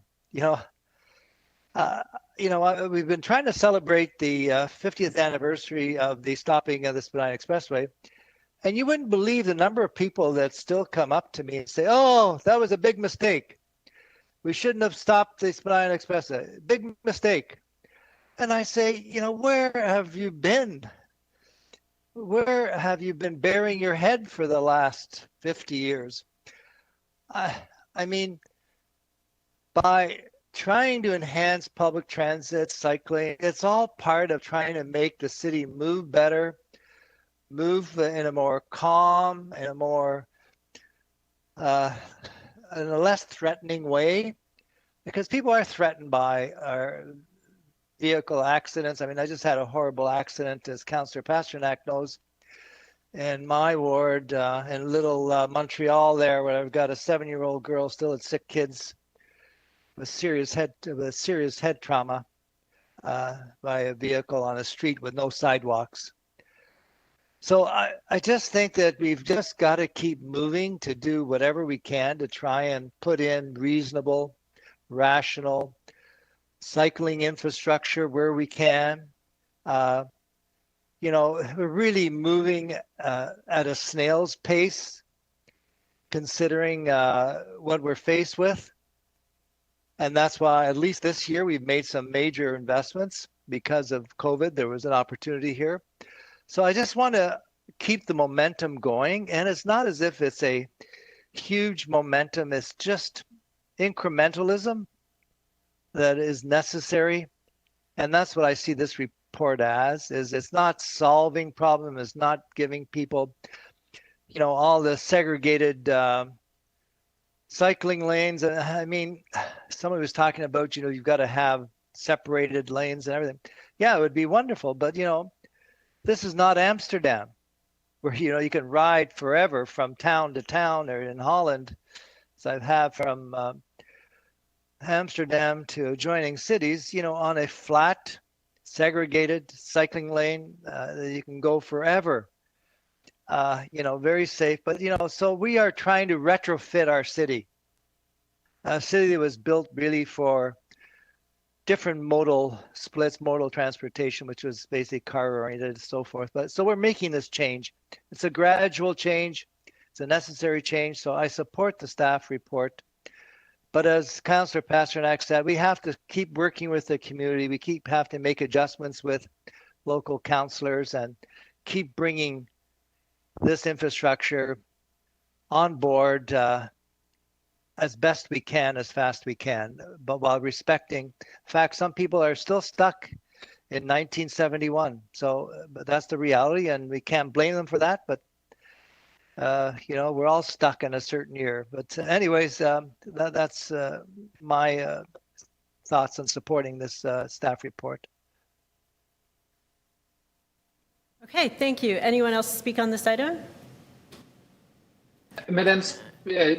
We've been trying to celebrate the 50th anniversary of the stopping of the Spadina Expressway. And you wouldn't believe the number of people that still come up to me and say, "Oh, that was a big mistake. We shouldn't have stopped the Spadina Expressway. Big mistake." And I say, where have you been? Where have you been burying your head for the last 50 years? I mean, by trying to enhance public transit, cycling, it's all part of trying to make the city move better, move in a more calm, in a more, in a less threatening way, because people are threatened by our vehicle accidents. I mean, I just had a horrible accident, as Councillor Pasternak knows, in my ward in little Montreal there, where I've got a 7-year-old girl still had sick kids with serious head trauma by a vehicle on a street with no sidewalks. So I just think that we've just got to keep moving to do whatever we can to try and put in reasonable, rational cycling infrastructure where we can. We're really moving at a snail's pace, considering what we're faced with. And that's why, at least this year, we've made some major investments because of COVID. There was an opportunity here. So I just want to keep the momentum going. And it's not as if it's a huge momentum, it's just incrementalism that is necessary. And that's what I see this report as, is it's not solving problem, it's not giving people, you know, all the segregated cycling lanes. I mean, somebody was talking about, you know, you've got to have separated lanes and everything. Yeah, it would be wonderful. But, you know, this is not Amsterdam where, you know, you can ride forever from town to town, or in Holland, as I have from Amsterdam to adjoining cities, you know, on a flat, segregated cycling lane that you can go forever. You know, very safe. But, you know, so we are trying to retrofit our city. A city that was built really for different modal splits, modal transportation, which was basically car oriented and so forth. But so we're making this change. It's a gradual change. It's a necessary change. So I support the staff report. But as Councillor Pasternak said, we have to keep working with the community. We have to make adjustments with local councillors and keep bringing this infrastructure on board as best we can, as fast we can, but while respecting the fact some people are still stuck in 1971. So but that's the reality, and we can't blame them for that. But you know, we're all stuck in a certain year. But anyways, that's my thoughts on supporting this staff report. Okay, thank you. Anyone else speak on this item? Madam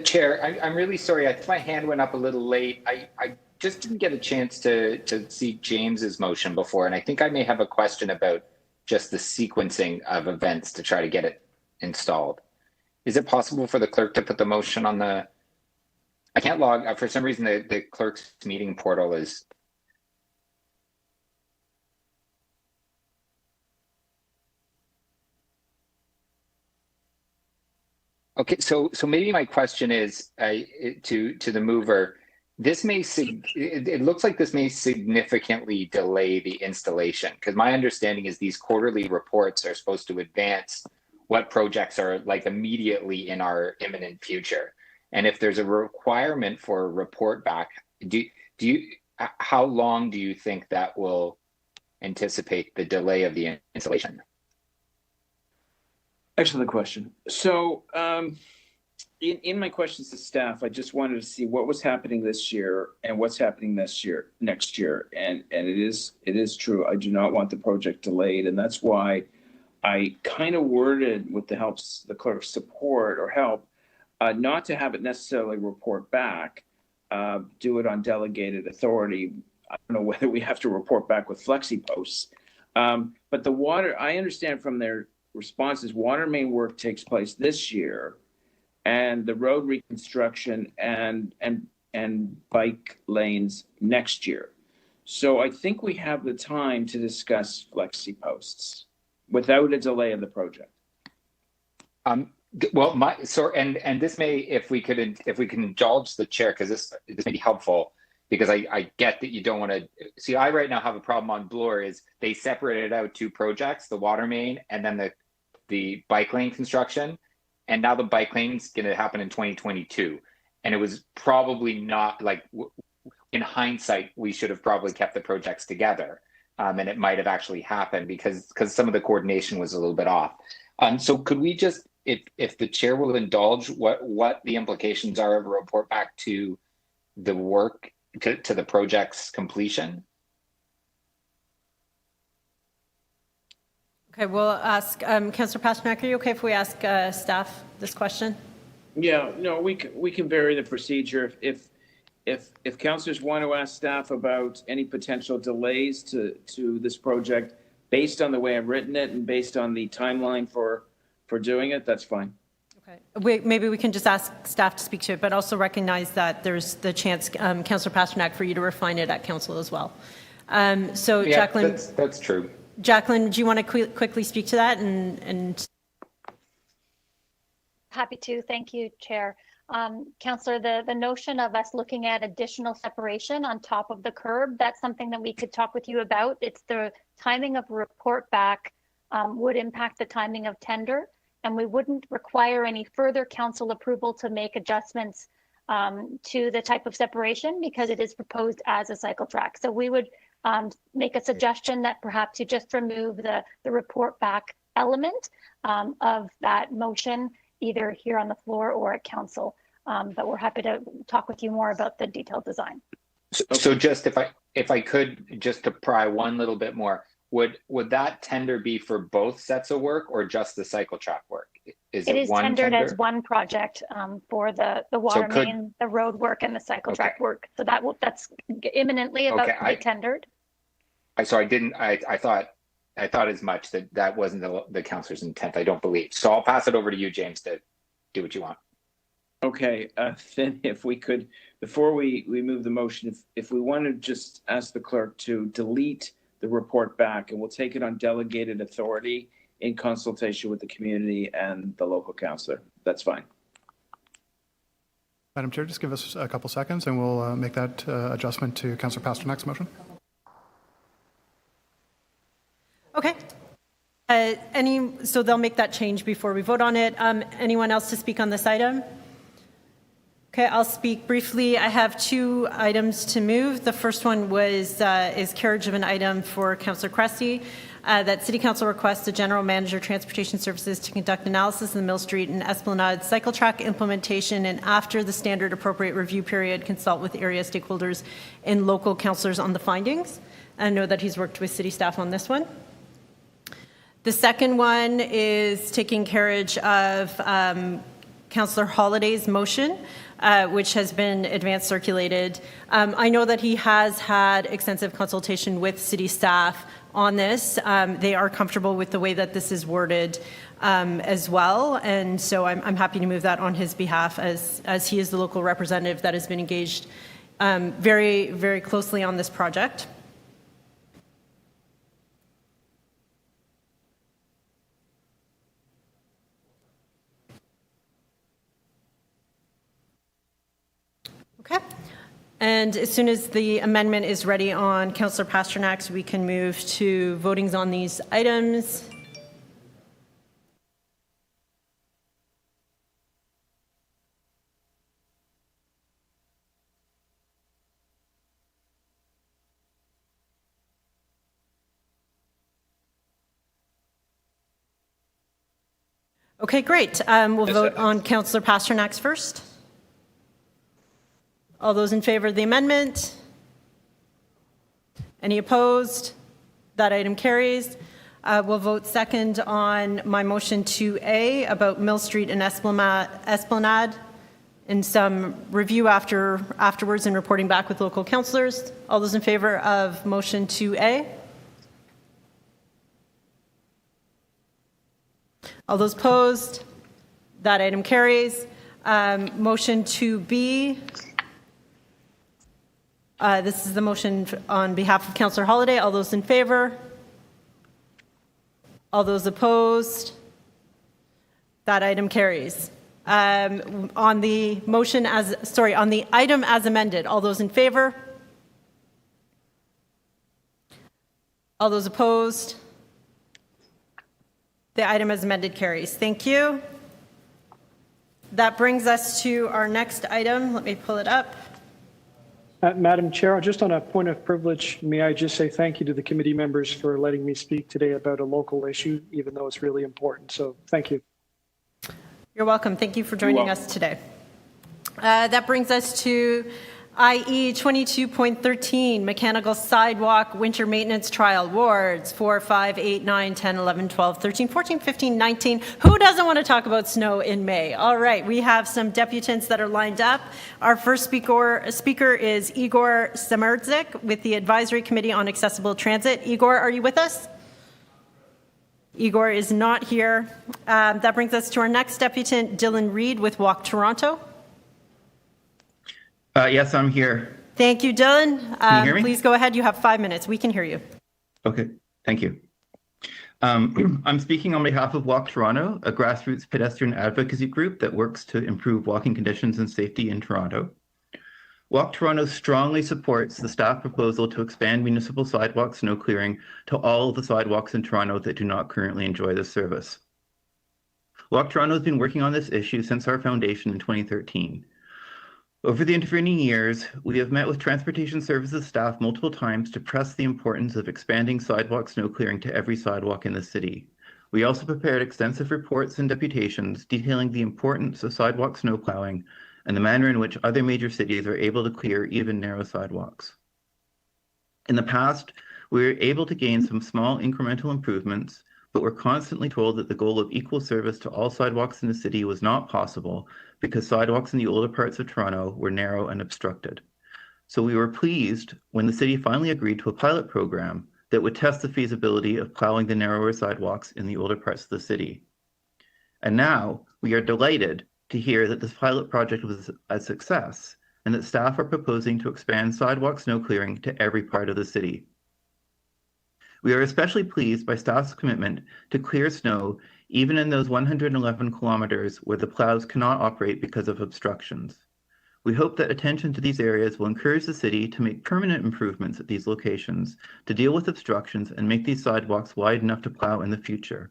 Chair, I'm really sorry. I think my hand went up a little late. I just didn't get a chance to see James's motion before, and I think I may have a question about just the sequencing of events to try to get it installed. Is it possible for the clerk to put the motion on the? I can't log. For some reason, the clerk's meeting portal is. Okay, so maybe my question is to the mover. This may it looks like this may significantly delay the installation, because my understanding is these quarterly reports are supposed to advance what projects are like immediately in our imminent future. And if there's a requirement for a report back, how long do you think that will anticipate the delay of the installation? Excellent question. So in my questions to staff, I just wanted to see what was happening this year and what's happening next year. And it is true. I do not want the project delayed. And that's why I kind of worded with the clerk's support or help, not to have it necessarily report back, do it on delegated authority. I don't know whether we have to report back with flexi posts. But the water, I understand from their responses, water main work takes place this year, and the road reconstruction and bike lanes next year. So I think we have the time to discuss flexi posts without a delay of the project. Well, and this may, if we can indulge the chair, because this may be helpful, because I get that you don't want to see. I right now have a problem on Bloor is they separated out two projects, the water main and then the bike lane construction, and now the bike lane's going to happen in 2022, and it was probably not like, in hindsight, we should have probably kept the projects together, and it might have actually happened because some of the coordination was a little bit off. So could we just, if the chair will indulge, what the implications are of a report back to the work to the project's completion? Okay, we'll ask Councillor Pasternak. Are you okay if we ask staff this question? Yeah, no, we can vary the procedure if councillors want to ask staff about any potential delays to this project based on the way I've written it and based on the timeline for doing it. That's fine. Okay, maybe we can just ask staff to speak to it, but also recognize that there's the chance, Councillor Pasternak, for you to refine it at council as well. So yeah, Jacqueline, that's true. Jacqueline, do you want to quickly speak to that? And happy to. Thank you, Chair. Councillor, the notion of us looking at additional separation on top of the curb, that's something that we could talk with you about. It's the timing of report back would impact the timing of tender, and we wouldn't require any further council approval to make adjustments to the type of separation because it is proposed as a cycle track. So we would make a suggestion that perhaps you just remove the report back element of that motion, either here on the floor or at council. But we're happy to talk with you more about the detailed design. So just if I could just to pry one little bit more, would that tender be for both sets of work or just the cycle track work? It is one tendered tender? as one project for the water main, the road work, and the cycle track work. So that's imminently about to be tendered. I thought as much that wasn't the councillor's intent. I don't believe. So I'll pass it over to you, James, to do what you want. Okay, then if we could, before we move the motion, if we want to just ask the clerk to delete the report back, and we'll take it on delegated authority in consultation with the community and the local councillor. That's fine. Madam Chair, just give us a couple seconds and we'll make that adjustment to Councillor Pasternak's motion. Okay. So they'll make that change before we vote on it. Anyone else to speak on this item? Okay, I'll speak briefly. I have two items to move. The first one is carriage of an item for Councillor Cressy, that City Council requests the General Manager Transportation Services to conduct analysis of the Mill Street and Esplanade cycle track implementation, and after the standard appropriate review period, consult with area stakeholders and local councillors on the findings. I know that he's worked with city staff on this one. The second one is taking carriage of Councillor Holliday's motion, which has been advance circulated. I know that he has had extensive consultation with city staff on this. They are comfortable with the way that this is worded as well. And so I'm happy to move that on his behalf as he is the local representative that has been engaged very, very closely on this project. Okay. And as soon as the amendment is ready on Councillor Pasternak's, we can move to votings on these items. Okay, great. We'll vote on Councillor Pasternak's first. All those in favor of the amendment? Any opposed? That item carries. We'll vote second on my motion 2A about Mill Street and Esplanade and some review afterwards and reporting back with local councillors. All those in favor of motion 2A? All those opposed? That item carries. Motion 2B. This is the motion on behalf of Councillor Holladay. All those in favor? All those opposed? That item carries. On the item as amended, all those in favor? All those opposed? The item as amended carries. Thank you. That brings us to our next item. Let me pull it up. Madam Chair, just on a point of privilege, may I just say thank you to the committee members for letting me speak today about a local issue, even though it's really important. So thank you. You're welcome. Thank you for joining us today. That brings us to IE 22.13, Mechanical Sidewalk Winter Maintenance Trial, Wards 4, 5, 8, 9, 10, 11, 12, 13, 14, 15, 19. Who doesn't want to talk about snow in May? All right, we have some deputants that are lined up. Our first speaker is Igor Samardzik with the Advisory Committee on Accessible Transit. Igor, are you with us? Igor is not here. That brings us to our next deputant, Dylan Reed with Walk Toronto. Yes, I'm here. Thank you, Dylan. Can you hear me? Please go ahead. You have 5 minutes. We can hear you. Okay, thank you. I'm speaking on behalf of Walk Toronto, a grassroots pedestrian advocacy group that works to improve walking conditions and safety in Toronto. Walk Toronto strongly supports the staff proposal to expand municipal sidewalk snow clearing to all of the sidewalks in Toronto that do not currently enjoy this service. Walk Toronto has been working on this issue since our foundation in 2013. Over the intervening years, we have met with transportation services staff multiple times to press the importance of expanding sidewalk snow clearing to every sidewalk in the city. We also prepared extensive reports and deputations detailing the importance of sidewalk snow plowing and the manner in which other major cities are able to clear even narrow sidewalks. In the past, we were able to gain some small incremental improvements, but we're constantly told that the goal of equal service to all sidewalks in the city was not possible because sidewalks in the older parts of Toronto were narrow and obstructed. So we were pleased when the city finally agreed to a pilot program that would test the feasibility of plowing the narrower sidewalks in the older parts of the city. And now we are delighted to hear that this pilot project was a success and that staff are proposing to expand sidewalk snow clearing to every part of the city. We are especially pleased by staff's commitment to clear snow even in those 111 kilometers where the plows cannot operate because of obstructions. We hope that attention to these areas will encourage the city to make permanent improvements at these locations to deal with obstructions and make these sidewalks wide enough to plow in the future.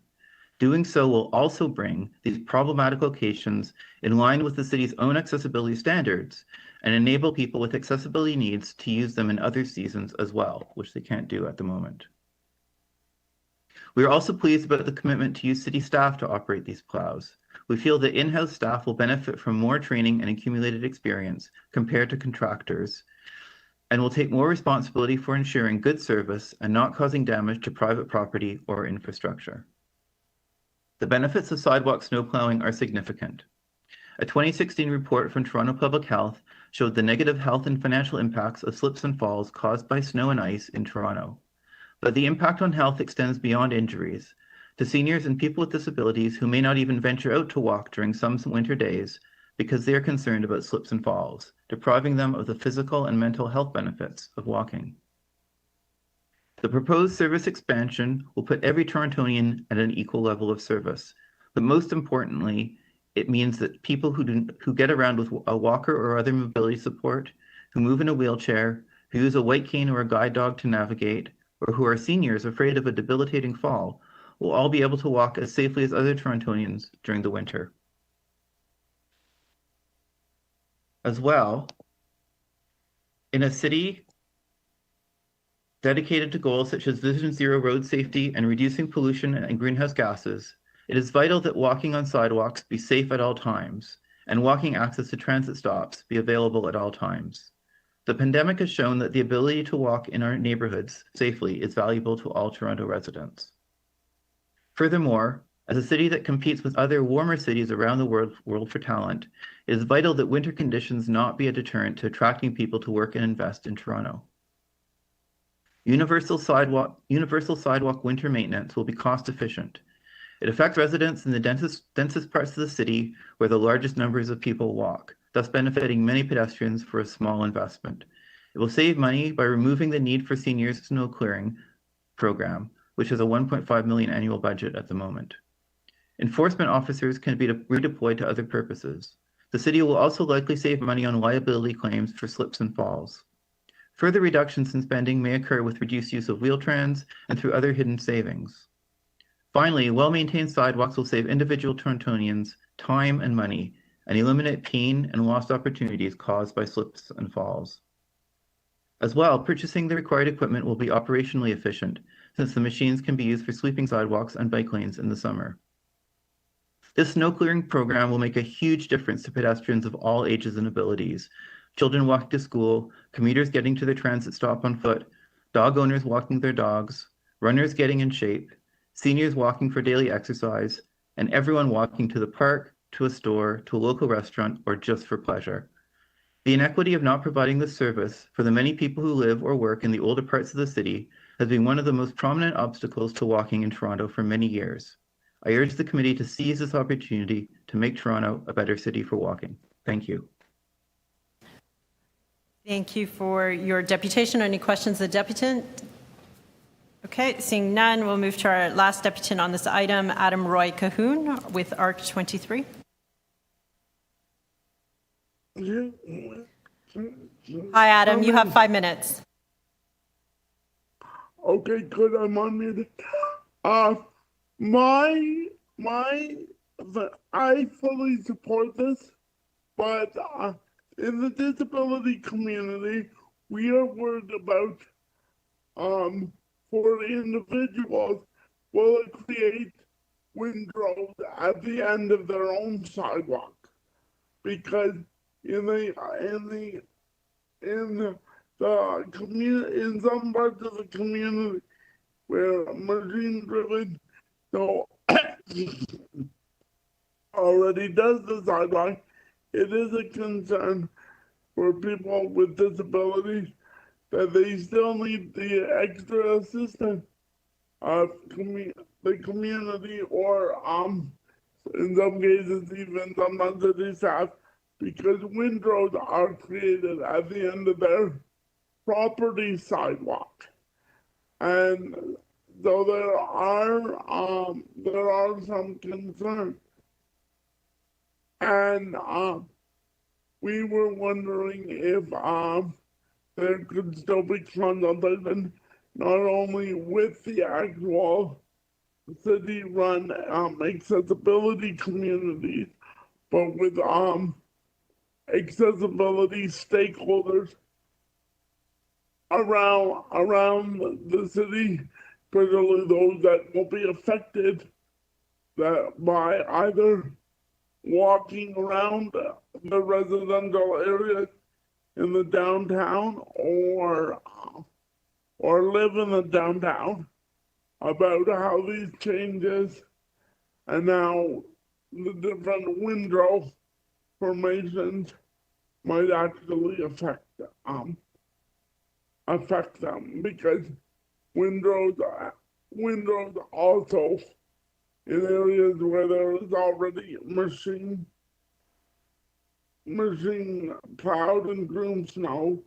Doing so will also bring these problematic locations in line with the city's own accessibility standards and enable people with accessibility needs to use them in other seasons as well, which they can't do at the moment. We are also pleased about the commitment to use city staff to operate these plows. We feel that in-house staff will benefit from more training and accumulated experience compared to contractors and will take more responsibility for ensuring good service and not causing damage to private property or infrastructure. The benefits of sidewalk snow plowing are significant. A 2016 report from Toronto Public Health showed the negative health and financial impacts of slips and falls caused by snow and ice in Toronto. But the impact on health extends beyond injuries to seniors and people with disabilities who may not even venture out to walk during some winter days because they are concerned about slips and falls, depriving them of the physical and mental health benefits of walking. The proposed service expansion will put every Torontonian at an equal level of service, but most importantly, it means that people who get around with a walker or other mobility support, who move in a wheelchair, who use a white cane or a guide dog to navigate, or who are seniors afraid of a debilitating fall, will all be able to walk as safely as other Torontonians during the winter. As well, in a city dedicated to goals such as Vision Zero road safety and reducing pollution and greenhouse gases, it is vital that walking on sidewalks be safe at all times and walking access to transit stops be available at all times. The pandemic has shown that the ability to walk in our neighborhoods safely is valuable to all Toronto residents. Furthermore, as a city that competes with other warmer cities around the world for talent, it is vital that winter conditions not be a deterrent to attracting people to work and invest in Toronto. Universal sidewalk winter maintenance will be cost efficient. It affects residents in the densest parts of the city where the largest numbers of people walk, thus benefiting many pedestrians for a small investment. It will save money by removing the need for seniors' snow clearing program, which has a $1.5 million annual budget at the moment. Enforcement officers can be redeployed to other purposes. The city will also likely save money on liability claims for slips and falls. Further reductions in spending may occur with reduced use of wheel-trans and through other hidden savings. Finally, well-maintained sidewalks will save individual Torontonians time and money and eliminate pain and lost opportunities caused by slips and falls. As well, purchasing the required equipment will be operationally efficient since the machines can be used for sweeping sidewalks and bike lanes in the summer. This snow clearing program will make a huge difference to pedestrians of all ages and abilities. Children walking to school, commuters getting to their transit stop on foot, dog owners walking their dogs, runners getting in shape, seniors walking for daily exercise, and everyone walking to the park, to a store, to a local restaurant, or just for pleasure. The inequity of not providing this service for the many people who live or work in the older parts of the city has been one of the most prominent obstacles to walking in Toronto for many years. I urge the committee to seize this opportunity to make Toronto a better city for walking. Thank you. Thank you for your deputation. Any questions, the deputant? Okay, seeing none, we'll move to our last deputant on this item, Adam Roy Cahoon with ARC 23. Hi, Adam. You have 5 minutes. Okay, good. I'm unmuted. I fully support this, but in the disability community, we are worried about for individuals, will it create windrows at the end of their own sidewalk? Because in some parts of the community where machine driven so already does the sidewalk, it is a concern for people with disabilities that they still need the extra assistance of the community, or in some cases even some city staff, because windrows are created at the end of their property sidewalk. And so there are some concerns. And we were wondering if there could still be consultation not only with the actual city-run accessibility communities, but with accessibility stakeholders around the city, particularly those that will be affected by either walking around the residential areas in the downtown or live in the downtown, about how these changes and now the different windrow formations might actually affect them, because windrows also in areas where there is already machine plowed and groomed snow,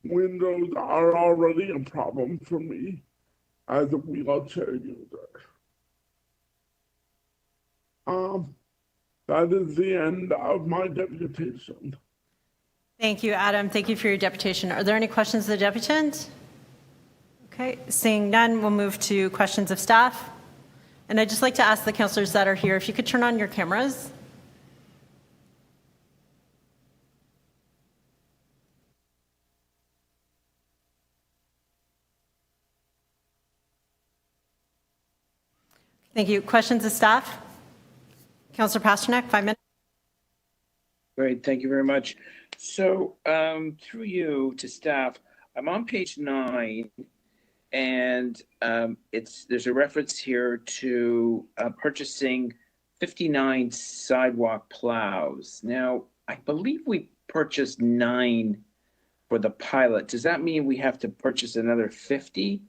windrows are already a problem for me as a wheelchair user. That is the end of my deputation. Thank you, Adam. Thank you for your deputation. Are there any questions of the deputant? Okay, seeing none, we'll move to questions of staff. And I'd just like to ask the councillors that are here, if you could turn on your cameras. Thank you. Questions of staff? Councillor Pasternak, 5 minutes. Great, thank you very much. So through you to staff, I'm on page 9, and there's a reference here to purchasing 59 sidewalk plows. Now, I believe we purchased 9 for the pilot. Does that mean we have to purchase another 50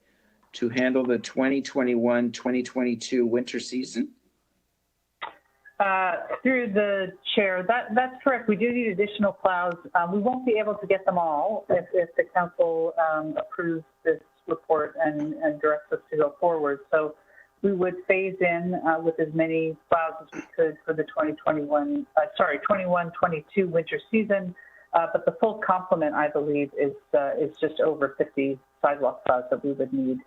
to handle the 2021-2022 winter season? Through the chair, that's correct. We do need additional plows. We won't be able to get them all if the council approves this report and directs us to go forward. So we would phase in with as many plows as we could for the 21-22 winter season. But the full complement, I believe, is just over 50 sidewalk plows that we would need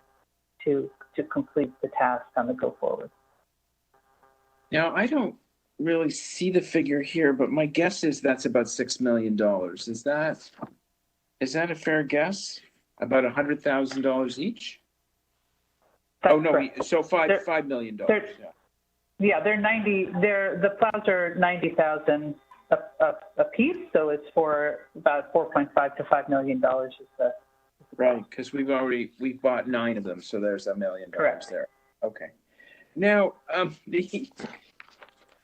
to complete the task on the go forward. Now, I don't really see the figure here, but my guess is that's about $6 million. Is that a fair guess? About $100,000 each? That's oh no, correct. So $5 million. Yeah, the plows are 90,000 a piece, so it's for about $4.5 to $5 million. Right, because we've bought 9 of them, so there's $1 million there. Okay. Now,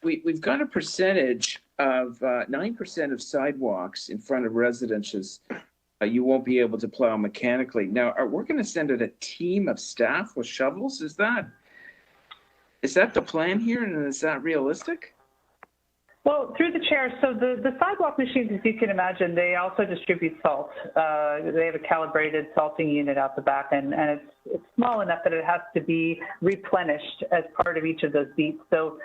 we've got a percentage of 9% of sidewalks in front of residences you won't be able to plow mechanically. Now, we're going to send out a team of staff with shovels. Is that the plan here, and is that realistic? Well, through the chair, so the sidewalk machines, as you can imagine, they also distribute salt. They have a calibrated salting unit out the back, and it's small enough that it has to be replenished as part of each of those beats. So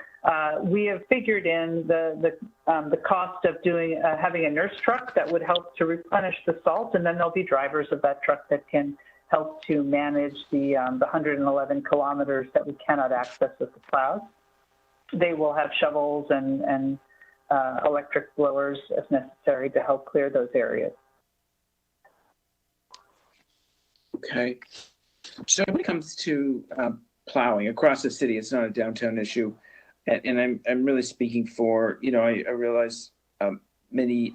we have figured in the cost of doing having a nurse truck that would help to replenish the salt, and then there'll be drivers of that truck that can help to manage the 111 kilometers that we cannot access with the plows. They will have shovels and electric blowers as necessary to help clear those areas. Okay. So when it comes to plowing across the city, it's not a downtown issue. And I'm really speaking for, you know, I realize many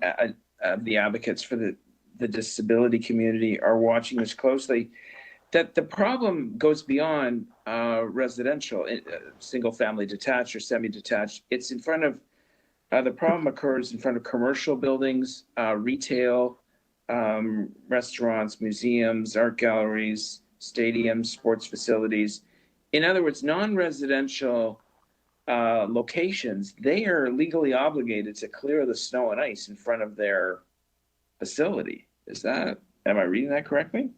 of the advocates for the disability community are watching this closely, that the problem goes beyond residential, single family detached or semi-detached. It's in front of, the problem occurs in front of commercial buildings, retail, restaurants, museums, art galleries, stadiums, sports facilities. In other words, non-residential locations, they are legally obligated to clear the snow and ice in front of their facility. Am I reading that correctly?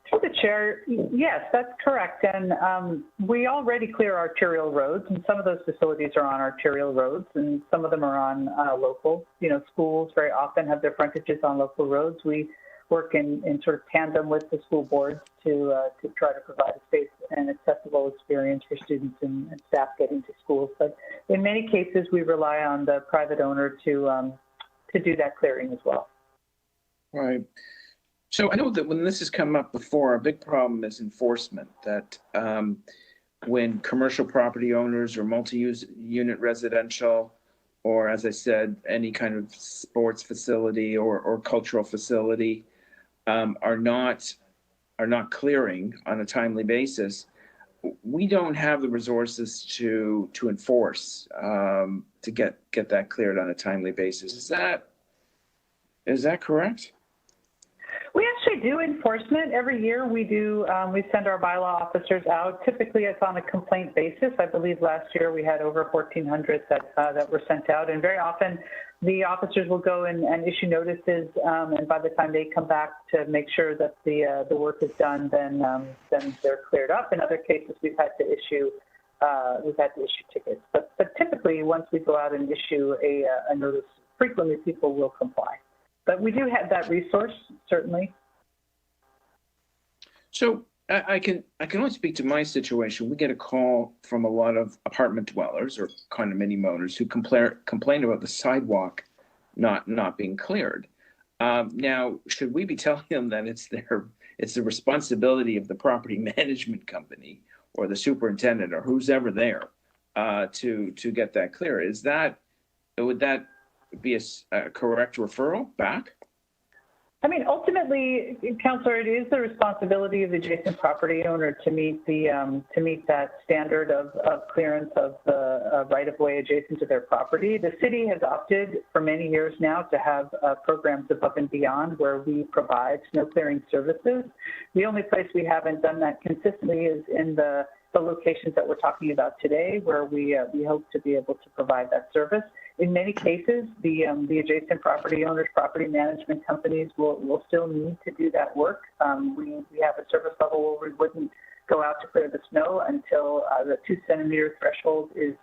Through the chair, yes, that's correct. And we already clear arterial roads, and some of those facilities are on arterial roads, and some of them are on local. You know, schools very often have their frontages on local roads. We work in sort of tandem with the school boards to try to provide a safe and accessible experience for students and staff getting to schools. But in many cases, we rely on the private owner to do that clearing as well. Right. So I know that when this has come up before, a big problem is enforcement, that when commercial property owners or multi-use unit residential, or as I said, any kind of sports facility or cultural facility are not clearing on a timely basis, we don't have the resources to enforce, to get that cleared on a timely basis. Is that correct? We actually do enforcement. Every year we do, we send our bylaw officers out. Typically it's on a complaint basis. I believe last year we had over 1,400 that were sent out, and very often the officers will go and issue notices, and by the time they come back to make sure that the work is done, then they're cleared up. In other cases we've had to issue tickets. But typically once we go out and issue a notice, frequently people will comply. But we do have that resource, certainly. So I can only speak to my situation. We get a call from a lot of apartment dwellers or condominium owners who complain about the sidewalk not being cleared. Now, should we be telling them that it's the responsibility of the property management company or the superintendent or who's ever there to get that clear? Would that be a correct referral back? I mean, ultimately, Councillor, it is the responsibility of the adjacent property owner to meet that standard of clearance of the right-of-way adjacent to their property. The city has opted for many years now to have programs above and beyond where we provide snow clearing services. The only place we haven't done that consistently is in the locations that we're talking about today, where we hope to be able to provide that service. In many cases, the adjacent property owners, property management companies will still need to do that work. We have a service level where we wouldn't go out to clear the snow until the 2-centimeter threshold is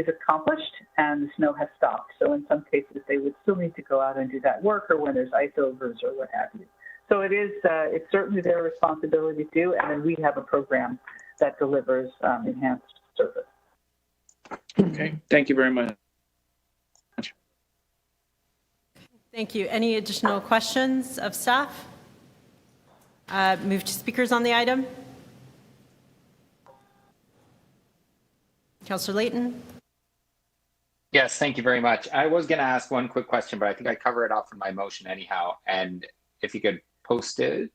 accomplished and the snow has stopped. So in some cases, they would still need to go out and do that work, or when there's ice overs or what have you. So it's certainly their responsibility to do, and then we have a program that delivers enhanced service. Okay, thank you very much. Thank you. Any additional questions of staff? Move to speakers on the item. Councillor Layton. Yes, thank you very much. I was going to ask one quick question, but I think I cover it off in my motion anyhow. And if you could post it.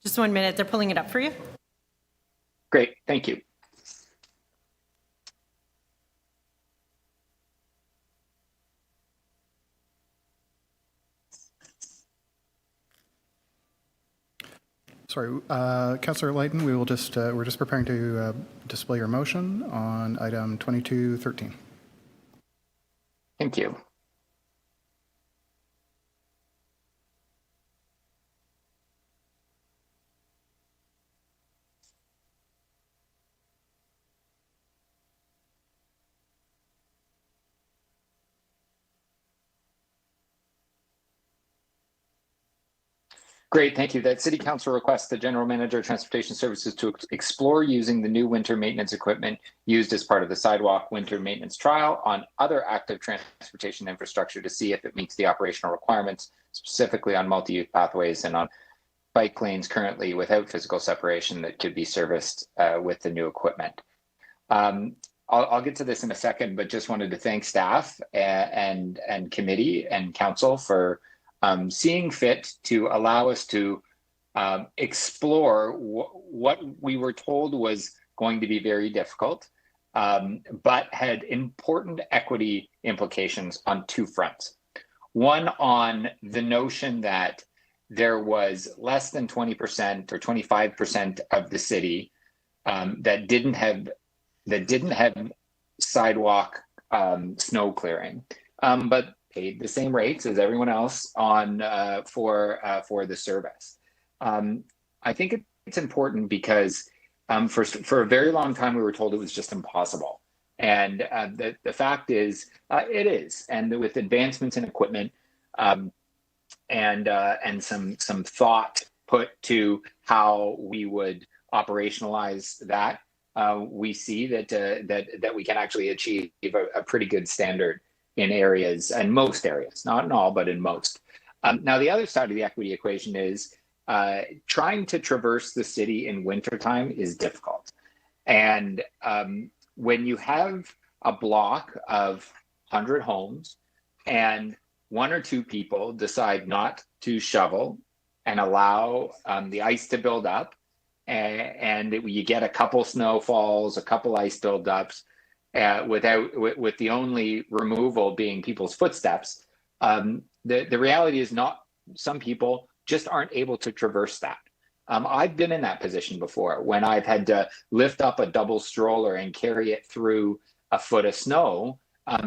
Just 1 minute. They're pulling it up for you. Great. Thank you. Sorry, Councillor Leighton, we're just preparing to display your motion on item 2213. Thank you. Great, thank you. That City Council requests the General Manager of Transportation Services to explore using the new winter maintenance equipment used as part of the sidewalk winter maintenance trial on other active transportation infrastructure to see if it meets the operational requirements, specifically on multi-use pathways and on bike lanes currently without physical separation that could be serviced with the new equipment. I'll get to this in a second, but just wanted to thank staff and committee and council for seeing fit to allow us to explore what we were told was going to be very difficult, but had important equity implications on two fronts. One, on the notion that there was less than 20% or 25% of the city that didn't have sidewalk snow clearing, but paid the same rates as everyone else on for the service. I think it's important because for a very long time we were told it was just impossible, and the fact is it is. And with advancements in equipment and some thought put to how we would operationalize that, we see that we can actually achieve a pretty good standard in areas, and most areas, not in all, but in most. Now, the other side of the equity equation is trying to traverse the city in wintertime is difficult. And when you have a block of 100 homes and one or two people decide not to shovel and allow the ice to build up, and you get a couple snowfalls, a couple ice buildups, with the only removal being people's footsteps, the reality is not, some people just aren't able to traverse that. I've been in that position before when I've had to lift up a double stroller and carry it through a foot of snow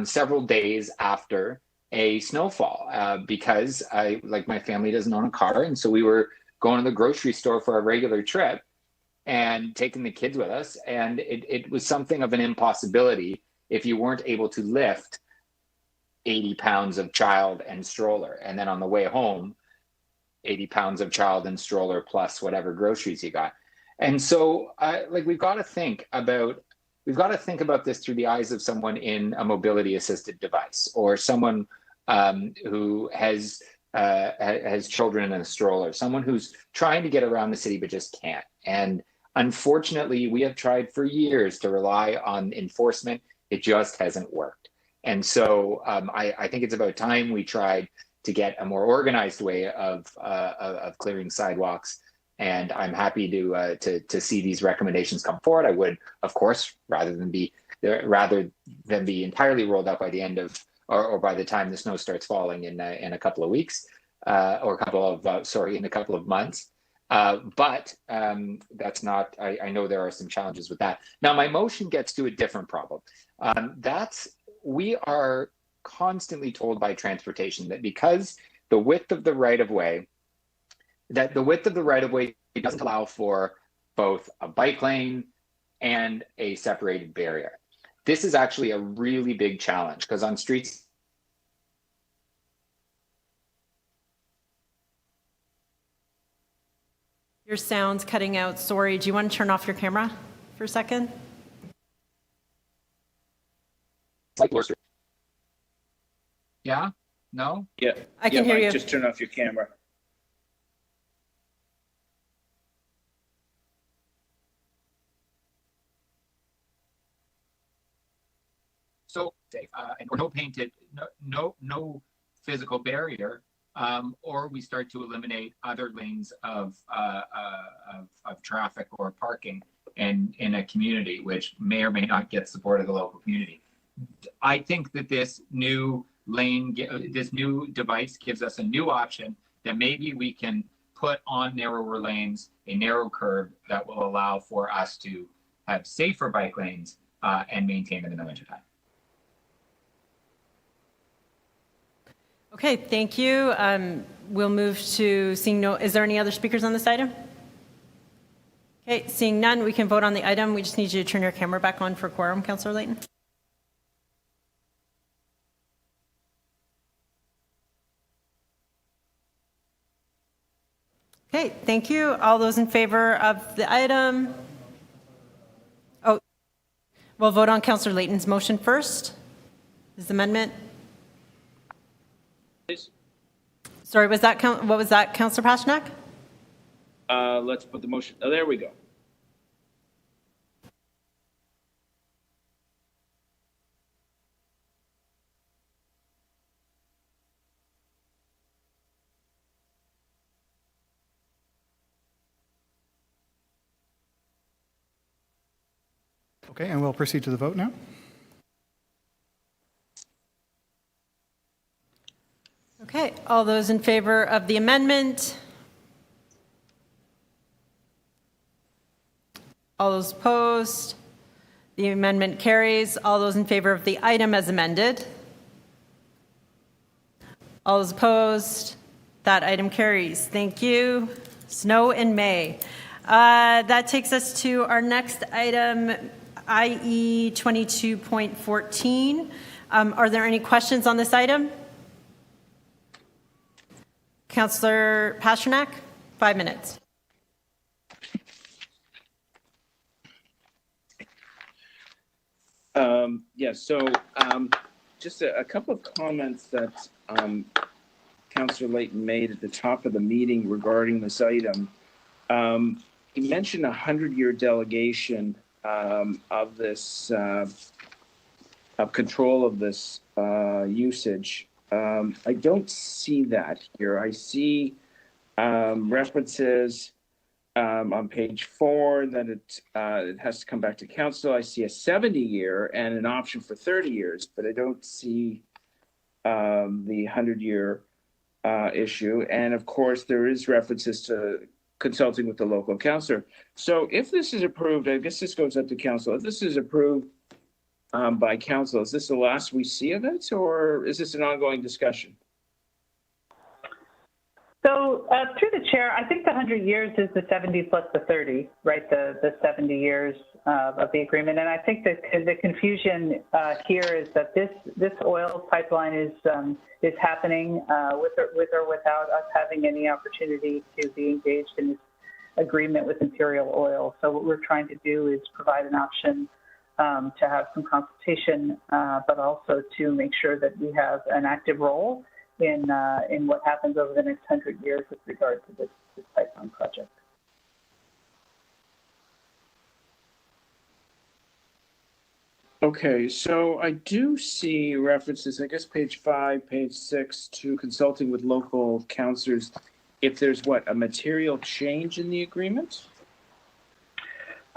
several days after a snowfall because my family doesn't own a car, and so we were going to the grocery store for a regular trip and taking the kids with us, and it was something of an impossibility if you weren't able to lift 80 pounds of child and stroller, and then on the way home 80 pounds of child and stroller plus whatever groceries you got. And so we've got to think about this through the eyes of someone in a mobility assisted device, or someone who has children in a stroller, someone who's trying to get around the city but just can't. And unfortunately, we have tried for years to rely on enforcement. It just hasn't worked. And so I think it's about time we tried to get a more organized way of clearing sidewalks. And I'm happy to see these recommendations come forward. I would, of course, rather than be entirely rolled out by the end of or by the time the snow starts falling in a couple of weeks, in a couple of months. But that's not, I know there are some challenges with that. Now, my motion gets to a different problem. We are constantly told by transportation that because the width of the right-of-way doesn't allow for both a bike lane and a separated barrier. This is actually a really big challenge because on streets, Your sound's cutting out. Sorry, do you want to turn off your camera for a second? like Forestry. Yeah? No? Yeah. I can hear Mike, you. Just turn off your camera. So safe, or no painted, no physical barrier, or we start to eliminate other lanes of traffic or parking in a community, which may or may not get support of the local community. I think that this new device gives us a new option that maybe we can put on narrower lanes, a narrow curb that will allow for us to have safer bike lanes and maintain them in the wintertime. Okay, thank you. We'll move to seeing no, is there any other speakers on this item? Okay, seeing none, we can vote on the item. We just need you to turn your camera back on for quorum, Councillor Layton. Okay, thank you. All those in favor of the item? Oh, we'll vote on Councillor Layton's motion first. His amendment. Please. Sorry, was that what was that, Councillor Pasternak? Let's put the motion. Oh, there we go. Okay, and we'll proceed to the vote now. Okay, all those in favor of the amendment? All those opposed? The amendment carries. All those in favor of the item as amended? All those opposed? That item carries. Thank you. Snow in May. That takes us to our next item, IE 22.14. Are there any questions on this item? Councillor Pasternak, 5 minutes. Yes, so just a couple of comments that Councillor Layton made at the top of the meeting regarding this item. He mentioned a 100-year delegation of this, of control of this usage. I don't see that here. I see references on page 4 that it has to come back to council. I see a 70-year and an option for 30 years, but I don't see the 100-year issue. And of course, there is references to consulting with the local councillor. So if this is approved, I guess this goes up to council. If this is approved by council, is this the last we see of it, or is this an ongoing discussion? So through the chair, I think the 100 years is the 70 plus the 30, right? The 70 years of the agreement. And I think that the confusion here is that this oil pipeline is happening with or without us having any opportunity to be engaged in this agreement with Imperial Oil. So what we're trying to do is provide an option to have some consultation, but also to make sure that we have an active role in what happens over the next 100 years with regard to this pipeline project. Okay, so I do see references, I guess page 5, page 6, to consulting with local councillors. If there's a material change in the agreement?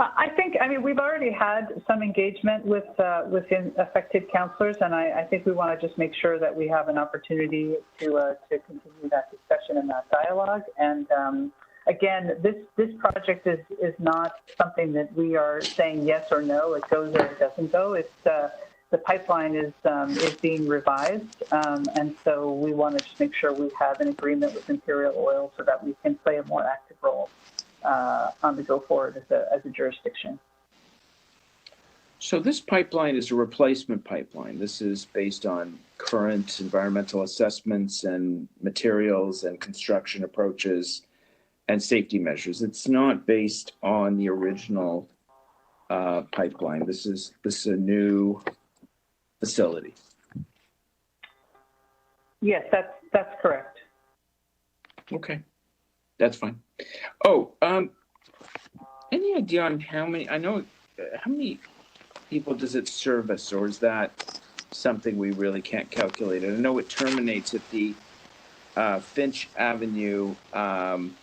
I mean, we've already had some engagement with affected councillors, and I think we want to just make sure that we have an opportunity to continue that discussion and that dialogue. And again, this project is not something that we are saying yes or no. It goes or it doesn't go. It's the pipeline is being revised, and so we want to just make sure we have an agreement with Imperial Oil so that we can play a more active role on the go forward as a jurisdiction. So this pipeline is a replacement pipeline. This is based on current environmental assessments and materials and construction approaches and safety measures. It's not based on the original pipeline. This is a new facility. Yes, that's correct. Okay, that's fine. Oh, any idea on how many? I know how many people does it service, or is that something we really can't calculate? And I know it terminates at the Finch Avenue and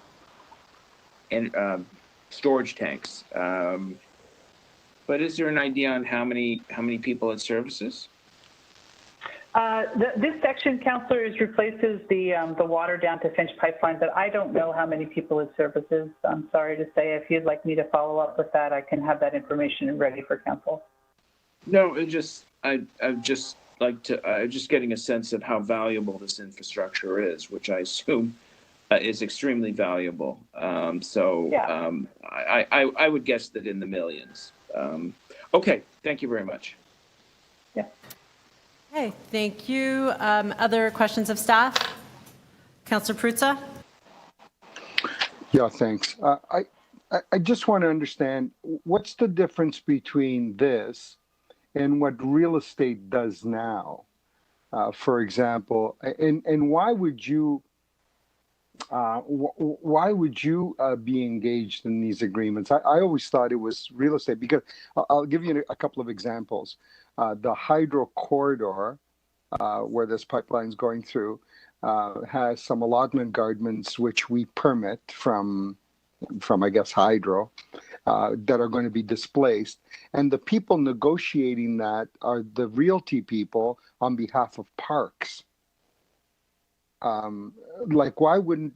storage tanks. But is there an idea on how many people it services? This section, Councillors, replaces the water down to Finch pipeline, but I don't know how many people it services. I'm sorry to say. If you'd like me to follow up with that, I can have that information ready for Council. No, it just I'm just getting a sense of how valuable this infrastructure is, which I assume is extremely valuable. I would guess that in the millions. Okay, thank you very much. Yeah. Okay, thank you. Other questions of staff? Councillor Prutza? Yeah, thanks. I just want to understand, what's the difference between this and what real estate does now? For example, and why would you be engaged in these agreements? I always thought it was real estate, because I'll give you a couple of examples. The hydro corridor, where this pipeline is going through, has some allotment gardens which we permit from I guess hydro, that are going to be displaced, and the people negotiating that are the realty people on behalf of parks. Like, why wouldn't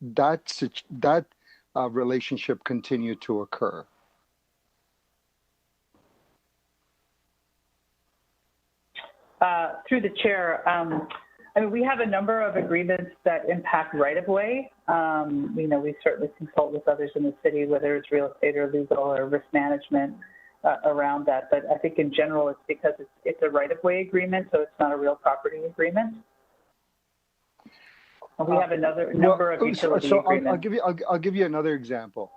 that relationship continue to occur? Through the chair, I mean, we have a number of agreements that impact right-of-way. We certainly consult with others in the city, whether it's real estate or legal or risk management around that. But I think in general, it's because it's a right-of-way agreement, so it's not a real property agreement. And we have another number of utility agreements. I'll give you another example.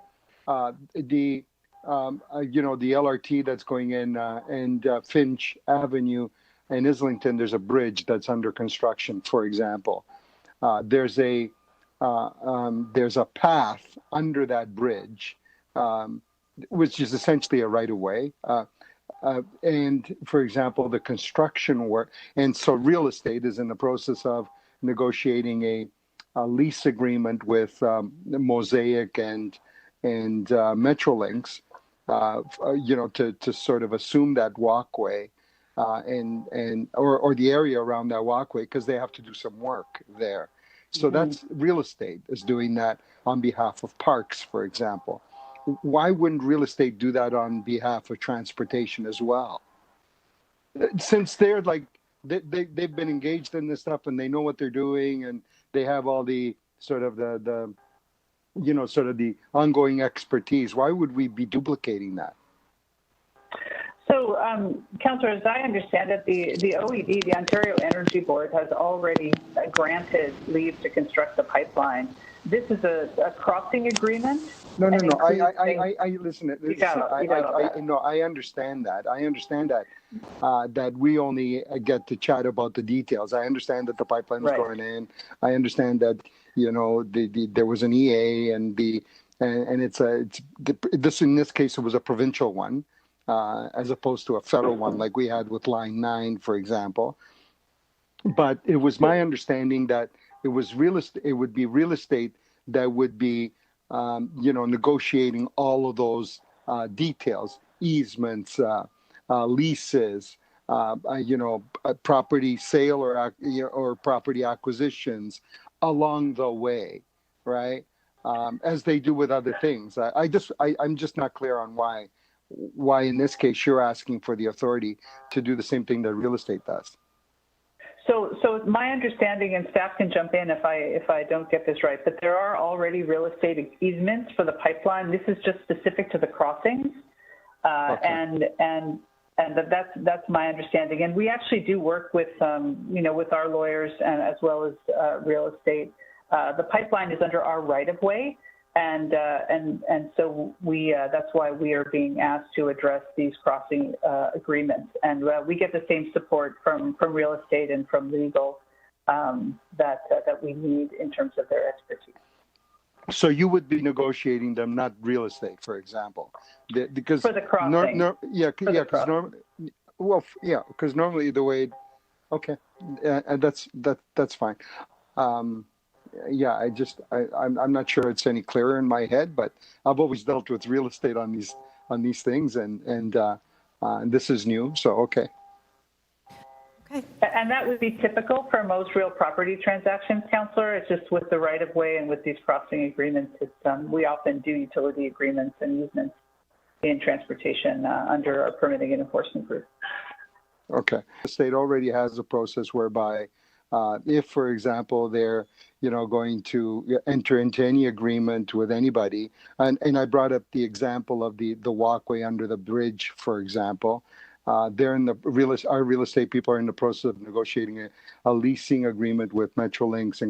The LRT that's going in and Finch Avenue in Islington, there's a bridge that's under construction, for example. There's a path under that bridge, which is essentially a right-of-way. And for example, the construction work, and so real estate is in the process of negotiating a lease agreement with Mosaic and Metrolinx, to sort of assume that walkway. Or the area around that walkway, because they have to do some work there. So that's real estate is doing that on behalf of parks, for example. Why wouldn't real estate do that on behalf of transportation as well? Since they're like, they've been engaged in this stuff and they know what they're doing, and they have all the sort of the ongoing expertise. Why would we be duplicating that? So, Councillor, as I understand it, the OED, the Ontario Energy Board, has already granted leave to construct the pipeline. This is a crossing agreement. No. I listen. I understand that. I understand that that we only get to chat about the details. I understand that the pipeline was going in. I understand that there was an EA and this in this case it was a provincial one. As opposed to a federal one like we had with Line 9, for example. But it was my understanding that it was real estate. It would be real estate that would be, negotiating all of those details, easements, leases, property sale or property acquisitions along the way, right? As they do with other things. I'm just not clear on why in this case you're asking for the authority to do the same thing that real estate does. So my understanding, and staff can jump in if I don't get this right, but there are already real estate easements for the pipeline. This is just specific to the crossings, and that's my understanding. And we actually do work with with our lawyers and as well as real estate. The pipeline is under our right of way. And so that's why we are being asked to address these crossing agreements, and we get the same support from real estate and from legal that we need in terms of their expertise. So you would be negotiating them, not real estate, for example, because for the crossing. Because normally the way, and that's fine. I'm not sure it's any clearer in my head, but I've always dealt with real estate on these things, and this is new, so okay. And that would be typical for most real property transactions, Councillor. It's just with the right-of-way and with these crossing agreements, we often do utility agreements and easements in transportation under our permitting and enforcement group. Okay. The state already has a process whereby if, for example, they're going to enter into any agreement with anybody, and I brought up the example of the walkway under the bridge, for example. They're in our real estate people are in the process of negotiating a leasing agreement with Metrolinx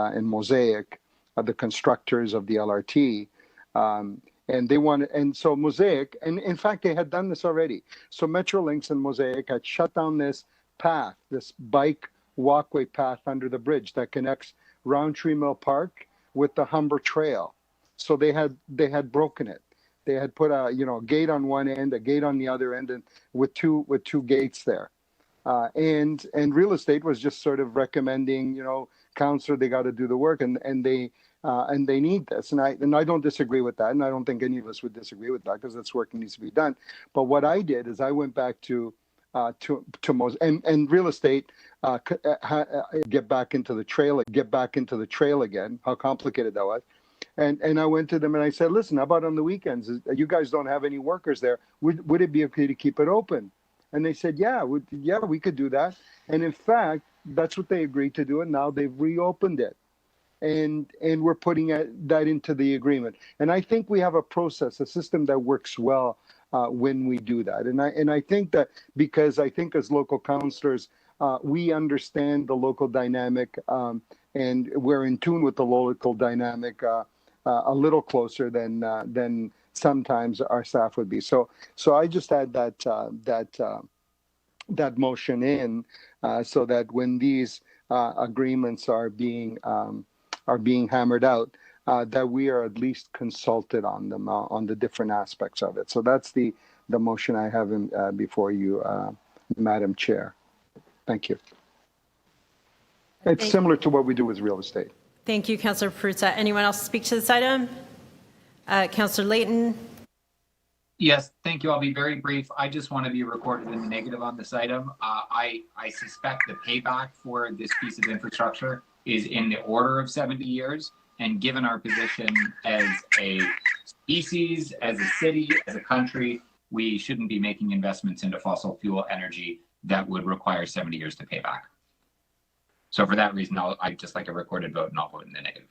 and Mosaic, the constructors of the LRT. And they want, and so Mosaic, and in fact, they had done this already. So Metrolinx and Mosaic had shut down this path, this bike walkway path under the bridge that connects Roundtree Mill Park with the Humber Trail. So they had broken it. They had put a gate on one end, a gate on the other end, and with two gates there. And real estate was just sort of recommending, councillor, they got to do the work, and they need this. And I don't disagree with that, and I don't think any of us would disagree with that because that's work that needs to be done. But what I did is I went back to real estate, get back into the trail again. How complicated that was. And I went to them and I said, listen, how about on the weekends? You guys don't have any workers there. Would it be okay to keep it open? And they said, yeah, we could do that. And in fact, that's what they agreed to do. And now they've reopened it. And we're putting that into the agreement. And I think we have a system that works well when we do that. And I think that because I think as local councillors, we understand the local dynamic and we're in tune with the local dynamic a little closer than sometimes our staff would be. So I just had that motion in so that when these agreements are being hammered out, that we are at least consulted on them on the different aspects of it. So that's the motion I have before you, Madam Chair. Thank you. It's similar to what we do with real estate. Thank you, Councillor Perruzza. Anyone else speak to this item? Councillor Layton. Yes, thank you. I'll be very brief. I just want to be recorded in the negative on this item. I suspect the payback for this piece of infrastructure is in the order of 70 years. And given our position as a species, as a city, as a country, we shouldn't be making investments into fossil fuel energy that would require 70 years to pay back. So for that reason, I'd just like a recorded vote and I'll vote in the negative.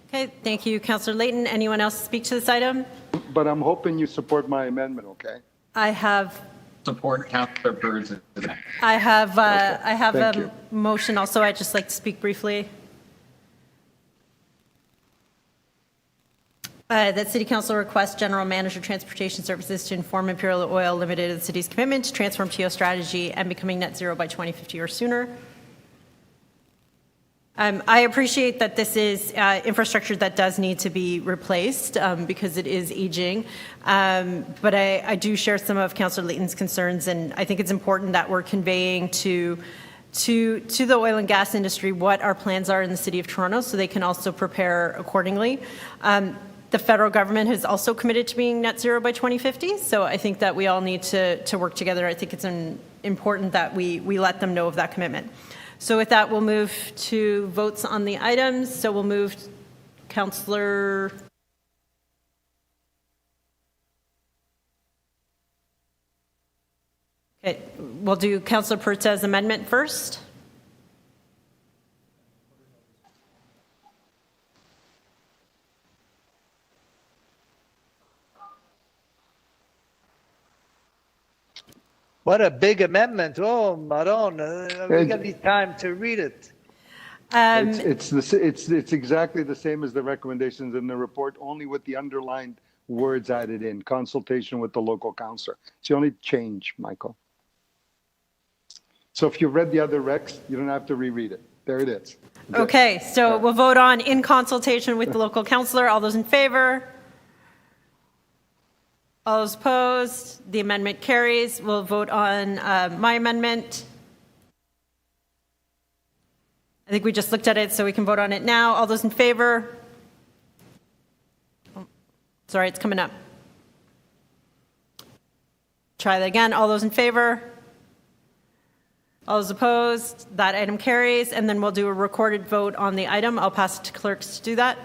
Okay, thank you, Councillor Layton. Anyone else speak to this item? But I'm hoping you support my amendment, okay? I have support Councillor Perruzza. I have a motion also. I'd just like to speak briefly. That City Council requests General Manager Transportation Services to inform Imperial Oil Limited of the city's commitment to transform TO strategy and becoming net zero by 2050 or sooner. I appreciate that this is infrastructure that does need to be replaced because it is aging, but I do share some of Councillor Layton's concerns, and I think it's important that we're conveying to the oil and gas industry what our plans are in the City of Toronto so they can also prepare accordingly. The federal government has also committed to being net zero by 2050, so I think that we all need to work together. I think it's important that we let them know of that commitment. So with that, we'll move to votes on the items. So we'll move Councillor... Okay, we'll do Councillor Perruzza's amendment first. What a big amendment. Oh, Maron, we got need time to read it. It's exactly the same as the recommendations in the report, only with the underlined words added in, consultation with the local councillor. It's the only change, Michael. So if you've read the other recs, you don't have to reread it. There it is. Okay, so we'll vote on in consultation with the local councillor. All those in favor? All those opposed? The amendment carries. We'll vote on my amendment. I think we just looked at it, so we can vote on it now. All those in favor? Oh, sorry, it's coming up. Try that again. All those in favor? All those opposed, that item carries, and then we'll do a recorded vote on the item. I'll pass it to clerks to do that.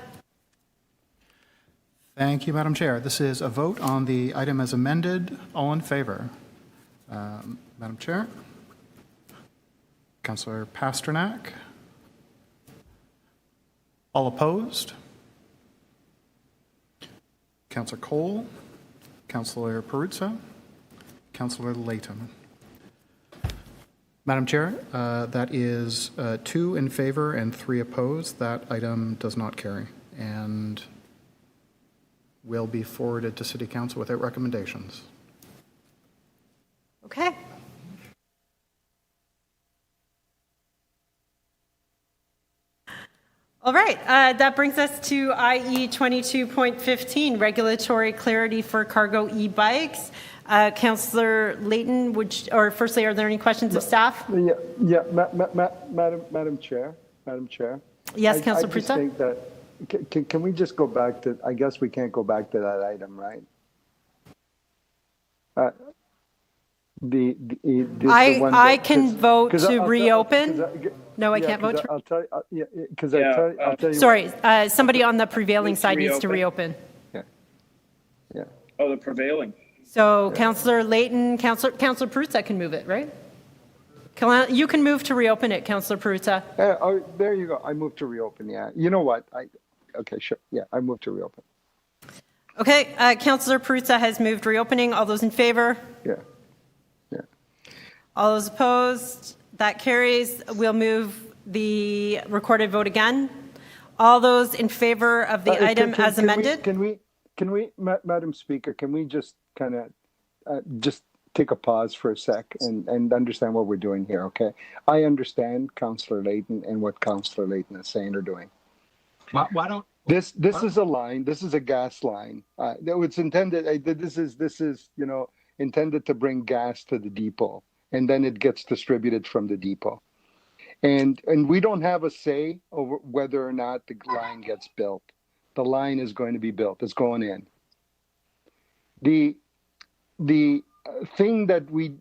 Thank you, Madam Chair. This is a vote on the item as amended. All in favor? Madam Chair? Councillor Pasternak? All opposed? Councillor Cole? Councillor Perruzza? Councillor Layton? Madam Chair, that is 2 in favor and 3 opposed. That item does not carry and will be forwarded to City Council without recommendations. Okay. All right, that brings us to IE 22.15, regulatory clarity for cargo e-bikes. Councillor Layton, firstly, are there any questions of staff? Yeah, Madam Chair. Yes, Councillor I just Perruzza? think that, can we just go back to, I guess we can't go back to that item, right? I can vote to reopen. No, I can't vote to. I'll tell you, because I'll tell you. Sorry, somebody on the prevailing side needs to reopen. Yeah. Oh, the prevailing. So Councillor Layton, Councillor Perruzza can move it, right? You can move to reopen it, Councillor Perruzza. Oh, there you go. I moved to reopen. Yeah. You know what? Okay, sure. Yeah, I moved to reopen. Okay, Councillor Perruzza has moved reopening. All those in favor? Yeah. All those opposed? That carries. We'll move the recorded vote again. All those in favor of the item as amended? Can we, Madam Speaker, can we just kind of just take a pause for a sec and understand what we're doing here, okay? I understand Councillor Layton and what Councillor Layton is saying or doing. Why don't this is a line, this is a gas line. It's intended, this is intended to bring gas to the depot, and then it gets distributed from the depot. And we don't have a say over whether or not the line gets built. The line is going to be built. It's going in. The thing that we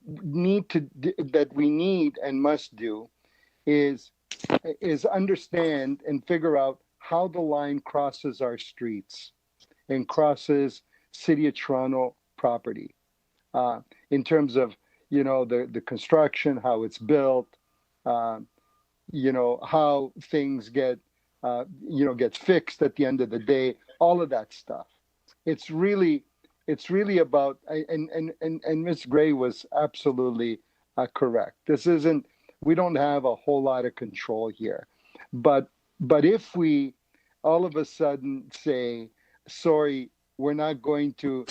need and must do is understand and figure out how the line crosses our streets and crosses City of Toronto property in terms of the construction, how it's built, how things get fixed at the end of the day, all of that stuff. It's really about, and Ms. Gray was absolutely correct. We don't have a whole lot of control here, but if we all of a sudden say, sorry, we're not going to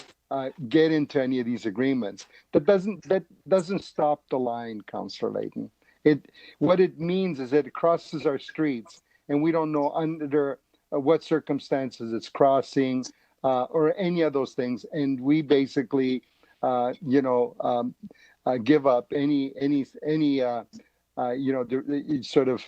get into any of these agreements, that doesn't stop the line, Councillor Layton. What it means is that it crosses our streets, and we don't know under what circumstances it's crossing or any of those things, and we basically give up any sort of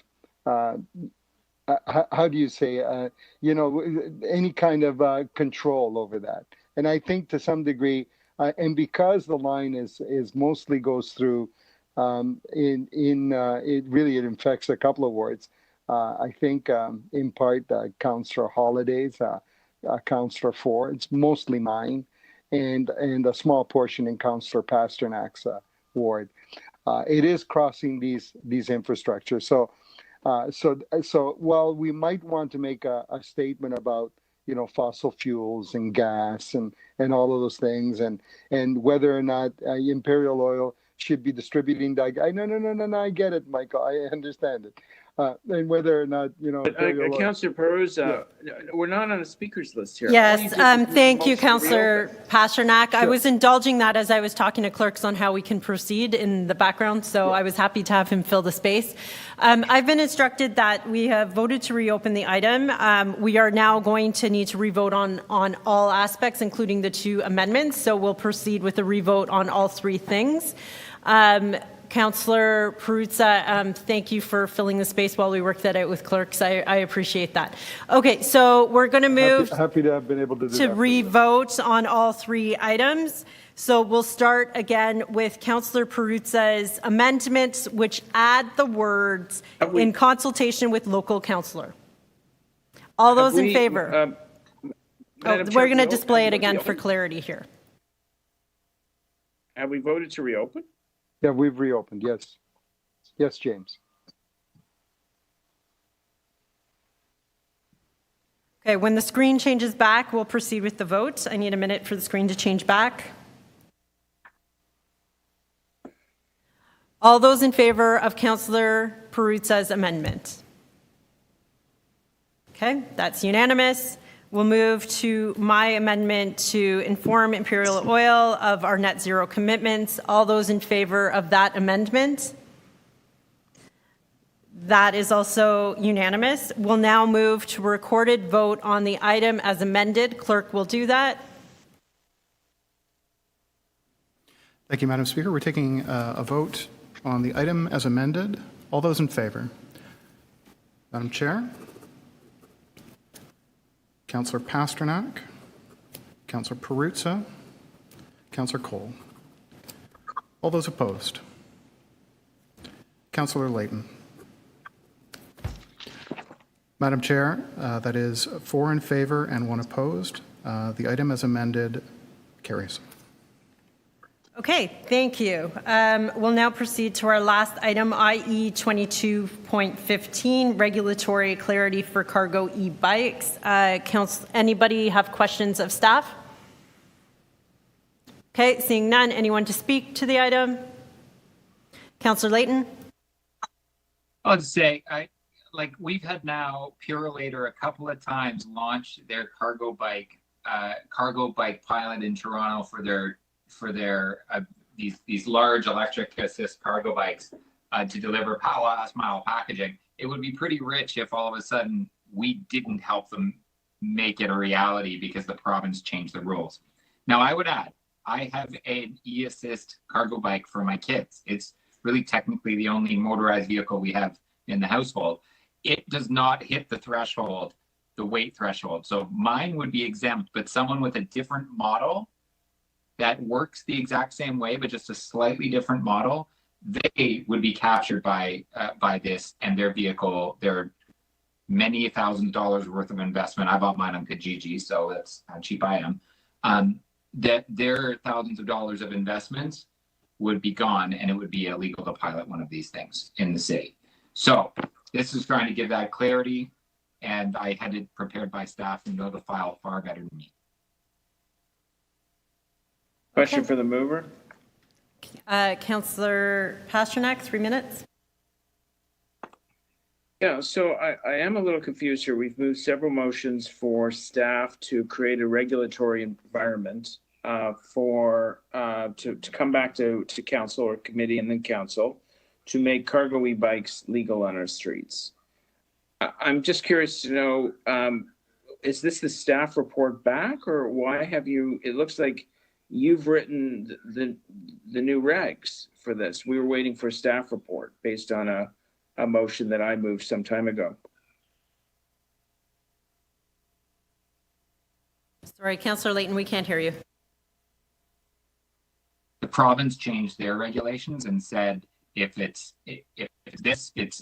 how do you say any kind of control over that. And I think to some degree, and because the line is mostly goes through it really infects a couple of wards. I think in part Councillor Holiday's, Councillor Ford, it's mostly mine, and a small portion in Councillor Pasternak's ward. It is crossing these infrastructures. So while we might want to make a statement about fossil fuels and gas and all of those things, and whether or not Imperial Oil should be distributing that. No, I get it, Michael. I understand it. And whether or not, Councillor Perruzza, we're not on a speaker's list here. Yes, thank you, Councillor Pasternak. Sure. I was indulging that as I was talking to clerks on how we can proceed in the background, so I was happy to have him fill the space. I've been instructed that we have voted to reopen the item. We are now going to need to revote on all aspects, including the 2 amendments, so we'll proceed with a revote on all 3 things. Councillor Perruzza, thank you for filling the space while we work that out with clerks. I appreciate that. Okay, so we're going to move Happy to have been able to do to that. re-vote on all three items. So we'll start again with Councillor Perruzza's amendments, which add the words in consultation with local councillor. All those in favor? We're going to display it again for clarity here. Have we voted to reopen? Yeah, we've reopened. Yes. Yes, James. Okay, when the screen changes back, we'll proceed with the vote. I need a minute for the screen to change back. All those in favor of Councillor Perruzza's amendment? Okay, that's unanimous. We'll move to my amendment to inform Imperial Oil of our net zero commitments. All those in favor of that amendment? That is also unanimous. We'll now move to a recorded vote on the item as amended. Clerk will do that. Thank you, Madam Speaker. We're taking a vote on the item as amended. All those in favor? Madam Chair? Councillor Pasternak, Councillor Perruzza, Councillor Cole. All those opposed? Councillor Layton. Madam Chair, that is 4 in favor and 1 opposed. The item as amended carries. Okay, thank you. We'll now proceed to our last item, IE 22.15, regulatory clarity for cargo e-bikes. Anybody have questions of staff? Okay, seeing none. Anyone to speak to the item? Councillor Layton? I'll just say, we've had now Purolator a couple of times launch their cargo bike pilot in Toronto for their these large electric assist cargo bikes to deliver last mile packaging. It would be pretty rich if all of a sudden we didn't help them make it a reality because the province changed the rules. Now, I would add, I have an e-assist cargo bike for my kids. It's really technically the only motorized vehicle we have in the household. It does not hit the threshold, the weight threshold. So mine would be exempt, but someone with a different model that works the exact same way, but just a slightly different model, they would be captured by this, and their vehicle, their many $1,000s worth of investment. I bought mine on Kijiji, so that's how cheap I am. That their thousands of dollars of investments would be gone, and it would be illegal to pilot one of these things in the city. So this is trying to give that clarity, and I had it prepared by staff and know the file far better than me. Question for the mover. Councillor Pasternak, 3 minutes. Yeah, so I am a little confused here. We've moved several motions for staff to create a regulatory environment to come back to council or committee and then council to make cargo e-bikes legal on our streets. I'm just curious to know, is this the staff report back, or why have you, it looks like you've written the new regs for this. We were waiting for a staff report based on a motion that I moved some time ago. Sorry, Councillor Layton, we can't hear you. The province changed their regulations and said if it's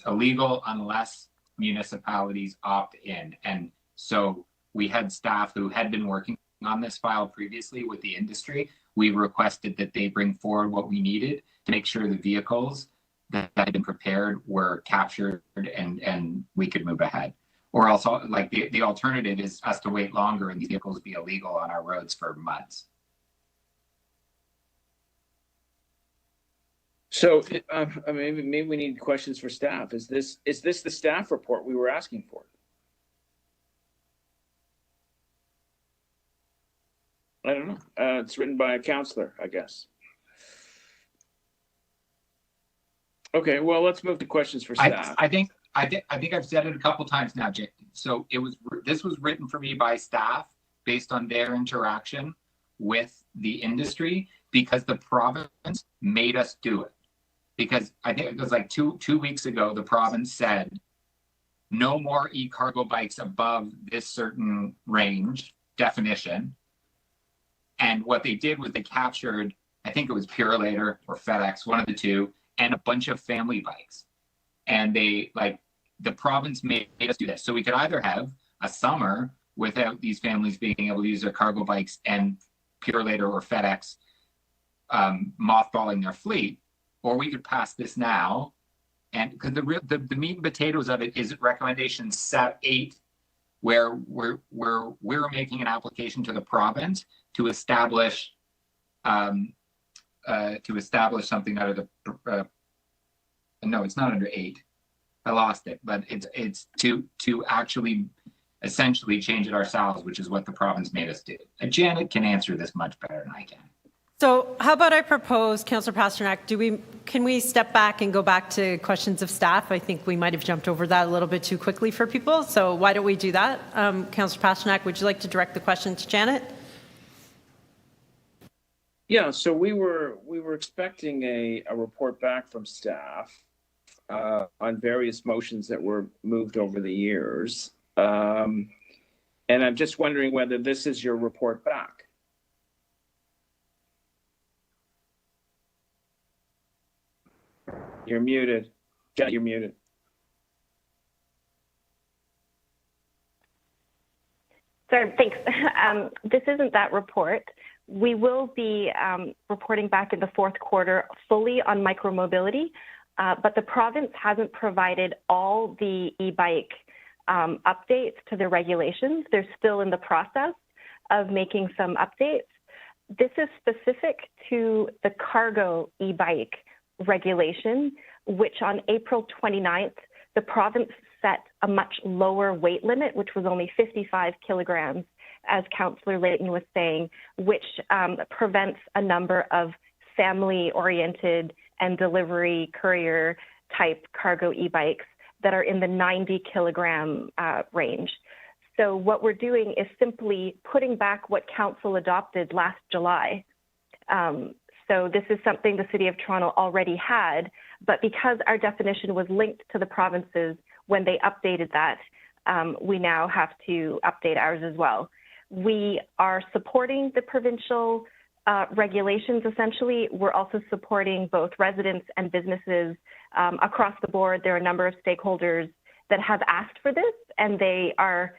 illegal unless municipalities opt in. And so we had staff who had been working on this file previously with the industry. We requested that they bring forward what we needed to make sure the vehicles that had been prepared were captured and we could move ahead. Or else, like the alternative is us to wait longer and these vehicles be illegal on our roads for months. So maybe we need questions for staff. Is this the staff report we were asking for? I don't know. It's written by a counselor, I guess. Okay, well, let's move to questions for staff. I think I've said it a couple times now, Jake. So this was written for me by staff based on their interaction with the industry because the province made us do it. because I think it was like two weeks ago, the province said no more e-cargo bikes above this certain range definition. And what they did was they captured, I think it was Purelator or FedEx, one of the two, and a bunch of family bikes. And they, like, the province made us do this. So we could either have a summer without these families being able to use their cargo bikes and Purelator or FedEx mothballing their fleet, or we could pass this now. And because the meat and potatoes of it is recommendation 8, where we're making an application to the province to establish something out of the no, it's not under 8. I lost it, but it's to actually essentially change it ourselves, which is what the province made us do. And Janet can answer this much better than I can. So how about I propose, Councillor Pasternak, can we step back and go back to questions of staff? I think we might have jumped over that a little bit too quickly for people. So why don't we do that? Councillor Pasternak, would you like to direct the question to Janet? Yeah, so we were expecting a report back from staff on various motions that were moved over the years. And I'm just wondering whether this is your report back. You're muted. Janet, you're muted. Sorry, thanks. This isn't that report. We will be reporting back in the fourth quarter fully on micromobility, but the province hasn't provided all the e-bike updates to the regulations. They're still in the process of making some updates. This is specific to the cargo e-bike regulation, which on April 29th, the province set a much lower weight limit, which was only 55 kilograms, as Councillor Layton was saying, which prevents a number of family-oriented and delivery courier type cargo e-bikes that are in the 90 kilogram range. So what we're doing is simply putting back what Council adopted last July. So this is something the City of Toronto already had, but because our definition was linked to the provinces when they updated that, we now have to update ours as well. We are supporting the provincial regulations, essentially. We're also supporting both residents and businesses across the board. There are a number of stakeholders that have asked for this, and they are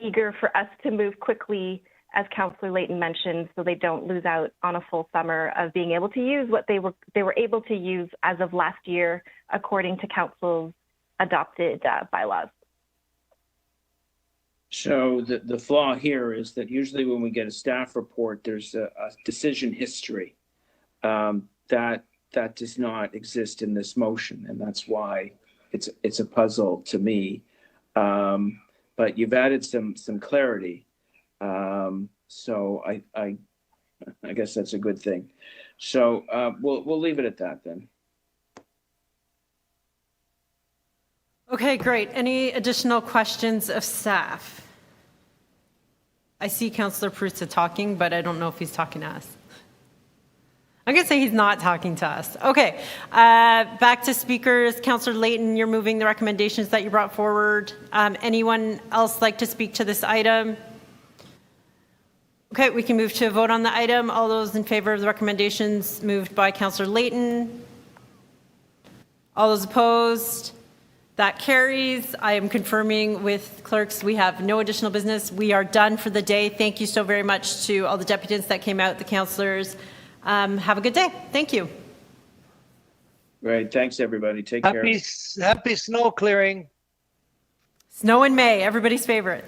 eager for us to move quickly, as Councillor Layton mentioned, so they don't lose out on a full summer of being able to use what they were able to use as of last year, according to Council's adopted bylaws. So the flaw here is that usually when we get a staff report, there's a decision history that does not exist in this motion, and that's why it's a puzzle to me. But you've added some clarity. So I guess that's a good thing. So we'll leave it at that then. Okay, great. Any additional questions of staff? I see Councillor Prusa talking, but I don't know if he's talking to us. I'm going to say he's not talking to us. Okay, back to speakers. Councillor Layton, you're moving the recommendations that you brought forward. Anyone else like to speak to this item? Okay, we can move to a vote on the item. All those in favor of the recommendations moved by Councillor Layton? All those opposed? That carries. I am confirming with clerks we have no additional business. We are done for the day. Thank you so very much to all the deputants that came out, the councillors. Have a good day. Thank you. Great. Thanks, everybody. Take care. Happy snow clearing. Snow in May, everybody's favorite.